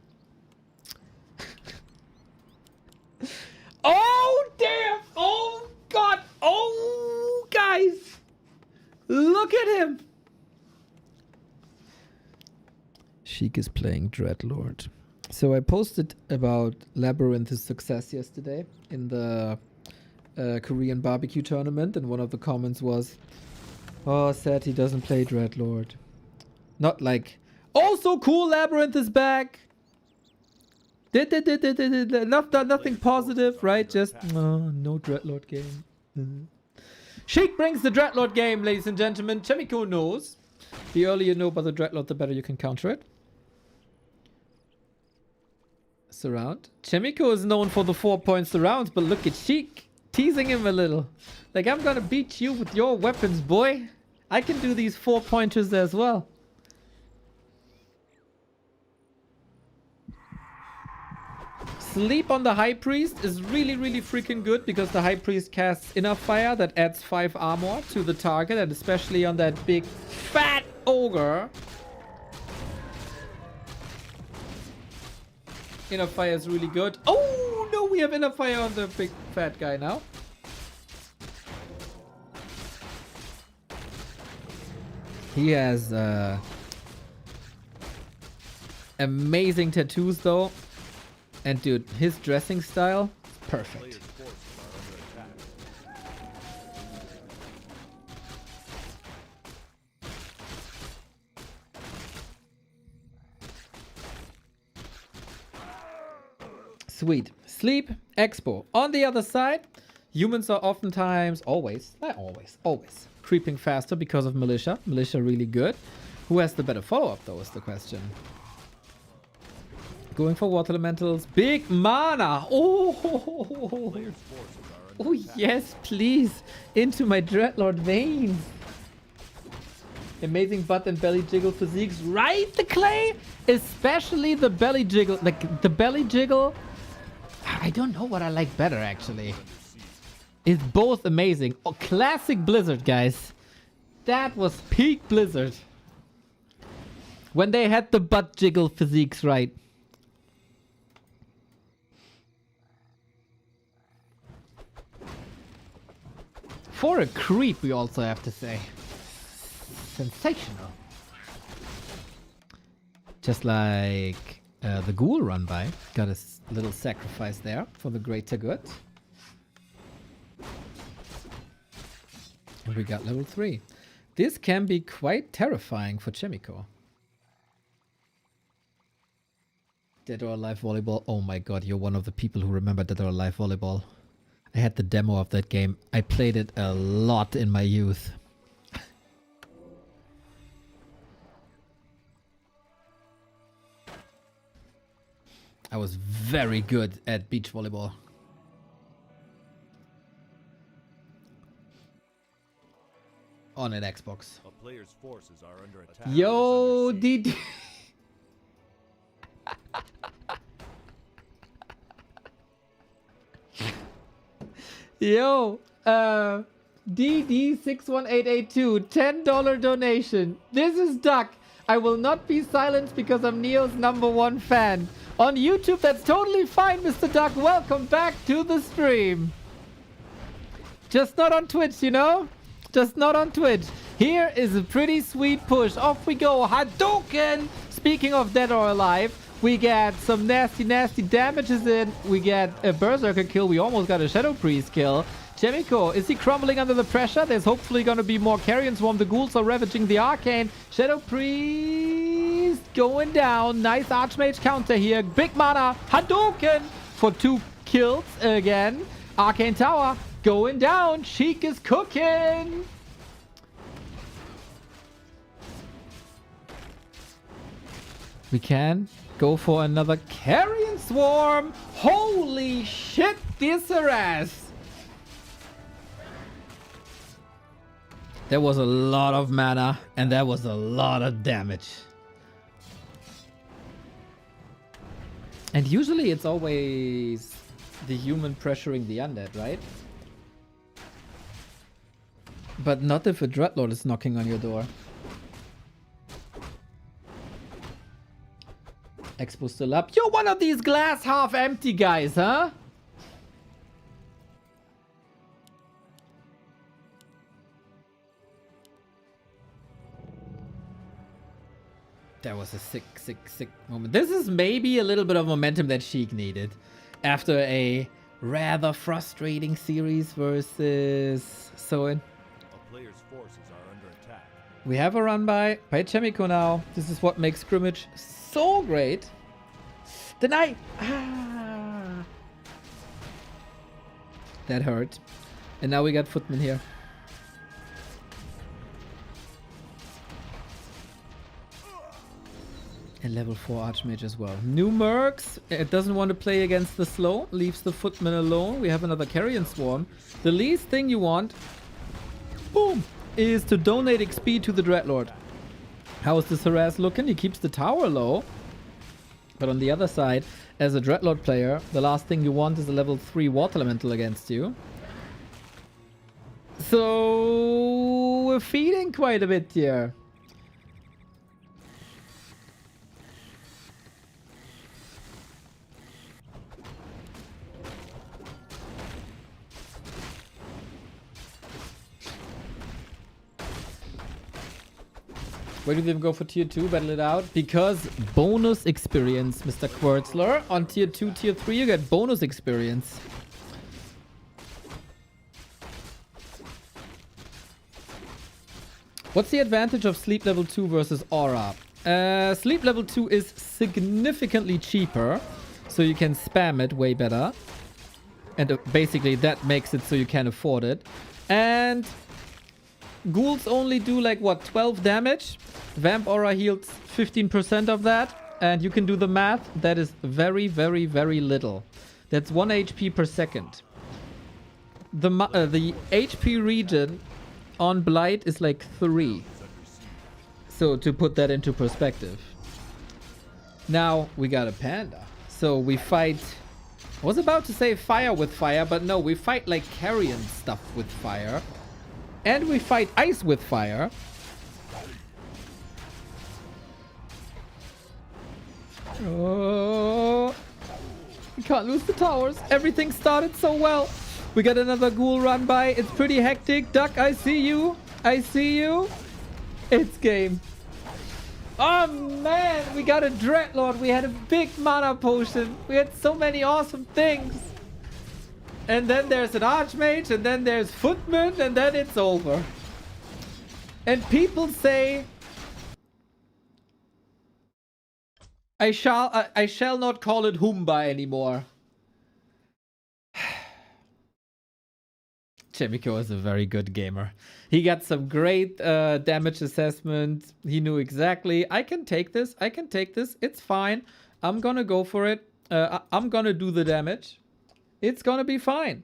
Oh, damn! Oh, God! Oh, guys! Look at him! Sheik is playing Dreadlord. So I posted about Labyrinth's success yesterday in the Korean barbecue tournament, and one of the comments was, "Oh, sad he doesn't play Dreadlord." Not like, "Oh, so cool, Labyrinth is back." Nothing positive, right? Just no Dreadlord game. Sheik brings the Dreadlord game, ladies and gentlemen. Chemico knows. The earlier you know about the Dreadlord, the better you can counter it. Surround. Chemico is known for the 4-point surrounds, but look at Sheik teasing him a little. Like, I'm gonna beat you with your weapons, boy. I can do these 4-pointers as well. Sleep on the High Priest is really, really freaking good because the High Priest casts Inner Fire that adds 5 armor to the target, and especially on that big fat ogre. Inner Fire is really good. Oh, no, we have Inner Fire on the big fat guy now. He has amazing tattoos, though. And, dude, his dressing style, perfect. Sweet. Sleep, Expo. On the other side, humans are oftentimes, always, creeping faster because of Militia. Militia really good. Who has the better follow-up, though, is the question. Going for Water Elementals. Big mana! Oh! under Oh, attack. yes, please. Into my Dreadlord veins. Amazing butt and belly jiggle physiques. Right, the clay? Especially the belly jiggle. Like, the belly jiggle. I don't know what I like better, actually. It's both amazing. Oh, classic Blizzard, guys. That was peak Blizzard. When they had the butt jiggle physiques right. For a creep, we also have to say. Sensational. Just like the ghoul run by. Got a little sacrifice there for the greater good. And we got level 3. This can be quite terrifying for Chemico. Dead or Alive Volleyball. Oh my god, you're one of the people who remember Dead or Alive Volleyball. I had the demo of that game. I played it a lot in my youth. I was very good at beach volleyball. On an Xbox. A player's forces are under attack. Yo, Is under siege. DD. Yo, DD61882, $10 donation. This is Duck. I will not be silenced because I'm Neo's #1 fan. On YouTube, that's totally fine, Mr. Duck. Welcome back to the stream. Just not on Twitch, you know? Just not on Twitch. Here is a pretty sweet push. Off we go. Hadouken! Speaking of Dead or Alive, we get some nasty damages in. We get a Berserker kill. We almost got a Shadow Priest kill. Chemico, is he crumbling under the pressure? There's hopefully going to be more Carrion Swarm. The ghouls are ravaging the Arcane. Shadow Priest going down. Nice Archmage counter here. Big mana. Hadouken for 2 kills again. Arcane Tower going down. Sheik is cooking. We can go for another Carrion Swarm. Holy shit, this harass. There was a lot of mana and there was a lot of damage. And usually it's always the human pressuring the undead, right? But not if a Dreadlord is knocking on your door. Expo still up. You're one of these glass half empty guys, huh? That was a sick moment. This is maybe a little bit of momentum that Sheik needed after a rather frustrating series versus Soin. A player's forces are under attack. We have a run by Chemico now. This is what makes scrimmage so great. Deny! Ah. That hurt. And now we got Footman here. And level 4 Archmage as well. New Mercs. It doesn't want to play against the slow. Leaves the Footman alone. We have another Carrion Swarm. The least thing you want, boom, is to donate XP to the Dreadlord. How is this harass looking? He keeps the tower low. But on the other side, as a Dreadlord player, the last thing you want is a level 3 Water Elemental against you. So we're feeding quite a bit here. Where do they go for tier 2? Battle it out. Because bonus experience, Mr. Quertzler. On tier 2, tier 3, you get bonus experience. What's the advantage of Sleep Level 2 versus Aura? Sleep Level 2 is significantly cheaper, so you can spam it way better. And basically that makes it so you can afford it. And ghouls only do like, what, 12 damage? Vamp Aura heals 15% of that. And you can do the math. That is very, very, very little. That's 1 HP per second. the HP regen on Blight is like 3. So to put that into perspective. Now we got a panda. So we fight... I was about to say fire with fire, but no, we fight like carrion stuff with fire. And we fight ice with fire. Oh, we can't lose the towers. Everything started so well. We got another ghoul run by. It's pretty hectic. Duck, I see you. I see you. It's game. Oh man, we got a Dreadlord. We had a big mana potion. We had so many awesome things. And then there's an Archmage, and then there's Footman, and then it's over. And people say, I shall not call it Humba anymore. Chemico is a very good gamer. He got some great damage assessment. He knew exactly, I can take this. I can take this. It's fine. I'm gonna go for it. I'm gonna do the damage. It's gonna be fine.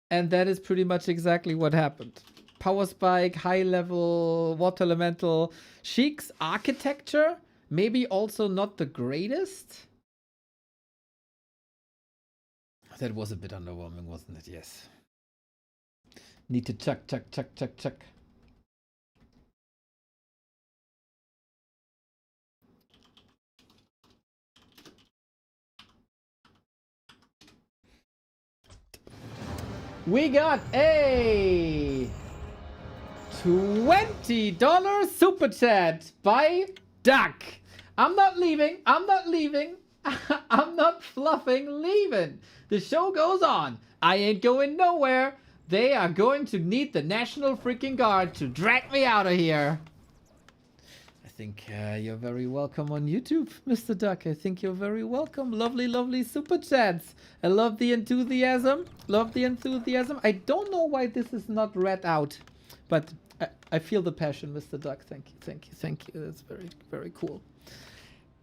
And that is pretty much exactly what happened. Power Spike, high level, water elemental. Sheik's architecture, maybe also not the greatest. That was a bit underwhelming, wasn't it? Yes. Need to chuck. We got a $20 super chat by Duck. I'm not leaving. I'm not leaving. I'm not fluffing leaving. The show goes on. I ain't going nowhere. They are going to need the National freaking Guard to drag me out of here. I think you're very welcome on YouTube, Mr. Duck. I think you're very welcome. Lovely, lovely super chats. I love the enthusiasm. Love the enthusiasm. I don't know why this is not read out, but I feel the passion, Mr. Duck. Thank you, thank you, thank you. That's very, very cool.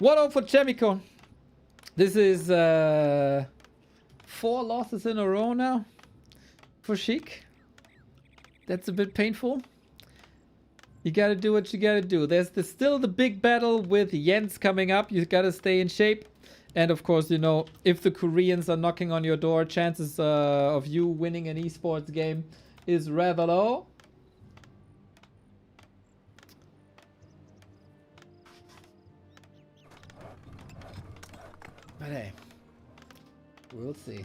1-0 for Chemico. This is 4 losses in a row now for Sheik. That's a bit painful. You gotta do what you gotta do. There's still the big battle with Jens coming up. You gotta stay in shape. And of course, you know, if the Koreans are knocking on your door, chances of you winning an esports game is rather low. But hey, we'll see.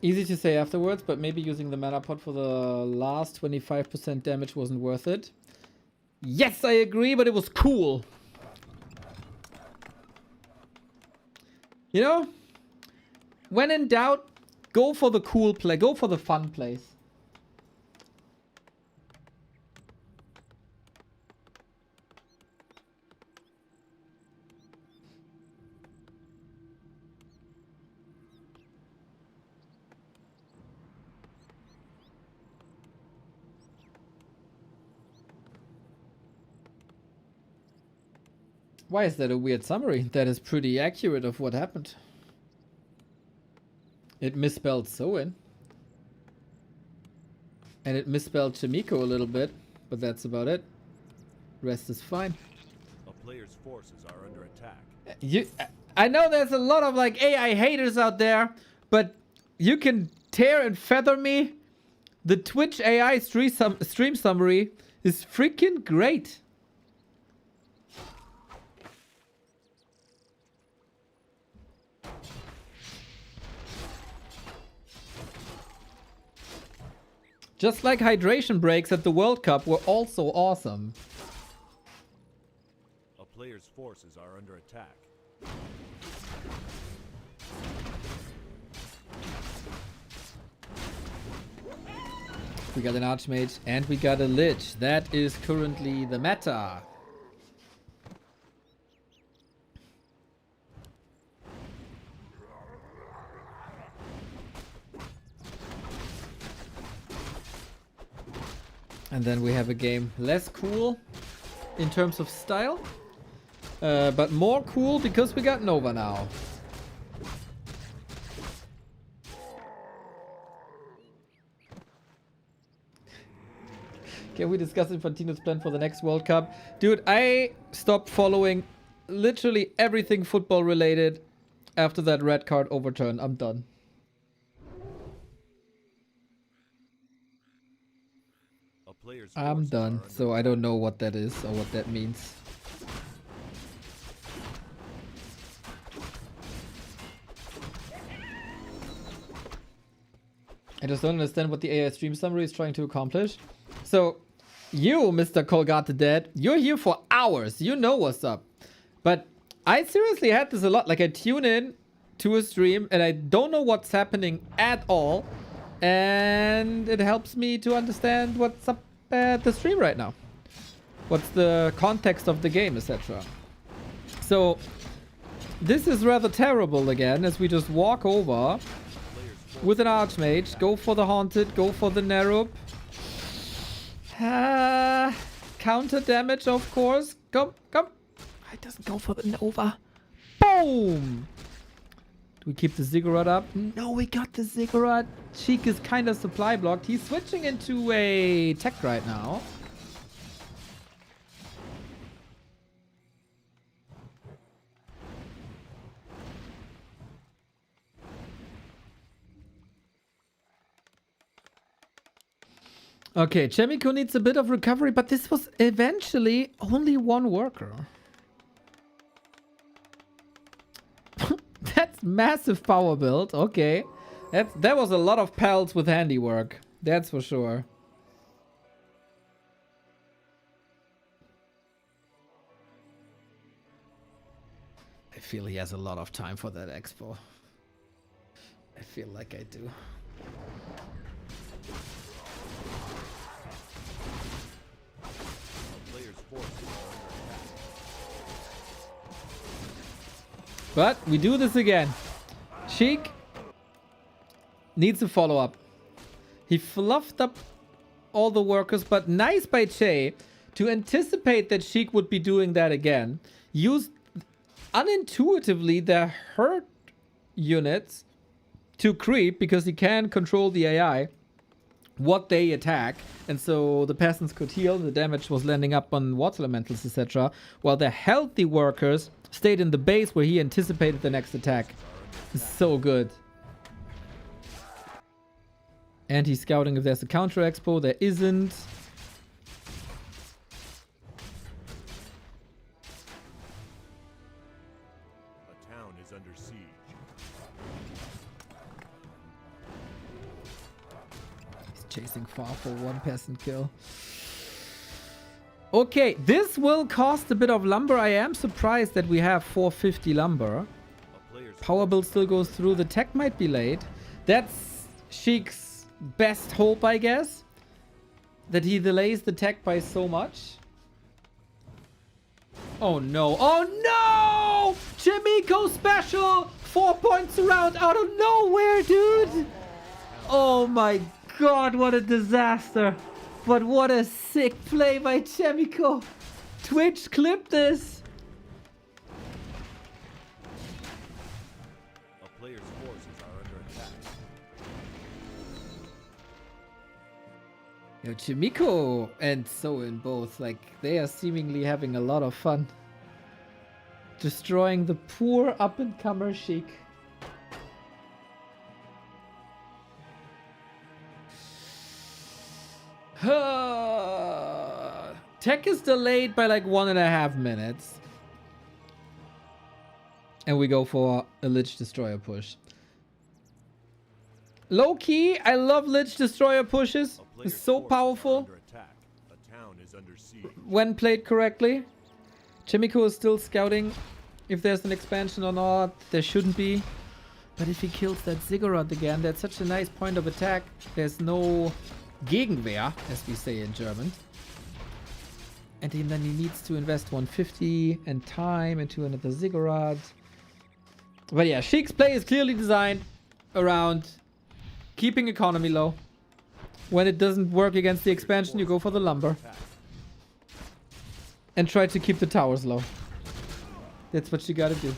Easy to say afterwards, but maybe using the mana pot for the last 25% damage wasn't worth it. Yes, I agree, but it was cool. You know? When in doubt, go for the cool play. Go for the fun plays. Why is that a weird summary? That is pretty accurate of what happened. It misspelled Soin. And it misspelled Chimico a little bit, but that's about it. Rest is fine. A player's forces are under attack. I know there's a lot of like AI haters out there, but you can tear and feather me. The Twitch AI stream summary is freaking great. Just like hydration breaks at the World Cup were also awesome. A player's forces are under attack. We got an Archmage and we got a Lich. That is currently the meta. And then we have a game less cool in terms of style. But more cool because we got Nova now. Can we discuss Infantino's plan for the next World Cup? Dude, I stopped following literally everything football related after that red card overturn. I'm done. A player's I'm forces done. are under So I don't know what that is or what that means. I just don't understand what the AI stream summary is trying to accomplish. So, you, Mr. Colgate Dead, you're here for hours. You know what's up. But I seriously had this a lot. Like, I tune in to a stream and I don't know what's happening at all. And it helps me to understand what's up at the stream right now. What's the context of the game, etc. So, this is rather terrible again, as we just walk over with an Archmage, go for the Haunted, go for the Nerup. Counter damage, of course. Come. It doesn't go for the Nova. Boom! Do we keep the Ziggurat up? No, we got the Ziggurat. Sheik is kind of supply blocked. He's switching into a tech right now. Okay, Chemico needs a bit of recovery, but this was eventually only one worker. That's massive power build. Okay. That was a lot of pals with handiwork. That's for sure. I feel he has a lot of time for that expo. I feel like I do. But we do this again. Sheik needs a follow-up. He fluffed up all the workers, but nice by Che to anticipate that Sheik would be doing that again. Used unintuitively their hurt units to creep because he can control the AI, what they attack, and so the peasants could heal. The damage was landing up on water elementals, etc., while the healthy workers stayed in the base where he anticipated the next attack. So good. And he's scouting if there's a counter expo. There isn't. A town is under siege. He's chasing far for one peasant kill. Okay, this will cost a bit of lumber. I am surprised that we have 450 lumber. Power build still goes through. The tech might be late. That's Sheik's best hope, I guess. That he delays the tech by so much. Oh no. Oh no! Chimico special! 4 points around out of nowhere, dude! Oh my god, what a disaster. But what a sick play by Chemico. Twitch, clip this. A player's forces are under attack. Yo, Chimico and Soin both, like, they are seemingly having a lot of fun. Destroying the poor up-and-comer Sheik. Tech is delayed by like 1.5 minutes. And we go for a Lich Destroyer push. Low key, I love Lich Destroyer pushes. It's so powerful A town is under siege. when played correctly. Chimico is still scouting if there's an expansion or not. There shouldn't be. But if he kills that Ziggurat again, that's such a nice point of attack. There's no Gegenwehr, as we say in German. And then he needs to invest 150 and time into another Ziggurat. But yeah, Sheik's play is clearly designed around keeping economy low, When it doesn't work against the expansion, you go for the lumber. And try to keep the towers low. That's what you gotta do.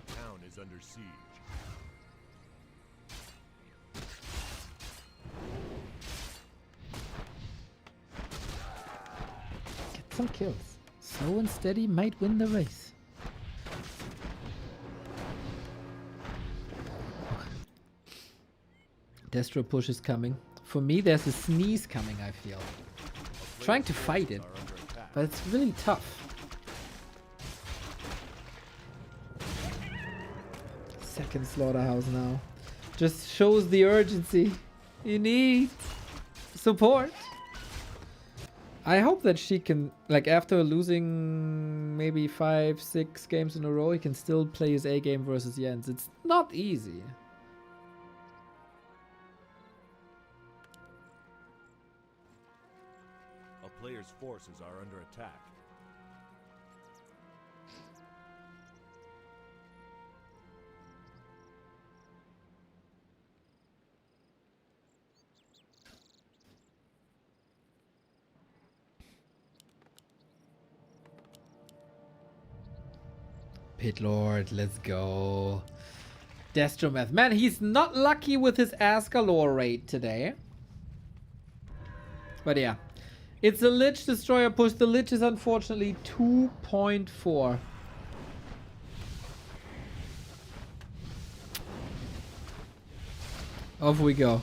The town is under siege. Get some kills. Slow and steady might win the race. Destro push is coming. For me, there's a sneeze coming, I feel. Trying to fight it, but it's really tough. Second slaughterhouse now. Just shows the urgency. You need support. I hope that she can, like, after losing maybe 5-6 games in a row, he can still play his A game versus Jens. It's not easy. A player's forces are under attack. Pit Lord, let's go. Destrometh. Man, he's not lucky with his Ascalor rate today. But yeah. It's a Lich Destroyer push. The Lich is unfortunately 2.4. Off we go.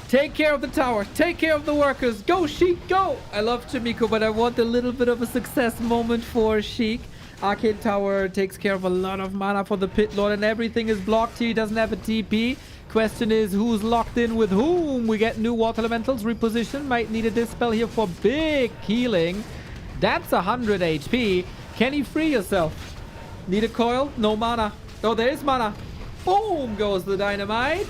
Take care of the tower. Take care of the workers. Go, Sheik, go! I love Chimiko, but I want a little bit of a success moment for Sheik. Arcade Tower takes care of a lot of mana for the Pit Lord, and everything is blocked here. He doesn't have a TP. Question is, who's locked in with whom? We get new Water Elementals. Reposition. Might need a Dispel here for big healing. That's 100 HP. Can he free yourself? Need a coil? No mana. Oh, there is mana. Boom goes the dynamite.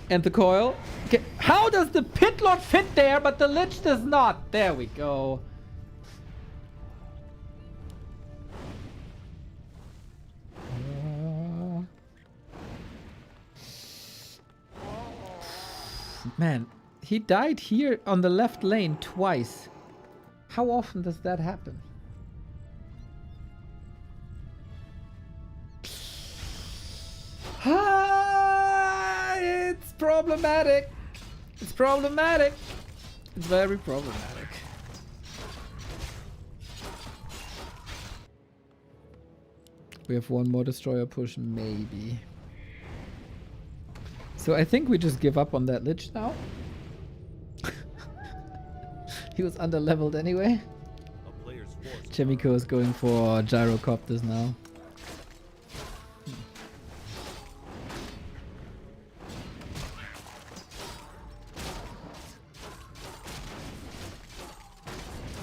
And the coil. Okay. How does the Pit Lord fit there, but the Lich does not? There we go. Man, he died here on the left lane twice. How often does that happen? It's problematic. It's problematic. It's very problematic. We have one more destroyer push, maybe. So I think we just give up on that Lich now. He was under-leveled anyway. A player's forces Chemico is going for Gyrocopters now.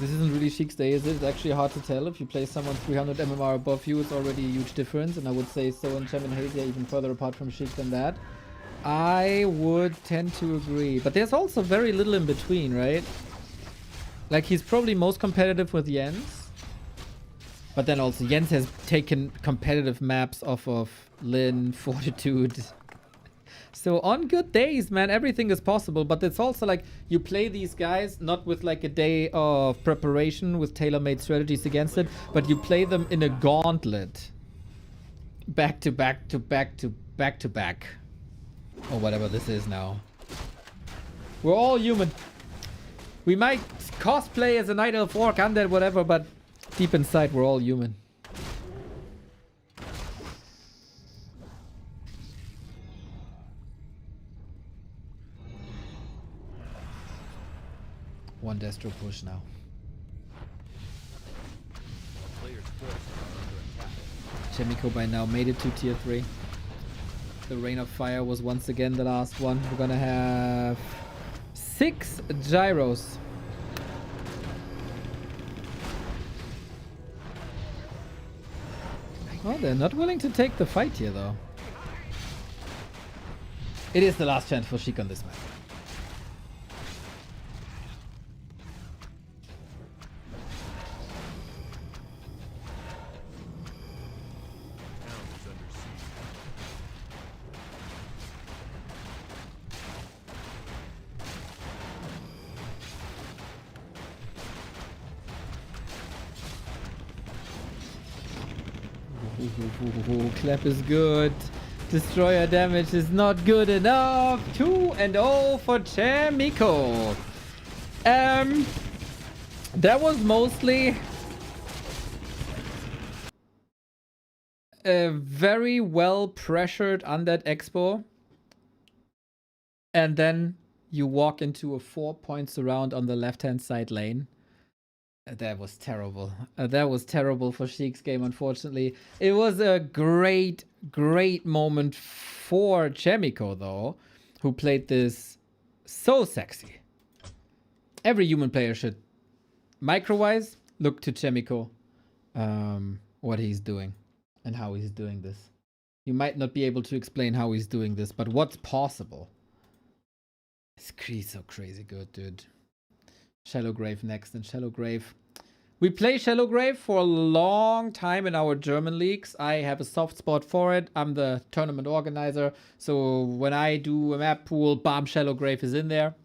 This isn't really Sheik's day, is it? It's actually hard to tell. If you play someone 300 MMR above you, it's already a huge difference. And I would say Soin, Chem, and Hazy are even further apart from Sheik than that. I would tend to agree. But there's also very little in between, right? Like, he's probably most competitive with Jens. But then also, Jens has taken competitive maps off of Lin, Fortitude. So on good days, man, everything is possible. But it's also like, you play these guys not with like a day of preparation with tailor-made strategies against it, but you play them in a gauntlet. Back to back to back to back to back. Or whatever this is now. We're all human. We might cosplay as a Night Elf, Orc, Undead, whatever, but deep inside we're all human. One Destro push now. A player's forces are under attack. Chemico by now made it to tier 3. The Rain of Fire was once again the last one. We're gonna have 6 gyros. Oh, they're not willing to take the fight here though. It is the last chance for Sheik on this map. Town is under siege. Ooh, clap is good. Destroyer damage is not good enough. 2-0 for Chemico. That was mostly a very well pressured Undead Expo. And then you walk into a 4-point surround on the left-hand side lane. That was terrible. That was terrible for Sheik's game, unfortunately. It was a great, great moment for Chemico, though, who played this so sexy. Every human player should, micro-wise, look to Chemico, what he's doing and how he's doing this. You might not be able to explain how he's doing this, but what's possible? He's so crazy good, dude. Shallow Grave next, and Shallow Grave. We play Shallow Grave for a long time in our German leagues. I have a soft spot for it. I'm the tournament organizer. So when I do a map pool, bam, Shallow Grave is in there.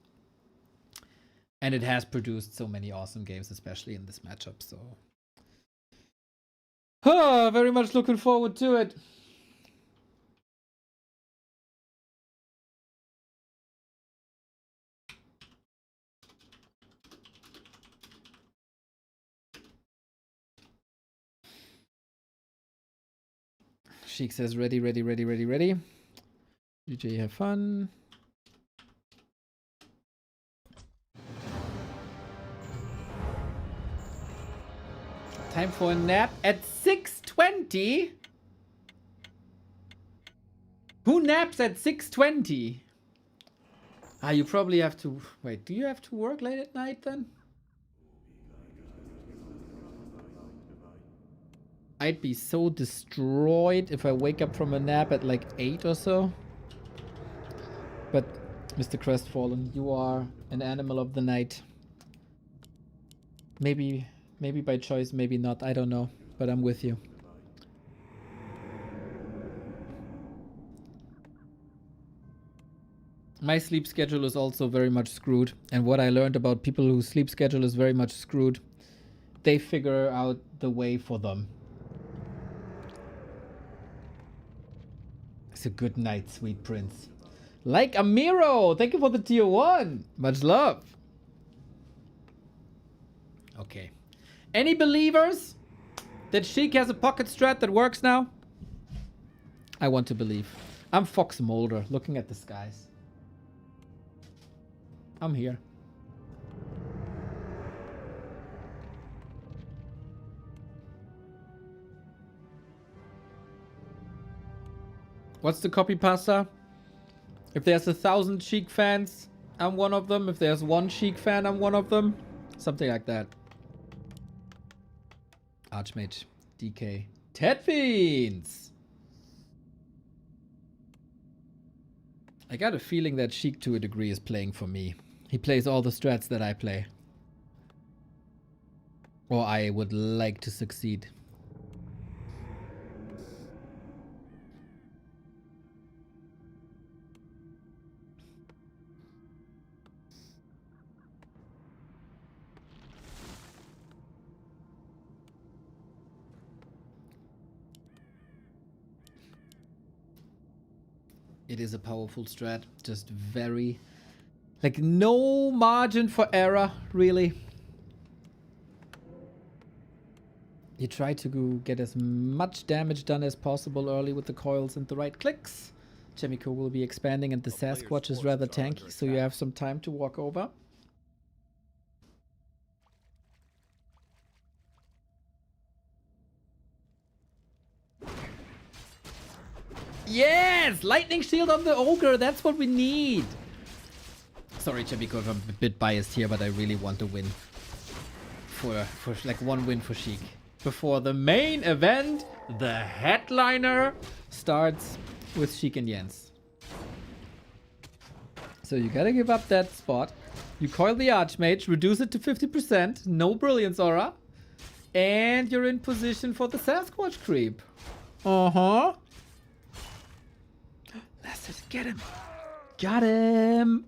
And it has produced so many awesome games, especially in this matchup. So, very much looking forward to it. Sheik says ready, ready, ready, ready, ready. DJ, have fun. Time for a nap at 6:20. Who naps at 6:20? You probably have to... Wait, do you have to work late at night then? I'd be so destroyed if I wake up from a nap at like 8 or so. But, Mr. Crestfallen, you are an animal of the night. Maybe by choice, maybe not. I don't know. But I'm with you. My sleep schedule is also very much screwed. And what I learned about people whose sleep schedule is very much screwed, they figure out the way for them. It's a good night, sweet prince. Like Amiro, thank you for the tier 1. Much love. Okay. Any believers that Sheik has a pocket strat that works now? I want to believe. I'm Fox Mulder, looking at the skies. I'm here. What's the copy pasta? If there's 1,000 Sheik fans, I'm one of them. If there's 1 Sheik fan, I'm one of them. Something like that. Archmage, DK, Ted Fiends. I got a feeling that Sheik to a degree is playing for me. He plays all the strats that I play. Or I would like to succeed. It is a powerful strat, just very, like, no margin for error, really. You try to get as much damage done as possible early with the coils and the right clicks. Chemico will be expanding and the Sasquatch is rather tanky, so you have some time to walk over. Yes! Lightning shield on the ogre, that's what we need! Sorry, Chemico, if I'm a bit biased here, but I really want to win. For like 1 win for Sheik. Before the main event, the headliner, starts with Sheik and Jens. So you gotta give up that spot. You coil the Archmage, reduce it to 50%, no Brilliance Aura, and you're in position for the Sasquatch creep. Uh-huh. Let's just get him. Got him.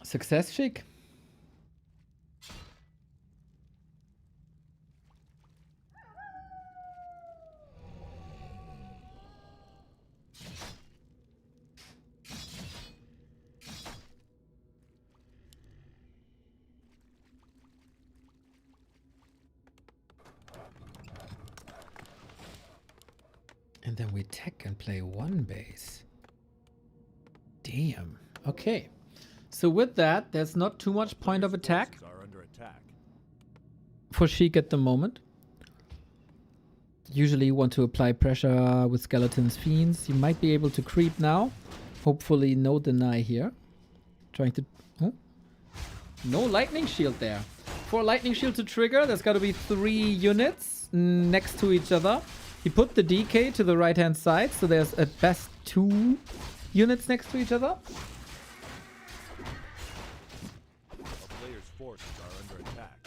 Success, Sheik. And then we tech and play one base. Damn. Okay. So with that, there's not too much point of attack Are under attack. for Sheik at the moment. Usually you want to apply pressure with Skeletons, Fiends. You might be able to creep now. Hopefully no deny here. Trying to... Oh. No lightning shield there. For a lightning shield to trigger, there's got to be 3 units next to each other. He put the DK to the right-hand side, so there's at best 2 units next to each other. A player's forces are under attack.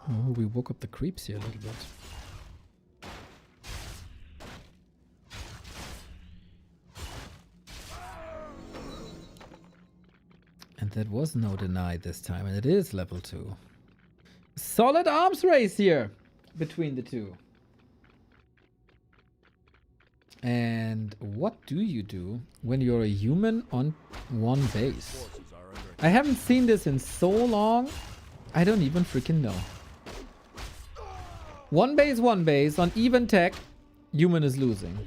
Oh, we woke up the creeps here a little bit. And that was no deny this time, and it is level 2. Solid arms race here between the two. And what do you do when you're a human on one base? Forces are under attack. I haven't seen this in so long, I don't even freaking know. One base on even tech, human is losing.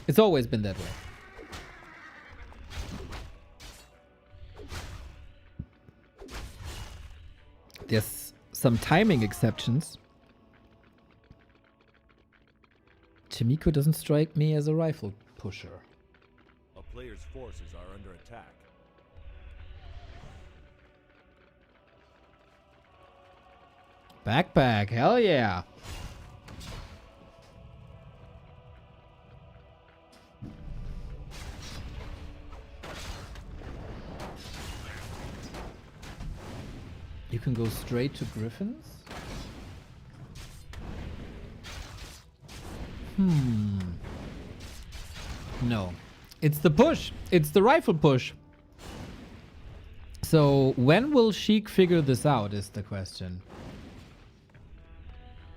It's always been that way. There's some timing exceptions. Chimiko doesn't strike me as a rifle pusher. A player's forces are under attack. Backpack, hell yeah. You can go straight to Griffins? No. It's the push. It's the rifle push. So when will Sheik figure this out is the question.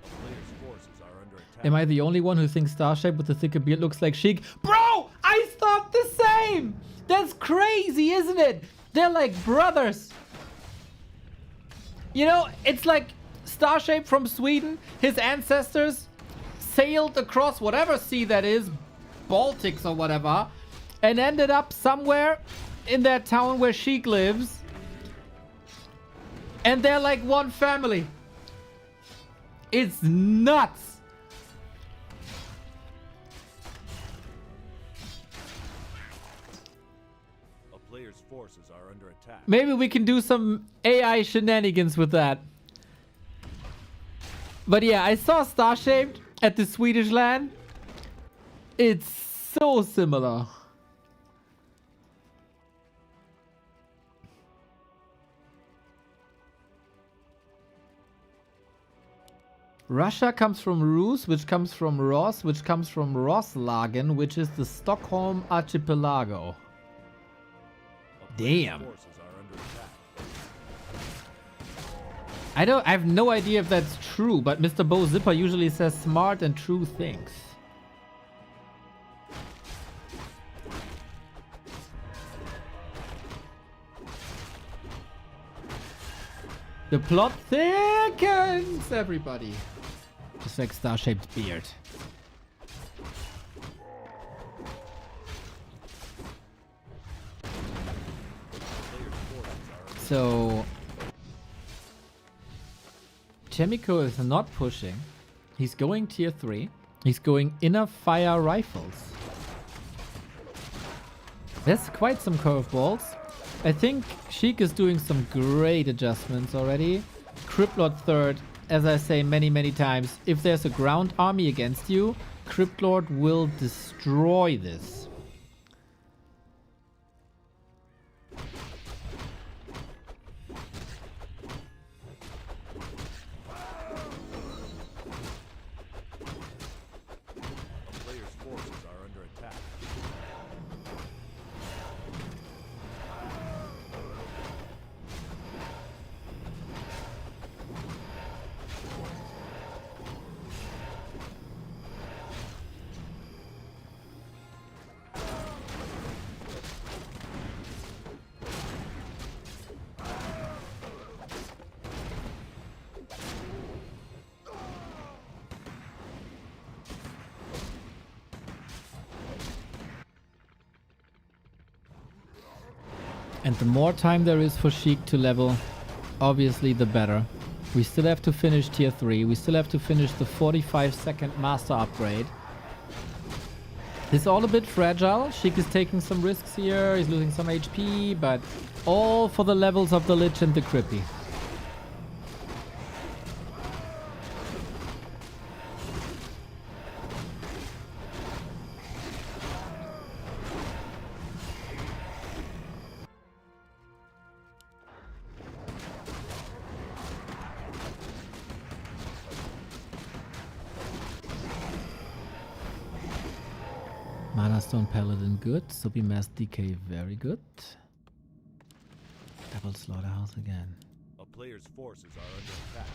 Player's forces are under attack. Am I the only one who thinks Starshape with the thicker beard looks like Sheik? Bro! I thought the same! That's crazy, isn't it? They're like brothers. You know, it's like Starshape from Sweden. His ancestors sailed across whatever sea that is, Baltics or whatever, and ended up somewhere in that town where Sheik lives. And they're like one family. It's nuts. A player's forces are under attack. Maybe we can do some AI shenanigans with that. But yeah, I saw Starshaped at the Swedish land. It's so similar. Russia comes from Rus, which comes from Ross, which comes from Roslagen, which is the Stockholm archipelago. Damn. Forces are under attack. I have no idea if that's true, but Mr. Bo Zipper usually says smart and true things. The plot thickens, everybody. Just like Star-shaped beard. So Chemico is not pushing. He's going tier 3. He's going inner fire rifles. There's quite some curveballs. I think Sheik is doing some great adjustments already. Cryptlord third, as I say many times, if there's a ground army against you, Cryptlord will destroy this. A player's forces are under attack. And the more time there is for Sheik to level, obviously the better. We still have to finish tier 3. We still have to finish the 45-second master upgrade. It's all a bit fragile. Sheik is taking some risks here. He's losing some HP, but all for the levels of the Lich and the Crippy. Mana Stone Paladin good. Soapy Mass DK very good. Double Slaughterhouse again. A player's forces are under attack.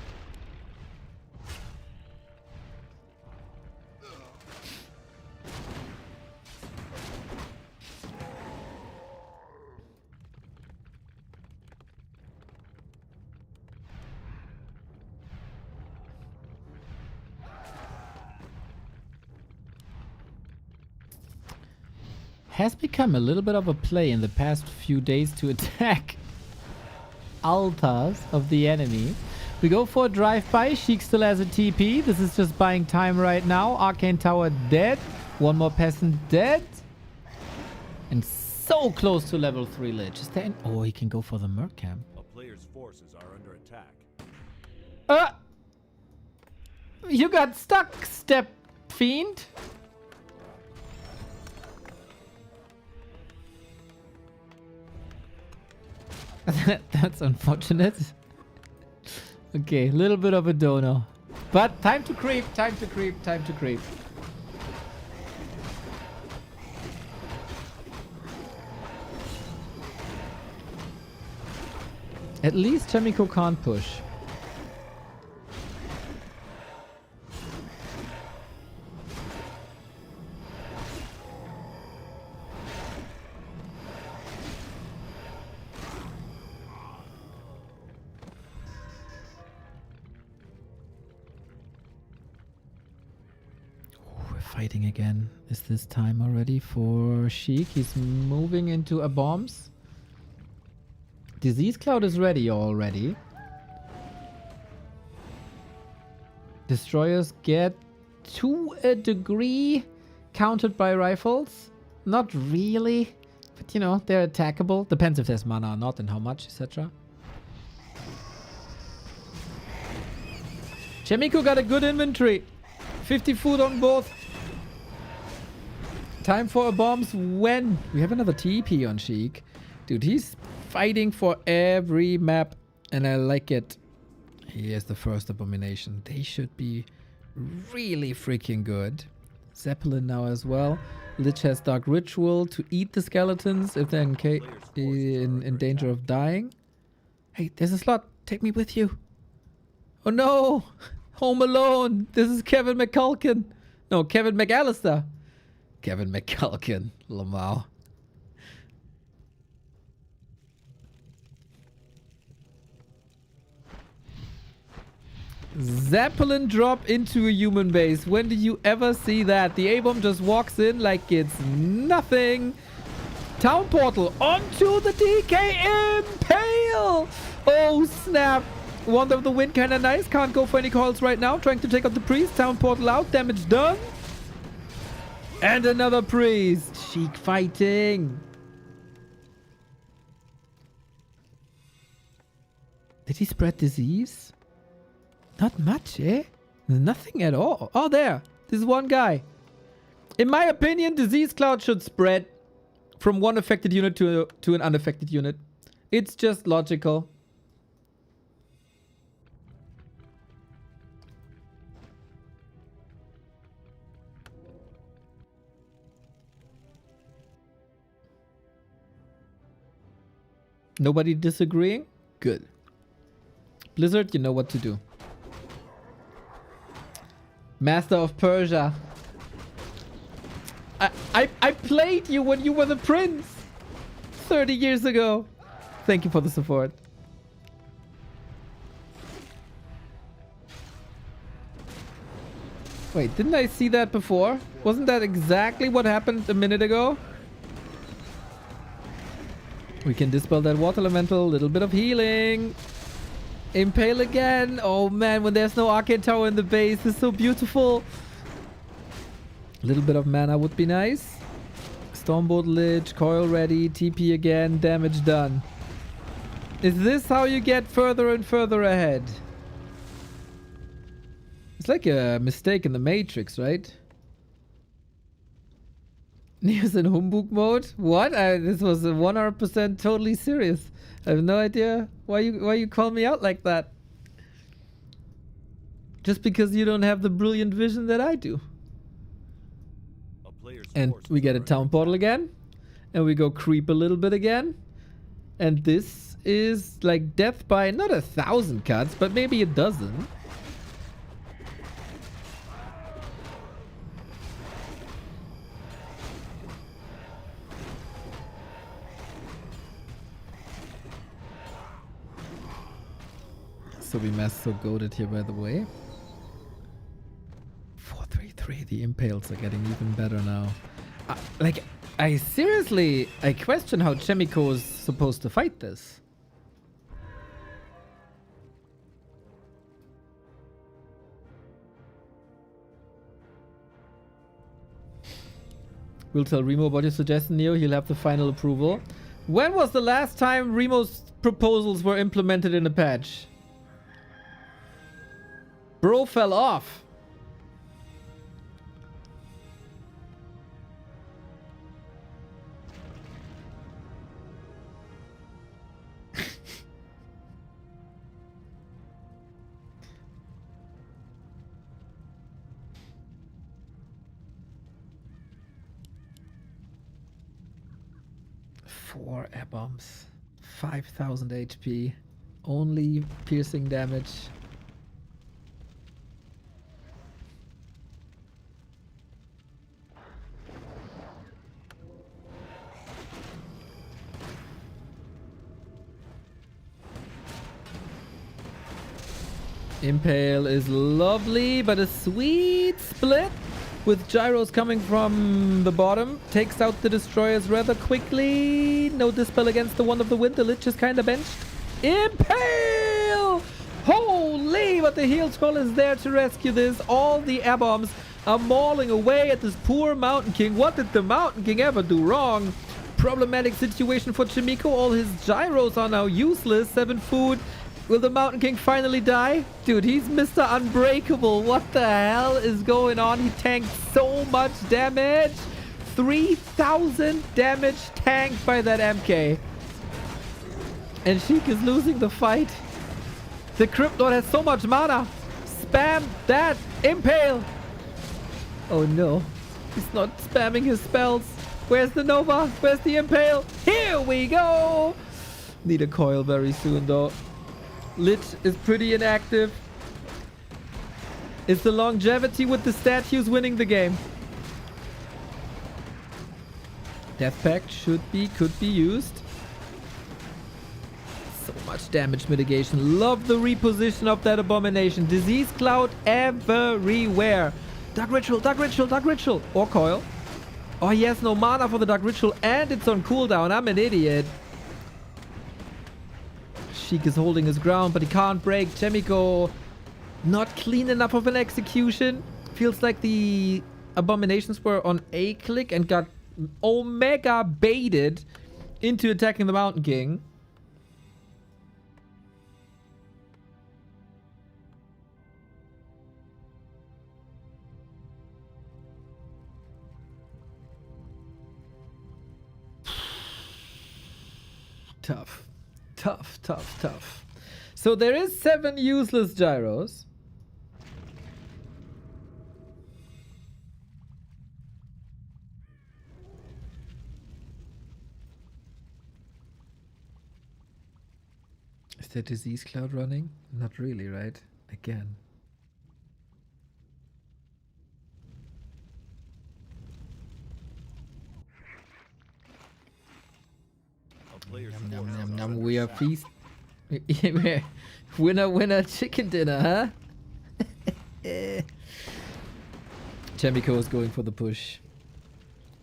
Has become a little bit of a play in the past few days to attack altars of the enemy. We go for a drive-by. Sheik still has a TP. This is just buying time right now. Arcane Tower dead. One more peasant dead. And so close to level 3 Lich. Is there oh, he can go for the Merc Camp. A player's forces are under attack. You got stuck, Step Fiend. That's unfortunate. Okay, a little bit of a dono. But time to creep, time to creep, time to creep. At least Chemico can't push. Fighting again. Is this time already for Sheik? He's moving into a bombs. Disease Cloud is ready already. Destroyers get to a degree countered by rifles. Not really, but you know, they're attackable. Depends if there's mana or not and how much, etc. Chemico got a good inventory. 50 food on both. Time for a bombs when we have another TP on Sheik. Dude, he's fighting for every map and I like it. He has the first abomination. They should be really freaking good. Zeppelin now as well. Lich has Dark Ritual to eat the skeletons if they're in danger of dying. Hey, there's a slot. Take me with you. Oh no! Home Alone! This is Kevin McCulkin. No, Kevin McAllister. Kevin McCulkin, Lamau. Zeppelin drop into a human base. When did you ever see that? The A-bomb just walks in like it's nothing. Town portal onto the DK Impale. Oh snap. Wand of the Wind kinda nice. Can't go for any calls right now. Trying to take out the priest. Town portal out. Damage done. And another priest. Sheik fighting. Did he spread disease? Not much, eh? Nothing at all. Oh, there. This one guy. In my opinion, disease cloud should spread from one affected unit to an unaffected unit. It's just logical. Nobody disagreeing? Good. Blizzard, you know what to do. Master of Persia. I played you when you were the prince 30 years ago. Thank you for the support. Wait, didn't I see that before? Wasn't that exactly what happened a minute ago? We can dispel that water elemental. Little bit of healing. Impale again. Oh man, when there's no arcade tower in the base, it's so beautiful. A little bit of mana would be nice. Stormbolt Lich, coil ready, TP again, damage done. Is this how you get further and further ahead? It's like a mistake in the Matrix, right? Neo's in humbug mode? What? This was 100% totally serious. I have no idea why you call me out like that. Just because you don't have the brilliant vision that I do. And we get a town portal again. And we go creep a little bit again. And this is like death by not 1,000 cuts, but maybe a dozen. So we messed so goated here, by the way. 433. The impales are getting even better now. I seriously, I question how Chemico is supposed to fight this. We'll tell Remo about your suggestion, Neo. He'll have the final approval. When was the last time Remo's proposals were implemented in a patch? Bro fell off. Four air bombs. 5,000 HP. Only piercing damage. Impale is lovely, but a sweet split with gyros coming from the bottom. Takes out the destroyers rather quickly. No dispel against the One of the Wind. The Lich is kind of benched. Impale! Holy, but the heal scroll is there to rescue this. All the air bombs are mauling away at this poor Mountain King. What did the Mountain King ever do wrong? Problematic situation for Chimico. All his gyros are now useless. 7 food. Will the Mountain King finally die? Dude, he's Mr. Unbreakable. What the hell is going on? He tanked so much damage. 3,000 damage tanked by that MK. And Sheik is losing the fight. The Crypt Lord has so much mana. Spam that Impale. Oh no. He's not spamming his spells. Where's the Nova? Where's the Impale? Here we go. Need a coil very soon though. Lich is pretty inactive. It's the longevity with the statues winning the game. Death Pact could be used. So much damage mitigation. Love the reposition of that abomination. Disease cloud everywhere. Dark Ritual, Dark Ritual, Dark Ritual. Or coil. Oh, he has no mana for the Dark Ritual and it's on cooldown. I'm an idiot. Sheik is holding his ground, but he can't break. Chemico not clean enough of an execution. Feels like the Abominations were on a click and got omega baited into attacking the Mountain King. Tough. Tough, tough, tough. So there is 7 useless gyros. Is that disease cloud running? Not really, right? Again. A player's Yum, yum, forces yum, are yum. under We are attack. feast. Winner, winner, chicken dinner, huh? Chemico is going for the push.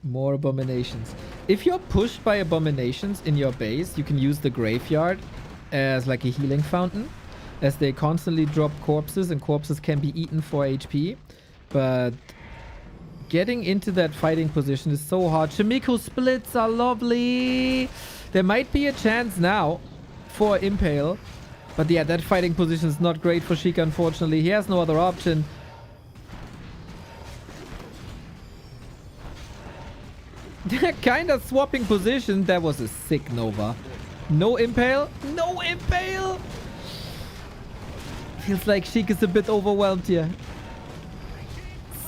More abominations. If you're pushed by abominations in your base, you can use the graveyard as like a healing fountain, as they constantly drop corpses and corpses can be eaten for HP. But getting into that fighting position is so hard. Chemico splits are lovely. There might be a chance now for Impale. But yeah, that fighting position is not great for Sheik, unfortunately. He has no other option. They're kind of swapping position. That was a sick Nova. No Impale. No Impale. Feels like Sheik is a bit overwhelmed here.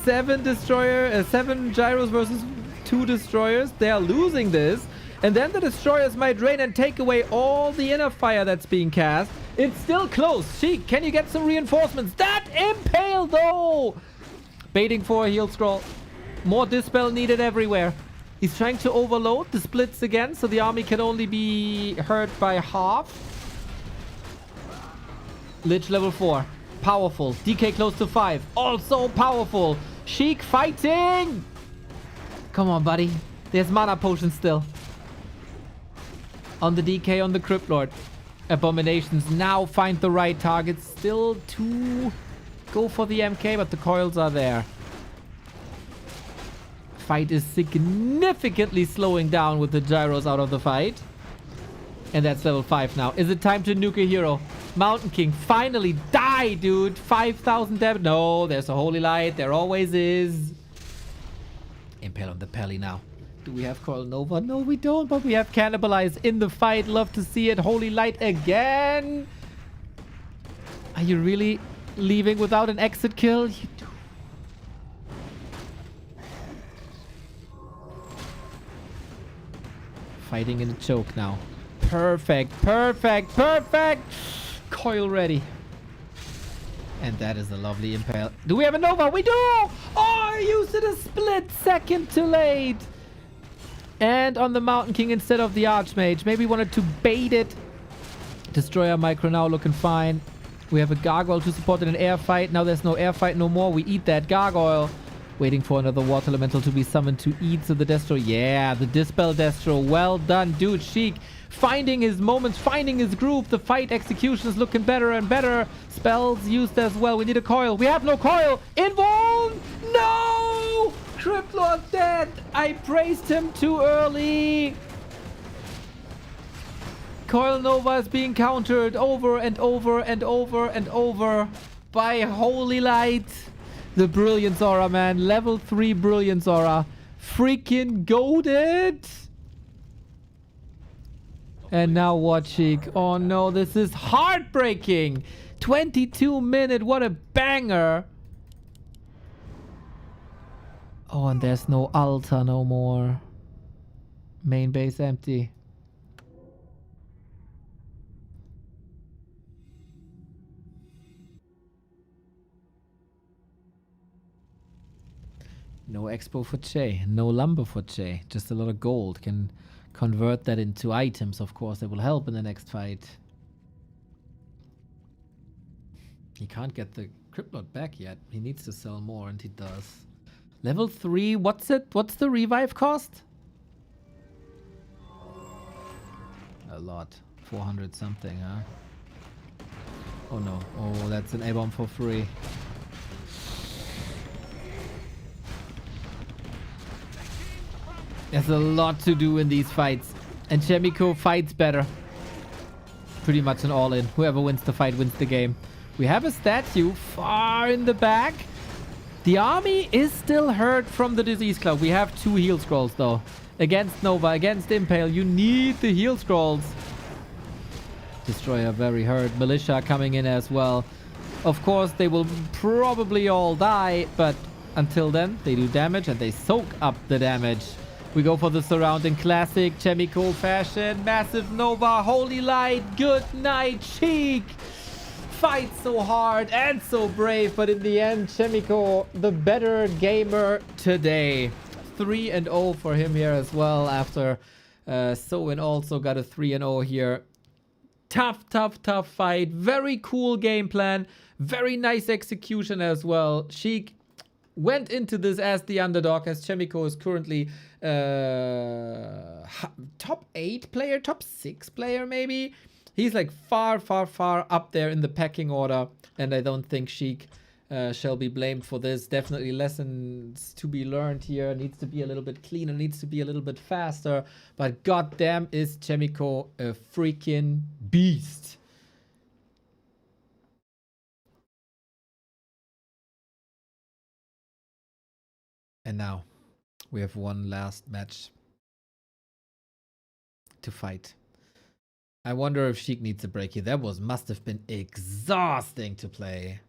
7 gyros versus 2 destroyers. They are losing this. And then the destroyers might drain and take away all the inner fire that's being cast. It's still close. Sheik, can you get some reinforcements? That Impale though! Baiting for a heal scroll. More dispel needed everywhere. He's trying to overload the splits again, so the army can only be hurt by half. Lich level 4. Powerful. DK close to 5. Also powerful. Sheik fighting! Come on, buddy. There's mana potions still. On the DK, on the Crypt Lord. Abominations now find the right targets. Still to go for the MK, but the coils are there. Fight is significantly slowing down with the gyros out of the fight. And that's level 5 now. Is it time to nuke a hero? Mountain King, finally die, dude. 5,000 damage. No, there's a Holy Light. There always is. Impale on the Pally now. Do we have Coil Nova? No, we don't, but we have Cannibalize in the fight. Love to see it. Holy Light again. Are you really leaving without an exit kill? You do. Fighting in a choke now. Perfect, perfect, perfect. Coil ready. And that is a lovely Impale. Do we have a Nova? We do! Oh, I used it a split second too late. And on the Mountain King instead of the Archmage. Maybe wanted to bait it. Destroyer micro now looking fine. We have a Gargoyle to support in an air fight. Now there's no air fight no more. We eat that Gargoyle. Waiting for another Water Elemental to be summoned to eat. So the Destro. Yeah, the Dispel Destro. Well done, dude. Sheik finding his moments, finding his groove. The fight execution is looking better and better. Spells used as well. We need a coil. We have no coil. Invuln! No! Crypt Lord dead. I praised him too early. Coil Nova is being countered over and over and over and over by Holy Light. The Brilliance Aura, man. Level 3 Brilliance Aura. Freaking goated. And now what, Sheik? Oh no, this is heartbreaking. 22-minute. What a banger. Oh, and there's no altar no more. Main base empty. No expo for Che. No lumber for Che. Just a lot of gold. Can convert that into items, of course. That will help in the next fight. He can't get the Crypt Lord back yet. He needs to sell more, and he does. Level 3, what's it? What's the revive cost? A lot. 400 something, huh? Oh no. Oh, that's an A-bomb for free. There's a lot to do in these fights. And Chemico fights better. Pretty much an all-in. Whoever wins the fight wins the game. We have a statue far in the back. The army is still hurt from the disease cloud. We have 2 heal scrolls though. Against Nova, against Impale, you need the heal scrolls. Destroyer very hurt. Militia coming in as well. Of course, they will probably all die, but until then, they do damage and they soak up the damage. We go for the surrounding classic Chemical fashion. Massive Nova, Holy Light, good night, Sheik. Fight so hard and so brave, but in the end, Chemical, the better gamer today. 3-0 for him here as well after Soin also got a 3-0 here. Tough, tough, tough fight. Very cool game plan. Very nice execution as well. Sheik went into this as the underdog, as Chemico is currently top 8 player, top 6 player maybe. He's like far, far, far up there in the pecking order, and I don't think Sheik shall be blamed for this. Definitely lessons to be learned here. Needs to be a little bit cleaner, needs to be a little bit faster, but goddamn is Chemico a freaking beast. And now we have one last match to fight. I wonder if Sheik needs a break here. That must have been exhausting to play.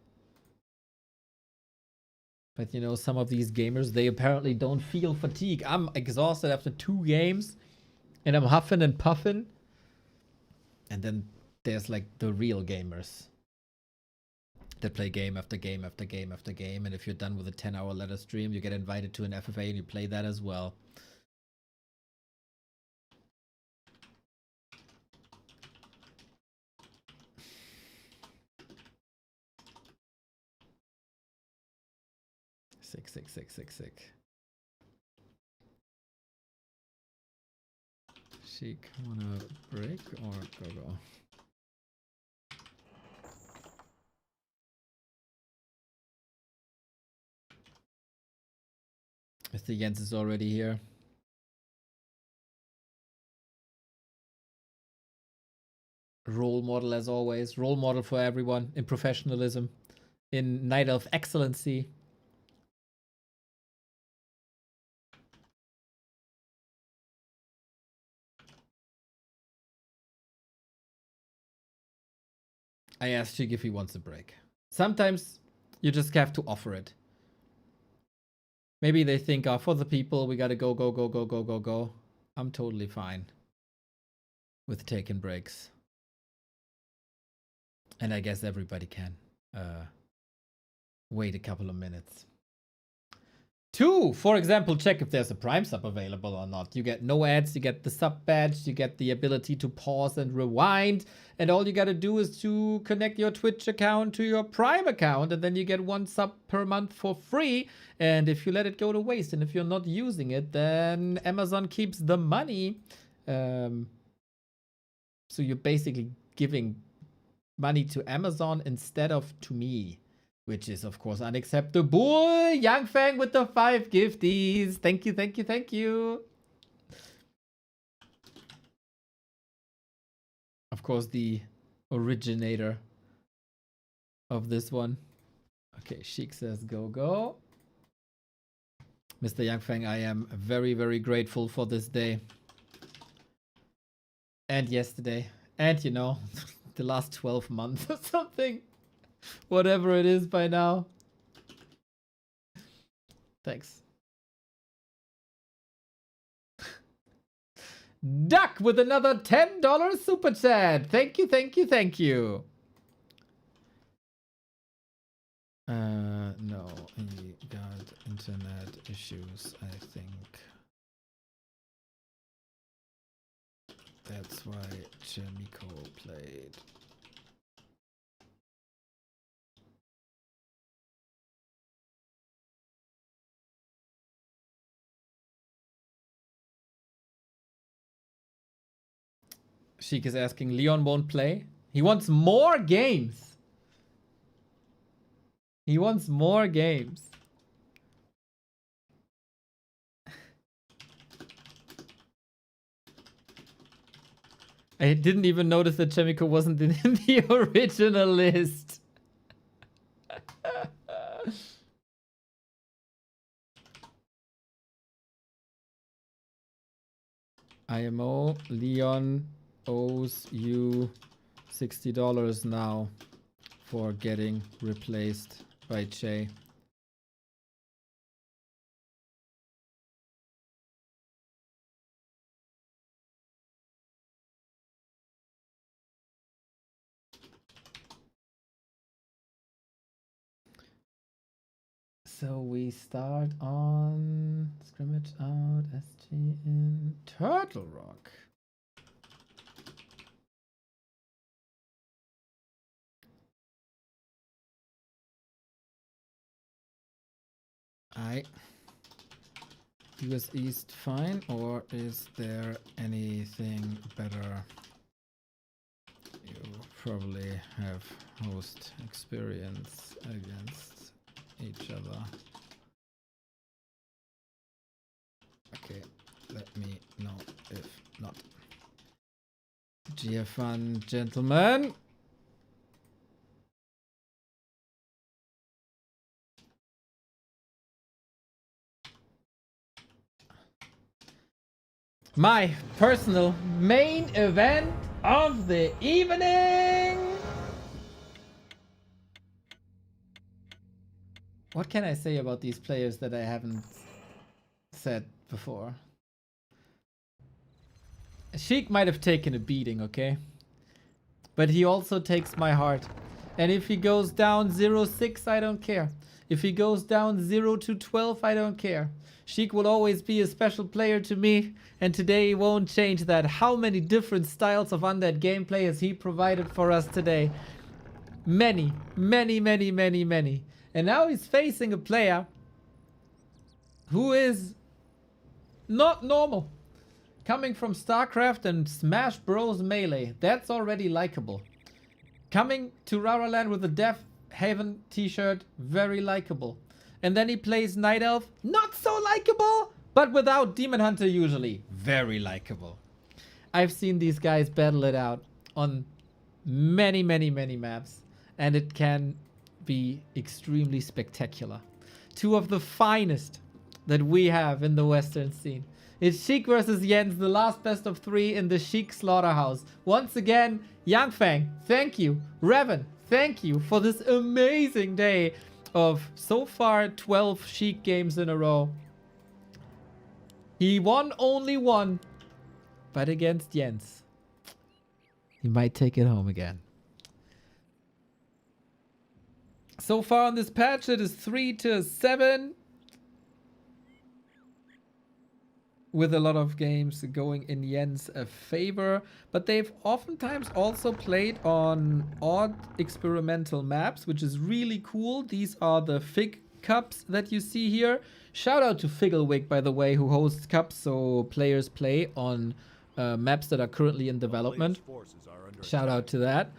But you know, some of these gamers, they apparently don't feel fatigue. I'm exhausted after 2 games and I'm huffing and puffing. And then there's like the real gamers that play game after game after game after game. And if you're done with a 10-hour ladder stream, you get invited to an FFA and you play that as well. Sick. Sheik, wanna break or go? Mr. Jens is already here. Role model as always. Role model for everyone in professionalism, in Night of Excellency. I asked Sheik if he wants a break. Sometimes you just have to offer it. Maybe they think, oh, for the people, we gotta go. I'm totally fine with taking breaks. And I guess everybody can wait a couple of minutes. 2, for example, check if there's a Prime sub available or not. You get no ads, you get the sub badge, you get the ability to pause and rewind. And all you gotta do is to connect your Twitch account to your Prime account, and then you get 1 sub per month for free. And if you let it go to waste, and if you're not using it, then Amazon keeps the money. So you're basically giving money to Amazon instead of to me, which is of course unacceptable. Yang Fang with the 5 gifties. Thank you. Of course, the originator of this one. Okay, Sheik says go. Mr. Yang Fang, I am very, very grateful for this day. And yesterday. And you know, the last 12 months or something. Whatever it is by now. Thanks. Duck with another $10 super chat. Thank you. No, he got internet issues, I think. That's why Chemico played. Sheik is asking, Leon won't play? He wants more games. He wants more games. I didn't even notice that Chemical wasn't in the original list. IMO, Leon owes you $60 now for getting replaced by Che. So we start on scrimmage out SG in Turtle Rock. US East fine, or is there anything better? You probably have host experience against each other. Okay, let me know if not. GF1, gentlemen. My personal main event of the evening. What can I say about these players that I haven't said before? Sheik might have taken a beating, okay? But he also takes my heart. And if he goes down 0-6, I don't care. If he goes down 0-12, I don't care. Sheik will always be a special player to me, and today won't change that. How many different styles of Undead gameplay has he provided for us today? Many, many, many, many, many. And now he's facing a player who is not normal. Coming from StarCraft and Smash Bros. Melee, that's already likable. Coming to Raraland with a Death Haven t-shirt, very likable. And then he plays Night Elf, not so likable, but without Demon Hunter usually, very likable. I've seen these guys battle it out on many, many, many maps, and it can be extremely spectacular. Two of the finest that we have in the Western scene. It's Sheik versus Jens, the last best of 3 in the Sheik Slaughterhouse. Once again, Yangfang, thank you. Revan, thank you for this amazing day of so far 12 Sheik games in a row. He won only one, but against Jens, he might take it home again. So far on this patch, it is 3-7. With a lot of games going in Jens' favor, but they've oftentimes also played on odd experimental maps, which is really cool. These are the Fig Cups that you see here. Shout out to Figglewick, by the way, who hosts cups, so players play on maps that are currently in development. Shout out to that.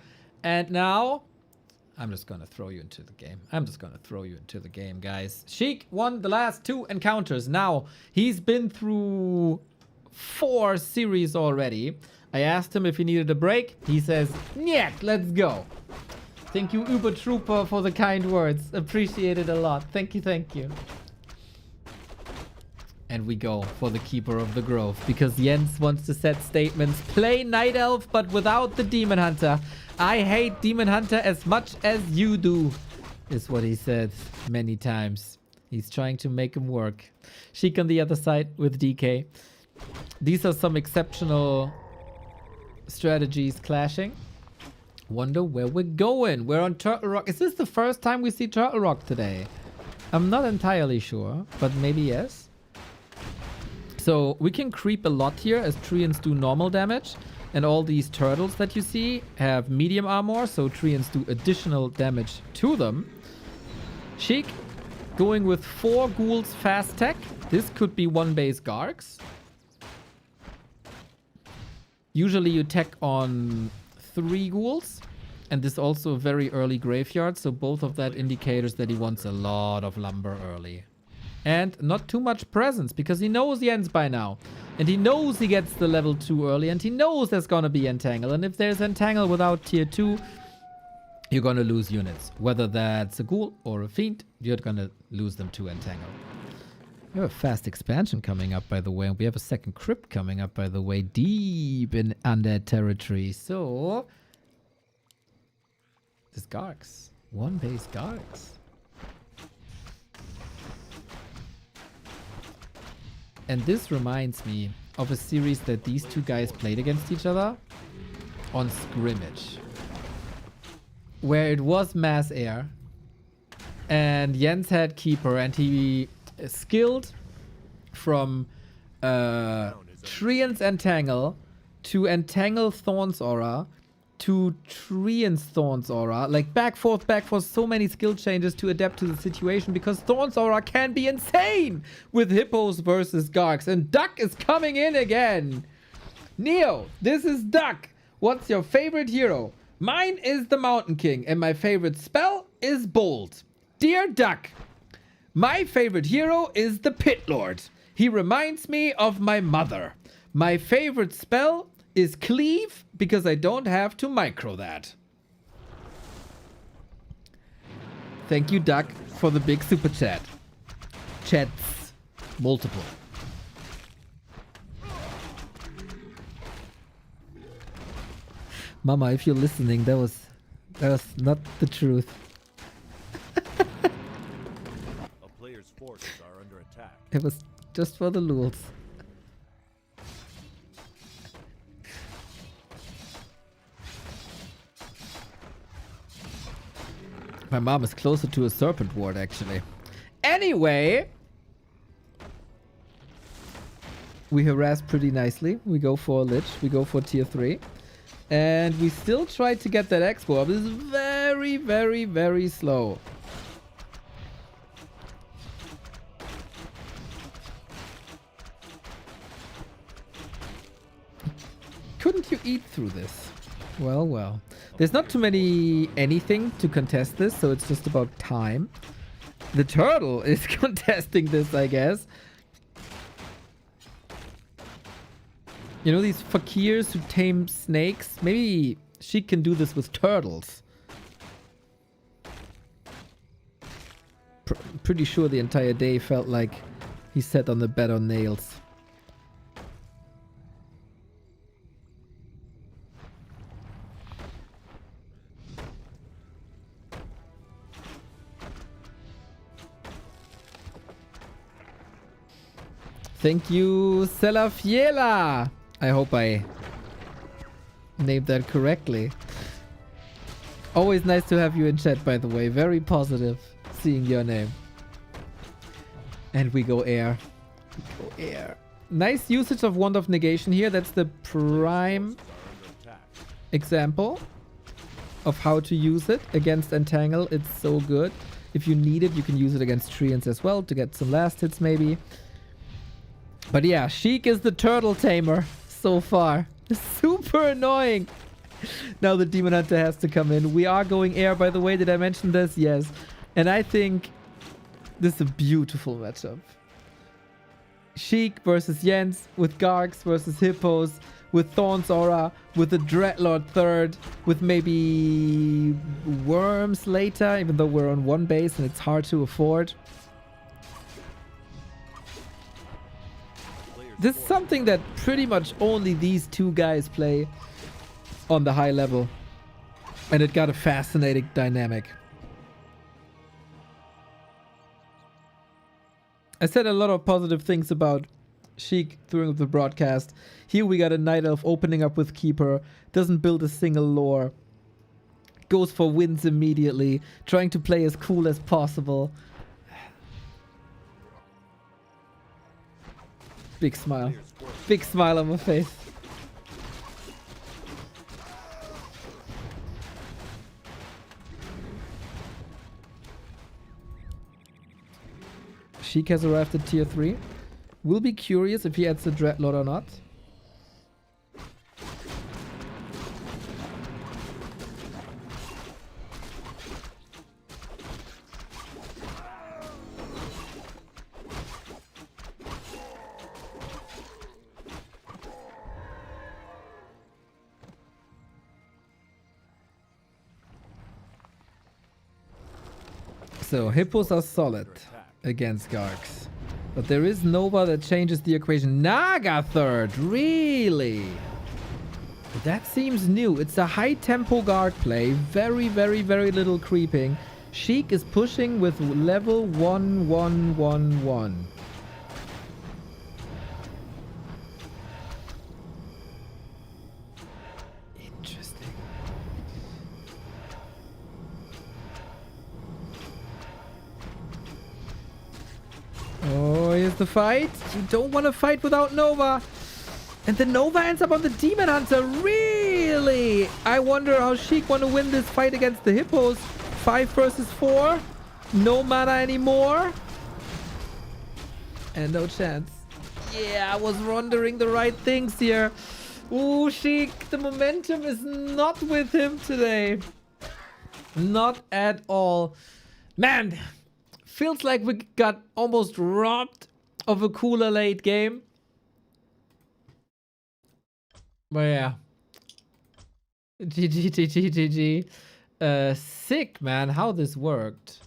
And now I'm just gonna throw you into the game. I'm just gonna throw you into the game, guys. Sheik won the last 2 encounters. Now, he's been through 4 series already. I asked him if he needed a break. He says, "Niet, let's go." Thank you, Uber Trooper, for the kind words. Appreciate it a lot. Thank you, thank you. And we go for the Keeper of the Grove, because Jens wants to set statements. Play Night Elf, but without the Demon Hunter. I hate Demon Hunter as much as you do, is what he said many times. He's trying to make him work. Sheik on the other side with DK. These are some exceptional strategies clashing. Wonder where we're going. We're on Turtle Rock. Is this the first time we see Turtle Rock today? I'm not entirely sure, but maybe yes. So we can creep a lot here as Treants do normal damage. And all these turtles that you see have medium armor, so Treants do additional damage to them. Sheik going with 4 ghouls fast tech. This could be 1 base Gargs. Usually you tech on 3 ghouls. And this also a very early graveyard, so both of that indicators that he wants a lot of lumber early. And not too much presence, because he knows Jens by now. And he knows he gets the level 2 early, and he knows there's gonna be Entangle. And if there's Entangle without tier 2, you're gonna lose units. Whether that's a Ghoul or a Fiend, you're gonna lose them to Entangle. We have a fast expansion coming up, by the way. And we have a second crypt coming up, by the way, deep in Undead territory. So, this Garx. One base Garx. And this reminds me of a series that these two guys played against each other on Scrimmage, where it was mass air and Jens had Keeper, and he skilled from Treant's Entangle to Entangle Thorn's Aura to Treant's Thorn's Aura. Like back, forth, so many skill changes to adapt to the situation, because Thorn's Aura can be insane with Hippos versus Garx. And Duck is coming in again. Neo, this is Duck. What's your favorite hero? Mine is the Mountain King, and my favorite spell is Bolt. Dear Duck, my favorite hero is the Pit Lord. He reminds me of my mother. My favorite spell is Cleave, because I don't have to micro that. Thank you, Duck, for the big super chat. Chats. Multiple. Mama, if you're listening, that was not the truth. A player's forces are under attack. It was just for the lulz. My mom is closer to a serpent ward, actually. Anyway, we harass pretty nicely. We go for a Lich. We go for tier 3. And we still try to get that expo up. This is very, very, very slow. Couldn't you eat through this? Well, well. There's not too many anything to contest this, so it's just about time. The turtle is contesting this, I guess. You know these fakirs who tame snakes? Maybe Sheik can do this with turtles. Pretty sure the entire day felt like he sat on the bed on nails. Thank you, Selafiela. I hope I named that correctly. Always nice to have you in chat, by the way. Very positive seeing your name. And we go air. We go air. Nice usage of Wand of Negation here. That's the prime example of how to use it against Entangle. It's so good. If you need it, you can use it against Treants as well to get some last hits maybe. But yeah, Sheik is the turtle tamer so far. Super annoying. Now the Demon Hunter has to come in. We are going air, by the way. Did I mention this? Yes. And I think this is a beautiful matchup. Sheik versus Jens, with Garx versus Hippos, with Thorn's Aura, with the Dreadlord third, with maybe Worms later, even though we're on one base and it's hard to afford. This is something that pretty much only these two guys play on the high level. And it got a fascinating dynamic. I said a lot of positive things about Sheik during the broadcast. Here we got a Night Elf opening up with Keeper. Doesn't build a single lore. Goes for wins immediately. Trying to play as cool as possible. Big smile. Big smile on my face. Sheik has arrived at tier 3. We'll be curious if he adds the Dreadlord or not. So hippos are solid against Gargs. But there is Nova that changes the equation. Naga third, really? That seems new. It's a high tempo Garg play. Very, very, very little creeping. Sheik is pushing with level 1111. Interesting. Oh, here's the fight. You don't want to fight without Nova. And the Nova ends up on the Demon Hunter. Really? I wonder how Sheik want to win this fight against the Hippos. 5 versus 4. No mana anymore. And no chance. Yeah, I was wondering the right things here. Ooh, Sheik, the momentum is not with him today. Not at all. Man, feels like we got almost robbed of a cooler late game. But yeah. GG. Sick, man, how this worked.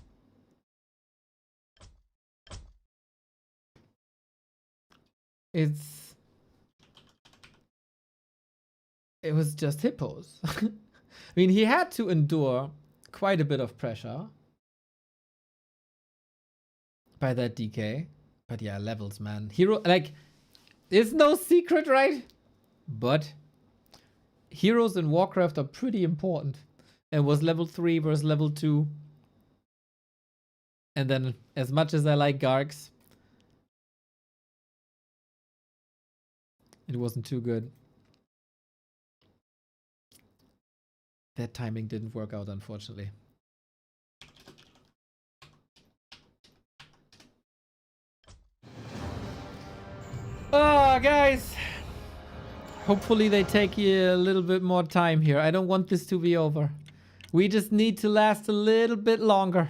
It was just hippos. I mean, he had to endure quite a bit of pressure by that DK. But yeah, levels, man. Hero, like, it's no secret, right? But heroes in Warcraft are pretty important. And was level 3 versus level 2. And then, as much as I like Gargs, it wasn't too good. That timing didn't work out, unfortunately. Oh, guys. Hopefully they take a little bit more time here. I don't want this to be over. We just need to last a little bit longer.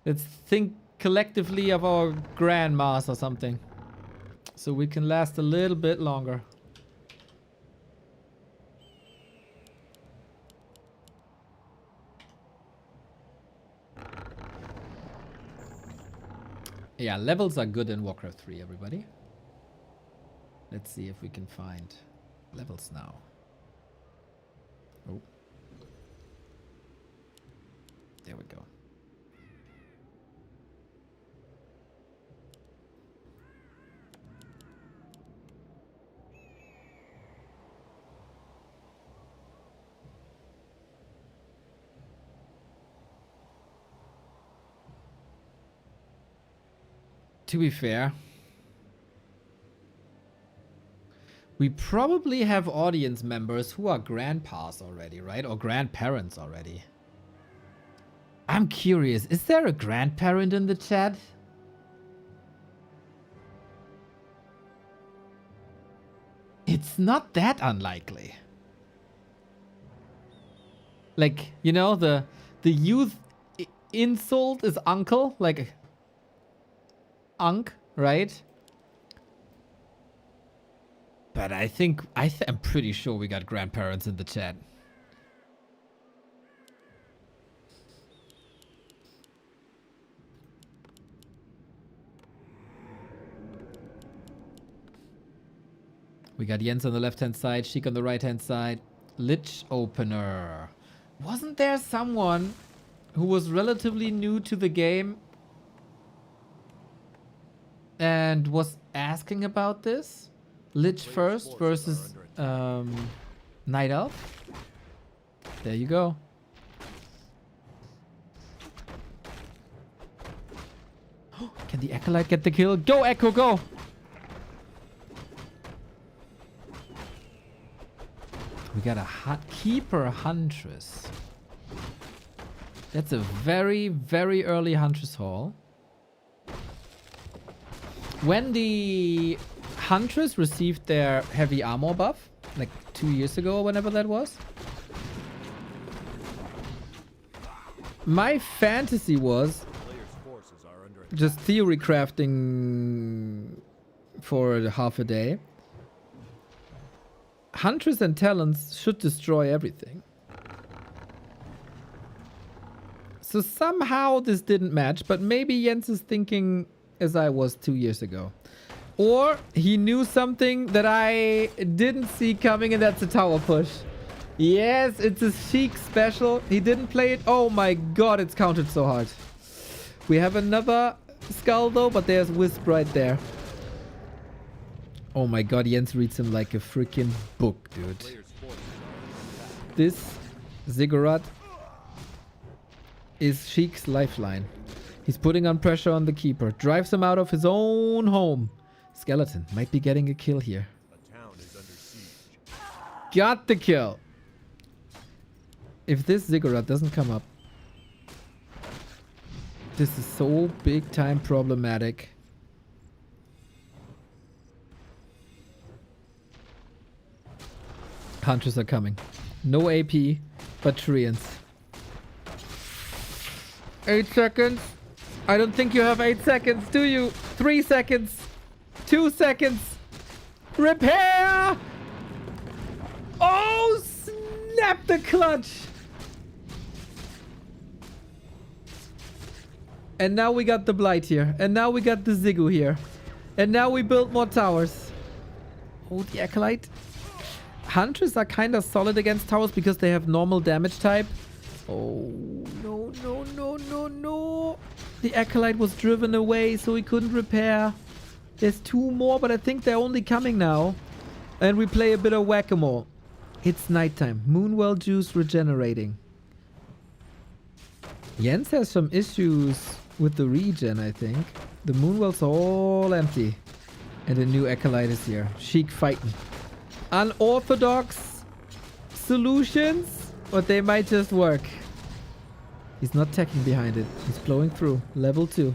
Let's think collectively of our grandmas or something. So we can last a little bit longer. Yeah, levels are good in Warcraft 3, everybody. Let's see if we can find levels now. Oh. There we go. To be fair, we probably have audience members who are grandpas already, right? Or grandparents already. I'm curious, is there a grandparent in the chat? It's not that unlikely. Like, you know, the youth insult is uncle, like Unk, right? But I think I'm pretty sure we got grandparents in the chat. We got Jens on the left-hand side, Sheik on the right-hand side. Lich opener. Wasn't there someone who was relatively new to the game and was asking about this? Lich first versus Night Elf. There you go. Can the Acolyte get the kill? Go, Echo, go! We got a Keeper Huntress. That's a very, very early Huntress haul. When the Huntress received their heavy armor buff, like 2 years ago or whenever that was, my fantasy was just theory crafting for half a day. Huntress and Talons should destroy everything. So somehow this didn't match, but maybe Jens is thinking as I was 2 years ago. Or he knew something that I didn't see coming, and that's a tower push. Yes, it's a Sheik special. He didn't play it. Oh my god, it's countered so hard. We have another skull though, but there's Wisp right there. Oh my god, Jens reads him like a freaking book, dude. This Ziggurat is Sheik's lifeline. He's putting on pressure on the keeper. Drives him out of his own home. Skeleton might be getting a kill here. A town is under siege. Got the kill. If this Ziggurat doesn't come up, this is so big time problematic. Hunters are coming. No AP, but Treants. 8 seconds. I don't think you have 8 seconds, do you? 3 seconds. 2 seconds. Repair! Oh, snap the clutch! And now we got the Blight here. And now we got the Ziggu here. And now we build more towers. Oh, the Acolyte. Hunters are kind of solid against towers because they have normal damage type. Oh, no, no, no, no, no. The Acolyte was driven away, so he couldn't repair. There's 2 more, but I think they're only coming now. And we play a bit of whack-a-mole. It's nighttime. Moonwell juice regenerating. Jens has some issues with the regen, I think. The Moonwell's all empty. And a new Acolyte is here. Sheik fighting. Unorthodox solutions, but they might just work. He's not teching behind it. He's blowing through. Level 2.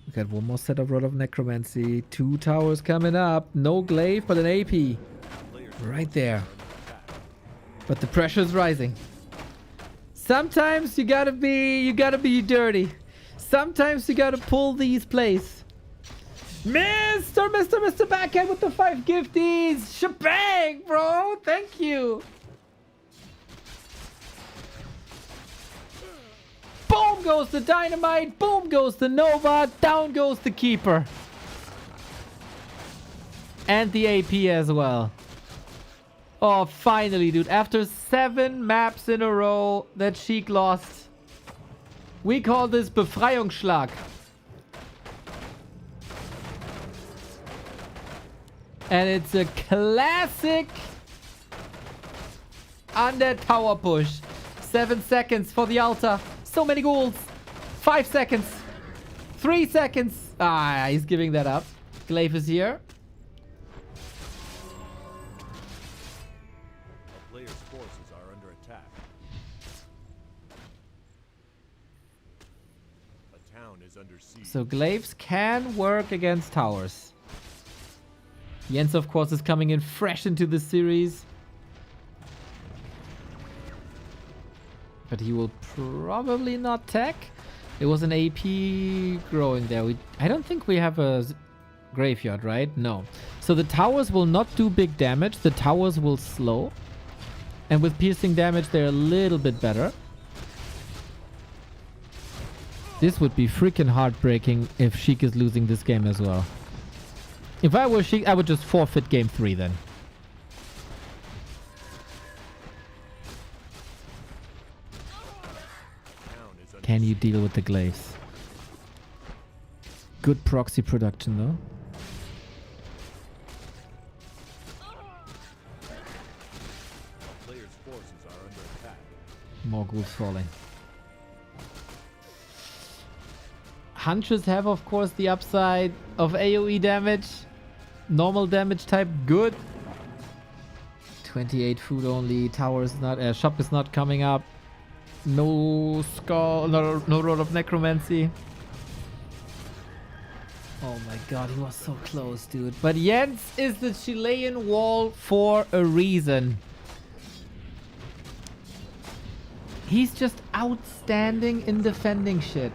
We got one more set of Rod of Necromancy. 2 towers coming up. No glaive, but an AP. Right there. But the pressure's rising. Sometimes you gotta be dirty. Sometimes you gotta pull these plays. Mr. Backhand with the 5 gifties. Shebang, bro. Thank you. Boom goes the dynamite. Boom goes the Nova. Down goes the keeper. And the AP as well. Oh, finally, dude. After 7 maps in a row that Sheik lost. We call this Befreiungsschlag. And it's a classic Undead tower push. 7 seconds for the altar. So many goals. 5 seconds. 3 seconds. Ah, he's giving that up. Glaive is here. A player's forces are under attack. A town is under siege. So glaives can work against towers. Jens, of course, is coming in fresh into the series. But he will probably not tech. There was an AP growing there. I don't think we have a graveyard, right? No. So the towers will not do big damage. The towers will slow. And with piercing damage, they're a little bit better. This would be freaking heartbreaking if Sheik is losing this game as well. If I were Sheik, I would just forfeit game 3 then. Can you deal with the glaives? Good proxy production though. Players' forces are under attack. More ghouls falling. Hunters have, of course, the upside of AoE damage. Normal damage type, good. 28 food only. Tower is not... shop is not coming up. No skull... No Rod of Necromancy. Oh my god, he was so close, dude. But Jens is the Chilean wall for a reason. He's just outstanding in defending shit.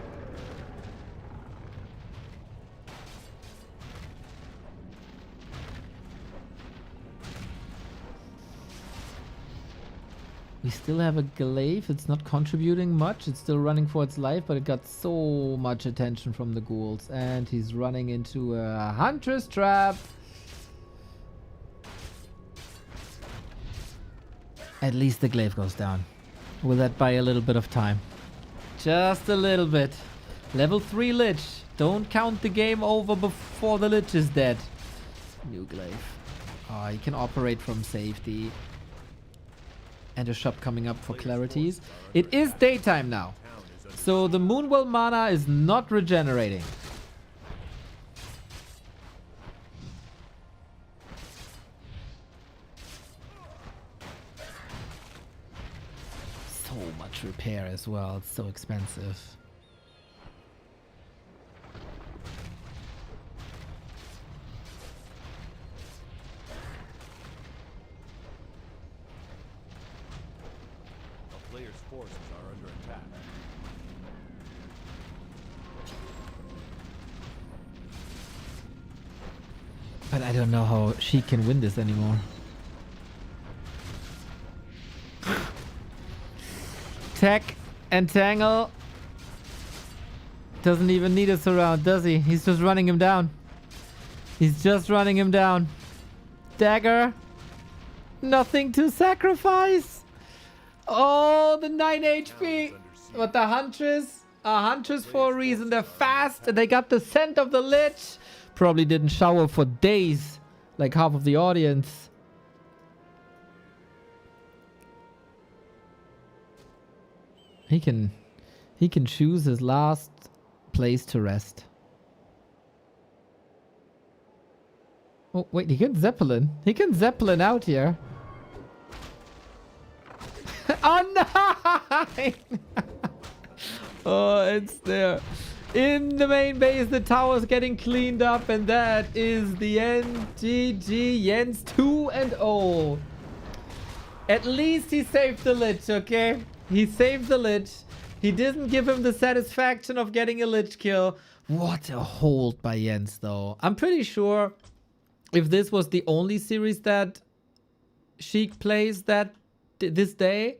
We still have a glaive. It's not contributing much. It's still running for its life, but it got so much attention from the ghouls. And he's running into a huntress trap. At least the glaive goes down. Will that buy a little bit of time? Just a little bit. Level 3 Lich. Don't count the game over before the Lich is dead. New glaive. Oh, he can operate from safety. And a shop coming up for clarities. It is daytime now. So the Moonwell mana is not regenerating. So much repair as well. It's so expensive. A player's forces are under attack. But I don't know how she can win this anymore. Tech and Tangle. Doesn't even need a surround, does he? He's just running him down. He's just running him down. Dagger. Nothing to sacrifice. Oh, the 9 HP. But the Huntress. Huntress for a reason. They're fast. And they got the scent of the Lich. Probably didn't shower for days. Like half of the audience. He can choose his last place to rest. Oh, wait, he can Zeppelin. He can Zeppelin out here. Oh, no! Oh, it's there. In the main base, the tower's getting cleaned up, and that is the end. GG, Jens 2-0. At least he saved the Lich, okay? He saved the Lich. He didn't give him the satisfaction of getting a Lich kill. What a hold by Jens, though. I'm pretty sure if this was the only series that Sheik plays this day,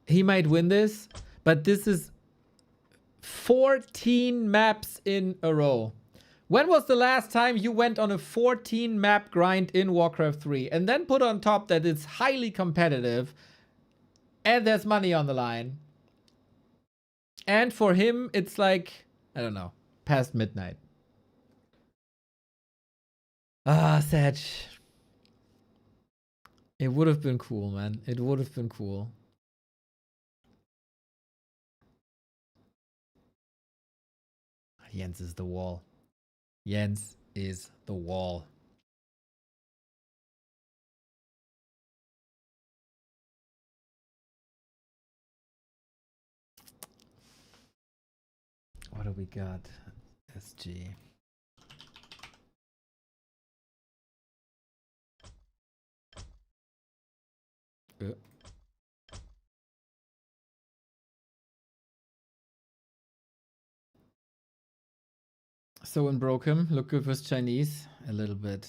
he might win this. But this is 14 maps in a row. When was the last time you went on a 14 map grind in Warcraft 3 and then put on top that it's highly competitive and there's money on the line? And for him, it's like, I don't know, past midnight. Ah, Sedge. It would have been cool, man. It would have been cool. Jens is the wall. Jens is the wall. What do we got? SG. Soin broke him. Look good with Chinese. A little bit.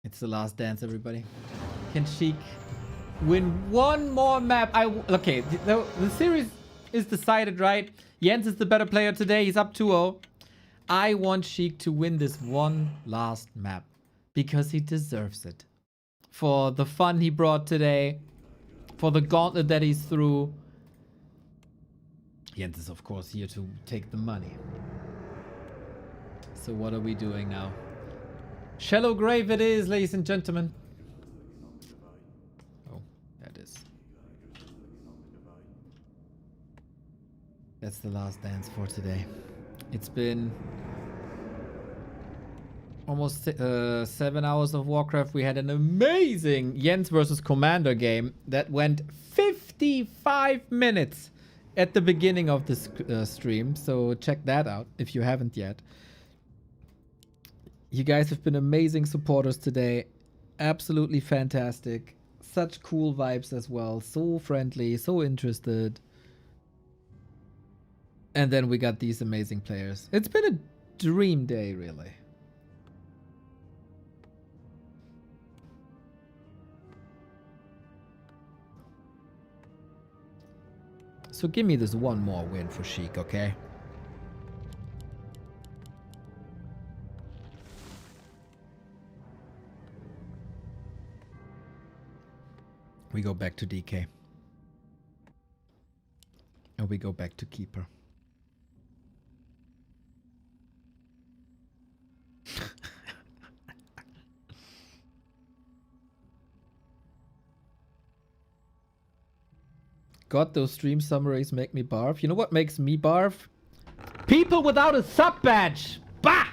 It's the last dance, everybody. Can Sheik win one more map? Okay, the series is decided, right? Jens is the better player today. He's up 2-0. I want Sheik to win this one last map because he deserves it. For the fun he brought today, for the gauntlet that he's through. Jens is, of course, here to take the money. So what are we doing now? Shallow grave it is, ladies and gentlemen. Oh, that is. That's the last dance for today. It's been almost 7 hours of Warcraft. We had an amazing Jens versus Commander game that went 55 minutes at the beginning of this stream. So check that out if you haven't yet. You guys have been amazing supporters today. Absolutely fantastic. Such cool vibes as well. So friendly, so interested. And then we got these amazing players. It's been a dream day, really. So give me this one more win for Sheik, okay? We go back to DK. And we go back to Keeper. God, those stream summaries make me barf. You know what makes me barf? People without a sub badge! Bah!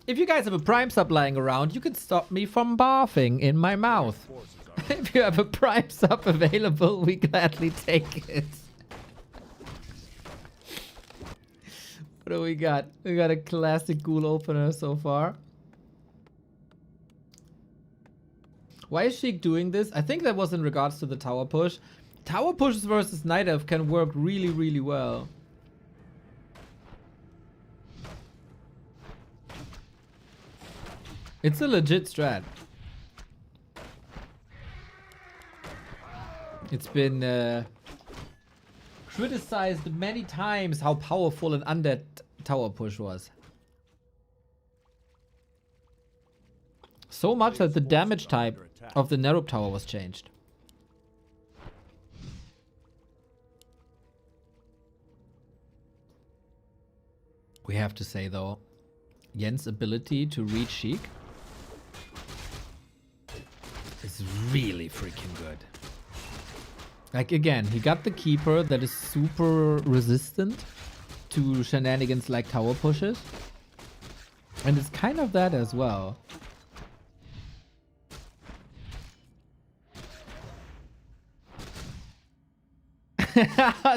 If you guys have a Prime sub lying around, you can stop me from barfing in my mouth. If you have a Prime sub available, we gladly take it. What do we got? We got a classic ghoul opener so far. Why is Sheik doing this? I think that was in regards to the tower push. Tower pushes versus Night Elf can work really, really well. It's a legit strat. It's been criticized many times how powerful an Undead tower push was. So much that the damage type of the Nerup tower was changed. We have to say though, Yen's ability to reach Sheik is really freaking good. Like again, he got the Keeper that is super resistant to shenanigans like tower pushes. And it's kind of that as well.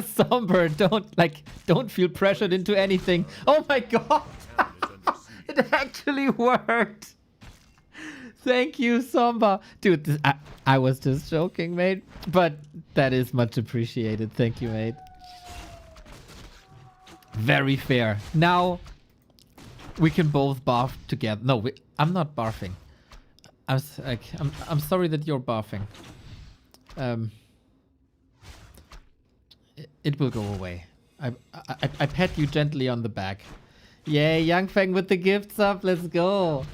Somber, don't feel pressured into anything. Oh my god! It actually worked! Thank you, Somber. Dude, I was just joking, mate. But that is much appreciated. Thank you, mate. Very fair. Now, we can both barf together. No, I'm not barfing. I'm sorry that you're barfing. It will go away. I pat you gently on the back. Yay, Young Feng with the gifts up. Let's go.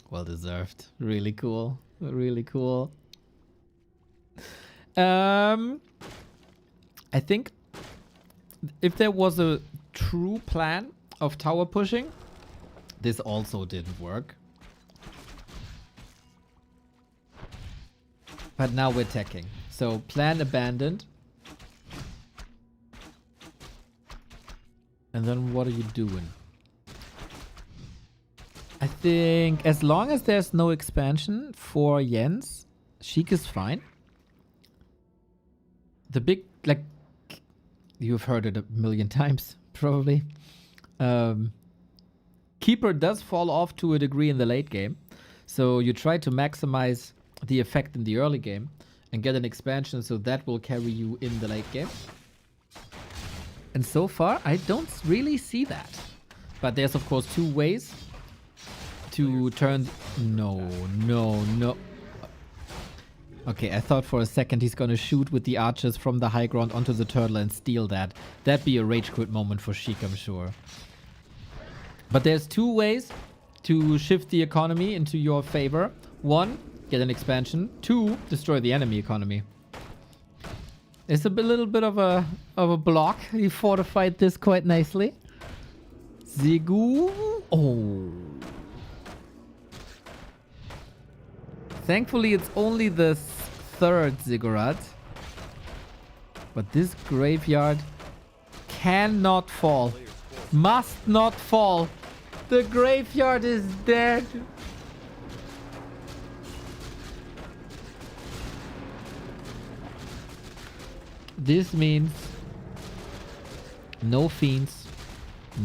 Well deserved. Really cool. Really cool. I think if there was a true plan of tower pushing, this also didn't work. But now we're teching. So plan abandoned. And then what are you doing? I think as long as there's no expansion for Jens, Sheik is fine. The big, like, you've heard it a million times, probably. Keeper does fall off to a degree in the late game. So you try to maximize the effect in the early game and get an expansion, so that will carry you in the late game. And so far, I don't really see that. But there's, of course, two ways to turn... No. Okay, I thought for a second he's gonna shoot with the archers from the high ground onto the turtle and steal that. That'd be a rage quit moment for Sheik, I'm sure. But there's two ways to shift the economy into your favor. One, get an expansion. Two, destroy the enemy economy. It's a little bit of a block. He fortified this quite nicely. Zigu. Oh. Thankfully, it's only the third ziggurat. But this graveyard cannot fall. Must not fall. The graveyard is dead. This means no fiends,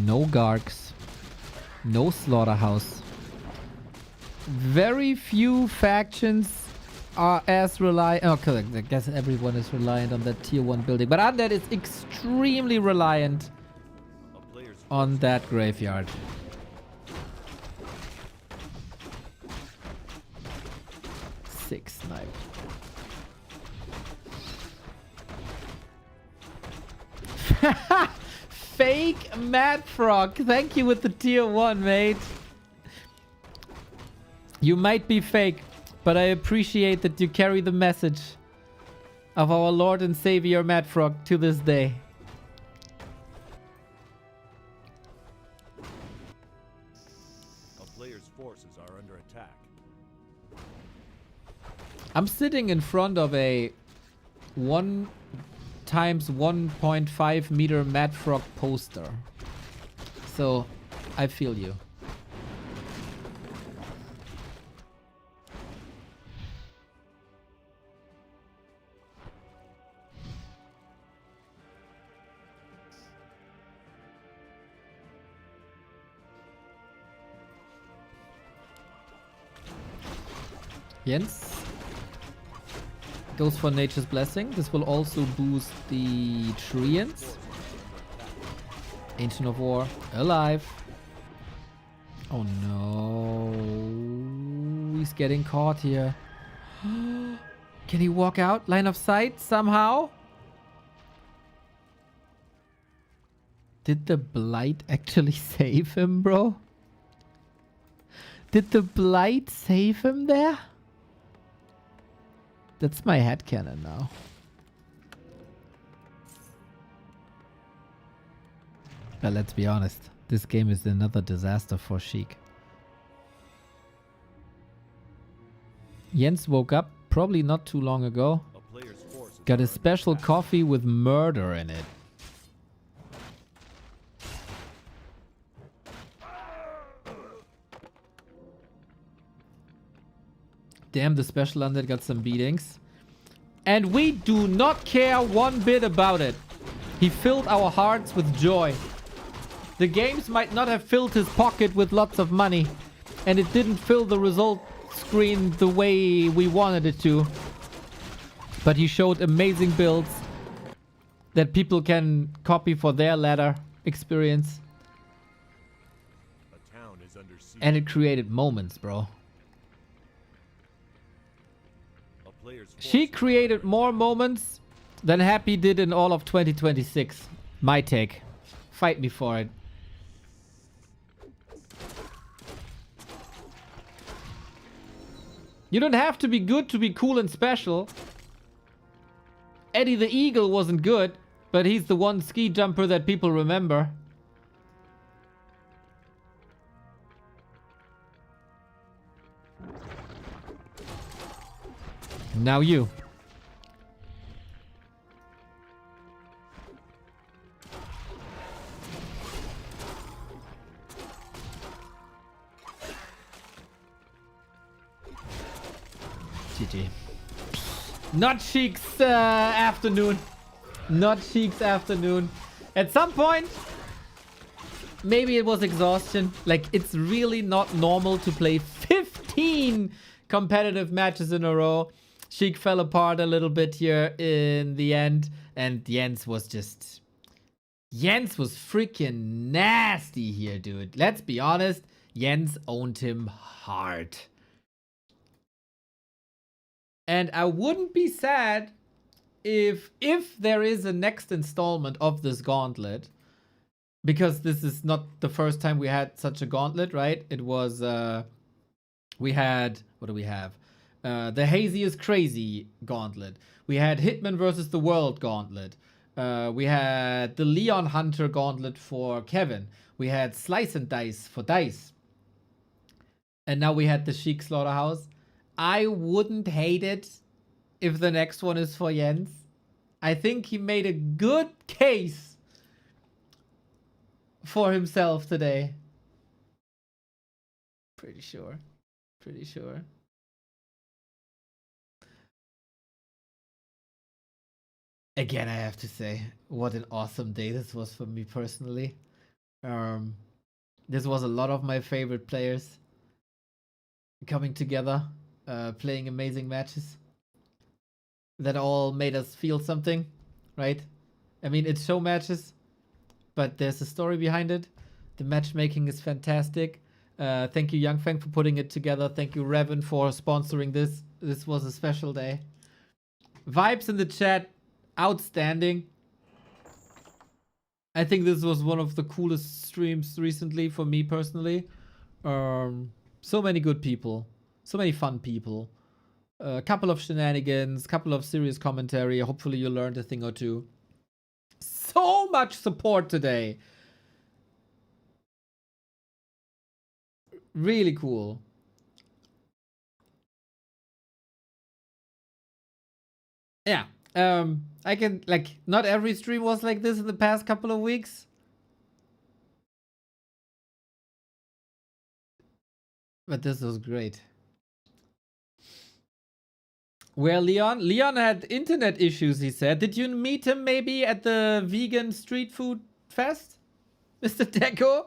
no gargs, no slaughterhouse. Very few factions are as reliant. Okay, I guess everyone is reliant on that tier 1 building. But Undead is extremely reliant A player's on that graveyard. Six snipe. Fake Mad Frog. Thank you with the tier 1, mate. You might be fake, but I appreciate that you carry the message of our Lord and Savior Mad Frog to this day. A player's forces are under attack. I'm sitting in front of a 1 times 1.5 meter Mad Frog poster. So, I feel you. Jens goes for Nature's Blessing. This will also boost the Treants. Ancient of War, alive. Oh no. He's getting caught here. Can he walk out? Line of sight somehow? Did the Blight actually save him, bro? Did the Blight save him there? That's my headcanon now. But let's be honest, this game is another disaster for Sheik. Jens woke up probably not too long ago. A player's forces Got are a under special attack. coffee with murder in it. Damn, the special undead got some beatings. And we do not care one bit about it. He filled our hearts with joy. The games might not have filled his pocket with lots of money. And it didn't fill the result screen the way we wanted it to. But he showed amazing builds that people can copy for their ladder experience. A town is under siege. And it created moments, bro. A player's She forces are created under more moments than Happy did in all of 2026. My take. Fight me for it. You don't have to be good to be cool and special. Eddie the Eagle wasn't good, but he's the one ski jumper that people remember. Now you. GG. Not Sheik's afternoon. Not Sheik's afternoon. At some point, maybe it was exhaustion. Like, it's really not normal to play 15 competitive matches in a row. Sheik fell apart a little bit here in the end. And Jens was just... Jens was freaking nasty here, dude. Let's be honest. Jens owned him hard. And I wouldn't be sad if there is a next installment of this gauntlet. Because this is not the first time we had such a gauntlet, right? It was... we had... What do we have? The Hazy is Crazy gauntlet. We had Hitman versus the World gauntlet. We had the Leon Hunter gauntlet for Kevin. We had Slice and Dice for Dice. And now we had the Sheik Slaughterhouse. I wouldn't hate it if the next one is for Jens. I think he made a good case for himself today. Pretty sure. Pretty sure. Again, I have to say, what an awesome day this was for me personally. This was a lot of my favorite players coming together, playing amazing matches. that all made us feel something, right? I mean, it's show matches, but there's a story behind it. The matchmaking is fantastic. Thank you, Young Feng, for putting it together. Thank you, Revan, for sponsoring this. This was a special day. Vibes in the chat, outstanding. I think this was one of the coolest streams recently for me personally. So many good people, so many fun people. A couple of shenanigans, couple of serious commentary. Hopefully you learned a thing or two. So much support today. Really cool. Yeah. I can, like, not every stream was like this in the past couple of weeks. But this was great. Where Leon? Leon had internet issues, he said. Did you meet him maybe at the vegan street food fest? Mr. Deco?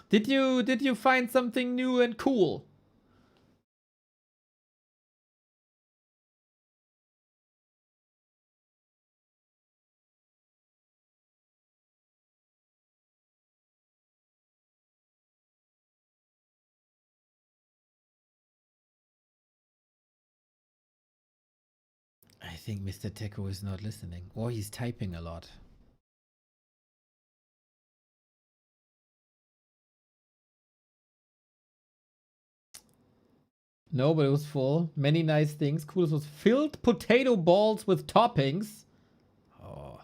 Did you find something new and cool? I think Mr. Teco is not listening, or he's typing a lot. No, but it was full. Many nice things. Cool. It was filled potato balls with toppings. Oh,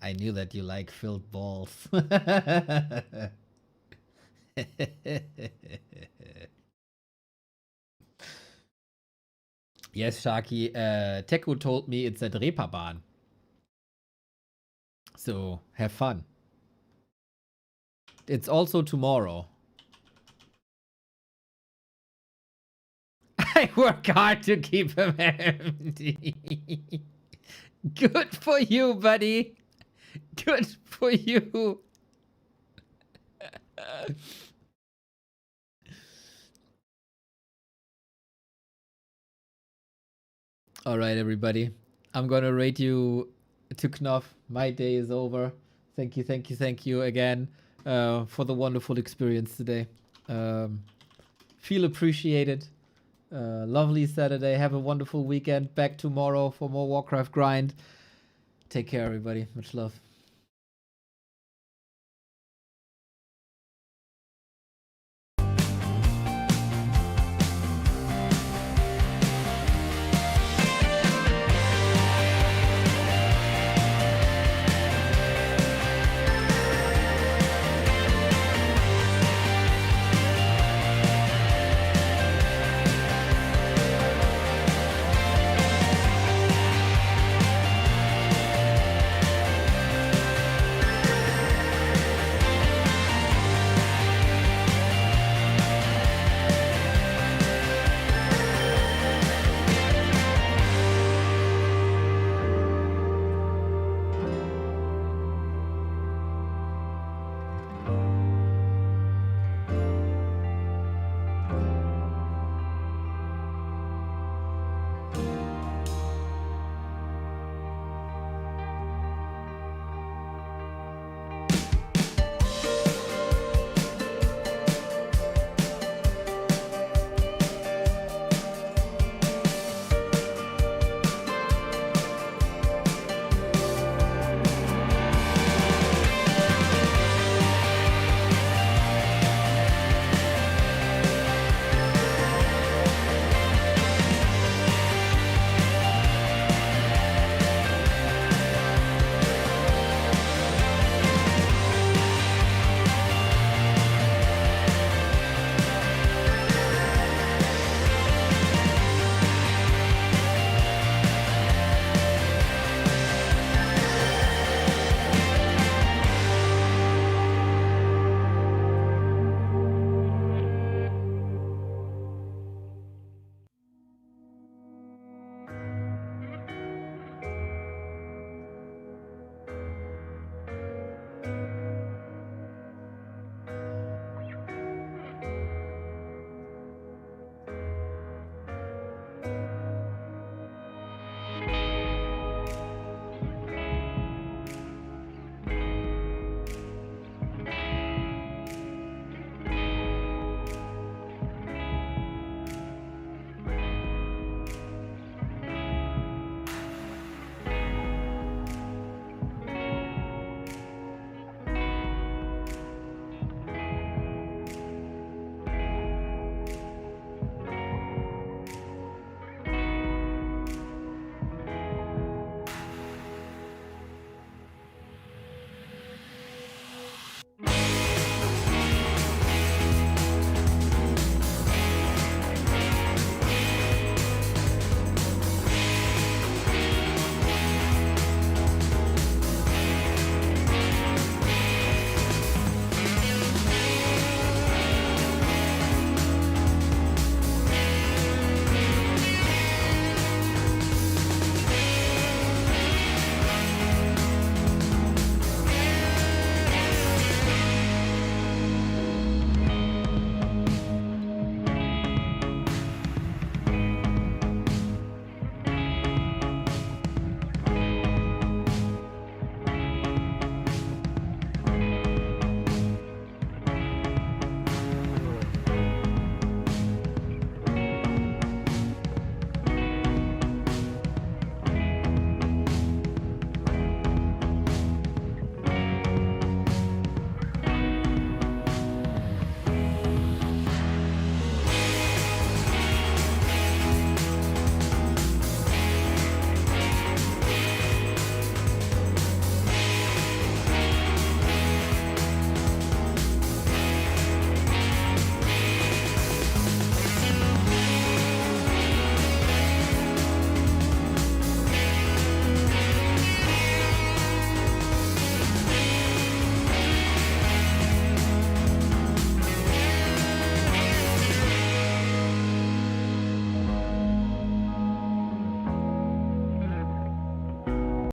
I knew that you like filled balls. Yes, Sharky. Teco told me it's at Reeperbahn. So, have fun. It's also tomorrow. I work hard to keep him empty. Good for you, buddy. Good for you. All right, everybody. I'm gonna rate you to Knopf. My day is over. Thank you again for the wonderful experience today. Feel appreciated. Lovely Saturday. Have a wonderful weekend. Back tomorrow for more Warcraft grind. Take care, everybody. Much love.